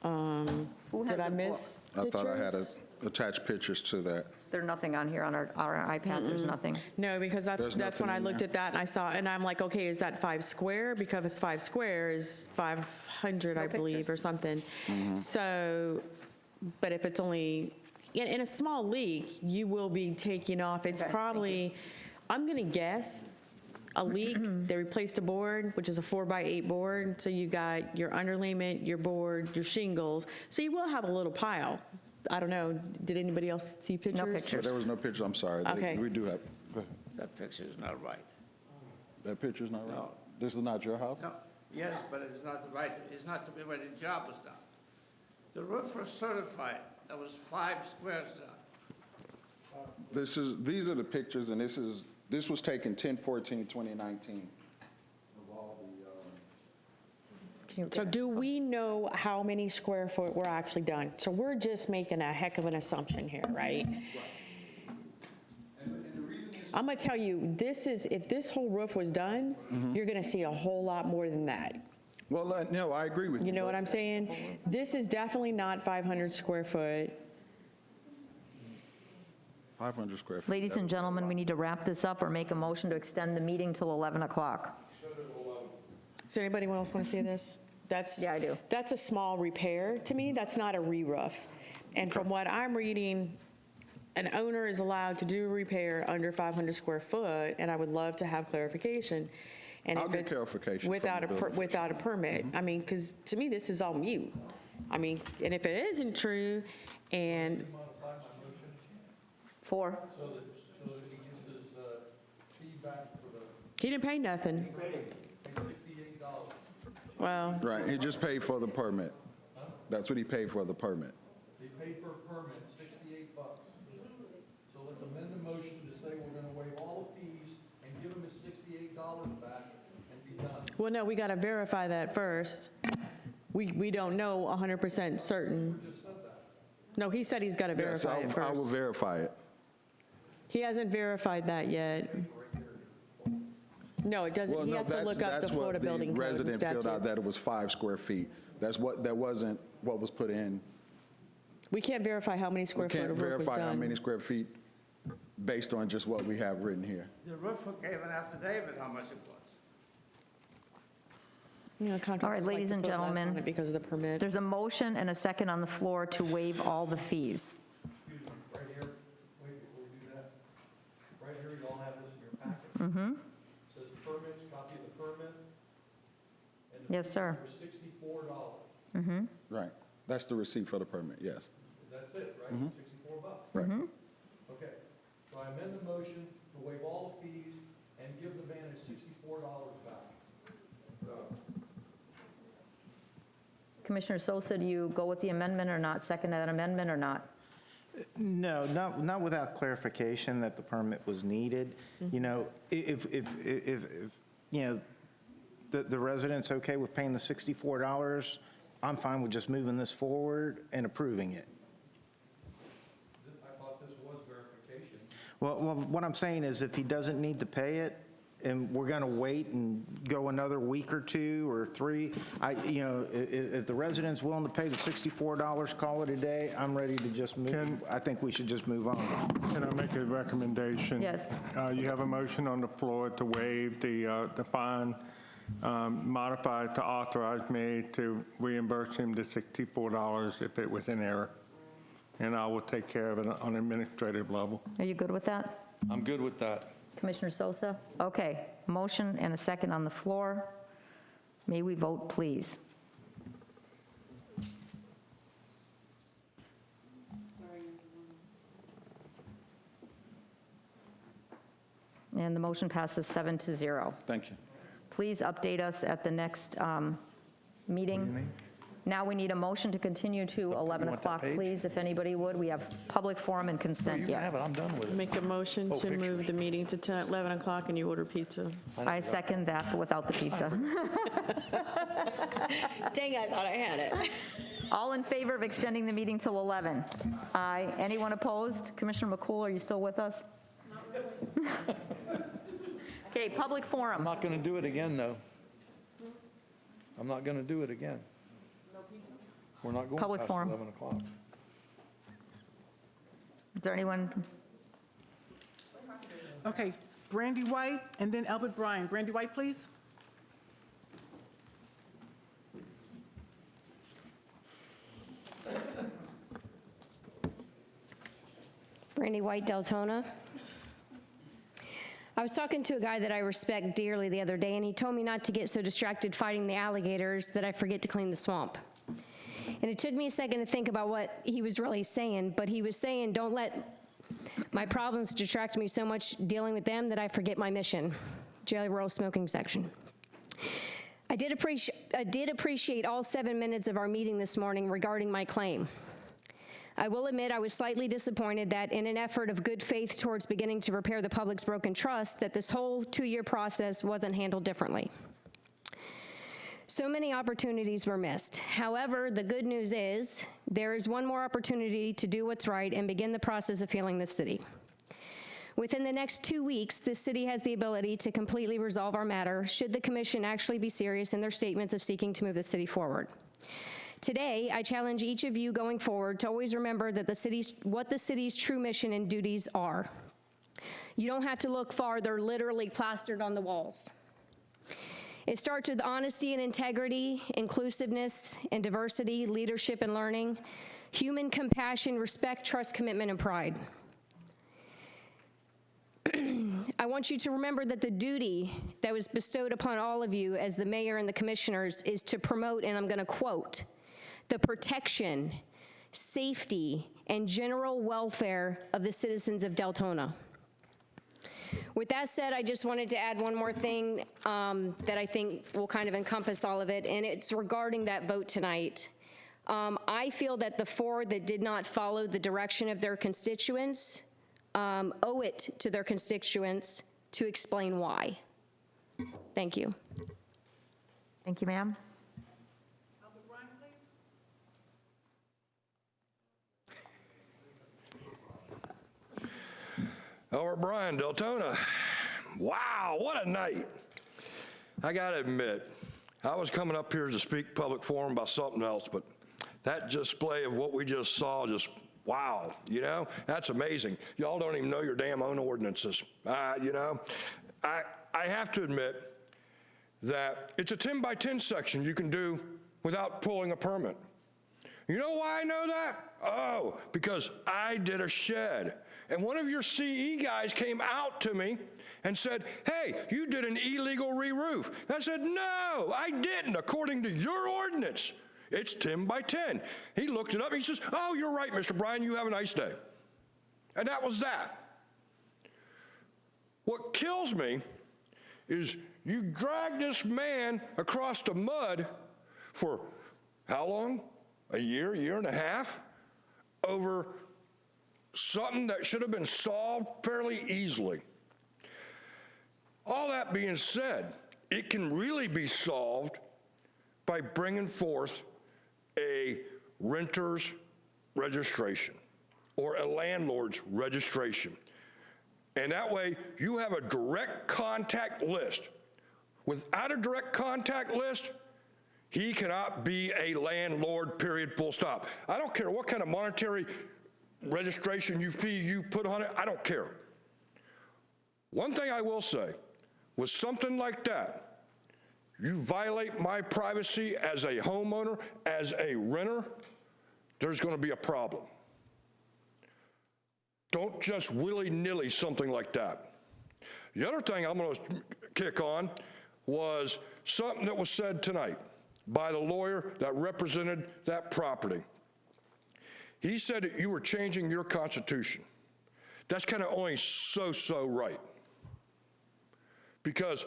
Did I miss pictures? I thought I had attached pictures to that. There's nothing on here on our iPads, there's nothing. No, because that's when I looked at that and I saw, and I'm like, okay, is that 5 square? Because it's 5 square is 500, I believe, or something. So, but if it's only, in a small leak, you will be taking off. It's probably, I'm going to guess, a leak, they replaced a board, which is a 4x8 board. So you got your underlayment, your board, your shingles. So you will have a little pile. I don't know, did anybody else see pictures? No pictures. There was no picture, I'm sorry. Okay. We do have, That picture is not right. that picture's not right? No. This is not your house? No, yes, but it's not the right, it's not the way the job was done. The roof was certified, there was 5 squares done. These are the pictures, and this was taken 10/14/2019. So do we know how many square foot were actually done? So we're just making a heck of an assumption here, right? I'm gonna tell you, if this whole roof was done, you're gonna see a whole lot more than that. Well, no, I agree with you. You know what I'm saying? This is definitely not 500 square foot. 500 square feet. Ladies and gentlemen, we need to wrap this up or make a motion to extend the meeting till 11 o'clock. Does anybody else want to say this? Yeah, I do. That's a small repair to me. That's not a re-roof. And from what I'm reading, an owner is allowed to do a repair under 500 square foot, and I would love to have clarification. And I'll if get it's clarification without from the without a permit, I mean, because to me this is all mute. I mean, and if it isn't true, and 4. So that he gets his feedback for the. he didn't pay nothing. He paid $68. Well, Right, he just paid for the permit. That's what he paid for, the permit. He paid for a permit, $68. So let's amend the motion to say we're going to waive all the fees and give him his $68 back and be done. well, no, we got to verify that first. We don't know 100% certain. No, he said he's got to Yes, verify it first. I will verify it. He hasn't verified that yet. No, it doesn't. Well, He no, has to look up the Florida Building Code and That's what the resident filled out, statute. that it was 5 square feet. That wasn't what was put in. We can't verify how many We square foot can't a roof was verify how done. many square feet based on just what we have written here. The roofer gave an affidavit how much it was. You know, All right, contractors like ladies to and put less on gentlemen. it because of the permit. There's a motion and a second on the floor to waive all the fees. Excuse me, right here, wait before we do that. Right here, you all have this in your packet. Says permits, copy of the permit. And the Yes, fees sir. were $64. Right, that's the receipt for the permit, yes. That's it, right? $64. Right. Okay, so I amend the motion to waive all the fees and give the man his $64 back. Commissioner Sosa, do you go with the amendment or not, second that amendment or not? No, not without clarification that the permit was needed. You know, if you know, the resident's okay with paying the $64, I'm fine with just moving this forward and approving it. I thought this was verification. Well, what I'm saying is if he doesn't need to pay it, and we're going to wait and go another week or 2 or 3, if the resident's willing to pay the $64, call it a day, I'm ready to just move. I think we should just move on. Can I make a recommendation? Yes. You have a motion on the floor to waive the fine, modify it to authorize me to reimburse him the $64 if it was in error. And I will take care of it on an administrative level. Are you good with that? I'm good with that. Commissioner Sosa? Okay, motion and a second on the floor. May we vote, please? And the motion passes 7-0. Thank you. Please update us at the next meeting. Now we need a motion to continue to 11 o'clock, please, if anybody would. We have public forum and consent yet. I'm done with it. Make a motion to move the meeting to 11 o'clock and you order pizza. I second that, but without the pizza. Dang, I thought I had it. All in favor of extending the meeting till 11? Aye. Anyone opposed? Commissioner McCool, are you still with us? Okay, public I'm forum. not going to do it again, though. I'm not going to do it again. We're not going Public past forum. 11 o'clock. Is there anyone? Okay, Brandy White, and then Albert Bryan. Brandy White, please. Brandy White, Deltona. I was talking to a guy that I respect dearly the other day, and he told me not to get so distracted fighting the alligators that I forget to clean the swamp. And it took me a second to think about what he was really saying, but he was saying, don't let my problems distract me so much dealing with them that I forget my mission, jail rural smoking section. I did appreciate all 7 minutes of our meeting this morning regarding my claim. I will admit I was slightly disappointed that in an effort of good faith towards beginning to repair the public's broken trust, that this whole 2-year process wasn't handled differently. So many opportunities were missed. However, the good news is there is one more opportunity to do what's right and begin the process of healing the city. Within the next 2 weeks, the city has the ability to completely resolve our matter should the commission actually be serious in their statements of seeking to move the city forward. Today, I challenge each of you going forward to always remember that what the city's true mission and duties are. You don't have to look far, they're literally plastered on the walls. It starts with honesty and integrity, inclusiveness and diversity, leadership and learning, human compassion, respect, trust, commitment, and pride. I want you to remember that the duty that was bestowed upon all of you as the mayor and the commissioners is to promote, and I'm going to quote, the protection, safety, and general welfare of the citizens of Deltona. With that said, I just wanted to add one more thing that I think will kind of encompass all of it, and it's regarding that vote tonight. I feel that the 4 that did not follow the direction of their constituents owe it to their constituents to explain why. Thank you. Thank you, ma'am. Albert Bryan, Deltona. Wow, what a night. I gotta admit, I was coming up here to speak public forum about something else, but that display of what we just saw, just wow, you know, that's amazing. Y'all don't even know your damn own ordinances. You know, I have to admit that it's a 10 by 10 section you can do without pulling a permit. You know why I know that? Oh, because I did a shed. And one of your CE guys came out to me and said, hey, you did an illegal re-roof. And I said, no, I didn't, according to your ordinance. It's 10 by 10. He looked it up and he says, oh, you're right, Mr. Bryan, you have a nice day. And that was that. What kills me is you drag this man across the mud for how long? A year and a half? Over something that should have been solved fairly easily. All that being said, it can really be solved by bringing forth a renter's registration or a landlord's registration. And that way, you have a direct contact list. Without a direct contact list, he cannot be a landlord, period, full stop. I don't care what kind of monetary registration fee you put on it, I don't care. One thing I will say, with something like that, you violate my privacy as a homeowner, as a renter, there's going to be a problem. Don't just willy-nilly something like that. The other thing I'm going to kick on was something that was said tonight by the lawyer that represented that property. He said that you were changing your constitution. That's kind of only so right. Because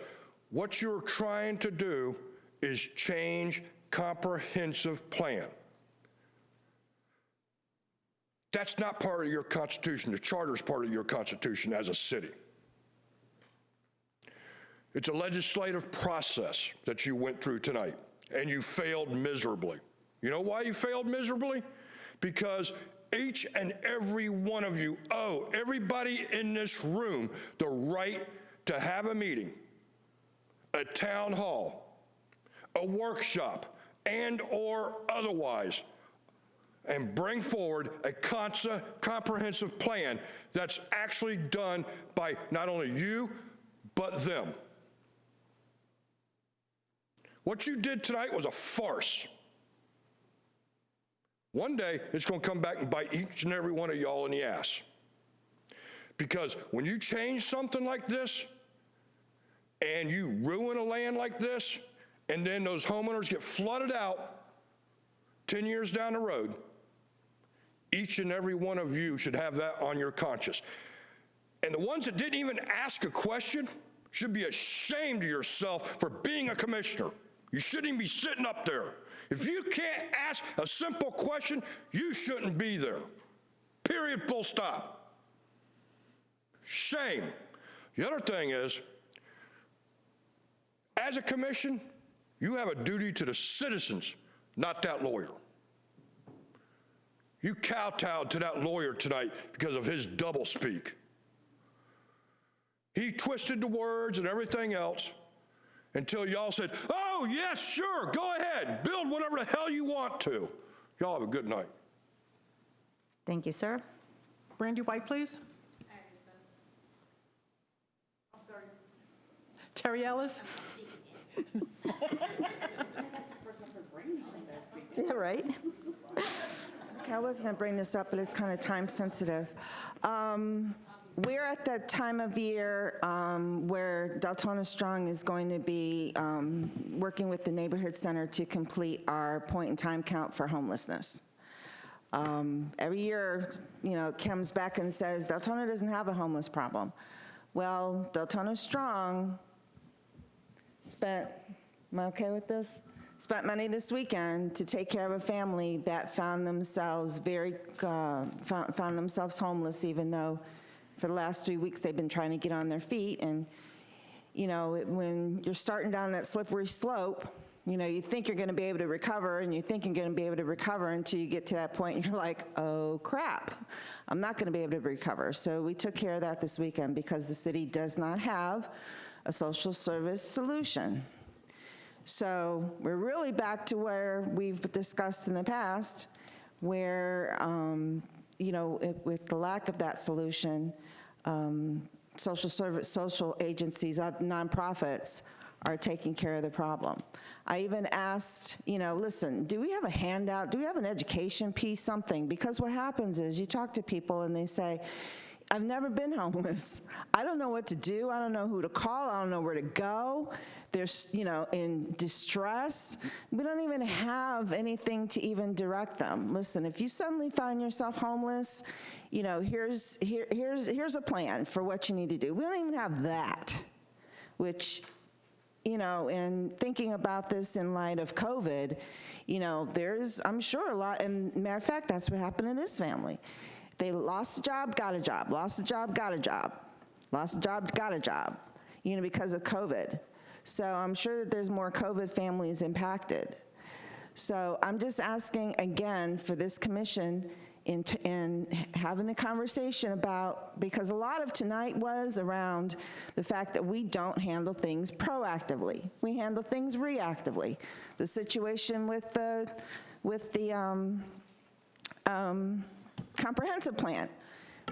what you're trying to do is change comprehensive plan. That's not part of your constitution. The charter is part of your constitution as a city. It's a legislative process that you went through tonight, and you failed miserably. You know why you failed miserably? Because each and every one of you owe everybody in this room the right to have a meeting, a town hall, a workshop, and or otherwise, and bring forward a comprehensive plan that's actually done by not only you, but them. What you did tonight was a farce. One day, it's going to come back and bite each and every one of y'all in the ass. Because when you change something like this, and you ruin a land like this, and then those homeowners get flooded out 10 years down the road, each and every one of you should have that on your conscience. And the ones that didn't even ask a question should be ashamed of yourself for being a commissioner. You shouldn't even be sitting up there. If you can't ask a simple question, you shouldn't be there. Period, full stop. Shame. The other thing is, as a commission, you have a duty to the citizens, not that lawyer. You kowtowed to that lawyer tonight because of his doublespeak. He twisted the words and everything else until y'all said, oh, yes, sure, go ahead, build whatever the hell you want to. Y'all have a good night. Thank you, sir. Brandy White, please. I'm sorry. Terry Ellis. Yeah, right. Okay, I wasn't going to bring this up, but it's kind of time sensitive. We're at that time of year where Deltona Strong is going to be working with the neighborhood center to complete our point-in-time count for homelessness. Every year, it comes back and says, Deltona doesn't have a homeless problem. Well, Deltona Strong spent, am I okay with this? Spent money this weekend to take care of a family that found themselves found themselves homeless, even though for the last 3 weeks they've been trying to get on their feet. And when you're starting down that slippery slope, you think you're going to be able to recover, and you think you're going to be able to recover until you get to that point and you're like, oh crap, I'm not going to be able to recover. So we took care of that this weekend because the city does not have a social service solution. So we're really back to where we've discussed in the past, where, with the lack of that solution, social agencies, nonprofits are taking care of the problem. I even asked, listen, do we have a handout? Do we have an education piece, something? Because what happens is you talk to people and they say, I've never been homeless. I don't know what to do. I don't know who to call. I don't know where to go. They're, in distress. We don't even have anything to even direct them. Listen, if you suddenly find yourself homeless, here's a plan for what you need to do. We don't even have that, which, in thinking about this in light of COVID, there's, I'm sure, a lot, and matter of fact, that's what happened in this family. They lost a job, got a job, lost a job, got a job, lost a job, got a job, because of COVID. So I'm sure that there's more COVID families impacted. So I'm just asking again for this commission, in having the conversation about, because a lot of tonight was around the fact that we don't handle things proactively. We handle things reactively. The situation with the comprehensive plan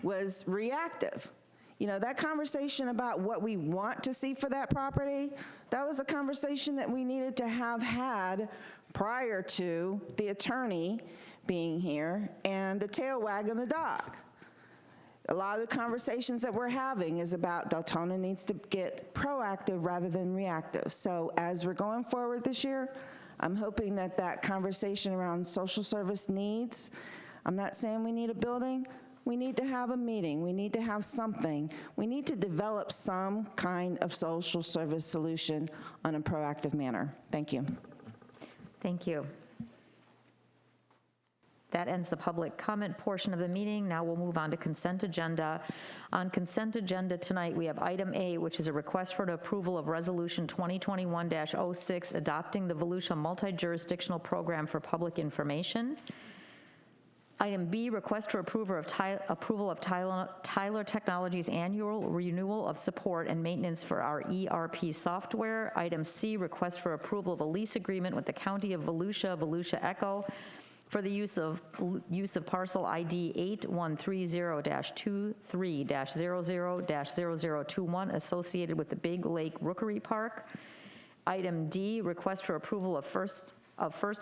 was reactive. You know, that conversation about what we want to see for that property, that was a conversation that we needed to have had prior to the attorney being here and the tail wagging the dog. A lot of the conversations that we're having is about Deltona needs to get proactive rather than reactive. So as we're going forward this year, I'm hoping that that conversation around social service needs, I'm not saying we need a building, we need to have a meeting, we need to have something. We need to develop some kind of social service solution on a proactive manner. Thank you. Thank you. That ends the public comment portion of the meeting. Now we'll move on to consent agenda. On consent agenda tonight, we have item A, which is a request for an approval of Resolution 2021-06, adopting the Volusia Multi-Jurisdictional Program for Public Information. Item B, request for approval of Tyler Technologies annual renewal of support and maintenance for our ERP software. Item C, request for approval of a lease agreement with the County of Volusia Echo for the use of parcel ID 8130-23-00-0021 associated with the Big Lake Rookery Park. Item D, request for approval of First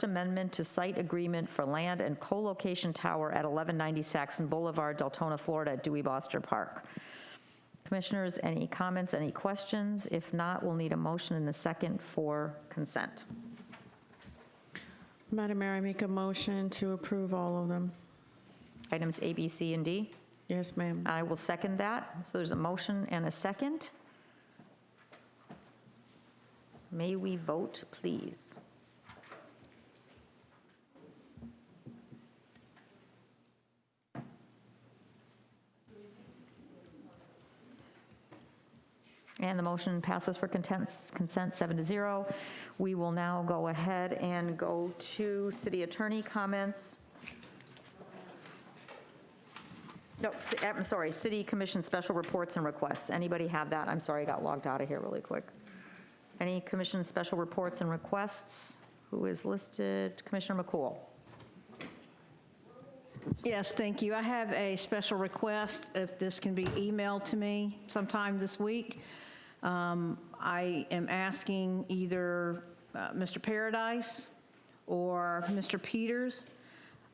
Amendment to site agreement for land and co-location tower at 1190 Saxon Boulevard, Deltona, Florida, at Dewey Boster Park. Commissioners, any comments, any questions? If not, we'll need a motion and a second for consent. Madam Mayor, I make a motion to approve all of them. Items A, B, C, and D? Yes, ma'am. I will second that. So there's a motion and a second. May we vote, please? And the motion passes for consent 7-0. We will now go ahead and go to city attorney comments. No, I'm sorry, city commission special reports and requests. Anybody have that? I'm sorry, I got logged out of here really quick. Any commission special reports and requests? Who is listed? Commissioner McCool. Yes, thank you. I have a special request, if this can be emailed to me sometime this week. I am asking either Mr. Paradise or Mr. Peters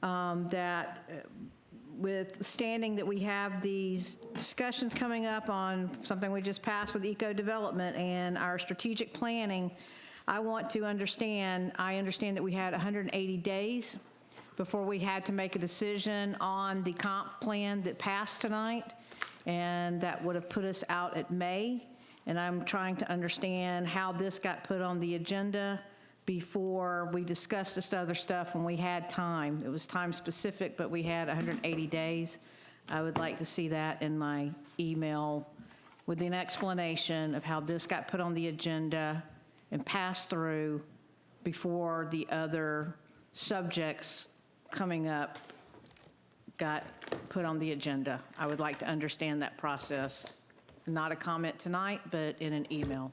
that withstanding that we have these discussions coming up on something we just passed with eco-development and our strategic planning, I want to understand, I understand that we had 180 days before we had to make a decision on the comp plan that passed tonight, and that would have put us out at May. And I'm trying to understand how this got put on the agenda before we discussed this other stuff when we had time. It was time specific, but we had 180 days. I would like to see that in my email with an explanation of how this got put on the agenda and passed through before the other subjects coming up got put on the agenda. I would like to understand that process. Not a comment tonight, but in an email.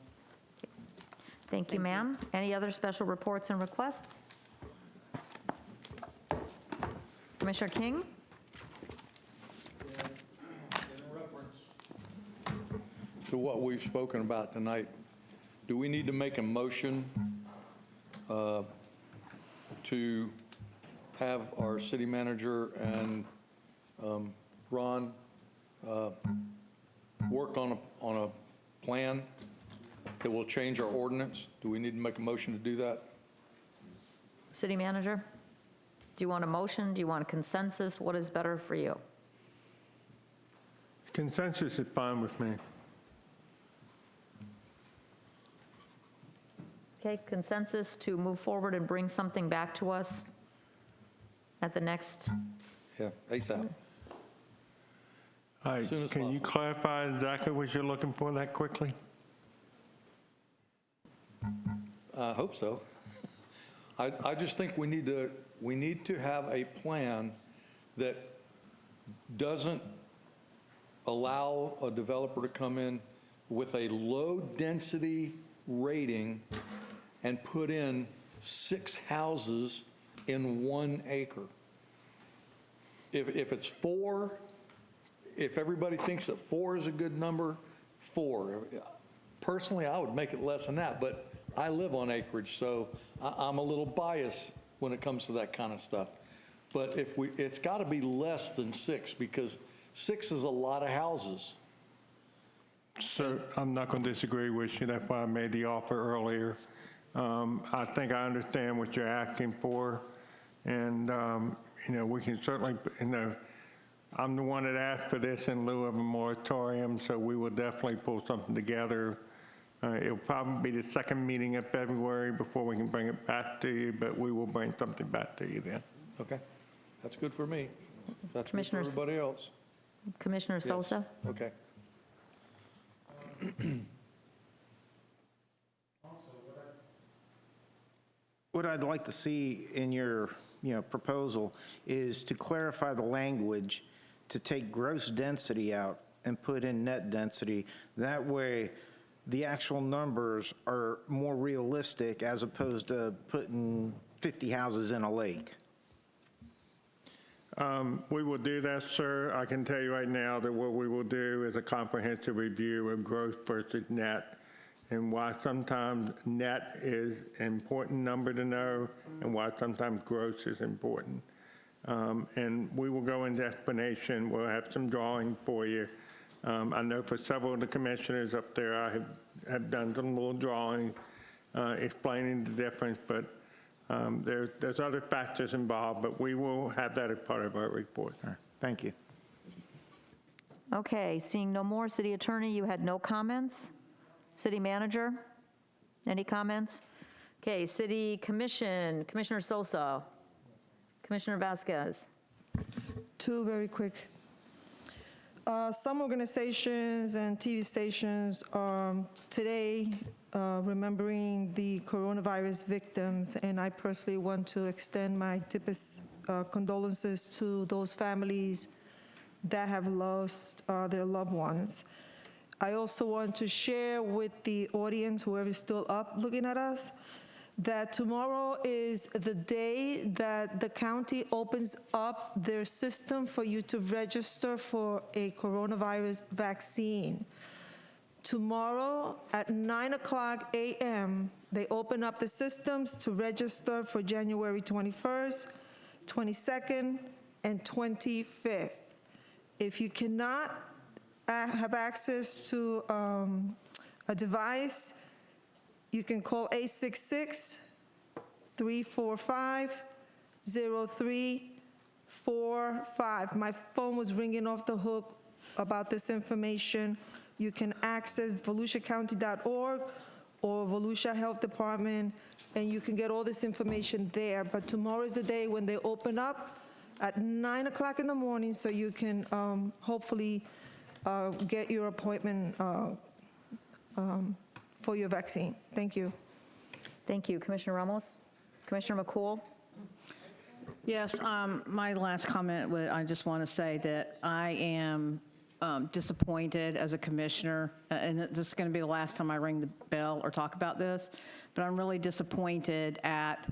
Thank you, ma'am. Any other special reports and requests? Commissioner King? In reference to what we've spoken about tonight, do we need to make a motion to have our city manager and Ron work on a plan that will change our ordinance? Do we need to make a motion to do that? City manager? Do you want a motion? Do you want a consensus? What is better for you? Consensus is fine with me. Okay, consensus to move forward and bring something back to us at the next. Yeah, ASAP. All right, can you clarify exactly what you're looking for that quickly? I hope so. I just think we need to have a plan that doesn't allow a developer to come in with a low-density rating and put in 6 houses in 1 acre. If it's 4, if everybody thinks that 4 is a good number, 4. Personally, I would make it less than that, but I live on acreage, so I'm a little biased when it comes to that kind of stuff. But it's got to be less than 6, because 6 is a lot of houses. So I'm not going to disagree with you. That's why I made the offer earlier. I think I understand what you're asking for, and we can certainly, I'm the one that asked for this in lieu of a moratorium, so we will definitely pull something together. It'll probably be the second meeting in February before we can bring it back to you, but we will bring something back to you then. Okay, that's good for me. That's good for everybody else. Commissioner Sosa? Yes. Okay. What I'd like to see in your, proposal is to clarify the language to take gross density out and put in net density. That way, the actual numbers are more realistic as opposed to putting 50 houses in a lake. We will do that, sir. I can tell you right now that what we will do is a comprehensive review of gross versus net, and why sometimes net is an important number to know, and why sometimes gross is important. And we will go into explanation. We'll have some drawings for you. I know for several of the commissioners up there, I have done some little drawings explaining the difference, but there's other factors involved, but we will have that as part of our report. All right. Thank you. Okay, seeing no more. City Attorney, you had no comments? City Manager, any comments? Okay, City Commission, Commissioner Sosa, Commissioner Vasquez. 2 very quick. Some organizations and TV stations are today remembering the coronavirus victims, and I personally want to extend my deepest condolences to those families that have lost their loved ones. I also want to share with the audience, whoever's still up looking at us, that tomorrow is the day that the county opens up their system for you to register for a coronavirus vaccine. Tomorrow at 9:00 a.m., they open up the systems to register for January 21st, 22nd, and 25th. If you cannot have access to a device, you can call 866-345-0345. My phone was ringing off the hook about this information. You can access volusiacounty.org or Volusia Health Department, and you can get all this information there. But tomorrow is the day when they open up at 9:00 in the morning, so you can hopefully get your appointment for your vaccine. Thank you. Thank you. Commissioner Ramos? Commissioner McCool? Yes, my last comment, I just want to say that I am disappointed as a commissioner, and this is going to be the last time I ring the bell or talk about this, but I'm really disappointed at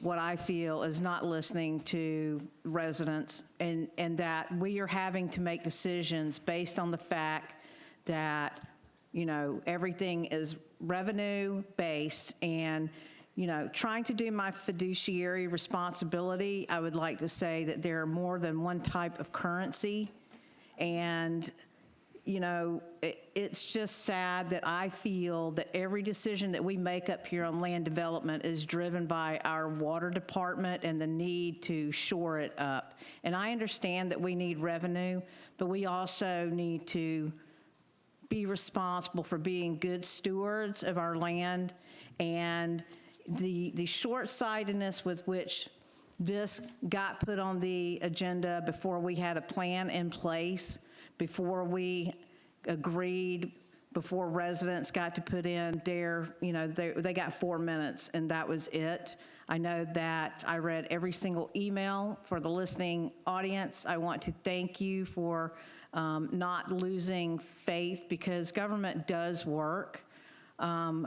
what I feel is not listening to residents, and that we are having to make decisions based on the fact that, everything is revenue-based, and, trying to do my fiduciary responsibility, I would like to say that there are more than one type of currency, and, it's just sad that I feel that every decision that we make up here on land development is driven by our water department and the need to shore it up. And I understand that we need revenue, but we also need to be responsible for being good stewards of our land, and the short-sightedness with which this got put on the agenda before we had a plan in place, before we agreed before residents got to put in their, they got 4 minutes, and that was it. I know that I read every single email. For the listening audience, I want to thank you for not losing faith, because government does work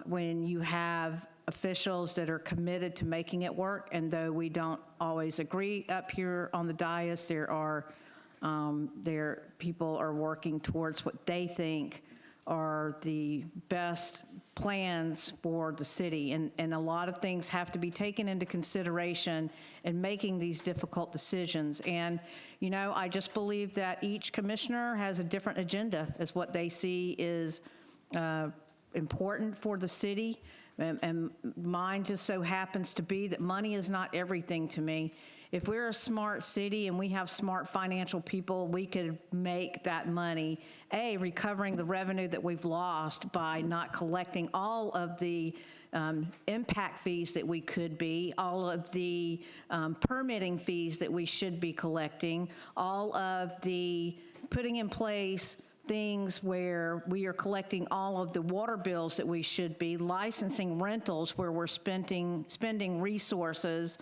when you have officials that are committed to making it work. And though we don't always agree up here on the dais, people are working towards what they think are the best plans for the city. And a lot of things have to be taken into consideration in making these difficult decisions. And, I just believe that each commissioner has a different agenda as what they see is important for the city. And mine just so happens to be that money is not everything to me. If we're a smart city and we have smart financial people, we could make that money, recovering the revenue that we've lost by not collecting all of the impact fees that we could be, all of the permitting fees that we should be collecting, all of the putting in place things where we are collecting all of the water bills that we should be, licensing rentals where we're spending resources.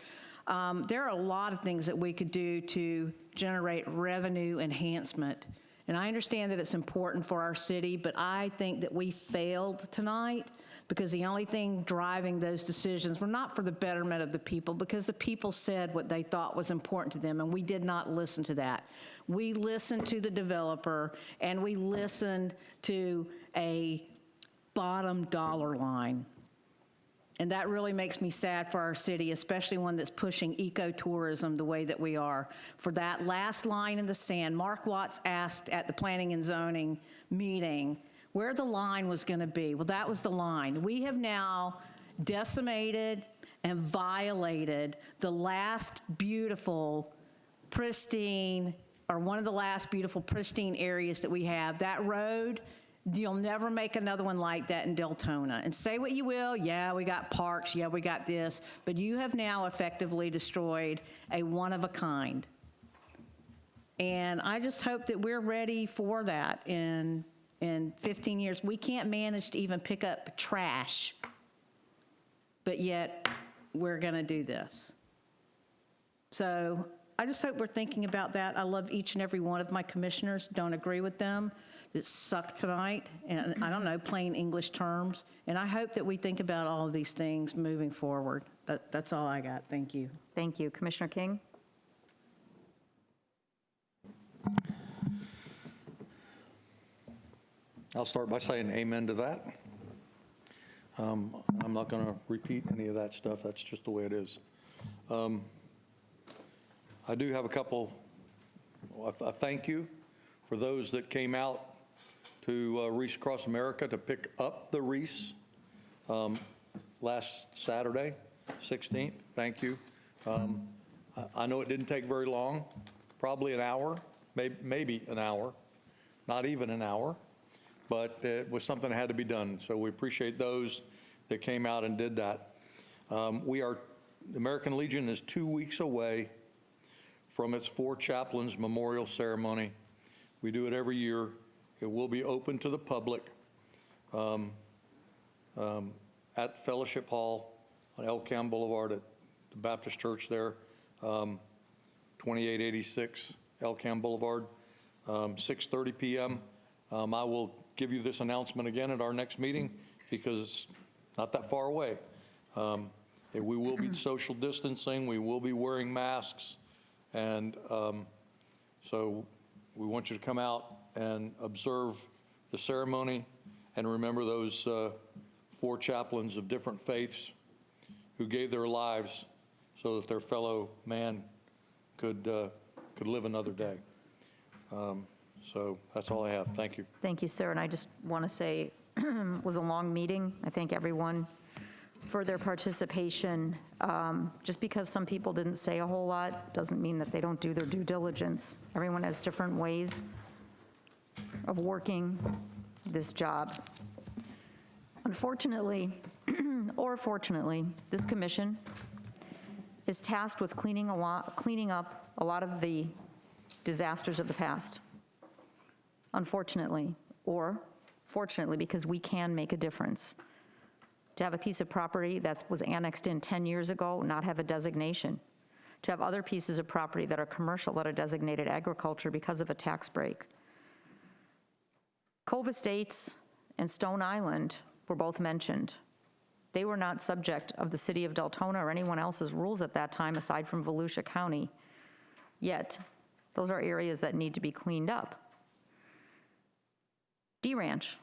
There are a lot of things that we could do to generate revenue enhancement. And I understand that it's important for our city, but I think that we failed tonight because the only thing driving those decisions were not for the betterment of the people, because the people said what they thought was important to them, and we did not listen to that. We listened to the developer, and we listened to a bottom dollar line. And that really makes me sad for our city, especially one that's pushing ecotourism the way that we are. For that last line in the sand, Mark Watts asked at the Planning and Zoning meeting where the line was going to be. Well, that was the line. We have now decimated and violated the last beautiful, pristine, or one of the last beautiful, pristine areas that we have. That road, you'll never make another one like that in Deltona. And say what you will, yeah, we got parks, yeah, we got this, but you have now effectively destroyed a one-of-a-kind. And I just hope that we're ready for that in 15 years. We can't manage to even pick up trash, but yet we're gonna do this. So I just hope we're thinking about that. I love each and every one of my commissioners. Don't agree with them. It sucked tonight, and I don't know, plain English terms. And I hope that we think about all of these things moving forward. That's all I got. Thank you. Thank you. Commissioner King? I'll start by saying amen to that. I'm not going to repeat any of that stuff. That's just the way it is. I do have a couple, a thank you for those that came out to Wreaths Across America to pick up the wreaths last Saturday, 16th. Thank you. I know it didn't take very long, probably an hour, maybe an hour, not even an hour, but it was something that had to be done. So we appreciate those that came out and did that. The American Legion is 2 weeks away from its Four Chaplains Memorial Ceremony. We do it every year. It will be open to the public at Fellowship Hall on El Cam Boulevard at the Baptist Church there, 2886 El Cam Boulevard, 6:30 p.m. I will give you this announcement again at our next meeting because it's not that far away. We will be social distancing. We will be wearing masks. And so we want you to come out and observe the ceremony and remember those four chaplains of different faiths who gave their lives so that their fellow man could live another day. So that's all I have. Thank you. Thank you, sir. And I just want to say it was a long meeting. I thank everyone for their participation. Just because some people didn't say a whole lot doesn't mean that they don't do their due diligence. Everyone has different ways of working this job. Unfortunately, or fortunately, this commission is tasked with cleaning up a lot of the disasters of the past. Unfortunately, or fortunately, because we can make a difference. To have a piece of property that was annexed in 10 years ago, not have a designation. To have other pieces of property that are commercial that are designated agriculture because of a tax break. Cove Estates and Stone Island were both mentioned. They were not subject of the city of Deltona or anyone else's rules at that time aside from Volusia County. Yet, those are areas that need to be cleaned up. D-Ranch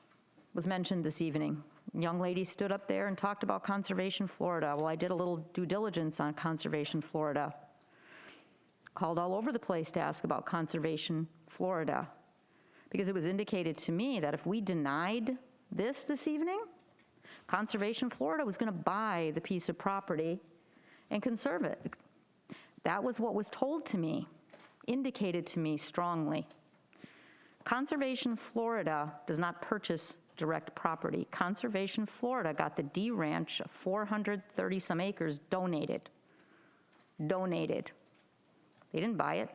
was mentioned this evening. A young lady stood up there and talked about Conservation Florida. Well, I did a little due diligence on Conservation Florida. Called all over the place to ask about Conservation Florida, because it was indicated to me that if we denied this evening, Conservation Florida was going to buy the piece of property and conserve it. That was what was told to me, indicated to me strongly. Conservation Florida does not purchase direct property. Conservation Florida got the D Ranch, 430-some acres, donated. Donated. They didn't buy it.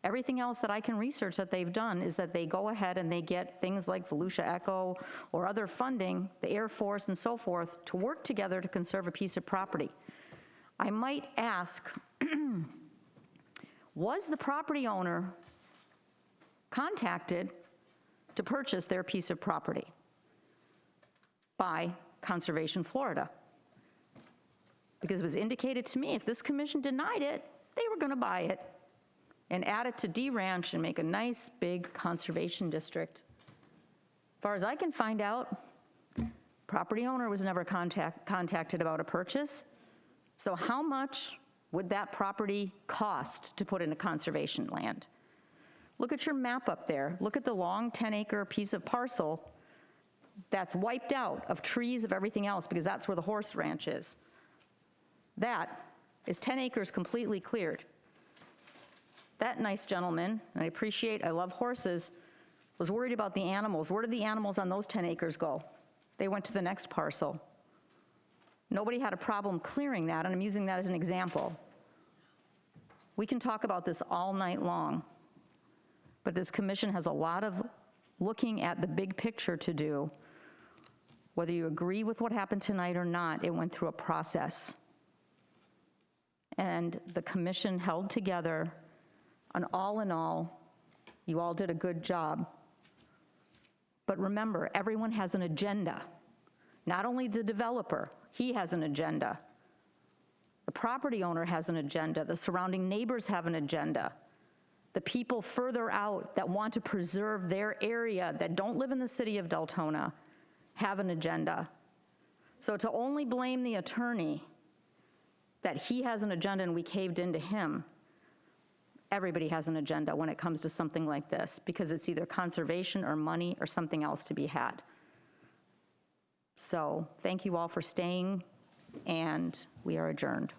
Everything else that I can research that they've done is that they go ahead and they get things like Volusia Echo or other funding, the Air Force and so forth, to work together to conserve a piece of property. I might ask, was the property owner contacted to purchase their piece of property by Conservation Florida? Because it was indicated to me if this commission denied it, they were going to buy it and add it to D Ranch and make a nice big conservation district. As far as I can find out, property owner was never contacted about a purchase. So how much would that property cost to put into conservation land? Look at your map up there. Look at the long 10-acre piece of parcel that's wiped out of trees, of everything else, because that's where the horse ranch is. That is 10 acres completely cleared. That nice gentleman, and I love horses, was worried about the animals. Where did the animals on those 10 acres go? They went to the next parcel. Nobody had a problem clearing that, and I'm using that as an example. We can talk about this all night long, but this commission has a lot of looking at the big picture to do. Whether you agree with what happened tonight or not, it went through a process. And the commission held together, and all in all, you all did a good job. But remember, everyone has an agenda. Not only the developer, he has an agenda. The property owner has an agenda. The surrounding neighbors have an agenda. The people further out that want to preserve their area that don't live in the city of Deltona have an agenda. So to only blame the attorney that he has an agenda and we caved into him, everybody has an agenda when it comes to something like this, because it's either conservation or money or something else to be had. So thank you all for staying, and we are adjourned.